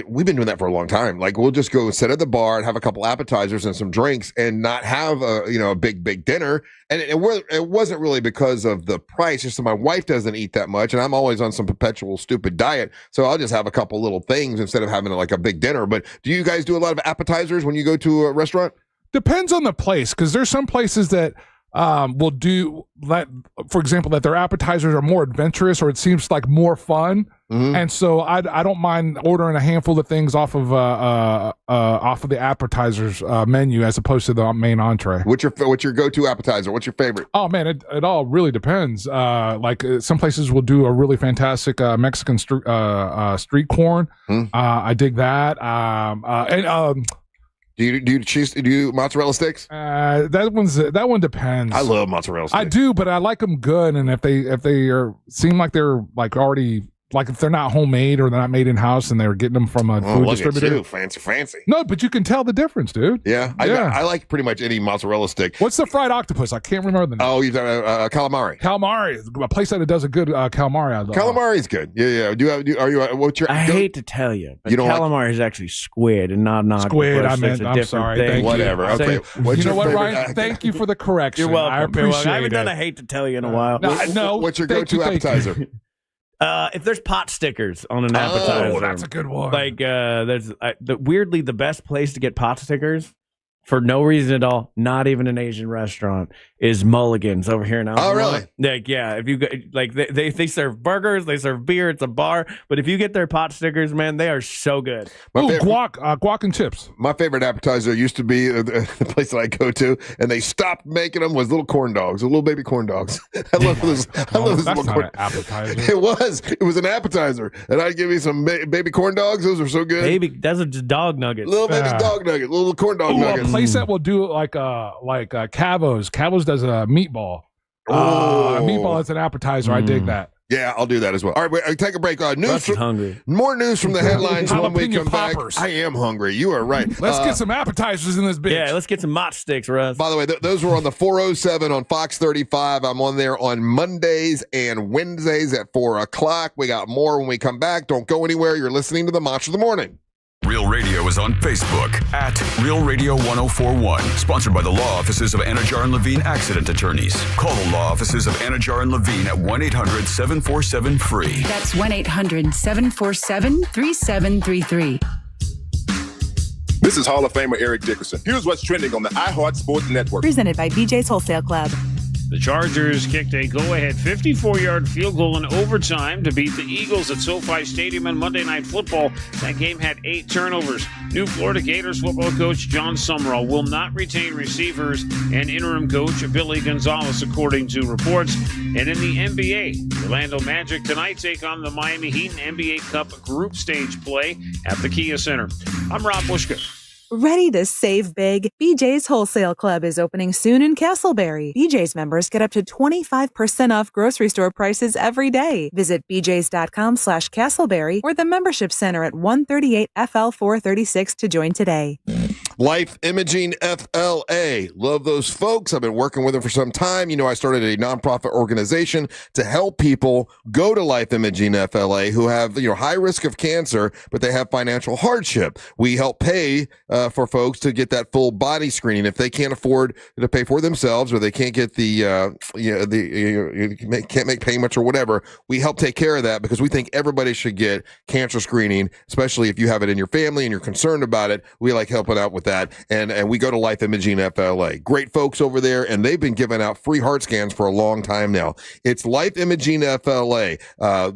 we've been doing that for a long time. Like, we'll just go sit at the bar and have a couple appetizers and some drinks and not have a big dinner. And it wasn't really because of the price. Just that my wife doesn't eat that much, and I'm always on some perpetual stupid diet. So I'll just have a couple little things instead of having like a big dinner. But do you guys do a lot of appetizers when you go to a restaurant? Depends on the place, because there's some places that will do that. For example, that their appetizers are more adventurous, or it seems like more fun. Mm-hmm. And so I don't mind ordering a handful of things off of the appetizers menu as opposed to the main entree. What's your go-to appetizer? What's your favorite? Oh man, it all really depends. Some places will do a really fantastic Mexican street corn. Mm-hmm. I dig that. Do you mozzarella sticks? That one depends. I love mozzarella sticks. I do, but I like them good, and if they seem like they're like already like if they're not homemade or they're not made in house and they're getting them from a food look distributor. At you, fancy. No, but you can tell the difference, dude. Yeah, I like pretty much any mozzarella stick. What's the fried octopus? I can't remember the name. Oh, you've done calamari. Calamari, a place that does a good calamari. Calamari's good. Yeah. What's your? I hate to tell you, but calamari is actually squid and not squid. octopus. I'm sorry. Thing. Whatever. Okay. You know what, Ryan? Thank you for the correction. You're welcome. I appreciate I haven't it. done a hate to tell you in a while. No. What's your go-to appetizer? If there's pot stickers on an appetizer, that's a good one. Like weirdly the best place to get pot stickers for no reason at all, not even an Asian restaurant, is Mulligan's over here in Alabama. Oh, really? Like, yeah, if you go, like they serve burgers, they serve beer, it's a bar, but if you get their pot stickers, man, they are so good. Guac and chips. My favorite appetizer used to be the place that I go to, and they stopped making them, was little corn dogs, little baby corn dogs. I love this. I love this little corn. Appetizer. It was an appetizer, and I'd give you some baby corn dogs. Those are so good. Those are just dog nuggets. Little baby dog nuggets, little corn dog nuggets. A place that will do like Cavo's. Cavo's does a meatball. A meatball as an appetizer. I dig that. Yeah, I'll do that as well. All right, take a break. Hungry. More news from the headlines when we come poppers. back. I am hungry. You are right. Let's get some appetizers in this bitch. Yeah, let's get some mott sticks, Russ. By the way, those were on the 407 on Fox 35. I'm on there on Mondays and Wednesdays at 4 o'clock. We got more when we come back. Don't go anywhere. You're listening to the Monster of the Morning. Real Radio is on Facebook at Real Radio 1041. Sponsored by the law offices of Anajar and Levine Accident Attorneys. Call the law offices of Anajar and Levine at 1-800-747-FREE. That's 1-800-747-3733. This is Hall of Famer Eric Dickerson. Here's what's trending on the iHeart Sports Network. Presented by BJ's Wholesale Club. The Chargers kicked a go-ahead 54-yard field goal in overtime to beat the Eagles at SoFi Stadium on Monday Night Football. That game had 8 turnovers. New Florida Gators football coach John Sumrall will not retain receivers and interim coach Billy Gonzalez, according to reports. And in the NBA, the Orlando Magic tonight take on the Miami Heat in NBA Cup group stage play at the Kia Center. I'm Rob Bushka. Ready to save big? BJ's Wholesale Club is opening soon in Castleberry. BJ's members get up to 25% off grocery store prices every day. Visit bjs.com/Castleberry or the membership center at 138 FL 436 to join today. Life Imaging FLA. Love those folks. I've been working with them for some time. You know, I started a nonprofit organization to help people go to Life Imaging FLA who have, high risk of cancer, but they have financial hardship. We help pay for folks to get that full body screening if they can't afford to pay for themselves, or they can't get can't make payments or whatever. We help take care of that because we think everybody should get cancer screening, especially if you have it in your family and you're concerned about it. We like helping out with that, and we go to Life Imaging FLA. Great folks over there, and they've been giving out free heart scans for a long time now. It's Life Imaging FLA.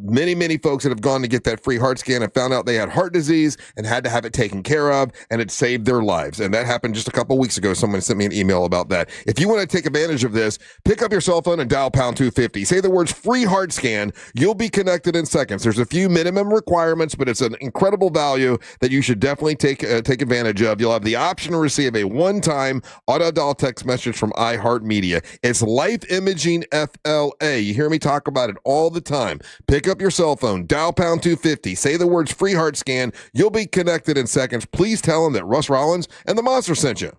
Many folks that have gone to get that free heart scan have found out they had heart disease and had to have it taken care of, and it saved their lives. And that happened just a couple weeks ago. Someone sent me an email about that. If you want to take advantage of this, pick up your cell phone and dial pound 250. Say the words free heart scan. You'll be connected in seconds. There's a few minimum requirements, but it's an incredible value that you should definitely take advantage of. You'll have the option to receive a one-time auto-dial text message from iHeart Media. It's Life Imaging FLA. You hear me talk about it all the time. Pick up your cell phone, dial pound 250, say the words free heart scan. You'll be connected in seconds. Please tell them that Russ Rollins and the Monster sent you.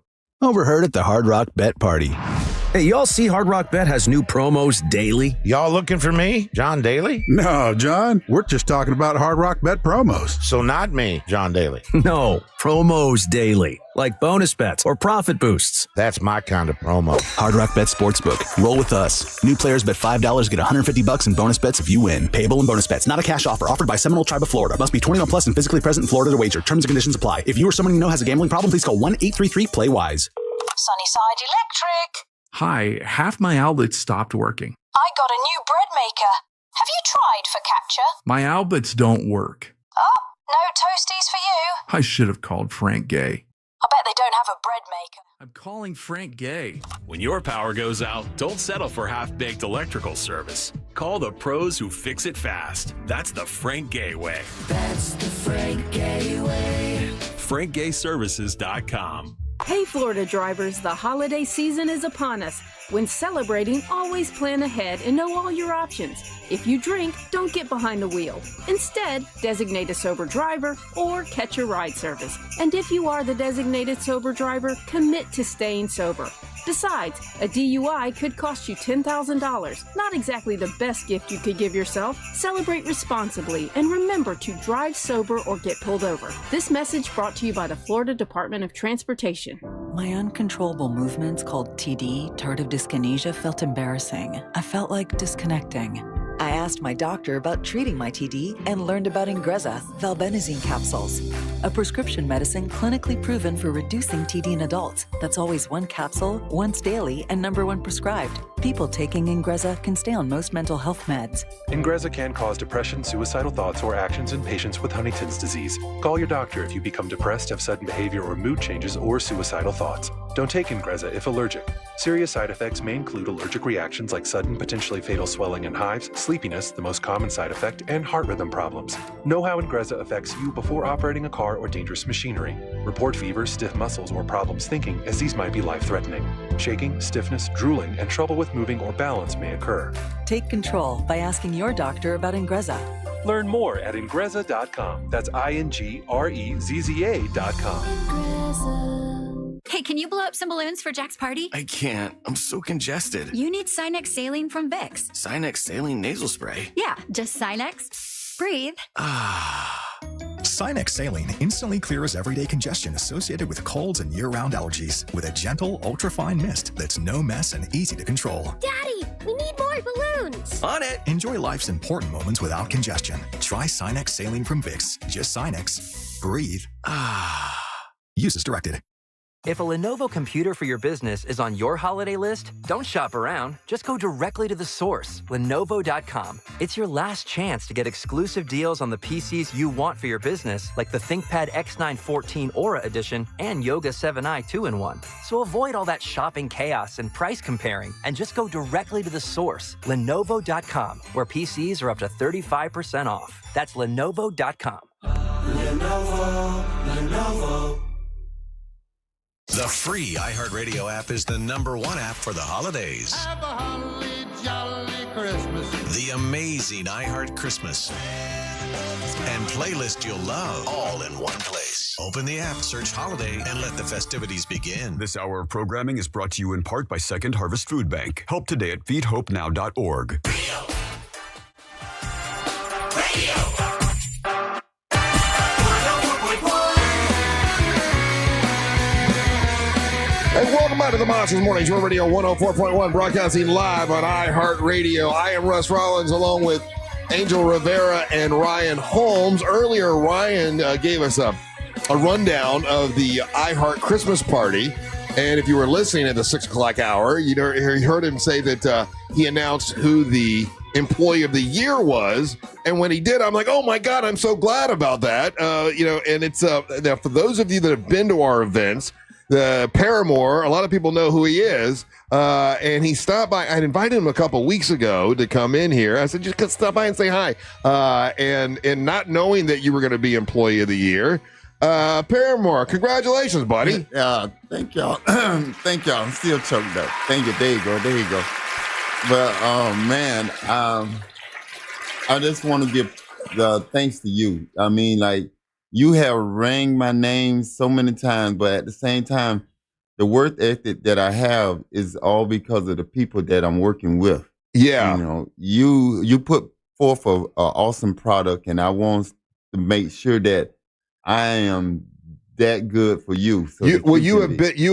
Overheard at the Hard Rock Bet Party. Hey, y'all see Hard Rock Bet has new promos daily? Y'all looking for me, John Daly? No, John. We're just talking about Hard Rock Bet promos. So not me, John Daly. No, promos daily. Like bonus bets or profit boosts. That's my kind of promo. Hard Rock Bet Sportsbook. Roll with us. New players bet $5, get $150 in bonus bets if you win. Payable in bonus bets. Not a cash offer. Offered by Seminole Tribe of Florida. Must be 21 plus and physically present in Florida to wager. Terms and conditions apply. If you or someone you know has a gambling problem, please call 1-833-PLAY-WISE. Sunnyside Electric. Hi, half my outlets stopped working. I got a new bread maker. Have you tried focaccia? My outlets don't work. Oh, no toasties for you. I should have called Frank Gay. I bet they don't have a bread maker. I'm calling Frank Gay. When your power goes out, don't settle for half-baked electrical service. Call the pros who fix it fast. That's the Frank Gay way. That's the Frank Gay way. FrankGayServices.com. Hey, Florida drivers, the holiday season is upon us. When celebrating, always plan ahead and know all your options. If you drink, don't get behind the wheel. Instead, designate a sober driver or catch a ride service. And if you are the designated sober driver, commit to staying sober. Besides, a DUI could cost you $10,000. Not exactly the best gift you could give yourself. Celebrate responsibly and remember to drive sober or get pulled over. This message brought to you by the Florida Department of Transportation. My uncontrollable movements called TD, tardive dyskinesia, felt embarrassing. I felt like disconnecting. I asked my doctor about treating my TD and learned about Ingrezza, valbenazine capsules, a prescription medicine clinically proven for reducing TD in adults. That's always one capsule, once daily, and number one prescribed. People taking Ingrezza can stay on most mental health meds. Ingrezza can cause depression, suicidal thoughts, or actions in patients with Huntington's disease. Call your doctor if you become depressed, have sudden behavior or mood changes, or suicidal thoughts. Don't take Ingrezza if allergic. Serious side effects may include allergic reactions like sudden, potentially fatal swelling and hives, sleepiness, the most common side effect, and heart rhythm problems. Know how Ingrezza affects you before operating a car or dangerous machinery. Report fever, stiff muscles, or problems thinking, as these might be life-threatening. Shaking, stiffness, drooling, and trouble with moving or balance may occur. Take control by asking your doctor about Ingrezza. Learn more at Ingrezza.com. That's INGREZZA.com. Hey, can you blow up some balloons for Jack's party? I can't. I'm so congested. You need Sinex Saline from Vicks. Sinex Saline Nasal Spray? Yeah, just Sinex. Breathe. Sinex Saline instantly clears everyday congestion associated with colds and year-round allergies with a gentle, ultra-fine mist that's no mess and easy to control. Daddy, we need more balloons. On it. Enjoy life's important moments without congestion. Try Sinex Saline from Vicks. Just Sinex. Breathe. Use as directed. If a Lenovo computer for your business is on your holiday list, don't shop around. Just go directly to the source, Lenovo.com. It's your last chance to get exclusive deals on the PCs you want for your business, like the ThinkPad X9 14 Aura Edition and Yoga 7i 2-in-1. So avoid all that shopping chaos and price comparing, and just go directly to the source, Lenovo.com, where PCs are up to 35% off. That's Lenovo.com. Lenovo. The free iHeartRadio app is the #1 app for the holidays. Have a holly jolly Christmas. The amazing iHeart Christmas and playlist you'll love all in one place. Open the app, search holiday, and let the festivities begin. This hour of programming is brought to you in part by Second Harvest Food Bank. Help today at feedhopenow.org. And welcome back to the Monsters Morning Show Radio 104.1, broadcasting live on iHeartRadio. I am Russ Rollins along with Angel Rivera and Ryan Holmes. Earlier, Ryan gave us a rundown of the iHeart Christmas party. And if you were listening at the 6 o'clock hour, you heard him say that he announced who the Employee of the Year was. And when he did, I'm like, oh my God, I'm so glad about that. And it's now for those of you that have been to our events, the Paramore, a lot of people know who he is, and he stopped by. I'd invited him a couple weeks ago to come in here. I said, just stop by and say hi. And not knowing that you were going to be Employee of the Year, Paramore, congratulations, buddy. Thank y'all. Thank y'all. I'm still choked up. Thank you. There you go. But, man, I just want to give the thanks to you. I mean, like, you have rang my name so many times, but at the same time, the work ethic that I have is all because of the people that I'm working with. Yeah. You put forth an awesome product, and I want to make sure that I am that good for you. So you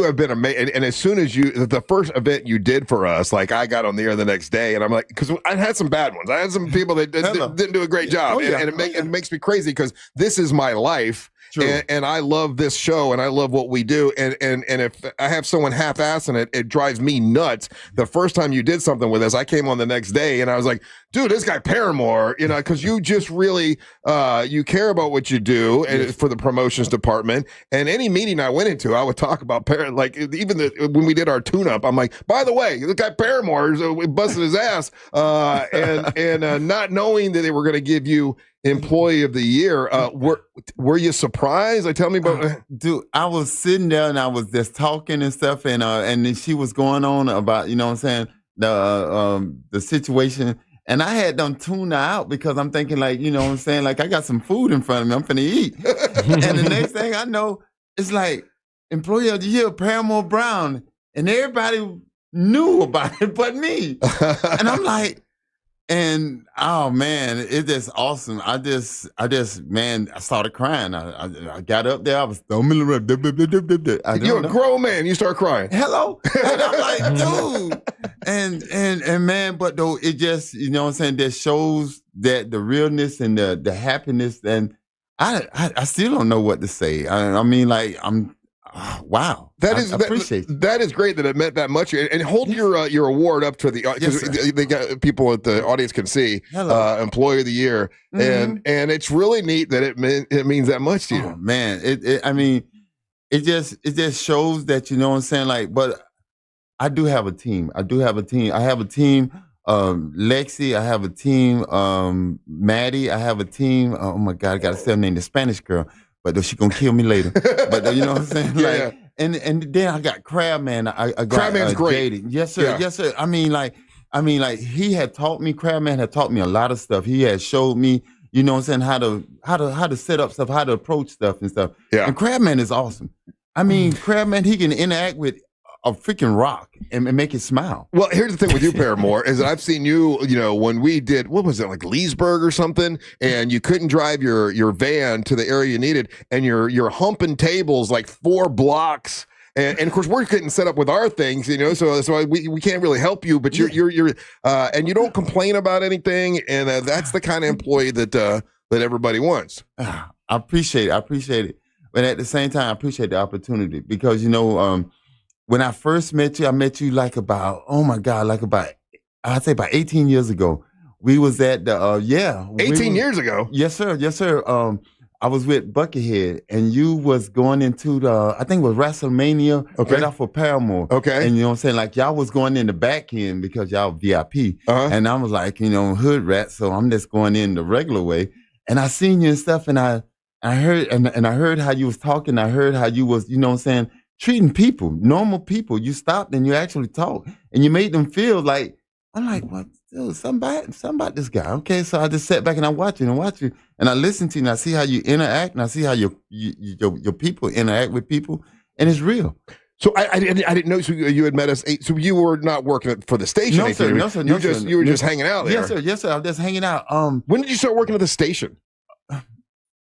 have been amazing. And as soon as the first event you did for us, like I got on the air the next day, and I'm like, because I had some bad ones. I had some people that didn't do a great job, it makes me crazy because this is my life. And I love this show and I love what we do. And if I have someone half-assing it, it drives me nuts. The first time you did something with us, I came on the next day and I was like, dude, this guy Paramore, because you just really, you care about what you do and for the promotions department. And any meeting I went into, I would talk about like even when we did our tune-up, I'm like, by the way, the guy Paramore busted his ass. And not knowing that they were going to give you Employee of the Year. Were you surprised? Tell me about. Dude, I was sitting there and I was just talking and stuff, and then she was going on about, you know what I'm saying, the situation, and I had them tune her out because I'm thinking, like, you know what I'm saying, like, I got some food in front of me, I'm finna eat, and the next thing I know, it's like Employee of the Year, Paramore Brown, and everybody knew about it but me, and I'm like. And oh man, it's just awesome. I just man, I started crying. I got up there, I was stumbling around. You're a grown man, you start crying. Hello. And I'm like, dude. And man, but though it just, you know what I'm saying, that shows that the realness and the happiness, and I still don't know what to say. I mean, like, wow. I appreciate it. That is great that it meant that much. And hold your award up to the, because they got people at the audience can see, Employee of the Year, and it's really neat that it means that much to you. Oh, man, I mean, it just shows that, you know what I'm saying, like, but I do have a team. I have a team. Lexi, I have a team. Maddie, I have a team. Oh my God, I got to say her name, the Spanish girl. But she gonna kill me later. But you know what I'm saying? Like, and then I got Crabman. I got Crabman's great. Jaden. Yes, sir. Yeah. Yes, sir. I mean, like he had taught me. Crabman had taught me a lot of stuff. He had showed me, you know what I'm saying, how to set up stuff, how to approach stuff and stuff. Yeah. And Crabman is awesome. I mean, Crabman, he can interact with a freaking rock and make it smile. Well, here's the thing with you, Paramore, is that I've seen you, you know, when we did, what was it, like Leesburg or something, and you couldn't drive your van to the area you needed, and you're humping tables like 4 blocks. And of course, we're getting set up with our things, you know, so we can't really help you, but you're and you don't complain about anything, and that's the kind of employee that everybody wants. I appreciate it. But at the same time, I appreciate the opportunity because, you know, when I first met you, I met you I'd say about 18 years ago. We was at the, 18 years ago? Yes, sir. Yes, sir. I was with Buckethead, and you was going into I think it was WrestleMania, right off of Paramore. Okay. And you know what I'm saying? Like, y'all was going in the back end because y'all VIP. And I was like, you know, hood rat, so I'm just going in the regular way. And I seen you and stuff, and I heard, and I heard how you was talking. I heard how you was, you know what I'm saying, treating people, normal people. You stopped and you actually talked, and you made them feel like, I'm like, what? Dude, something about this guy. Okay, so I just sat back and I watch you, and I listen to you, and I see how you interact, and I see how your people interact with people, and it's real. So I didn't know. So you had met us. So you were not working for the station. No, sir. No, sir. You were just hanging out there. Yes, sir. Yes, sir. I was just hanging out. When did you start working at the station?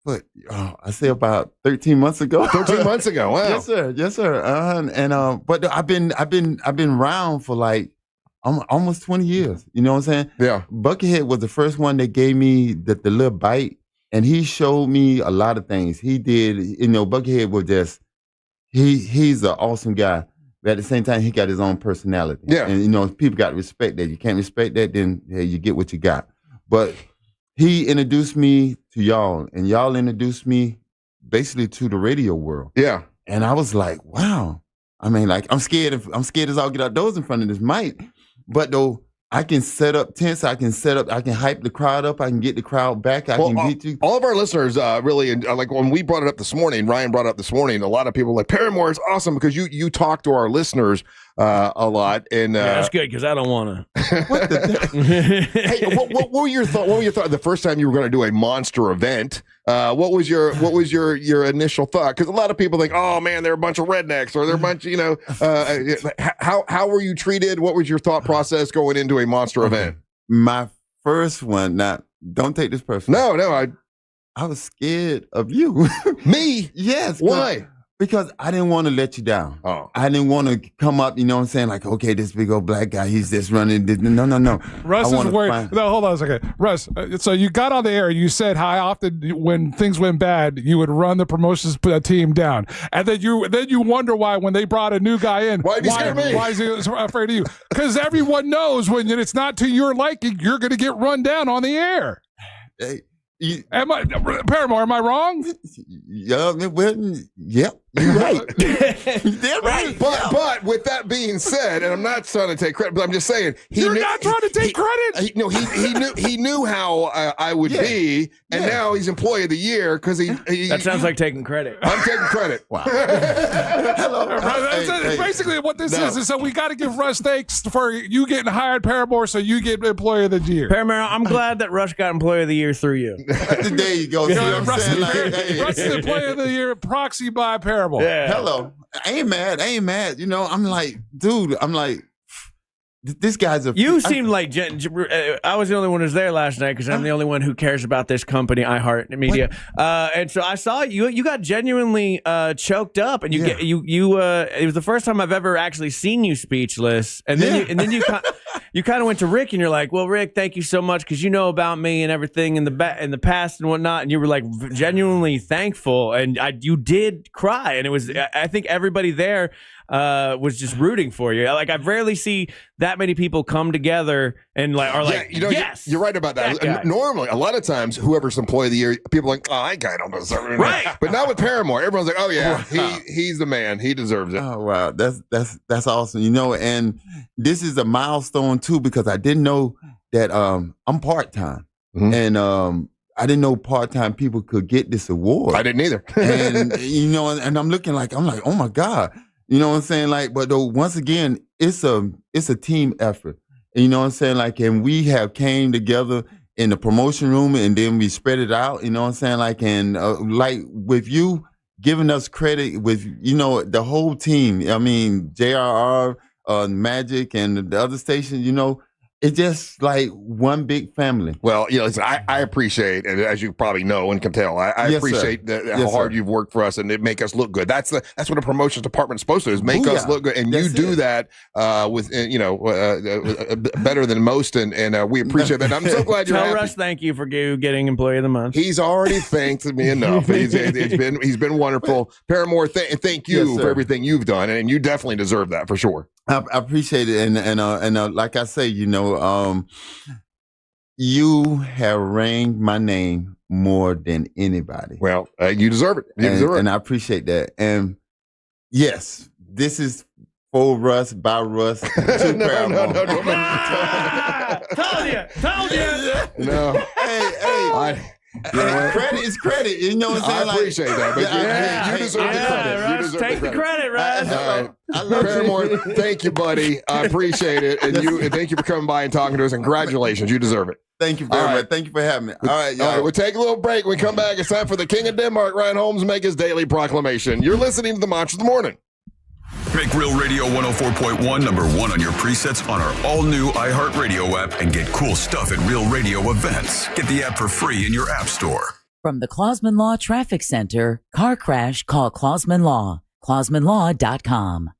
But I say about 13 months ago. 13 months ago. Wow. Yes, sir. Yes, sir. But I've been around for like almost 20 years. You know what I'm saying? Yeah. Buckethead was the first one that gave me the little bite, and he showed me a lot of things. He did. You know, Buckethead was just he's an awesome guy. But at the same time, he got his own personality. Yeah. And you know, people got to respect that. You can't respect that, then hey, you get what you got. But he introduced me to y'all, and y'all introduced me basically to the radio world. Yeah. And I was like, wow. I mean, like, I'm scared as I'll get outdoors in front of this mic. But though, I can set up tents, I can hype the crowd up, I can get the crowd back, I can get you. All of our listeners really, like when we brought it up this morning, Ryan brought it up this morning, a lot of people were like, Paramore is awesome because you talk to our listeners a lot. And that's good because I don't want to. Hey, what were your thoughts? What were your thoughts the first time you were going to do a monster event? What was your initial thought? Because a lot of people think, oh man, they're a bunch of rednecks, or they're a bunch, you know. How were you treated? What was your thought process going into a monster event? My first one. Now, don't take this personal. No, I was scared of you. Me? Yes. Why? Because I didn't want to let you down. Oh. I didn't want to come up, you know what I'm saying? Like, okay, this big old black guy, he's just running. No. Russ is worried. No, hold on a second. Russ, so you got on the air, you said how often when things went bad, you would run the promotions team down. And then you wonder why when they brought a new guy in, why is he afraid of you? Because everyone knows when it's not to your liking, you're going to get run down on the air. Hey, Paramore, am I wrong? Yeah, yep. You're right. They're right. But with that being said, and I'm not trying to take credit, but I'm just saying You're not trying to take credit. He knew how I would be, and now he's employee of the year because he. That sounds like taking credit. I'm taking credit. Wow. Hello. Hey. Basically, what this is so we got to give Russ thanks for you getting hired Paramore, so you get employee of the year. Paramore, I'm glad that Rush got employee of the year through you. There you go. See what I'm saying? Russ is employee of the year, proxy by Paramore. Yeah. Hello. I ain't mad. You know, I'm like, dude, this guy's You seemed like I was the only one who was there last night because I'm the only one who cares about this company, iHeart Media. And so I saw you. You got genuinely choked up, and it was the first time I've ever actually seen you speechless. And then you kind of went to Rick, and you're like, "Well, Rick, thank you so much because you know about me and everything in the past and whatnot." And you were like genuinely thankful, and you did cry, and it was. I think everybody there was just rooting for you. Like I rarely see that many people come together and yes, you're right about that. Normally, a lot of times, whoever's employee of the year, people are like, oh, that guy don't deserve it. Right. But not with Paramore. Everyone's like, oh yeah, he's the man. He deserves it. Oh wow, that's awesome. You know, and this is a milestone too because I didn't know that I'm part-time, and I didn't know part-time people could get this award. I didn't either. And you know, and I'm like, oh my God. You know what I'm saying? Like, but though, once again, it's a team effort. You know what I'm saying? Like, and we have came together in the promotion room and then we spread it out. You know what I'm saying? Like, and like with you giving us credit with, you know, the whole team. I mean, JRR, Magic and the other stations, you know, it's just like one big family. Well, you know, listen, I appreciate, and as you probably know and can tell, I Yes, appreciate sir. how hard you've worked for us and it make us look good. That's what a promotions department is supposed to do, is make us look good, and you do that with better than most, and we appreciate that. And I'm so glad you're Tell happy. Russ thank you for getting employee of the month. He's already thanked me enough. He's been wonderful. Paramore, thank you for everything you've done, and you definitely deserve that for sure. I appreciate it, and like I say, you know, you have rang my name more than anybody. Well, you deserve it. You deserve it, and I appreciate that. And yes, this is for Russ, by Russ, to Paramore. No. Told you. No. Hey. Credit is credit. You know what I'm saying? I appreciate that, but you deserve the credit. Russ, You deserve take the credit, Russ. All right. Paramore, thank you, buddy. I appreciate it. And thank you for coming by and talking to us. And congratulations. You deserve it. Thank you very much. Thank you for having me. All right, y'all. All right, we'll take a little break. When we come back, it's time for the King of Denmark, Ryan Holmes, make his daily proclamation. You're listening to the Mantra of the Morning. Make Real Radio 104.1 number one on your presets on our all-new iHeart Radio app and get cool stuff at Real Radio events. Get the app for free in your app store. From the Clausman Law Traffic Center, car crash, call Clausman Law. ClausmanLaw.com.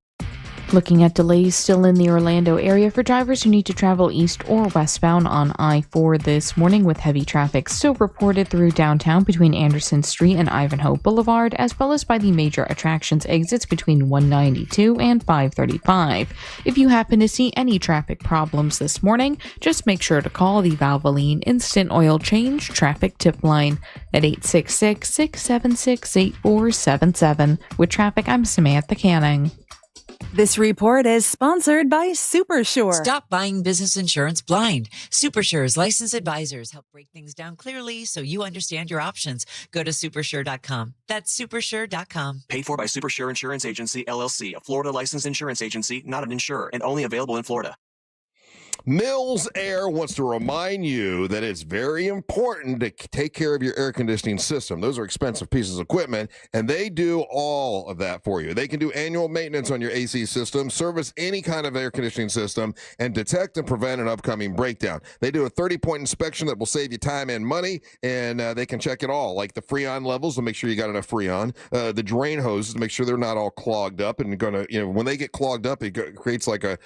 Looking at delays still in the Orlando area for drivers who need to travel east or westbound on I-4 this morning, with heavy traffic still reported through downtown between Anderson Street and Ivanhoe Boulevard, as well as by the major attractions exits between 192 and 535. If you happen to see any traffic problems this morning, just make sure to call the Valvoline Instant Oil Change Traffic Tip Line at 866-676-8477. With traffic, I'm Samantha Canning. This report is sponsored by SuperSure. Stop buying business insurance blind. SuperSure's licensed advisors help break things down clearly so you understand your options. Go to supersure.com. That's supersure.com. Paid for by SuperSure Insurance Agency, LLC, a Florida licensed insurance agency, not an insurer, and only available in Florida. Mills Air wants to remind you that it's very important to take care of your air conditioning system. Those are expensive pieces of equipment, and they do all of that for you. They can do annual maintenance on your AC system, service any kind of air conditioning system, and detect and prevent an upcoming breakdown. They do a 30-point inspection that will save you time and money, and they can check it all, like the Freon levels to make sure you got enough Freon, the drain hoses to make sure they're not all clogged up, and when they get clogged up, it creates like a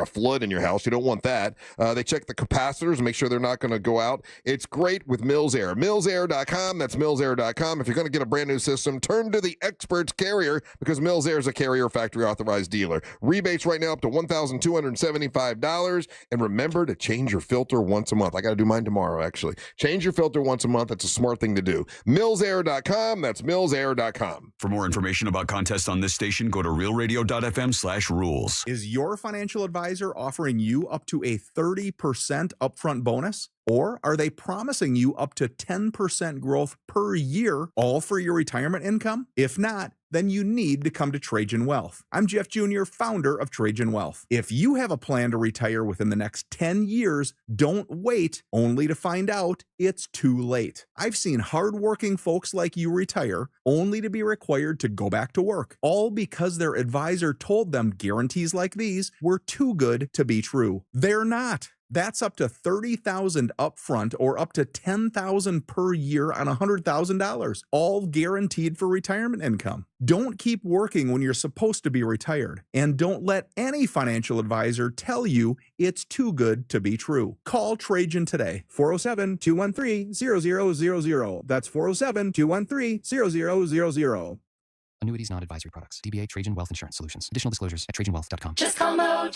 flood in your house. house. You don't want that. They check the capacitors and make sure they're not going to go out. It's great with Mills Air. MillsAir.com. That's MillsAir.com. If you're going to get a brand new system, turn to the experts carrier because Mills Air is a carrier factory authorized dealer. Rebates right now up to $1,275. And remember to change your filter once a month. I got to do mine tomorrow, actually. Change your filter once a month. That's a smart thing to do. MillsAir.com. That's MillsAir.com. For more information about contests on this station, go to realradio.fm/rules. Is your financial advisor offering you up to a 30% upfront bonus? Or are they promising you up to 10% growth per year, all for your retirement income? If not, then you need to come to Trajan Wealth. I'm Jeff Jr., founder of Trajan Wealth. If you have a plan to retire within the next 10 years, don't wait only to find out it's too late. I've seen hardworking folks like you retire only to be required to go back to work, all because their advisor told them guarantees like these were too good to be true. They're not. That's up to $30,000 upfront or up to $10,000 per year on $100,000, all guaranteed for retirement income. Don't keep working when you're supposed to be retired, and don't let any financial advisor tell you it's too good to be true. Call Trajan today, 407-213-0000. That's 407-213-0000. Annuities, not advisory products. DBA Trajan Wealth Insurance Solutions. Additional disclosures at TrajanWealth.com. Just call Mo,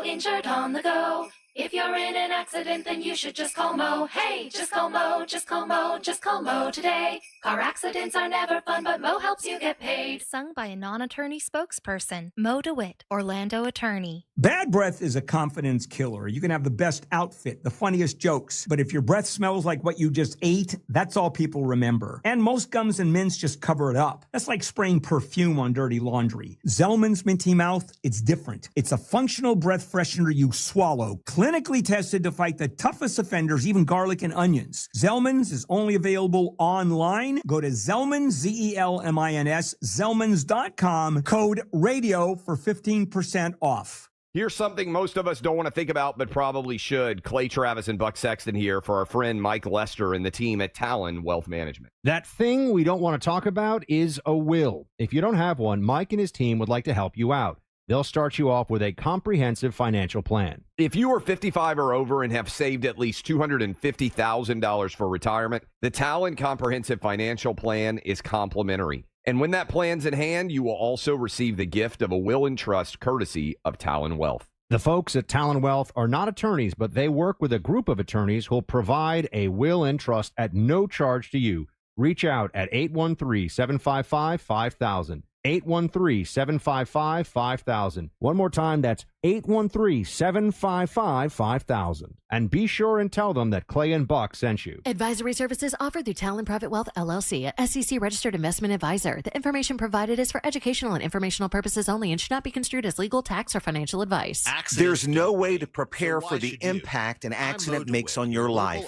injured on the go. If you're in an accident, then you should just call Mo. Hey, just call Mo, just call Mo, just call Mo today. Car accidents are never fun, but Mo helps you get paid. Sung by a non-attorney spokesperson, Mo DeWitt, Orlando attorney. Bad breath is a confidence killer. You can have the best outfit, the funniest jokes, but if your breath smells like what you just ate, that's all people remember. And most gums and mints just cover it up. That's like spraying perfume on dirty laundry. Zellman's Minty Mouth, it's different. It's a functional breath freshener you swallow, clinically tested to fight the toughest offenders, even garlic and onions. Zellman's is only available online. Go to Zellman's, Z-E-L-M-I-N-S, Zellman's.com, code RADIO for 15% off. Here's something most of us don't want to think about, but probably should. Clay Travis and Buck Sexton here for our friend Mike Lester and the team at Talon Wealth Management. That thing we don't want to talk about is a will. If you don't have one, Mike and his team would like to help you out. They'll start you off with a comprehensive financial plan. If you are 55 or over and have saved at least $250,000 for retirement, the Talon Comprehensive Financial Plan is complimentary. And when that plan's in hand, you will also receive the gift of a will and trust courtesy of Talon Wealth. The folks at Talon Wealth are not attorneys, but they work with a group of attorneys who'll provide a will and trust at no charge to you. Reach out at 813-755-5000. 813-755-5000. One more time, that's 813-755-5000. And be sure and tell them that Clay and Buck sent you. Advisory services offered through Talon Private Wealth, LLC, a SEC-registered investment advisor. The information provided is for educational and informational purposes only and should not be construed as legal, tax, or financial advice. There's no way to prepare for the impact an accident makes on your life.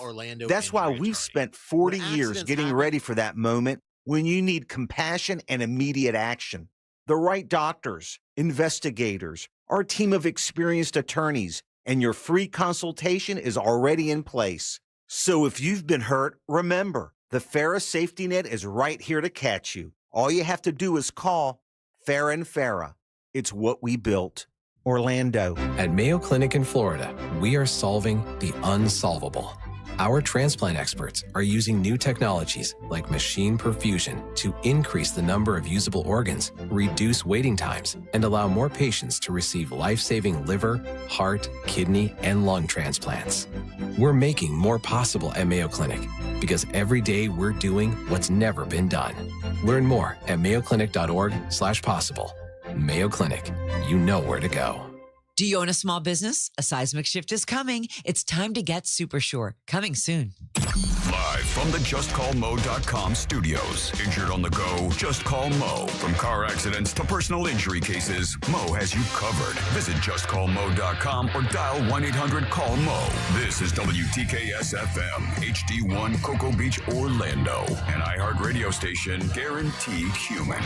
That's why we've spent 40 years getting ready for that moment when you need compassion and immediate action. The right doctors, investigators, our team of experienced attorneys, and your free consultation is already in place. So if you've been hurt, remember, the Farah safety net is right here to catch you. All you have to do is call Farah and Farah. It's what we built. Orlando. At Mayo Clinic in Florida, we are solving the unsolvable. Our transplant experts are using new technologies like machine perfusion to increase the number of usable organs, reduce waiting times, and allow more patients to receive life-saving liver, heart, kidney, and lung transplants. We're making more possible at Mayo Clinic because every day we're doing what's never been done. Learn more at mayoclinic.org/possible. Mayo Clinic, you know where to go. Do you own a small business? A seismic shift is coming. It's time to get super sure. Coming soon. Live from the JustCallMo.com studios. Injured on the go? Just call Mo. From car accidents to personal injury cases, Mo has you covered. Visit JustCallMo.com or dial 1-800-CALL-MO. This is WTKS-FM, HD1, Cocoa Beach, Orlando. An iHeart radio station guaranteed human.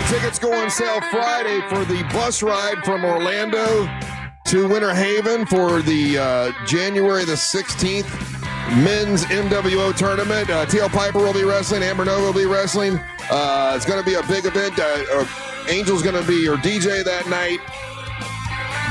Tickets go on sale Friday for the bus ride from Orlando to Winter Haven for the January the 16th men's MWO tournament. Teal Piper will be wrestling. Amber Nova will be wrestling. It's going to be a big event. Angel's going to be your DJ that night.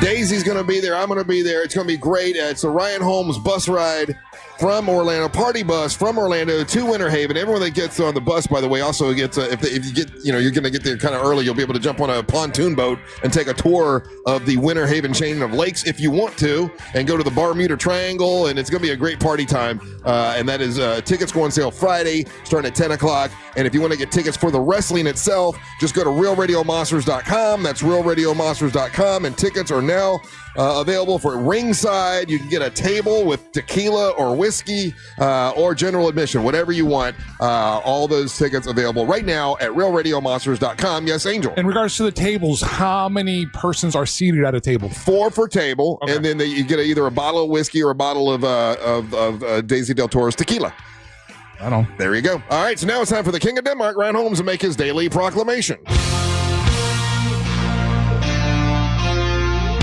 Daisy's going to be there. I'm going to be there. It's going to be great. It's a Ryan Holmes bus ride from Orlando, party bus from Orlando to Winter Haven. Everyone that gets on the bus, by the way, also gets if you get, you're going to get there kind of early, you'll be able to jump on a pontoon boat and take a tour of the Winter Haven chain of lakes if you want to, and go to the Bermuda Triangle, and it's going to be a great party time. And that is tickets go on sale Friday, starting at 10 o'clock. And if you want to get tickets for the wrestling itself, just go to realradiomonsters.com. That's realradiomonsters.com, and tickets are now available for ringside. You can get a table with tequila or whiskey or general admission, whatever you want. All those tickets available right now at realradiomonsters.com. Yes, Angel. In regards to the tables, how many persons are seated at a table? 4 for table, okay. And then you get either a bottle of whiskey or a bottle of Daisy Del Toro's tequila. I don't. There you go. All right, so now it's time for the King of Denmark, Ryan Holmes, to make his daily proclamation.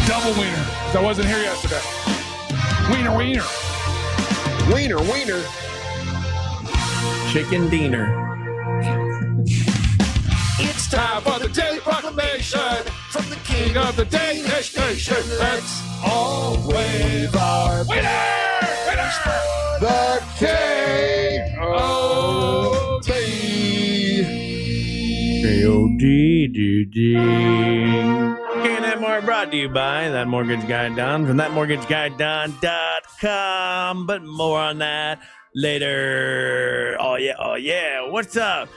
Double wiener. I wasn't here yesterday. Wiener, wiener. Wiener, wiener. Chicken diener. It's time for the daily proclamation from the king of the Danish nation. Let's all wave our winner! The K-O-D. K-O-D-D-D. King of Denmark brought to you by That Mortgage Guy Don from thatmortgageguyDon.com. But more on that later. Oh yeah. What's up?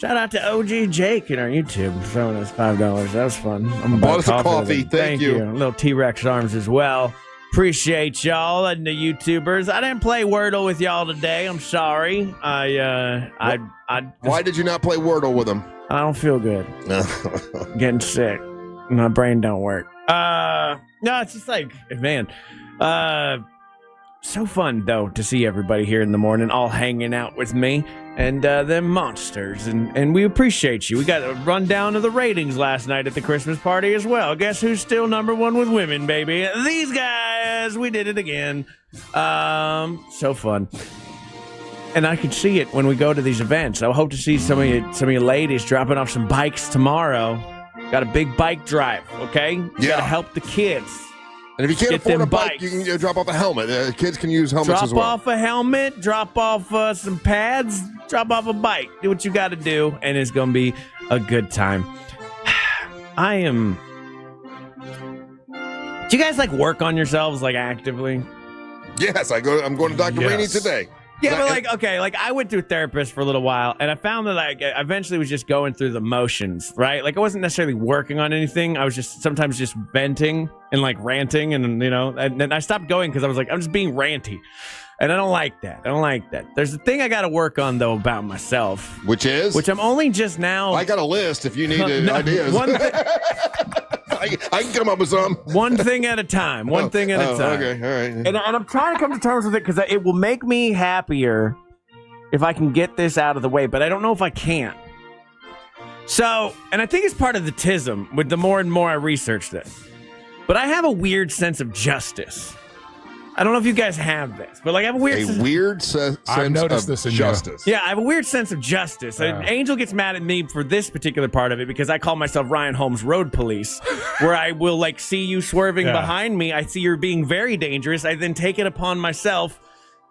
Shout out to OG Jake in our YouTube for throwing us $5. That was fun. I'm bought us a coffee. Thank you. A little T-Rex arms as well. Appreciate y'all and the YouTubers. I didn't play Wordle with y'all today. I'm sorry. Why did you not play Wordle with them? I don't feel good. Getting sick. My brain don't work. No, it's just like, man. So fun though to see everybody here in the morning, all hanging out with me and them monsters, and we appreciate you. We got a rundown of the ratings last night at the Christmas party as well. Guess who's still number one with women, baby? These guys. We did it again. So fun. And I can see it when we go to these events. I hope to see some of you ladies dropping off some bikes tomorrow. Got a big bike drive, okay? You gotta help the kids. And if you can't afford a bike, you can drop off a helmet. Kids can use helmets as well. Drop off a helmet, drop off some pads, drop off a bike. Do what you got to do, and it's going to be a good time. Do you guys like work on yourselves like actively? Yes, I'm going to Dr. Rainey today. Yeah, but I went to a therapist for a little while, and I found that I eventually was just going through the motions, right? Like I wasn't necessarily working on anything. I was just sometimes just venting and like ranting, and and then I stopped going because I was like, I'm just being ranty, and I don't like that. There's a thing I got to work on though about myself, which I'm only just now. I got a list if you need ideas. I can come up with some. One thing at a time. Okay, all right. And I'm trying to come to terms with it because it will make me happier if I can get this out of the way, but I don't know if I can. So, and I think it's part of the tism with the more and more I research this, but I have a weird sense of justice. I don't know if you guys have this, but like I have a weird sense I've noticed of this in justice. Yeah, I have a weird sense of justice. Angel gets mad at me for this particular part of it because I call myself Ryan Holmes Road Police, where I will like see you swerving behind me. I see you're being very dangerous. I then take it upon myself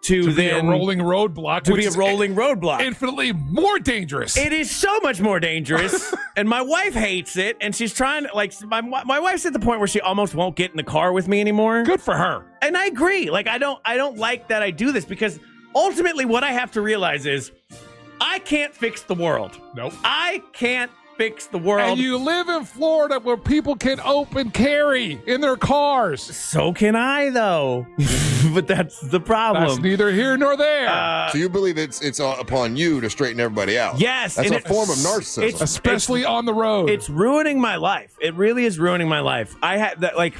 to be a rolling roadblock. To be a rolling roadblock. Infinitely more dangerous. It is so much more dangerous. And my wife hates it. And she's trying to, like, my wife's at the point where she almost won't get in the car with me anymore. Good for her. And I agree. Like, I don't like that I do this because ultimately what I have to realize is I can't fix the world. Nope. I can't fix the world. And you live in Florida where people can open carry in their cars. So can I, though. But that's the problem. That's neither here nor there. So you believe it's upon you to straighten everybody out? Yes. That's a form of narcissism. Especially on the road. It's ruining my life. It really is ruining my life. I had that, like,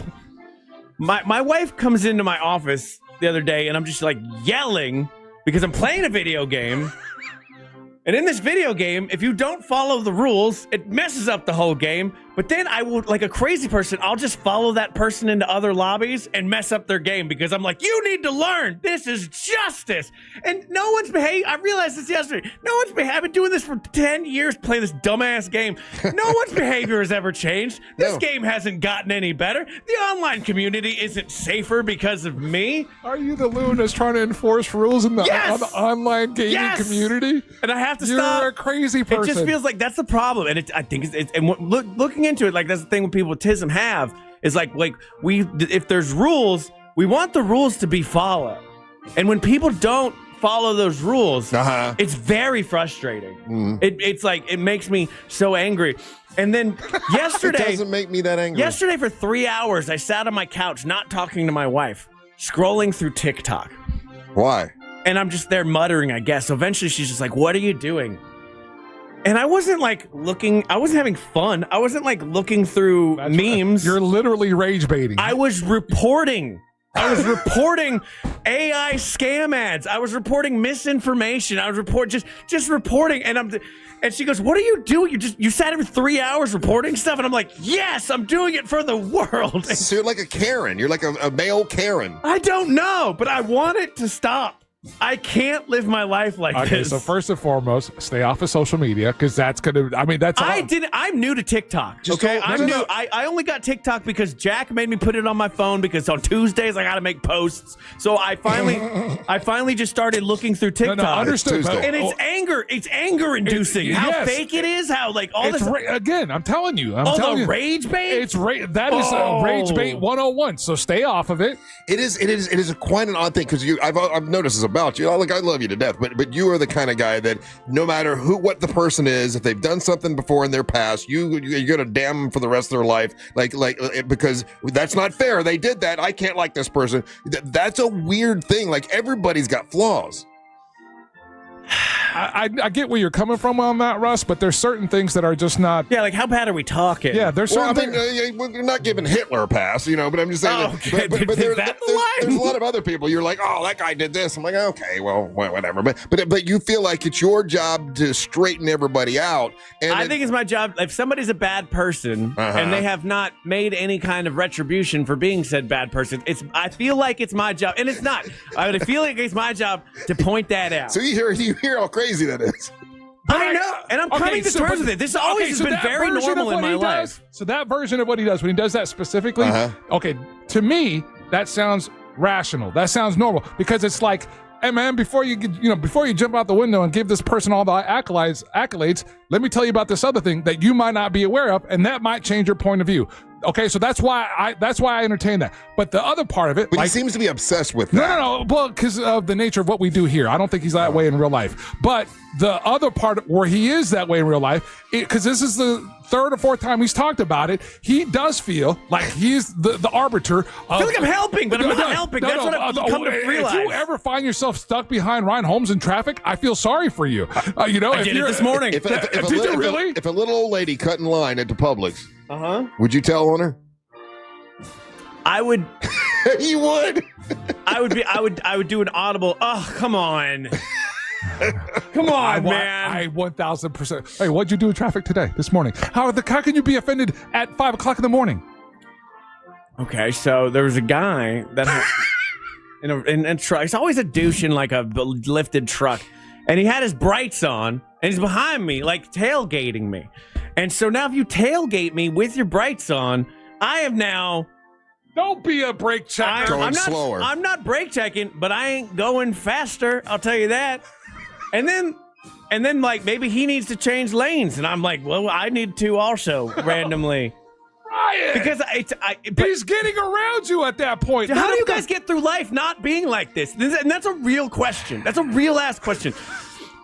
my wife comes into my office the other day and I'm just like yelling because I'm playing a video game. And in this video game, if you don't follow the rules, it messes up the whole game. But then I will, like a crazy person, I'll just follow that person into other lobbies and mess up their game because I'm like, you need to learn. This is justice. And no one's behaving. I realized this yesterday. No one's behaving. I've been doing this for 10 years, playing this dumbass game. No one's behavior has ever changed. This game hasn't gotten any better. The online community isn't safer because of me. Are you the loon that's trying to enforce rules in the, on the online gaming community? And I have to You're stop. You're a crazy person. It just feels like that's the problem. And I think it's and looking into it, like that's the thing when people with TISM have is like if there's rules, we want the rules to be followed. And when people don't follow those rules, it's very frustrating. It's like it makes me so angry. And then yesterday, it doesn't make me that angry. Yesterday for 3 hours, I sat on my couch not talking to my wife, scrolling through TikTok. Why? And I'm just there muttering, I guess. So eventually she's just like, what are you doing? And I wasn't like looking, I wasn't having fun. I wasn't like looking through memes. You're literally rage baiting. I was reporting. I was reporting AI scam ads. I was reporting misinformation. I was just reporting. And she goes, what are you doing? You sat here for 3 hours reporting stuff. And I'm like, yes, I'm doing it for the world. So you're like a Karen. You're like a male Karen. I don't know, but I want it to stop. I can't live my life like this. Okay, so first and foremost, stay off of social media because that's gonna. I mean, that's. I'm new to TikTok. I'm new. I only got TikTok because Jack made me put it on my phone because on Tuesdays I got to make posts. So I finally just started looking through TikTok. No, understood. And it's anger. It's anger inducing. How fake it is. How like all this. Again, I'm telling you. The rage bait. It's that is rage bait 101. So stay off of it. It is quite an odd thing because I've noticed this about you. Like I love you to death, but you are the kind of guy that no matter what the person is, if they've done something before in their past, you're gonna damn them for the rest of their life, like because that's not fair. They did that. I can't like this person. That's a weird thing. Like everybody's got flaws. I get where you're coming from on that, Russ, but there's certain things that are just not. Yeah, like how bad are we talking? Yeah, there's certain things. We're not giving Hitler a pass, but I'm just saying. But there's a lot of other people. You're like, oh, that guy did this. I'm like, okay, well, whatever. But you feel like it's your job to straighten everybody out. And I think it's my job. If somebody's a bad person and they have not made any kind of retribution for being said bad person, I feel like it's my job, and it's not. I feel like it's my job to point that out. So you hear how crazy that is. I know, and I'm coming to terms with it. This always has been very normal in my life. So that version of what he does, when he does that specifically, okay, to me, that sounds rational. That sounds normal because it's like, hey man, before you jump out the window and give this person all the accolades, let me tell you about this other thing that you might not be aware of, and that might change your point of view. Okay, so that's why I entertain that. But the other part of it, but he seems to be obsessed with that. No. Well, because of the nature of what we do here, I don't think he's that way in real life. But the other part where he is that way in real life, because this is the third or fourth time he's talked about it, he does feel like he's the arbiter. I feel like I'm helping, but I'm not helping. That's what I've come to realize. If you ever find yourself stuck behind Ryan Holmes in traffic, I feel sorry for you. I did it this morning. If a little old lady cut in line at the Publix, would you tell on her? I would. You would. I would do an audible. Oh, come on. Come on, man. I 1,000%. Hey, what'd you do in traffic today, this morning? How can you be offended at 5 o'clock in the morning? Okay, so there was a guy that in a truck. He's always a douche in like a lifted truck, and he had his brights on, and he's behind me, like tailgating me. And so now, if you tailgate me with your brights on, I have now. Don't be a brake checker. Slower. I'm not brake checking, but I ain't going faster. I'll tell you that. And then like maybe he needs to change lanes, and I'm like, well, I need to also randomly. Ryan, because he's getting around you at that point. How do you guys get through life not being like this? And that's a real question. That's a real ass question.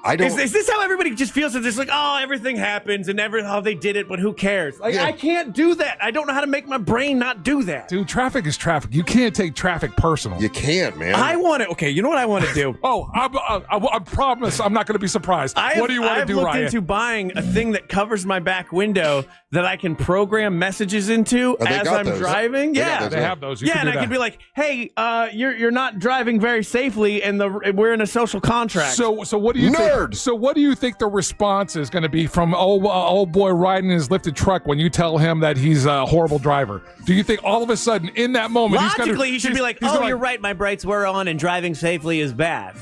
Is this how everybody just feels? It's just like, oh, everything happens and how they did it, but who cares? Like, I can't do that. I don't know how to make my brain not do that. Dude, traffic is traffic. You can't take traffic personal. You can't, man. I want to. Okay, you know what I want to do? I promise I'm not going to be surprised. What do you want to do, Ryan? I've looked into buying a thing that covers my back window that I can program messages into as I'm driving. They have those. And I can be like, hey, you're not driving very safely, and we're in a social contract. So what do you think? hard. So what do you think the response is going to be from old boy riding his lifted truck when you tell him that he's a horrible driver? Do you think all of a sudden in that moment logically he should be like, "Oh, you're right. My brakes were on, and driving safely is bad."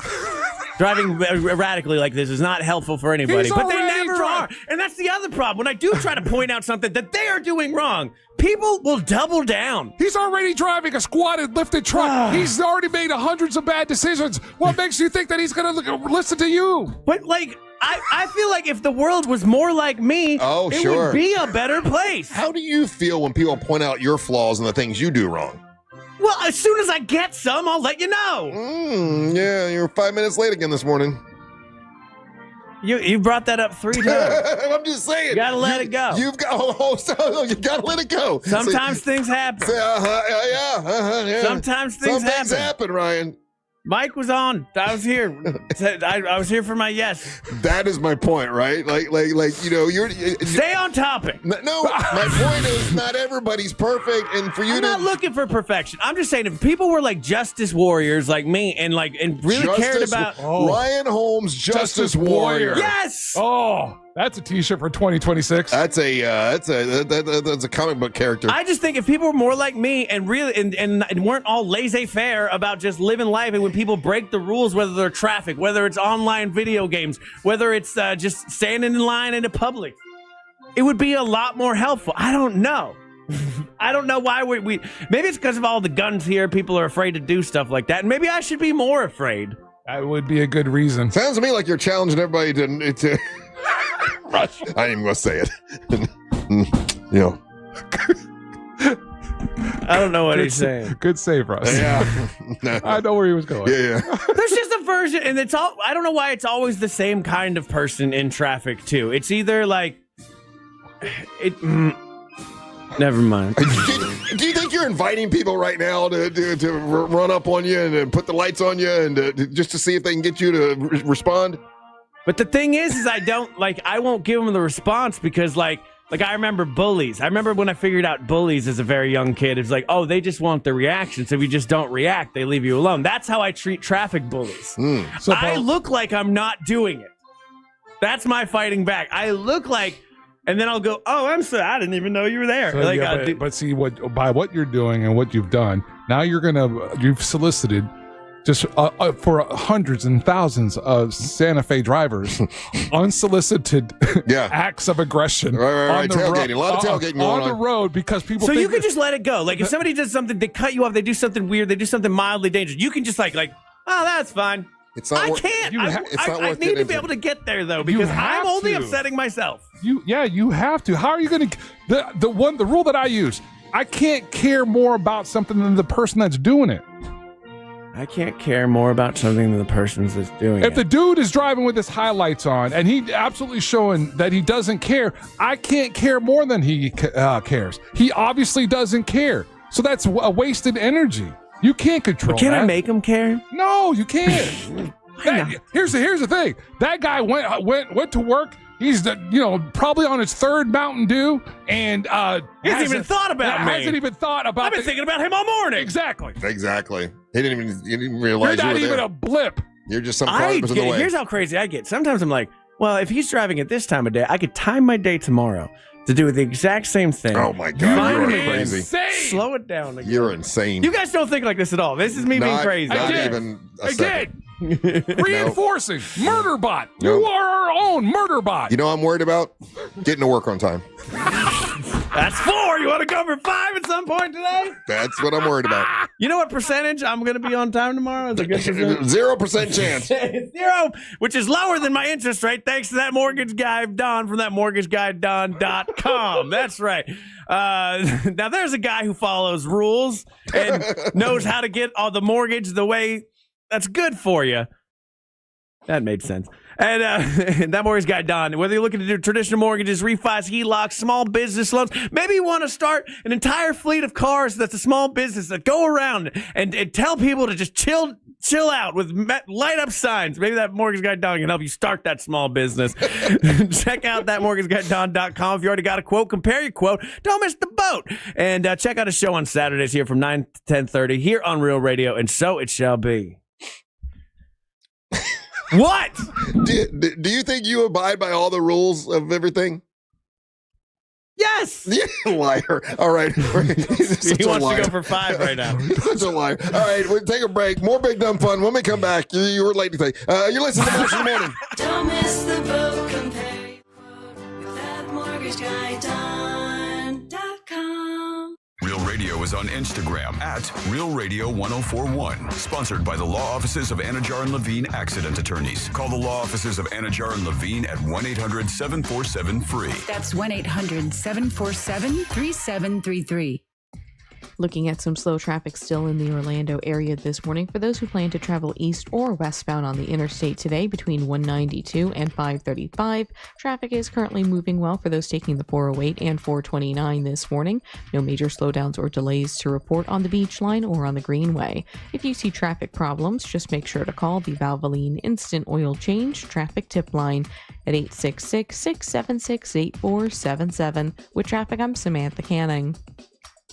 Driving erratically like this is not helpful for anybody, but they never are. And that's the other problem. When I do try to point out something that they are doing wrong, people will double down. He's already driving a squatted lifted truck. He's already made hundreds of bad decisions. What makes you think that he's going to listen to you? But like, I feel like if the world was more like me, it would be a better place. How do you feel when people point out your flaws and the things you do wrong? Well, as soon as I get some, I'll let you know. Yeah, you're 5 minutes late again this morning. You brought that up 3 times. I'm just saying. You gotta let it go. You gotta let it go. Sometimes things happen. Yeah. Sometimes things happen, Ryan. Mike was on. I was here. I was here for my yes. That is my point, right? Like you're stay on topic. No, my point is not everybody's perfect, and for you I'm not looking for perfection. I'm just saying if people were like justice warriors like me and really cared about Ryan Holmes, Justice Warrior. Yes. Oh, that's a T-shirt for 2026. That's a comic book character. I just think if people were more like me and really and weren't all laissez-faire about just living life, and when people break the rules, whether they're traffic, whether it's online video games, whether it's just standing in line in the public, it would be a lot more helpful. I don't know. I don't know why we maybe it's because of all the guns here. People are afraid to do stuff like that, and maybe I should be more afraid. That would be a good reason. Sounds to me like you're challenging everybody to Rush. I ain't even gonna say it. I don't know what he's saying. Good save, Russ. Yeah. I know where he was going. Yeah. There's just a version, and it's all. I don't know why it's always the same kind of person in traffic too. It's either like never mind. Do you think you're inviting people right now to run up on you and put the lights on you and just to see if they can get you to respond? But the thing is I won't give them the response because like I remember bullies. I remember when I figured out bullies as a very young kid. It's like, oh, they just want the reaction. So if you just don't react, they leave you alone. That's how I treat traffic bullies. So I look like I'm not doing it. That's my fighting back. I look like, and then I'll go, oh, I'm sorry. I didn't even know you were there. So, but see, by what you're doing and what you've done, now you've solicited just for hundreds and thousands of Santa Fe drivers, unsolicited acts of aggression. Right. Tailgating. A lot of tailgating going on the road because people. So you can just let it go. Like if somebody does something, they cut you off. They do something weird. They do something mildly dangerous. You can just like, oh, that's fine. It's not. I can't. I need to be able to get there though because I'm only upsetting myself. You have to. How are you going to? The rule that I use. I can't care more about something than the person that's doing it. I can't care more about something than the person that's doing it. If the dude is driving with his highlights on and he absolutely showing that he doesn't care, I can't care more than he cares. He obviously doesn't care. So that's a wasted energy. You can't control Can that. I make him care? No, you can't. Here's the thing. That guy went to work. He's probably on his third Mountain Dew, and he hasn't even thought about me. Hasn't even thought about. I've been thinking about him all morning. Exactly. He didn't even realize you're not you were even there. a blip. You're just some kilometers in the way. Here's how crazy I get. Sometimes I'm like, well, if he's driving at this time of day, I could time my day tomorrow to do the exact same thing. Oh my God, you're crazy. Insane. Slow it down again. You're insane. You guys don't think like this at all. This is me being crazy. Not even a second. Reinforcing murder bot. You are our own murder bot. You know what I'm worried about? Getting to work on time. That's 4. You want to go for 5 at some point today? That's what I'm worried about. You know what percentage I'm going to be on time tomorrow? Is a good percentage? 0% chance. 0, which is lower than my interest rate thanks to that mortgage guy, Don, from that mortgageguyDon.com. That's right. Now, there's a guy who follows rules and knows how to get all the mortgage the way that's good for you. That made sense. And that mortgage guy, Don, whether you're looking to do traditional mortgages, refis, HELOCs, small business loans, maybe you want to start an entire fleet of cars that's a small business that go around and tell people to just chill out with light up signs. Maybe that mortgage guy, Don, can help you start that small business. Check out that mortgageguyDon.com. If you already got a quote, compare your quote. Don't miss the boat. And check out a show on Saturdays here from 9 to 10:30 here on Real Radio, and so it shall be. What? Do you think you abide by all the rules of everything? Yes. Yeah, liar. All right. He wants to go for 5 right now. Such a liar. All right, we'll take a break. More Big Dumb Fun when we come back. You were late today. You're listening to Morris in the Morning. Don't miss the boat. Compare your quote with that mortgageguy.com. Real Radio is on Instagram at Real Radio 1041. Sponsored by the law offices of Anajar and Levine Accident Attorneys. Call the law offices of Anajar and Levine at 1-800-747-FREE. That's 1-800-747-3733. Looking at some slow traffic still in the Orlando area this morning for those who plan to travel east or westbound on the interstate today between 192 and 535. Traffic is currently moving well for those taking the 408 and 429 this morning. No major slowdowns or delays to report on the Beach Line or on the Greenway. If you see traffic problems, just make sure to call the Valvoline Instant Oil Change Traffic Tip Line at 866-676-8477. With traffic, I'm Samantha Canning.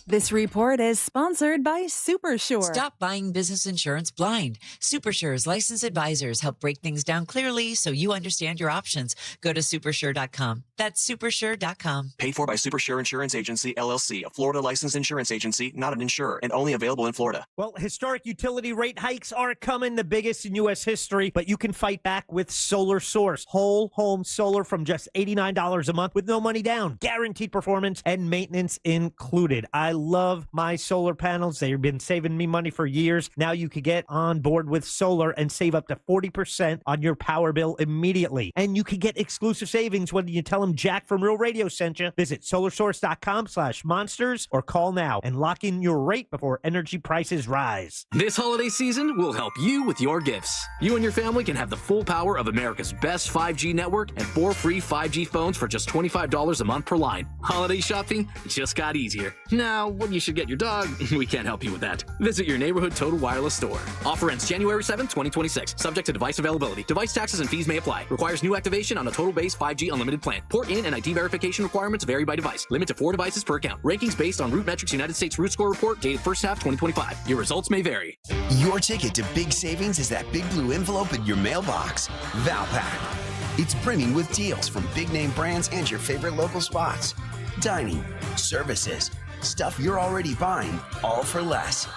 This report is sponsored by SuperSure. Stop buying business insurance blind. SuperSure's licensed advisors help break things down clearly so you understand your options. Go to supersure.com. That's supersure.com. Paid for by SuperSure Insurance Agency, LLC, a Florida licensed insurance agency, not an insurer, and only available in Florida. Well, historic utility rate hikes are coming, the biggest in U.S. history, but you can fight back with Solar Source. Whole home solar from just $89 a month with no money down. Guaranteed performance and maintenance included. I love my solar panels. They've been saving me money for years. Now you can get on board with solar and save up to 40% on your power bill immediately. And you can get exclusive savings when you tell them Jack from Real Radio sent you. Visit solarsource.com/monsters or call now and lock in your rate before energy prices rise. This holiday season, we'll help you with your gifts. You and your family can have the full power of America's best 5G network and 4 free 5G phones for just $25 a month per line. Holiday shopping just got easier. Now, when you should get your dog, we can't help you with that. Visit your neighborhood Total Wireless store. Offer ends January 7th, 2026. Subject to device availability. Device taxes and fees may apply. Requires new activation on a total base 5G unlimited plan. Port in and ID verification requirements vary by device. Limit to 4 devices per account. Rankings based on Root Metrics United States Root Score Report dated first half 2025. Your results may vary. Your ticket to big savings is that big blue envelope in your mailbox. Valpak. It's brimming with deals from big name brands and your favorite local spots. Dining, services, stuff you're already buying, all for less.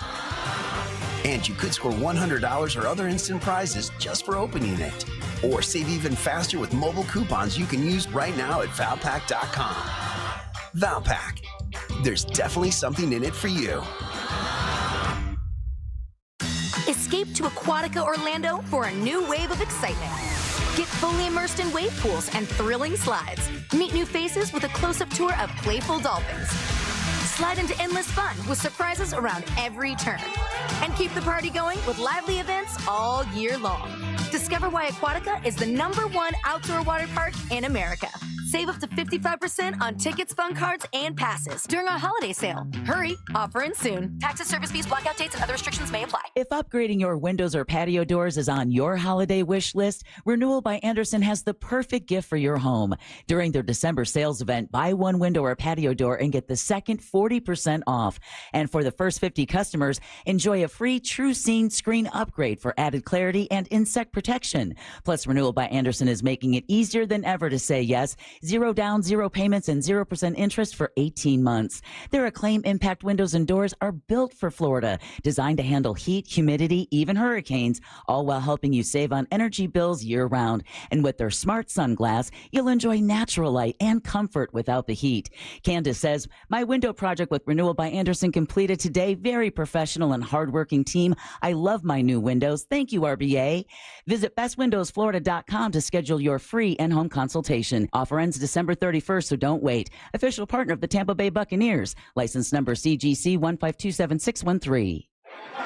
And you could score $100 or other instant prizes just for opening it. Or save even faster with mobile coupons you can use right now at Valpak.com. Valpak. There's definitely something in it for you. Escape to Aquatica Orlando for a new wave of excitement. Get fully immersed in wave pools and thrilling slides. Meet new faces with a close-up tour of playful dolphins. Slide into endless fun with surprises around every turn. And keep the party going with lively events all year long. Discover why Aquatica is the #1 outdoor water park in America. Save up to 55% on tickets, fun cards, and passes during our holiday sale. Hurry, offer ends soon. Taxes, service fees, blackout dates, and other restrictions may apply. If upgrading your windows or patio doors is on your holiday wish list, Renewal by Andersen has the perfect gift for your home. During their December sales event, buy one window or patio door and get the second 40% off. And for the first 50 customers, enjoy a free True Scene screen upgrade for added clarity and insect protection. Plus, Renewal by Andersen is making it easier than ever to say yes. 0 down, 0 payments, and 0% interest for 18 months. Their Acclaim Impact windows and doors are built for Florida, designed to handle heat, humidity, even hurricanes, all while helping you save on energy bills year-round. And with their Smart Sunglass, you'll enjoy natural light and comfort without the heat. Candace says, my window project with Renewal by Andersen completed today. Very professional and hardworking team. I love my new windows. Thank you, RBA. Visit bestwindowsflorida.com to schedule your free in-home consultation. Offer ends December 31st, so don't wait. Official partner of the Tampa Bay Buccaneers. License number CGC 1527613.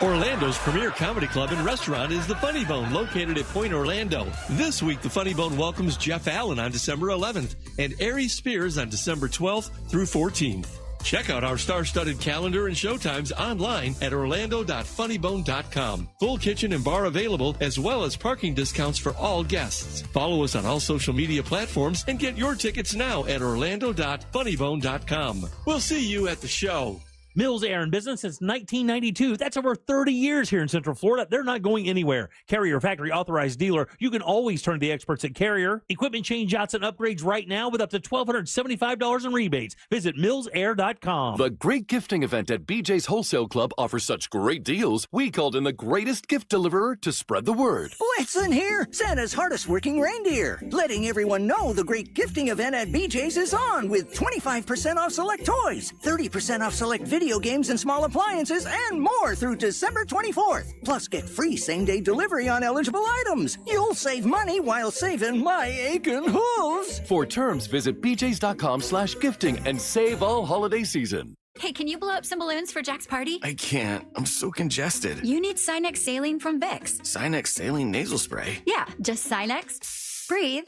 Orlando's premier comedy club and restaurant is the Funny Bone, located at Point Orlando. This week, the Funny Bone welcomes Jeff Allen on December 11th and Aries Spears on December 12th through 14th. Check out our star-studded calendar and showtimes online at orlando.funnybone.com. Full kitchen and bar available, as well as parking discounts for all guests. Follow us on all social media platforms and get your tickets now at orlando.funnybone.com. We'll see you at the show. Mills Air in business since 1992. That's over 30 years here in Central Florida. They're not going anywhere. Carrier factory authorized dealer. You can always turn to the experts at Carrier. Equipment change-outs and upgrades right now with up to $1,275 in rebates. Visit millsair.com. The great gifting event at BJ's Wholesale Club offers such great deals, we called in the greatest gift deliverer to spread the word. Blitzen here, Santa's hardest working reindeer, letting everyone know the great gifting event at BJ's is on with 25% off select toys, 30% off select video games and small appliances, and more through December 24th. Plus, get free same-day delivery on eligible items. You'll save money while saving my aching hooves. For terms, visit bjs.com/gifting and save all holiday season. Hey, can you blow up some balloons for Jack's party? I can't. I'm so congested. You need Sinex Saline from Vicks. Sinex Saline nasal spray. Yeah, just Sinex. Breathe.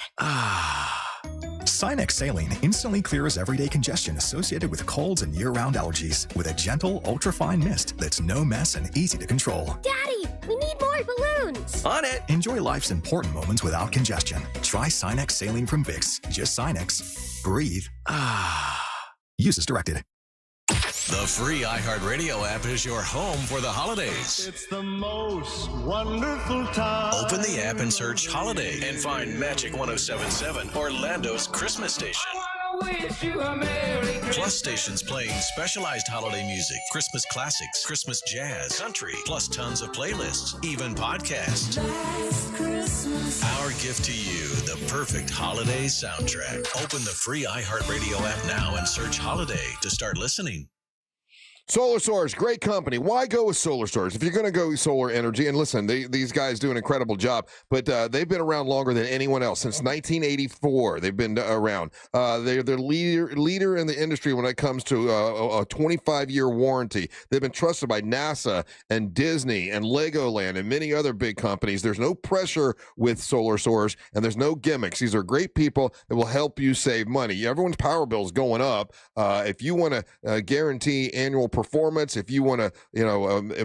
Sinex Saline instantly clears everyday congestion associated with colds and year-round allergies with a gentle, ultrafine mist that's no mess and easy to control. Daddy, we need more balloons. On it. Enjoy life's important moments without congestion. Try Sinex Saline from Vicks. Just Sinex. Breathe. Use as directed. The free iHeartRadio app is your home for the holidays. It's the most wonderful time. Open the app and search Holiday and find Magic 107.7, Orlando's Christmas station. Plus stations playing specialized holiday music, Christmas classics, Christmas jazz, country, plus tons of playlists, even podcasts. Our gift to you, the perfect holiday soundtrack. Open the free iHeartRadio app now and search Holiday to start listening. Solar Source, great company. Why go with Solar Source? If you're going to go solar energy, and listen, these guys do an incredible job, but they've been around longer than anyone else. Since 1984, they've been around. They're the leader in the industry when it comes to a 25-year warranty. They've been trusted by NASA and Disney and Legoland and many other big companies. There's no pressure with Solar Source, and there's no gimmicks. These are great people that will help you save money. Everyone's power bill is going up. If you want to guarantee annual performance, if you want to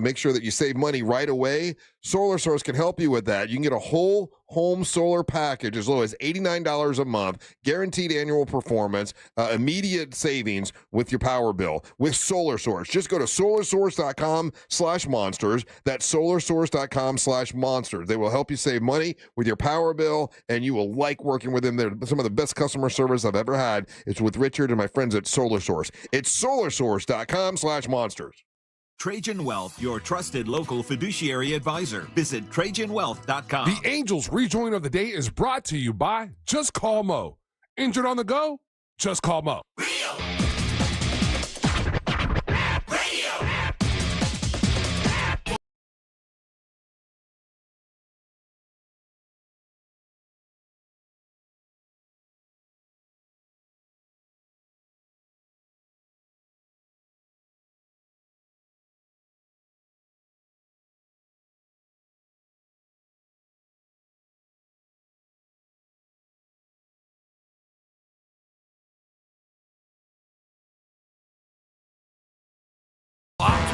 make sure that you save money right away, Solar Source can help you with that. You can get a whole home solar package as low as $89 a month, guaranteed annual performance, immediate savings with your power bill with Solar Source. Just go to solarsource.com/monsters. That's solarsource.com/monsters. They will help you save money with your power bill, and you will like working with them. They're some of the best customer service I've ever had. It's with Richard and my friends at Solar Source. It's solarsource.com/monsters. Trajan Wealth, your trusted local fiduciary advisor. Visit TrajanWealth.com. The Angels rejoin of the day is brought to you by Just Call Mo. Injured on the go? Just call Mo.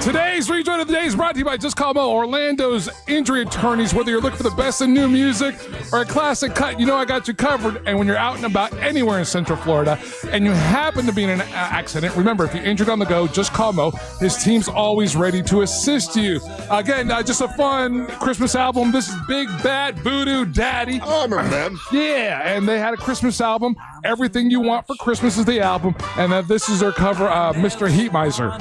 Today's rejoin of the day is brought to you by Just Call Mo, Orlando's injury attorneys. Whether you're looking for the best in new music or a classic cut, you know I got you covered. And when you're out and about anywhere in Central Florida and you happen to be in an accident, remember, if you're injured on the go, just call Mo. His team's always ready to assist you. Again, just a fun Christmas album. This is Big Bad Voodoo Daddy. Oh, I remember them. Yeah, and they had a Christmas album. Everything You Want for Christmas is the album. And this is their cover, Mr. Heat Miser.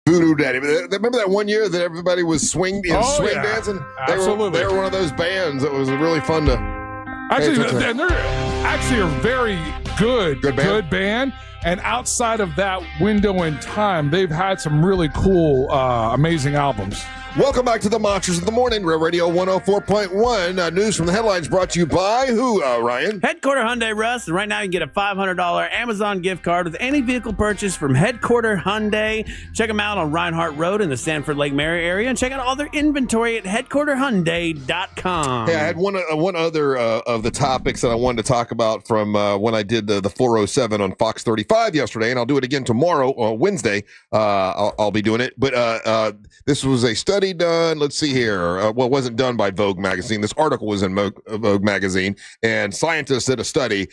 Voodoo Daddy. Remember that one year that everybody was swing dancing? Absolutely. They were one of those bands that was really fun to. Actually, and they're actually a very good band. And outside of that window in time, they've had some really cool, amazing albums. Welcome back to the Monsters of the Morning, Real Radio 104.1. News from the headlines brought to you by who, Ryan? Headquarter Hyundai, Russ. And right now you can get a $500 Amazon gift card with any vehicle purchase from Headquarter Hyundai. Check them out on Reinhardt Road in the Sanford Lake Mary area, and check out all their inventory at headquarterhyundai.com. Hey, I had one other of the topics that I wanted to talk about from when I did the 407 on Fox 35 yesterday, and I'll do it again tomorrow, Wednesday. I'll be doing it. But this was a study study done. Let's see here. Well, it wasn't done by Vogue magazine. This article was in Vogue magazine, and scientists did a study.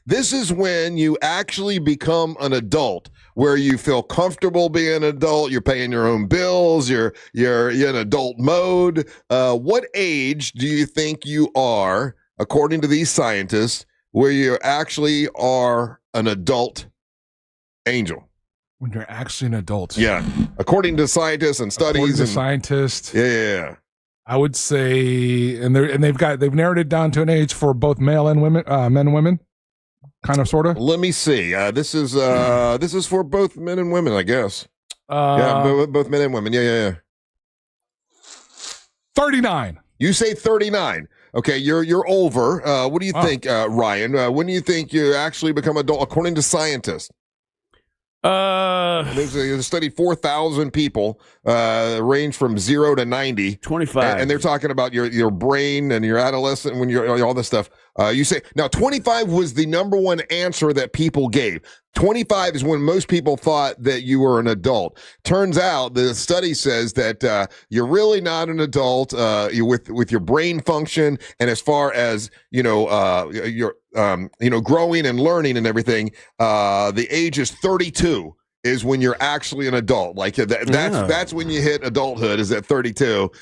This is when you actually become an adult, where you feel comfortable being an adult. You're paying your own bills. You're in adult mode. What age do you think you are, according to these scientists, where you actually are an adult, Angel? When you're actually an adult. Yeah. According to scientists and studies. Scientists. Yeah. I would say, and they've narrowed it down to an age for both male and women, men and women, kind of, sort of. Let me see. This is for both men and women, I guess. Both men and women. Yeah. 39. You say 39. Okay, you're over. What do you think, Ryan? When do you think you actually become adult, according to scientists? They studied 4,000 people, range from 0 to 90. 25. And they're talking about your brain and your adolescent, when you're all this stuff. You say, now 25 was the number one answer that people gave. 25 is when most people thought that you were an adult. Turns out the study says that you're really not an adult with your brain function, and as far as your growing and learning and everything. The age is 32 is when you're actually an adult. Like that's when you hit adulthood, is at 32.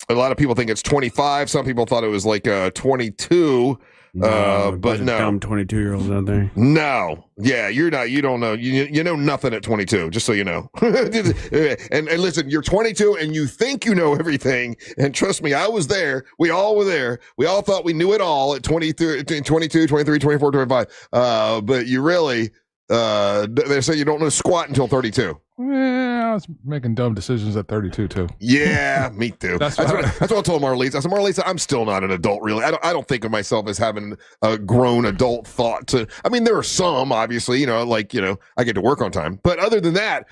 A lot of people think it's 25. Some people thought it was like 22. But no, dumb 22-year-olds out there. No, yeah, you're not. You don't know. You know nothing at 22. Just so you know. and listen, you're 22 and you think you know everything. And trust me, I was there. We all were there. We all thought we knew it all at 22, 23, 24, 25. But you really, they say you don't know squat until 32. I was making dumb decisions at 32 too. Yeah, me too. That's what I told Marlise. I said, Marlise, I'm still not an adult, really. I don't think of myself as having a grown adult thought. I mean, there are some, obviously, I get to work on time. But other than that,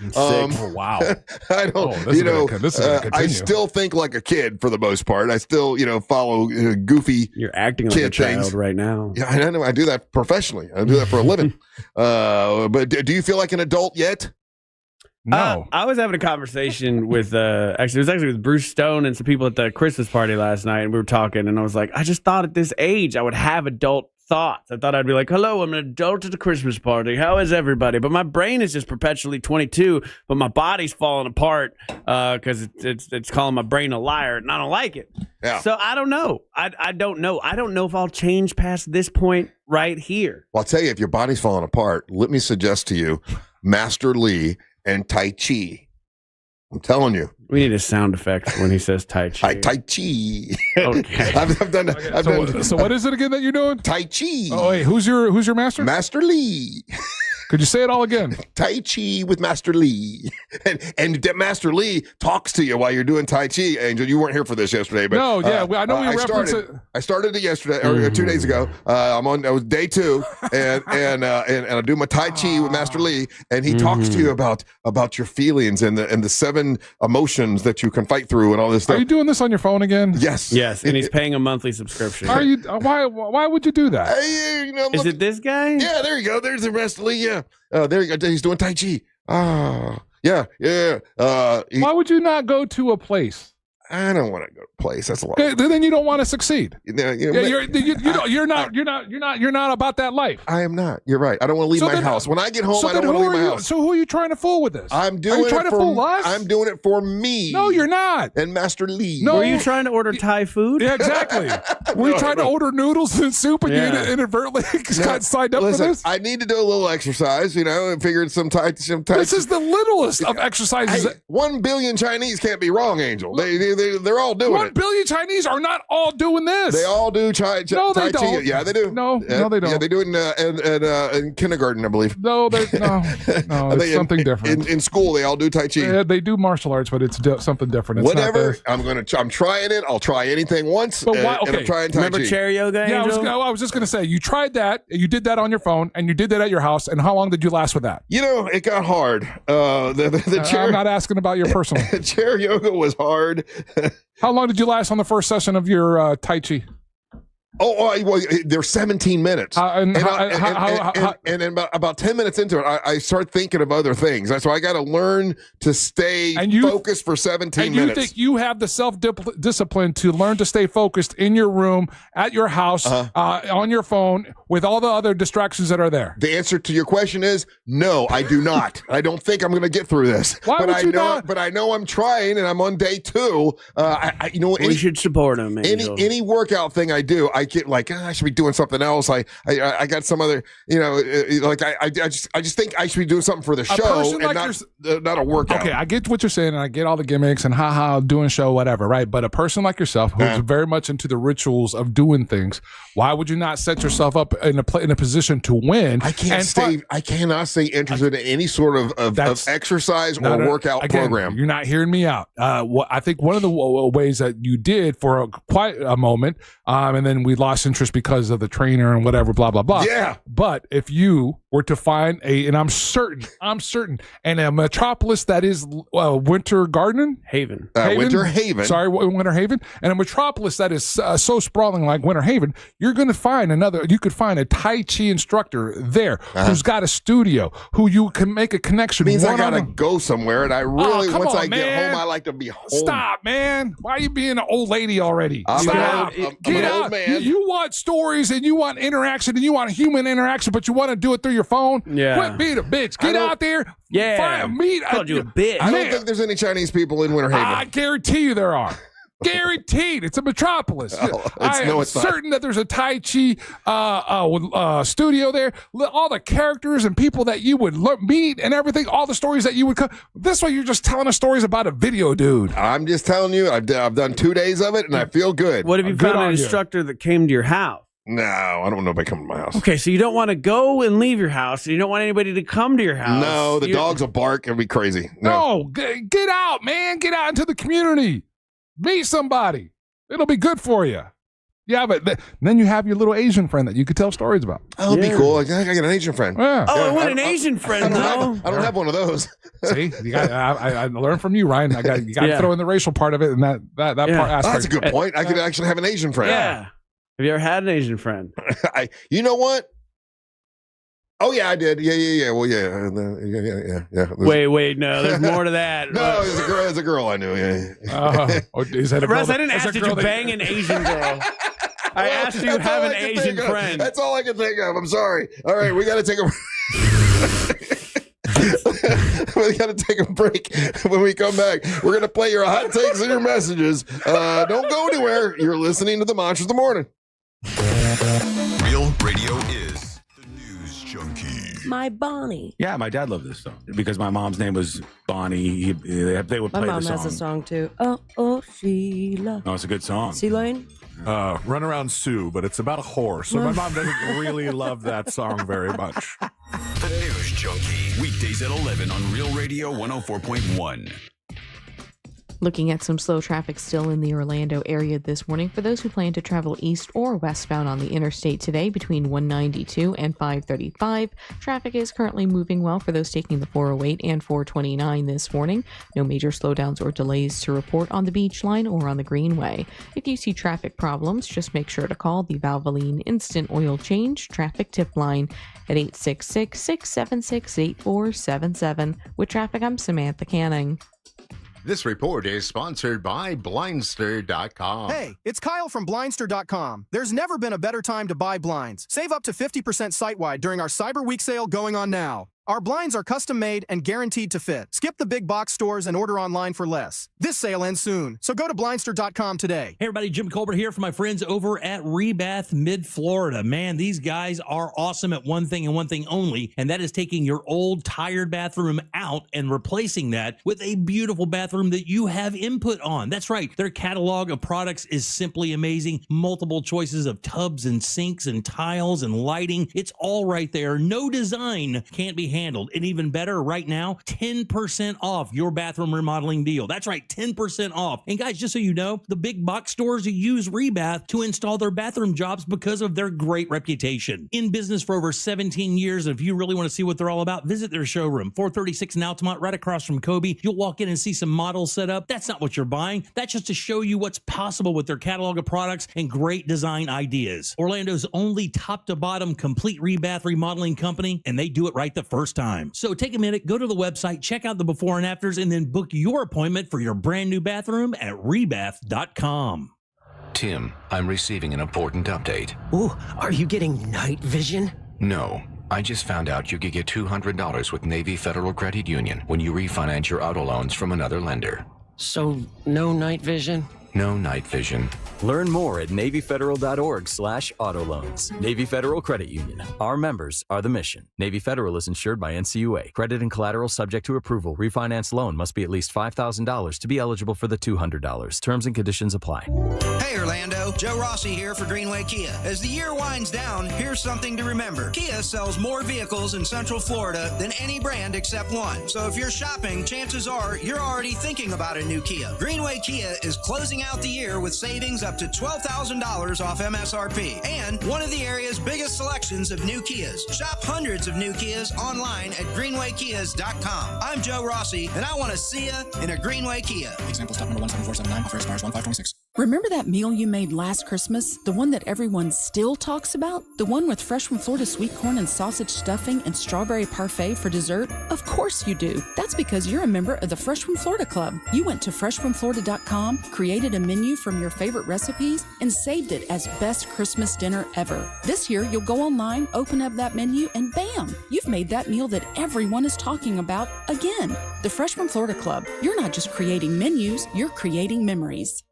wow. I don't. I still think like a kid for the most part. I still, follow goofy. You're acting like a child things right now. Yeah, I know. I do that professionally. I do that for a living. But do you feel like an adult yet? No. I was having a conversation with it was actually with Bruce Stone and some people at the Christmas party last night, and we were talking, and I was like, I just thought at this age I would have adult thoughts. I thought I'd be like, hello, I'm an adult at the Christmas party. How is everybody? But my brain is just perpetually 22, but my body's falling apart because it's calling my brain a liar, and I don't like it. Yeah. So I don't know. I don't know. I don't know if I'll change past this point right here. Well, I'll tell you, if your body's falling apart, let me suggest to you Master Lee and Tai Chi. I'm telling you. We need a sound effect when he says Tai Chi. Tai Chi. Okay. I've done that. So what is it again that you're doing? Tai Chi. Oh, wait, who's your master? Master Lee. Could you say it all again? Tai Chi with Master Lee. And Master Lee talks to you while you're doing Tai Chi. Angel, you weren't here for this yesterday, but no, yeah, I know we referenced it. I started it yesterday or 2 days ago. I was day 2, and I do my Tai Chi with Master Lee, and he talks to you about your feelings and the 7 emotions that you can fight through and all this stuff. Are you doing this on your phone again? Yes. And he's paying a monthly subscription. Are you? Why would you do that? Is it this guy? Yeah, there you go. There's the Master Lee. Yeah. There you go. He's doing Tai Chi. Yeah. Why would you not go to a place? I don't want to go to a place. That's a lot. Okay, then you don't want to succeed. You're not about that life. I am not. You're right. I don't want to leave my house. When I get home, I don't want to leave my house. So who are you trying to fool with this? Are you trying to fool us? I'm doing it for me. No, you're not. And Master Lee. No. Were you trying to order Thai food? Yeah, exactly. Were you trying to order noodles and soup and you inadvertently got signed up for this? I need to do a little exercise, and figured some Thai. This is the littlest of exercises. 1 billion Chinese can't be wrong, Angel. They're all doing it. 1 billion Chinese are not all doing this. They all do Tai Chi. Yeah, they do. No, they don't. Yeah, they do it in kindergarten, I believe. No, it's something different. In school, they all do Tai Chi. They do martial arts, but it's something different. It's whatever. I'm trying it. I'll try anything once. But why? Okay. And I'm trying Tai Chi. Remember chair yoga? Yeah, I was just gonna say you tried that. You did that on your phone, and you did that at your house. And how long did you last with that? It got hard. The chair. I'm not asking about your personal. Chair yoga was hard. How long did you last on the first session of your Tai Chi? Well, they're 17 minutes. And then about 10 minutes into it, I start thinking of other things. So I got to learn to stay focused for 17 minutes. And you think you have the self-discipline to learn to stay focused in your room, at your house, on your phone, with all the other distractions that are there? The answer to your question is no, I do not. I don't think I'm going to get through this. Why would you not? But I know I'm trying, and I'm on day 2. We should support him. Any workout thing I do, I get like, I should be doing something else. I got some other, I just think I should be doing something for the show and not a workout. Okay, I get what you're saying, and I get all the gimmicks and doing show, whatever, right? But a person like yourself who's very much into the rituals of doing things, why would you not set yourself up in a position to win? I cannot stay interested in any sort of exercise or workout program. You're not hearing me out. I think one of the ways that you did for quite a moment, and then we lost interest because of the trainer and whatever, blah, blah, blah. Yeah. But if you were to find and I'm certain, and a metropolis that is Winter Garden? Haven. Winter Haven. Sorry, Winter Haven. And a metropolis that is so sprawling like Winter Haven, you're going to find you could find a Tai Chi instructor there who's got a studio, who you can make a connection. Means I got to go somewhere, and I really, once I get home, I like to be home. Stop, man. Why are you being an old lady already? Stop. Get an out. Old man. You want stories, and you want interaction, and you want human interaction, but you want to do it through your phone? Yeah. Quit being a bitch. Get out there. Yeah. Called you a bitch. I don't think there's any Chinese people in Winter Haven. I guarantee you there are. Guaranteed. It's a metropolis. I am certain that there's a Tai Chi studio there. All the characters and people that you would meet and everything, all the stories that you would come. This way you're just telling us stories about a video dude. I'm just telling you, I've done 2 days of it, and I feel good. What if you found an instructor that came to your house? No, I don't know if I come to my house. Okay, so you don't want to go and leave your house, and you don't want anybody to come to your house. No, the dogs will bark and be crazy. No, get out, man. Get out into the community. Meet somebody. It'll be good for you. Yeah, but then you have your little Asian friend that you could tell stories about. Oh, it'd be cool. I got an Asian friend. Yeah. Oh, I want an Asian friend, though. I don't have one of those. See, I learned from you, Ryan. You got to throw in the racial part of it, and that part aspect. That's a good point. I could actually have an Asian friend. Yeah. Have you ever had an Asian friend? You know what? Oh, yeah, I did. Yeah. Well, yeah. Wait, no, there's more to that. No, it's a girl I knew. Yeah. Is that a girl? Russ, I didn't ask did you bang an Asian girl. I asked you have an Asian friend. That's all I can think of. I'm sorry. All right, we got to take a we got to take a break. When we come back, we're going to play your hot takes and your messages. Don't go anywhere. You're listening to the Monsters of the Morning. Real radio is the news junkie. My Bonnie. Yeah, my dad loved this song because my mom's name was Bonnie. They would play my mom the song. has a song too. Oh, Sheila. Oh, it's a good song. Sea Lane? Run Around Sue, but it's about a horse. So my mom doesn't really love that song very much. The News Junkie. Weekdays at 11 on Real Radio 104.1. Looking at some slow traffic still in the Orlando area this morning for those who plan to travel east or westbound on the interstate today between 192 and 535. Traffic is currently moving well for those taking the 408 and 429 this morning. No major slowdowns or delays to report on the Beach Line or on the Greenway. If you see traffic problems, just make sure to call the Valvoline Instant Oil Change Traffic Tip Line at 866-676-8477. With traffic, I'm Samantha Canning. This report is sponsored by Blindster.com. Hey, it's Kyle from Blindster.com. There's never been a better time to buy blinds. Save up to 50% site-wide during our Cyber Week sale going on now. Our blinds are custom-made and guaranteed to fit. Skip the big box stores and order online for less. This sale ends soon, so go to Blindster.com today. Hey everybody, Jim Colbert here for my friends over at Rebath Mid-Florida. Man, these guys are awesome at one thing and one thing only, and that is taking your old, tired bathroom out and replacing that with a beautiful bathroom that you have input on. That's right, their catalog of products is simply amazing. Multiple choices of tubs and sinks and tiles and lighting. It's all right there. No design can't be handled. And even better, right now, 10% off your bathroom remodeling deal. That's right, 10% off. And guys, just so you know, the big box stores use Rebath to install their bathroom jobs because of their great reputation. In business for over 17 years, and if you really want to see what they're all about, visit their showroom, 436 in Altamont, right across from Kobe. You'll walk in and see some models set up. That's not what you're buying. That's just to show you what's possible with their catalog of products and great design ideas. Orlando's only top-to-bottom complete Rebath remodeling company, and they do it right the first time. So take a minute, go to the website, check out the before and afters, and then book your appointment for your brand new bathroom at rebath.com. Tim, I'm receiving an important update. Ooh, are you getting night vision? No. I just found out you could get $200 with Navy Federal Credit Union when you refinance your auto loans from another lender. So, no night vision? No night vision. Learn more at NavyFederal.org/auto loans. Navy Federal Credit Union. Our members are the mission. Navy Federal is insured by NCUA. Credit and collateral subject to approval. Refinance loan must be at least $5,000 to be eligible for the $200. Terms and conditions apply. Hey Orlando, Joe Rossi here for Greenway Kia. As the year winds down, here's something to remember. Kia sells more vehicles in Central Florida than any brand except one. So if you're shopping, chances are you're already thinking about a new Kia. Greenway Kia is closing out the year with savings up to $12,000 off MSRP and one of the area's biggest selections of new Kias. Shop hundreds of new Kias online at greenwaykias.com. I'm Joe Rossi, and I want to see you in a Greenway Kia. Example stock number 17479, offer expires 1/5/26. Remember that meal you made last Christmas? The one that everyone still talks about? The one with fresh from Florida sweet corn and sausage stuffing and strawberry parfait for dessert? Of course you do. That's because you're a member of the Fresh from Florida Club. You went to freshfromflorida.com, created a menu from your favorite recipes, and saved it as best Christmas dinner ever. This year, you'll go online, open up that menu, and bam! You've made that meal that everyone is talking about again. The Fresh from Florida Club. You're not just creating menus, you're creating memories.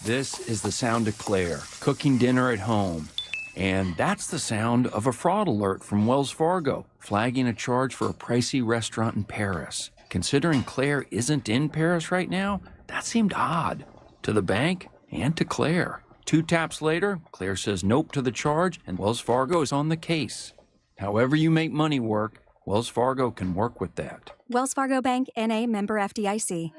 This is the sound of Claire, cooking dinner at home. And that's the sound of a fraud alert from Wells Fargo, flagging a charge for a pricey restaurant in Paris. Considering Claire isn't in Paris right now, that seemed odd. To the bank and to Claire. 2 taps later, Claire says nope to the charge, and Wells Fargo is on the case. However you make money work, Wells Fargo can work with that. Wells Fargo Bank, N.A., member FDIC.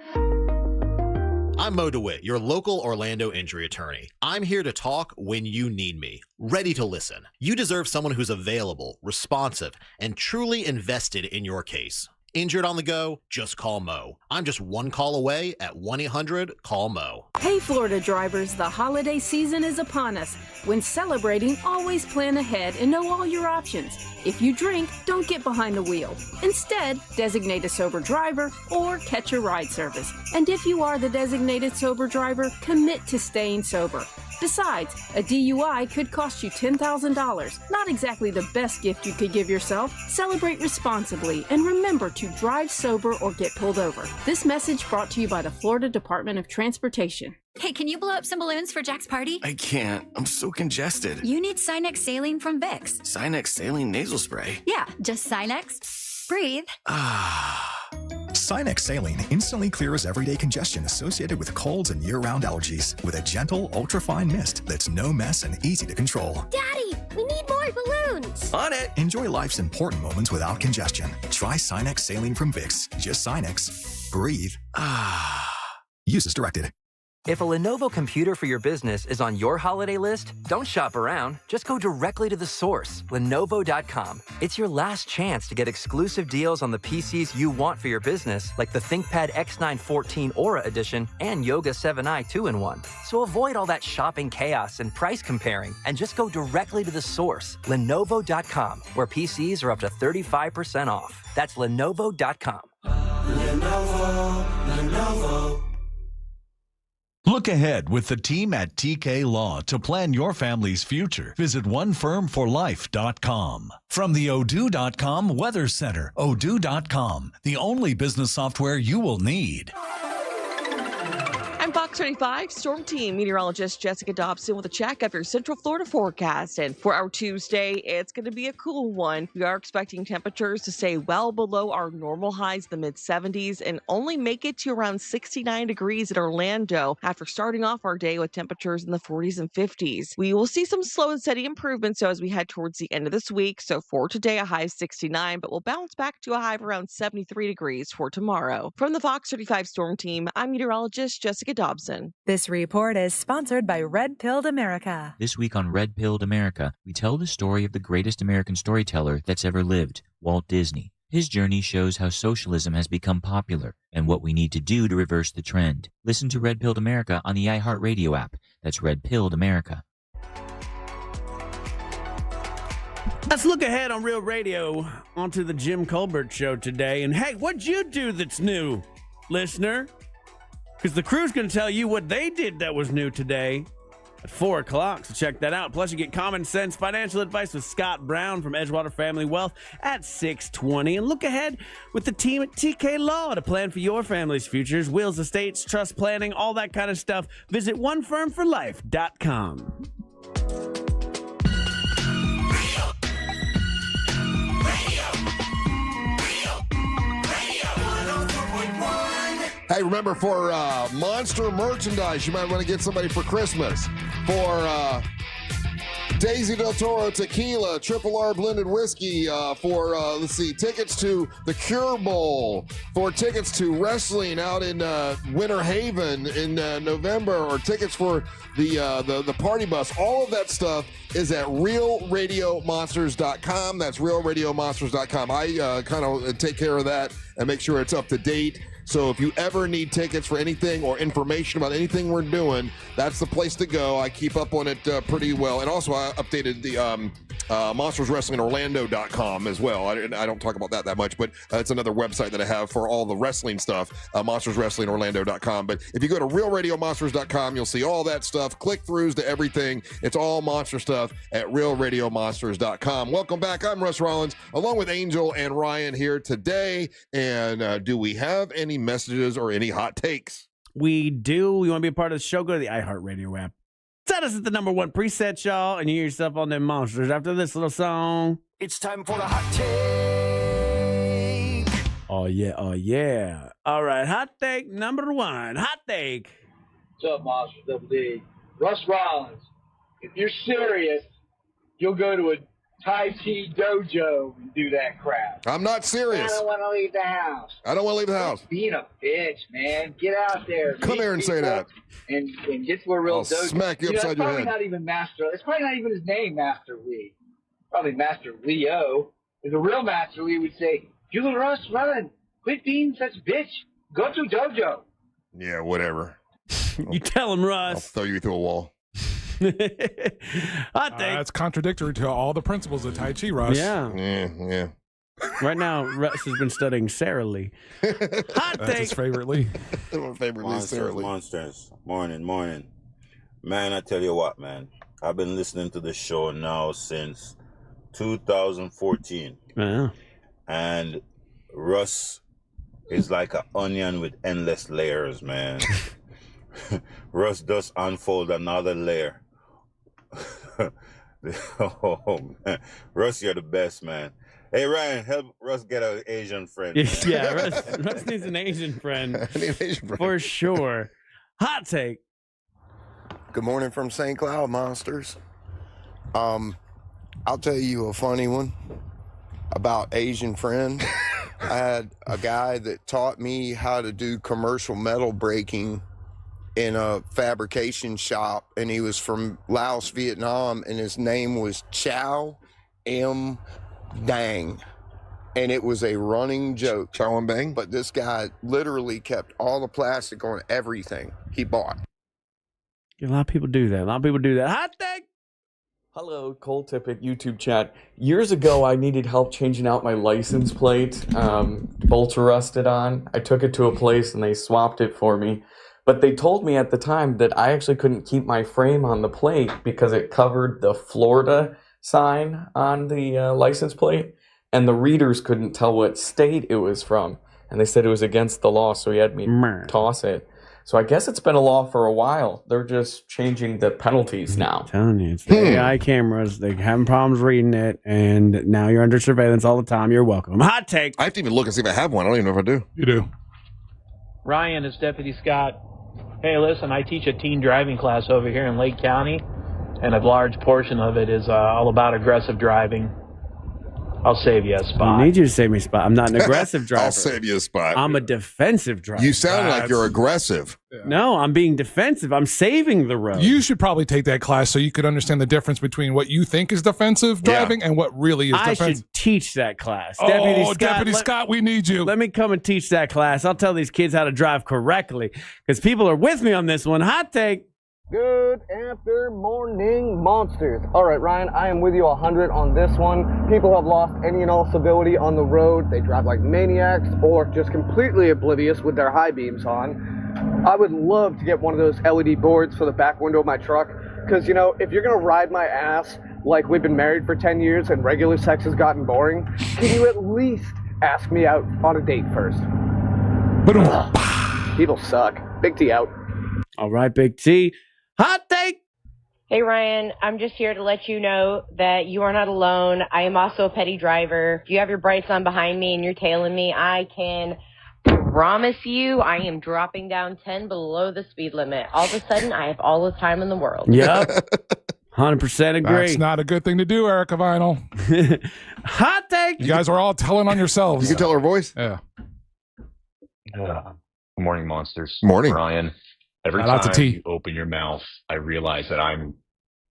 I'm Mo DeWitt, your local Orlando injury attorney. I'm here to talk when you need me, ready to listen. You deserve someone who's available, responsive, and truly invested in your case. Injured on the go? Just call Mo. I'm just one call away at 1-800-CALL-MO. Hey Florida drivers, the holiday season is upon us. When celebrating, always plan ahead and know all your options. If you drink, don't get behind the wheel. Instead, designate a sober driver or catch a ride service. And if you are the designated sober driver, commit to staying sober. Besides, a DUI could cost you $10,000. Not exactly the best gift you could give yourself. Celebrate responsibly and remember to drive sober or get pulled over. This message brought to you by the Florida Department of Transportation. Hey, can you blow up some balloons for Jack's party? I can't. I'm so congested. You need Sinex Saline from Vicks. Sinex Saline Nasal Spray? Yeah, just Sinex. Breathe. Sinex Saline instantly clears everyday congestion associated with colds and year-round allergies with a gentle, ultra-fine mist that's no mess and easy to control. Daddy, we need more balloons. On it! Enjoy life's important moments without congestion. Try Sinex Saline from Vicks. Just Sinex. Breathe. Use as directed. If a Lenovo computer for your business is on your holiday list, don't shop around. Just go directly to the source, Lenovo.com. It's your last chance to get exclusive deals on the PCs you want for your business, like the ThinkPad X9 14 Aura Edition and Yoga 7i 2-in-1. So avoid all that shopping chaos and price comparing, and just go directly to the source, Lenovo.com, where PCs are up to 35% off. That's Lenovo.com. Lenovo. Look ahead with the team at TK Law to plan your family's future. Visit OneFirmForLife.com. From the Odoo.com Weather Center, Odoo.com, the only business software you will need. I'm Fox 35 Storm Team meteorologist Jessica Dobson with a check of your Central Florida forecast. And for our Tuesday, it's going to be a cool one. We are expecting temperatures to stay well below our normal highs, the mid-70s, and only make it to around 69 degrees at Orlando after starting off our day with temperatures in the 40s and 50s. We will see some slow and steady improvements as we head towards the end of this week. So for today, a high of 69, but we'll bounce back to a high of around 73 degrees for tomorrow. From the Fox 35 Storm Team, I'm meteorologist Jessica Dobson. This report is sponsored by Red Pilled America. This week on Red Pilled America, we tell the story of the greatest American storyteller that's ever lived, Walt Disney. His journey shows how socialism has become popular and what we need to do to reverse the trend. Listen to Red Pilled America on the iHeart Radio app. That's Red Pilled America. Let's look ahead on Real Radio onto the Jim Colbert Show today. And hey, what'd you do that's new, listener? Because the crew's going to tell you what they did that was new today at 4 o'clock. So check that out. Plus, you get common sense financial advice with Scott Brown from Edgewater Family Wealth at 6:20. And look ahead with the team at TK Law to plan for your family's futures, wills, estates, trust planning, all that kind of stuff. Visit onefirmforlife.com. Hey, remember, for Monster merchandise, you might want to get somebody for Christmas. For Daisy Del Toro Tequila, Triple R Blended Whiskey, for, tickets to the Cure Bowl, for tickets to wrestling out in Winter Haven in November, or tickets for the party bus. All of that stuff is at realradiomonsters.com. That's realradiomonsters.com. I kind of take care of that and make sure it's up to date. So if you ever need tickets for anything or information about anything we're doing, that's the place to go. I keep up on it pretty well. And also I updated the monsterswrestlingorlando.com as well. I don't talk about that much, but it's another website that I have for all the wrestling stuff, monsterswrestlingorlando.com. But if you go to realradiomonsters.com, you'll see all that stuff, click-throughs to everything. It's all monster stuff at realradiomonsters.com. Welcome back. I'm Russ Rollins, along with Angel and Ryan here today. And do we have any messages or any hot takes? We do. You want to be a part of the show? Go to the iHeart Radio app. Set us at the #1 preset, y'all, and you hear yourself on them monsters after this little song. It's time for the hot take. Oh, yeah. Oh, yeah. All right. Hot take #1. Hot take. What's up, Monsters Double D? Russ Rollins. If you're serious, you'll go to a Tai Chi dojo and do that crap. I'm not serious. I don't want to leave the house. I don't want to leave the house. Stop being a bitch, man. Get out there. Come here and say that. And get to a real I'll dojo. smack you upside your head. Not even Master. It's probably not even his name, Master Lee. Probably Master Leo. Because a real Master Lee would say, "You Russ, run. Quit being such a bitch. Go to dojo." Yeah, whatever. You tell him, Russ. I'll throw you through a wall. Hot take. That's contradictory to all the principles of Tai Chi, Russ. Yeah. Right now, Russ has been studying Sarah Lee. Hot That's take. his favorite Lee. My favorite Lee, Sarah Lee. Monsters. Morning. Man, I tell you what, man. I've been listening to the show now since 2014. Yeah. And Russ is like an onion with endless layers, man. Russ does unfold another layer. Oh, man. Russ, you're the best, man. Hey, Ryan, help Russ get an Asian friend. Yeah, Russ needs an Asian friend. I need an Asian friend. For sure. Hot take. Good morning from St. Cloud, Monsters. I'll tell you a funny one about Asian friend. I had a guy that taught me how to do commercial metal breaking in a fabrication shop, and he was from Laos, Vietnam, and his name was Chow M. Dang. And it was a running joke. Chow M. Bang? But this guy literally kept all the plastic on everything he bought. A lot of people do that. Hot take. Hello, Cole Tippett, YouTube chat. Years ago, I needed help changing out my license plate. Bolts were rusted on. I took it to a place and they swapped it for me. But they told me at the time that I actually couldn't keep my frame on the plate because it covered the Florida sign on the license plate, and the readers couldn't tell what state it was from. And they said it was against the law, so he had me toss it. So I guess it's been a law for a while. They're just changing the penalties now. I'm telling you, it's the AI cameras. They're having problems reading it, and now you're under surveillance all the time. You're welcome. Hot take. I have to even look and see if I have one. I don't even know if I do. You do. Ryan, it's Deputy Scott. Hey, listen, I teach a teen driving class over here in Lake County, and a large portion of it is all about aggressive driving. I'll save you a spot. I need you to save me a spot. I'm not an aggressive driver. I'll save you a spot. I'm a defensive driver. You sound like you're aggressive. No, I'm being defensive. I'm saving the road. You should probably take that class so you could understand the difference between what you think is defensive driving and what really is defensive. I should teach that class. Deputy Scott, we need you. Let me come and teach that class. I'll tell these kids how to drive correctly because people are with me on this one. Hot take. Good after morning, monsters. All right, Ryan, I am with you 100 on this one. People have lost any and all civility on the road. They drive like maniacs or just completely oblivious with their high beams on. I would love to get one of those LED boards for the back window of my truck because, you know, if you're going to ride my ass like we've been married for 10 years and regular sex has gotten boring, can you at least ask me out on a date first? People suck. Big T out. All right, Big T. Hot take. Hey, Ryan, I'm just here to let you know that you are not alone. I am also a petty driver. If you have your brights on behind me and you're tailing me, I can promise you I am dropping down 10 below the speed limit. All of a sudden, I have all the time in the world. Yep. 100% agree. That's not a good thing to do, Erica Vinyl. Hot take. You guys are all telling on yourselves. You can tell her voice? Yeah. Good morning, monsters. Morning. Ryan. Every Shout out to time T. you open your mouth, I realize that I'm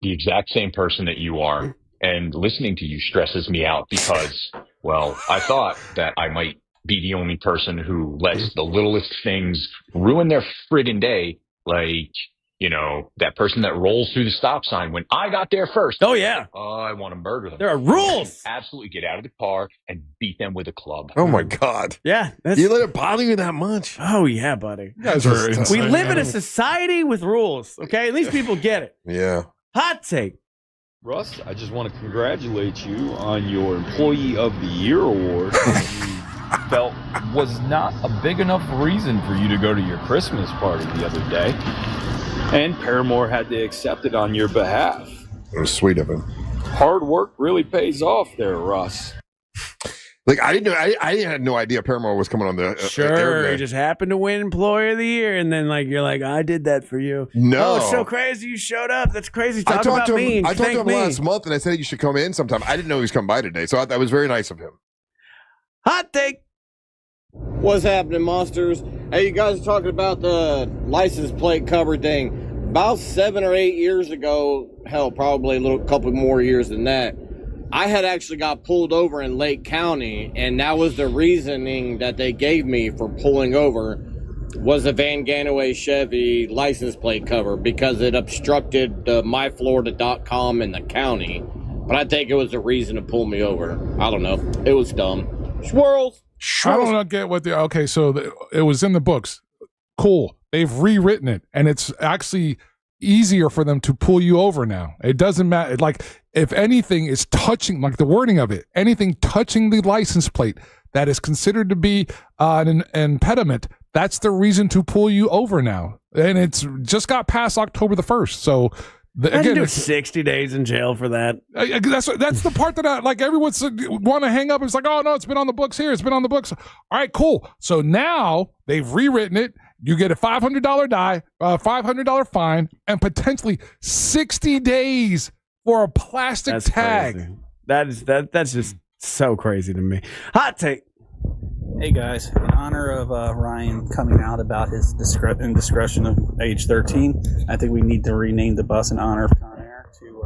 the exact same person that you are. And listening to you stresses me out because, well, I thought that I might be the only person who lets the littlest things ruin their friggin' day. Like, you know, that person that rolls through the stop sign when I got there first. Oh, yeah. Oh, I want to murder them. There are rules. Absolutely get out of the car and beat them with a club. Oh, my God. Yeah. You let it bother you that much? Oh, yeah, buddy. You guys are we live in a society with rules, okay? At least people get it. Yeah. Hot take. Russ, I just want to congratulate you on your Employee of the Year award. You felt was not a big enough reason for you to go to your Christmas party the other day. And Paramore had to accept it on your behalf. It was sweet of him. Hard work really pays off there, Russ. Like, I didn't know. I had no idea Paramore was coming on the Sure, you just happened to win Employee of the Year, and then you're like, I did that for you. No, oh, it's so crazy you showed up. That's crazy. I talked to him. Me. I talked to him last month, and I said you should come in sometime. I didn't know he was coming by today, so that was very nice of him. Hot take. What's happening, monsters? Hey, you guys are talking about the license plate cover thing. About 7 or 8 years ago, hell, probably a couple more years than that, I had actually got pulled over in Lake County, and that was the reasoning that they gave me for pulling over was a Van Ganaway Chevy license plate cover because it obstructed myflorida.com in the county. But I think it was a reason to pull me over. I don't know. It was dumb. Swirls. I don't get what the okay. So it was in the books. Cool. They've rewritten it, and it's actually easier for them to pull you over now. It doesn't matter. Like, if anything is touching, like the wording of it, anything touching the license plate that is considered to be an impediment, that's the reason to pull you over now. And it's just got past October the 1st. So again, it's 60 days in jail for that. That's the part that I like. Everyone's want to hang up. It's like, oh no, it's been on the books here. It's been on the books. All right, cool. So now they've rewritten it. You get a $500 fine, and potentially 60 days for a plastic tag. Crazy. That's just so crazy to me. Hot take. Hey guys, in honor of Ryan coming out about his indiscretion of age 13, I think we need to rename the bus in honor of Con Air to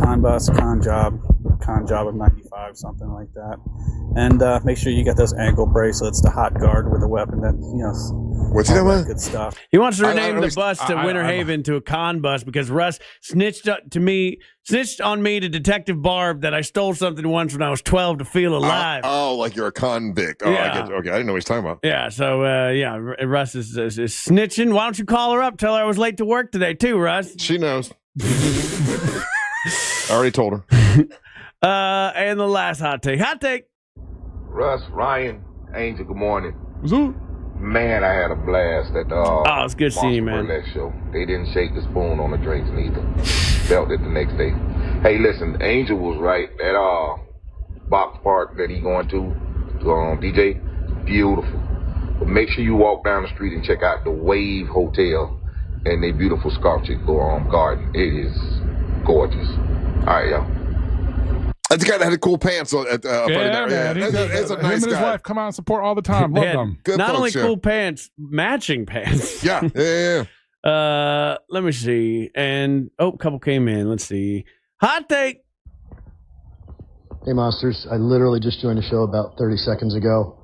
Con Bus, Con Job of 95, something like that. And make sure you get those ankle bracelets, the hot guard with a weapon that, what's he doing? Good stuff. He wants to rename the bus to Winter Haven to a con bus because Russ snitched on me to Detective Barb that I stole something once when I was 12 to feel alive. Like you're a convict. Oh, Yeah. I get, okay. I didn't know what he's talking about. Yeah, so Russ is snitching. Why don't you call her up? Tell her I was late to work today too, Russ. She knows. I already told her. And the last hot take. Russ, Ryan, Angel, good morning. Man, I had a blast at the it's good seeing you, man. Burlesque show. They didn't shake the spoon on the drinks neither. Felt it the next day. Hey, listen, Angel was right. That Boxy Park that he going to DJ, beautiful. But make sure you walk down the street and check out the Wave Hotel and their beautiful sculpture garden. It is gorgeous. All right, y'all. That's the guy that had the cool pants on. Man. That's a nice him and his guy. wife come out and support all the time. Love them. Good Not folks, only yeah. cool pants, matching pants. Yeah. Let me see. And a couple came in. Let's see. Hot take. Hey, Monsters. I literally just joined the show about 30 seconds ago.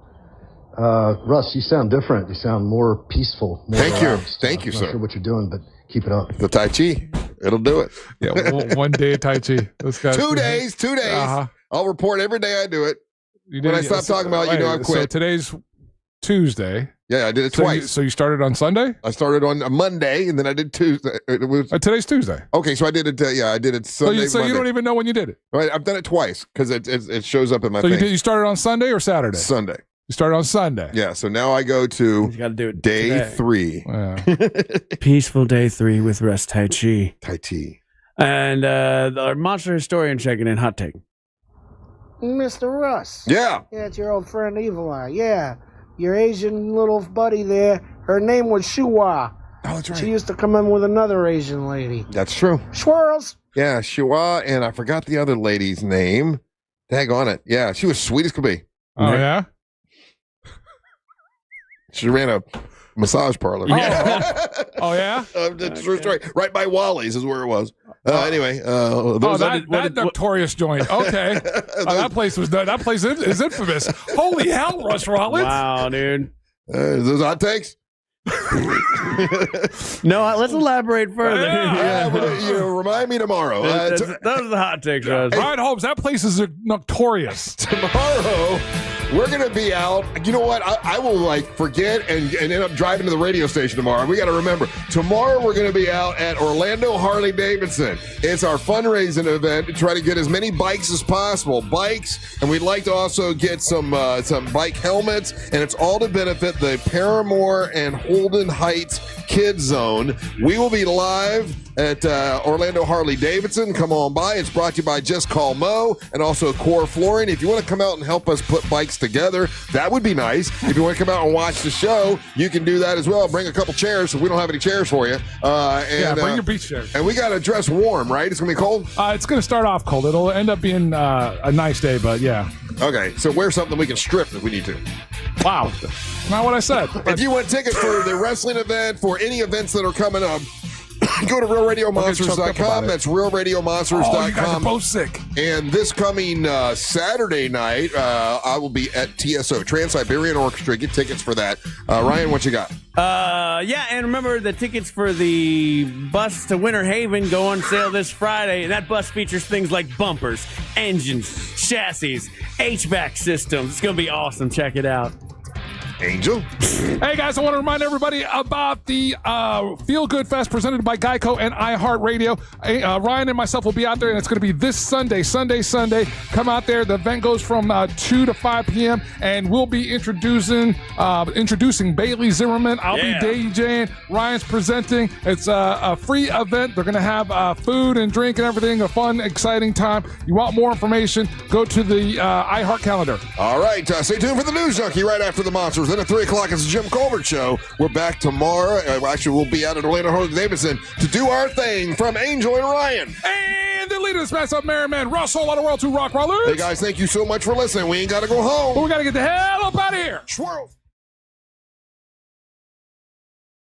Russ, you sound different. You sound more peaceful. More Thank you. relaxed. Thank you, I'm sir. not sure what you're doing, but keep it up. The Tai Chi. It'll do it. Yeah, one day of Tai Chi. This guy's 2 days. 2 days. Uh-huh. I'll report every day I do it. When I stop talking about it, I've quit. So today's Tuesday. Yeah, I did it twice. So you started on Sunday? I started on a Monday, and then I did Tuesday. Today's Tuesday. Okay, so I did it. I did it Sunday. So you don't even know when you did it. Right, I've done it twice because it shows up in my So thing. you started on Sunday or Saturday? Sunday. You started on Sunday. Yeah, so now I go to You got to do it day today. 3. Yeah. Peaceful day 3 with Russ Tai Chi. Tai Chi. And our monster historian checking in. Hot take. Mr. Russ. Yeah. Yeah, it's your old friend Evil Eye. Yeah. Your Asian little buddy there, her name was Shua. Oh, that's right. She used to come in with another Asian lady. That's true. Swirls. Yeah, Shua, and I forgot the other lady's name. Tag on it. Yeah, she was sweet as could be. Oh, yeah? She ran a massage parlor. Yeah. Oh, yeah? That's true story. Right by Wally's is where it was. Anyway, that notorious joint. Okay. That place is infamous. Holy hell, Russ Rollins. Wow, dude. Those hot takes? No, let's elaborate further. Remind me tomorrow. Those are the hot takes, Russ. Ryan Holmes, that place is notorious. Tomorrow, we're going to be out. You know what? I will forget and end up driving to the radio station tomorrow. We got to remember, tomorrow we're going to be out at Orlando Harley Davidson. It's our fundraising event to try to get as many bikes as possible. Bikes, and we'd like to also get some bike helmets, and it's all to benefit the Paramore and Holden Heights Kids Zone. We will be live at Orlando Harley Davidson. Come on by. It's brought to you by Just Call Mo and also Core Flooring. If you want to come out and help us put bikes together, that would be nice. If you want to come out and watch the show, you can do that as well. Bring a couple chairs. We don't have any chairs for you. Bring your beach chairs. And we got to dress warm, right? It's going to be cold? It's going to start off cold. It'll end up being a nice day, but yeah. Okay, so wear something we can strip if we need to. Wow. Not what I said. If you want tickets for the wrestling event, for any events that are coming up, go to realradiomonsters.com. That's realradiomonsters.com. Oh, you guys are both sick. And this coming Saturday night, I will be at TSO, Trans-Siberian Orchestra. Get tickets for that. Ryan, what you got? Yeah, and remember the tickets for the bus to Winter Haven go on sale this Friday. And that bus features things like bumpers, engines, chassis, HVAC systems. It's going to be awesome. Check it out. Angel. Hey, guys, I want to remind everybody about the Feel Good Fest presented by Geico and iHeart Radio. Ryan and myself will be out there, and it's going to be this Sunday. Come out there. The event goes from 2 to 5 p.m., and we'll be introducing Bailey Zimmerman. I'll be DJing. Ryan's presenting. It's a free event. They're going to have food and drink and everything, a fun, exciting time. You want more information, go to the iHeart calendar. All right. Stay tuned for the News Junkie right after the Monsters. Then at 3 o'clock, it's the Jim Colbert Show. We're back tomorrow. Actually, we'll be out at Orlando Harley Davidson to do our thing from Angel and Ryan. And the leader of this mess up, Merriman, Russell, on the world to Rock Rollers. Hey, guys, thank you so much for listening. We ain't got to go home. But we got to get the hell up out of here. Swirl.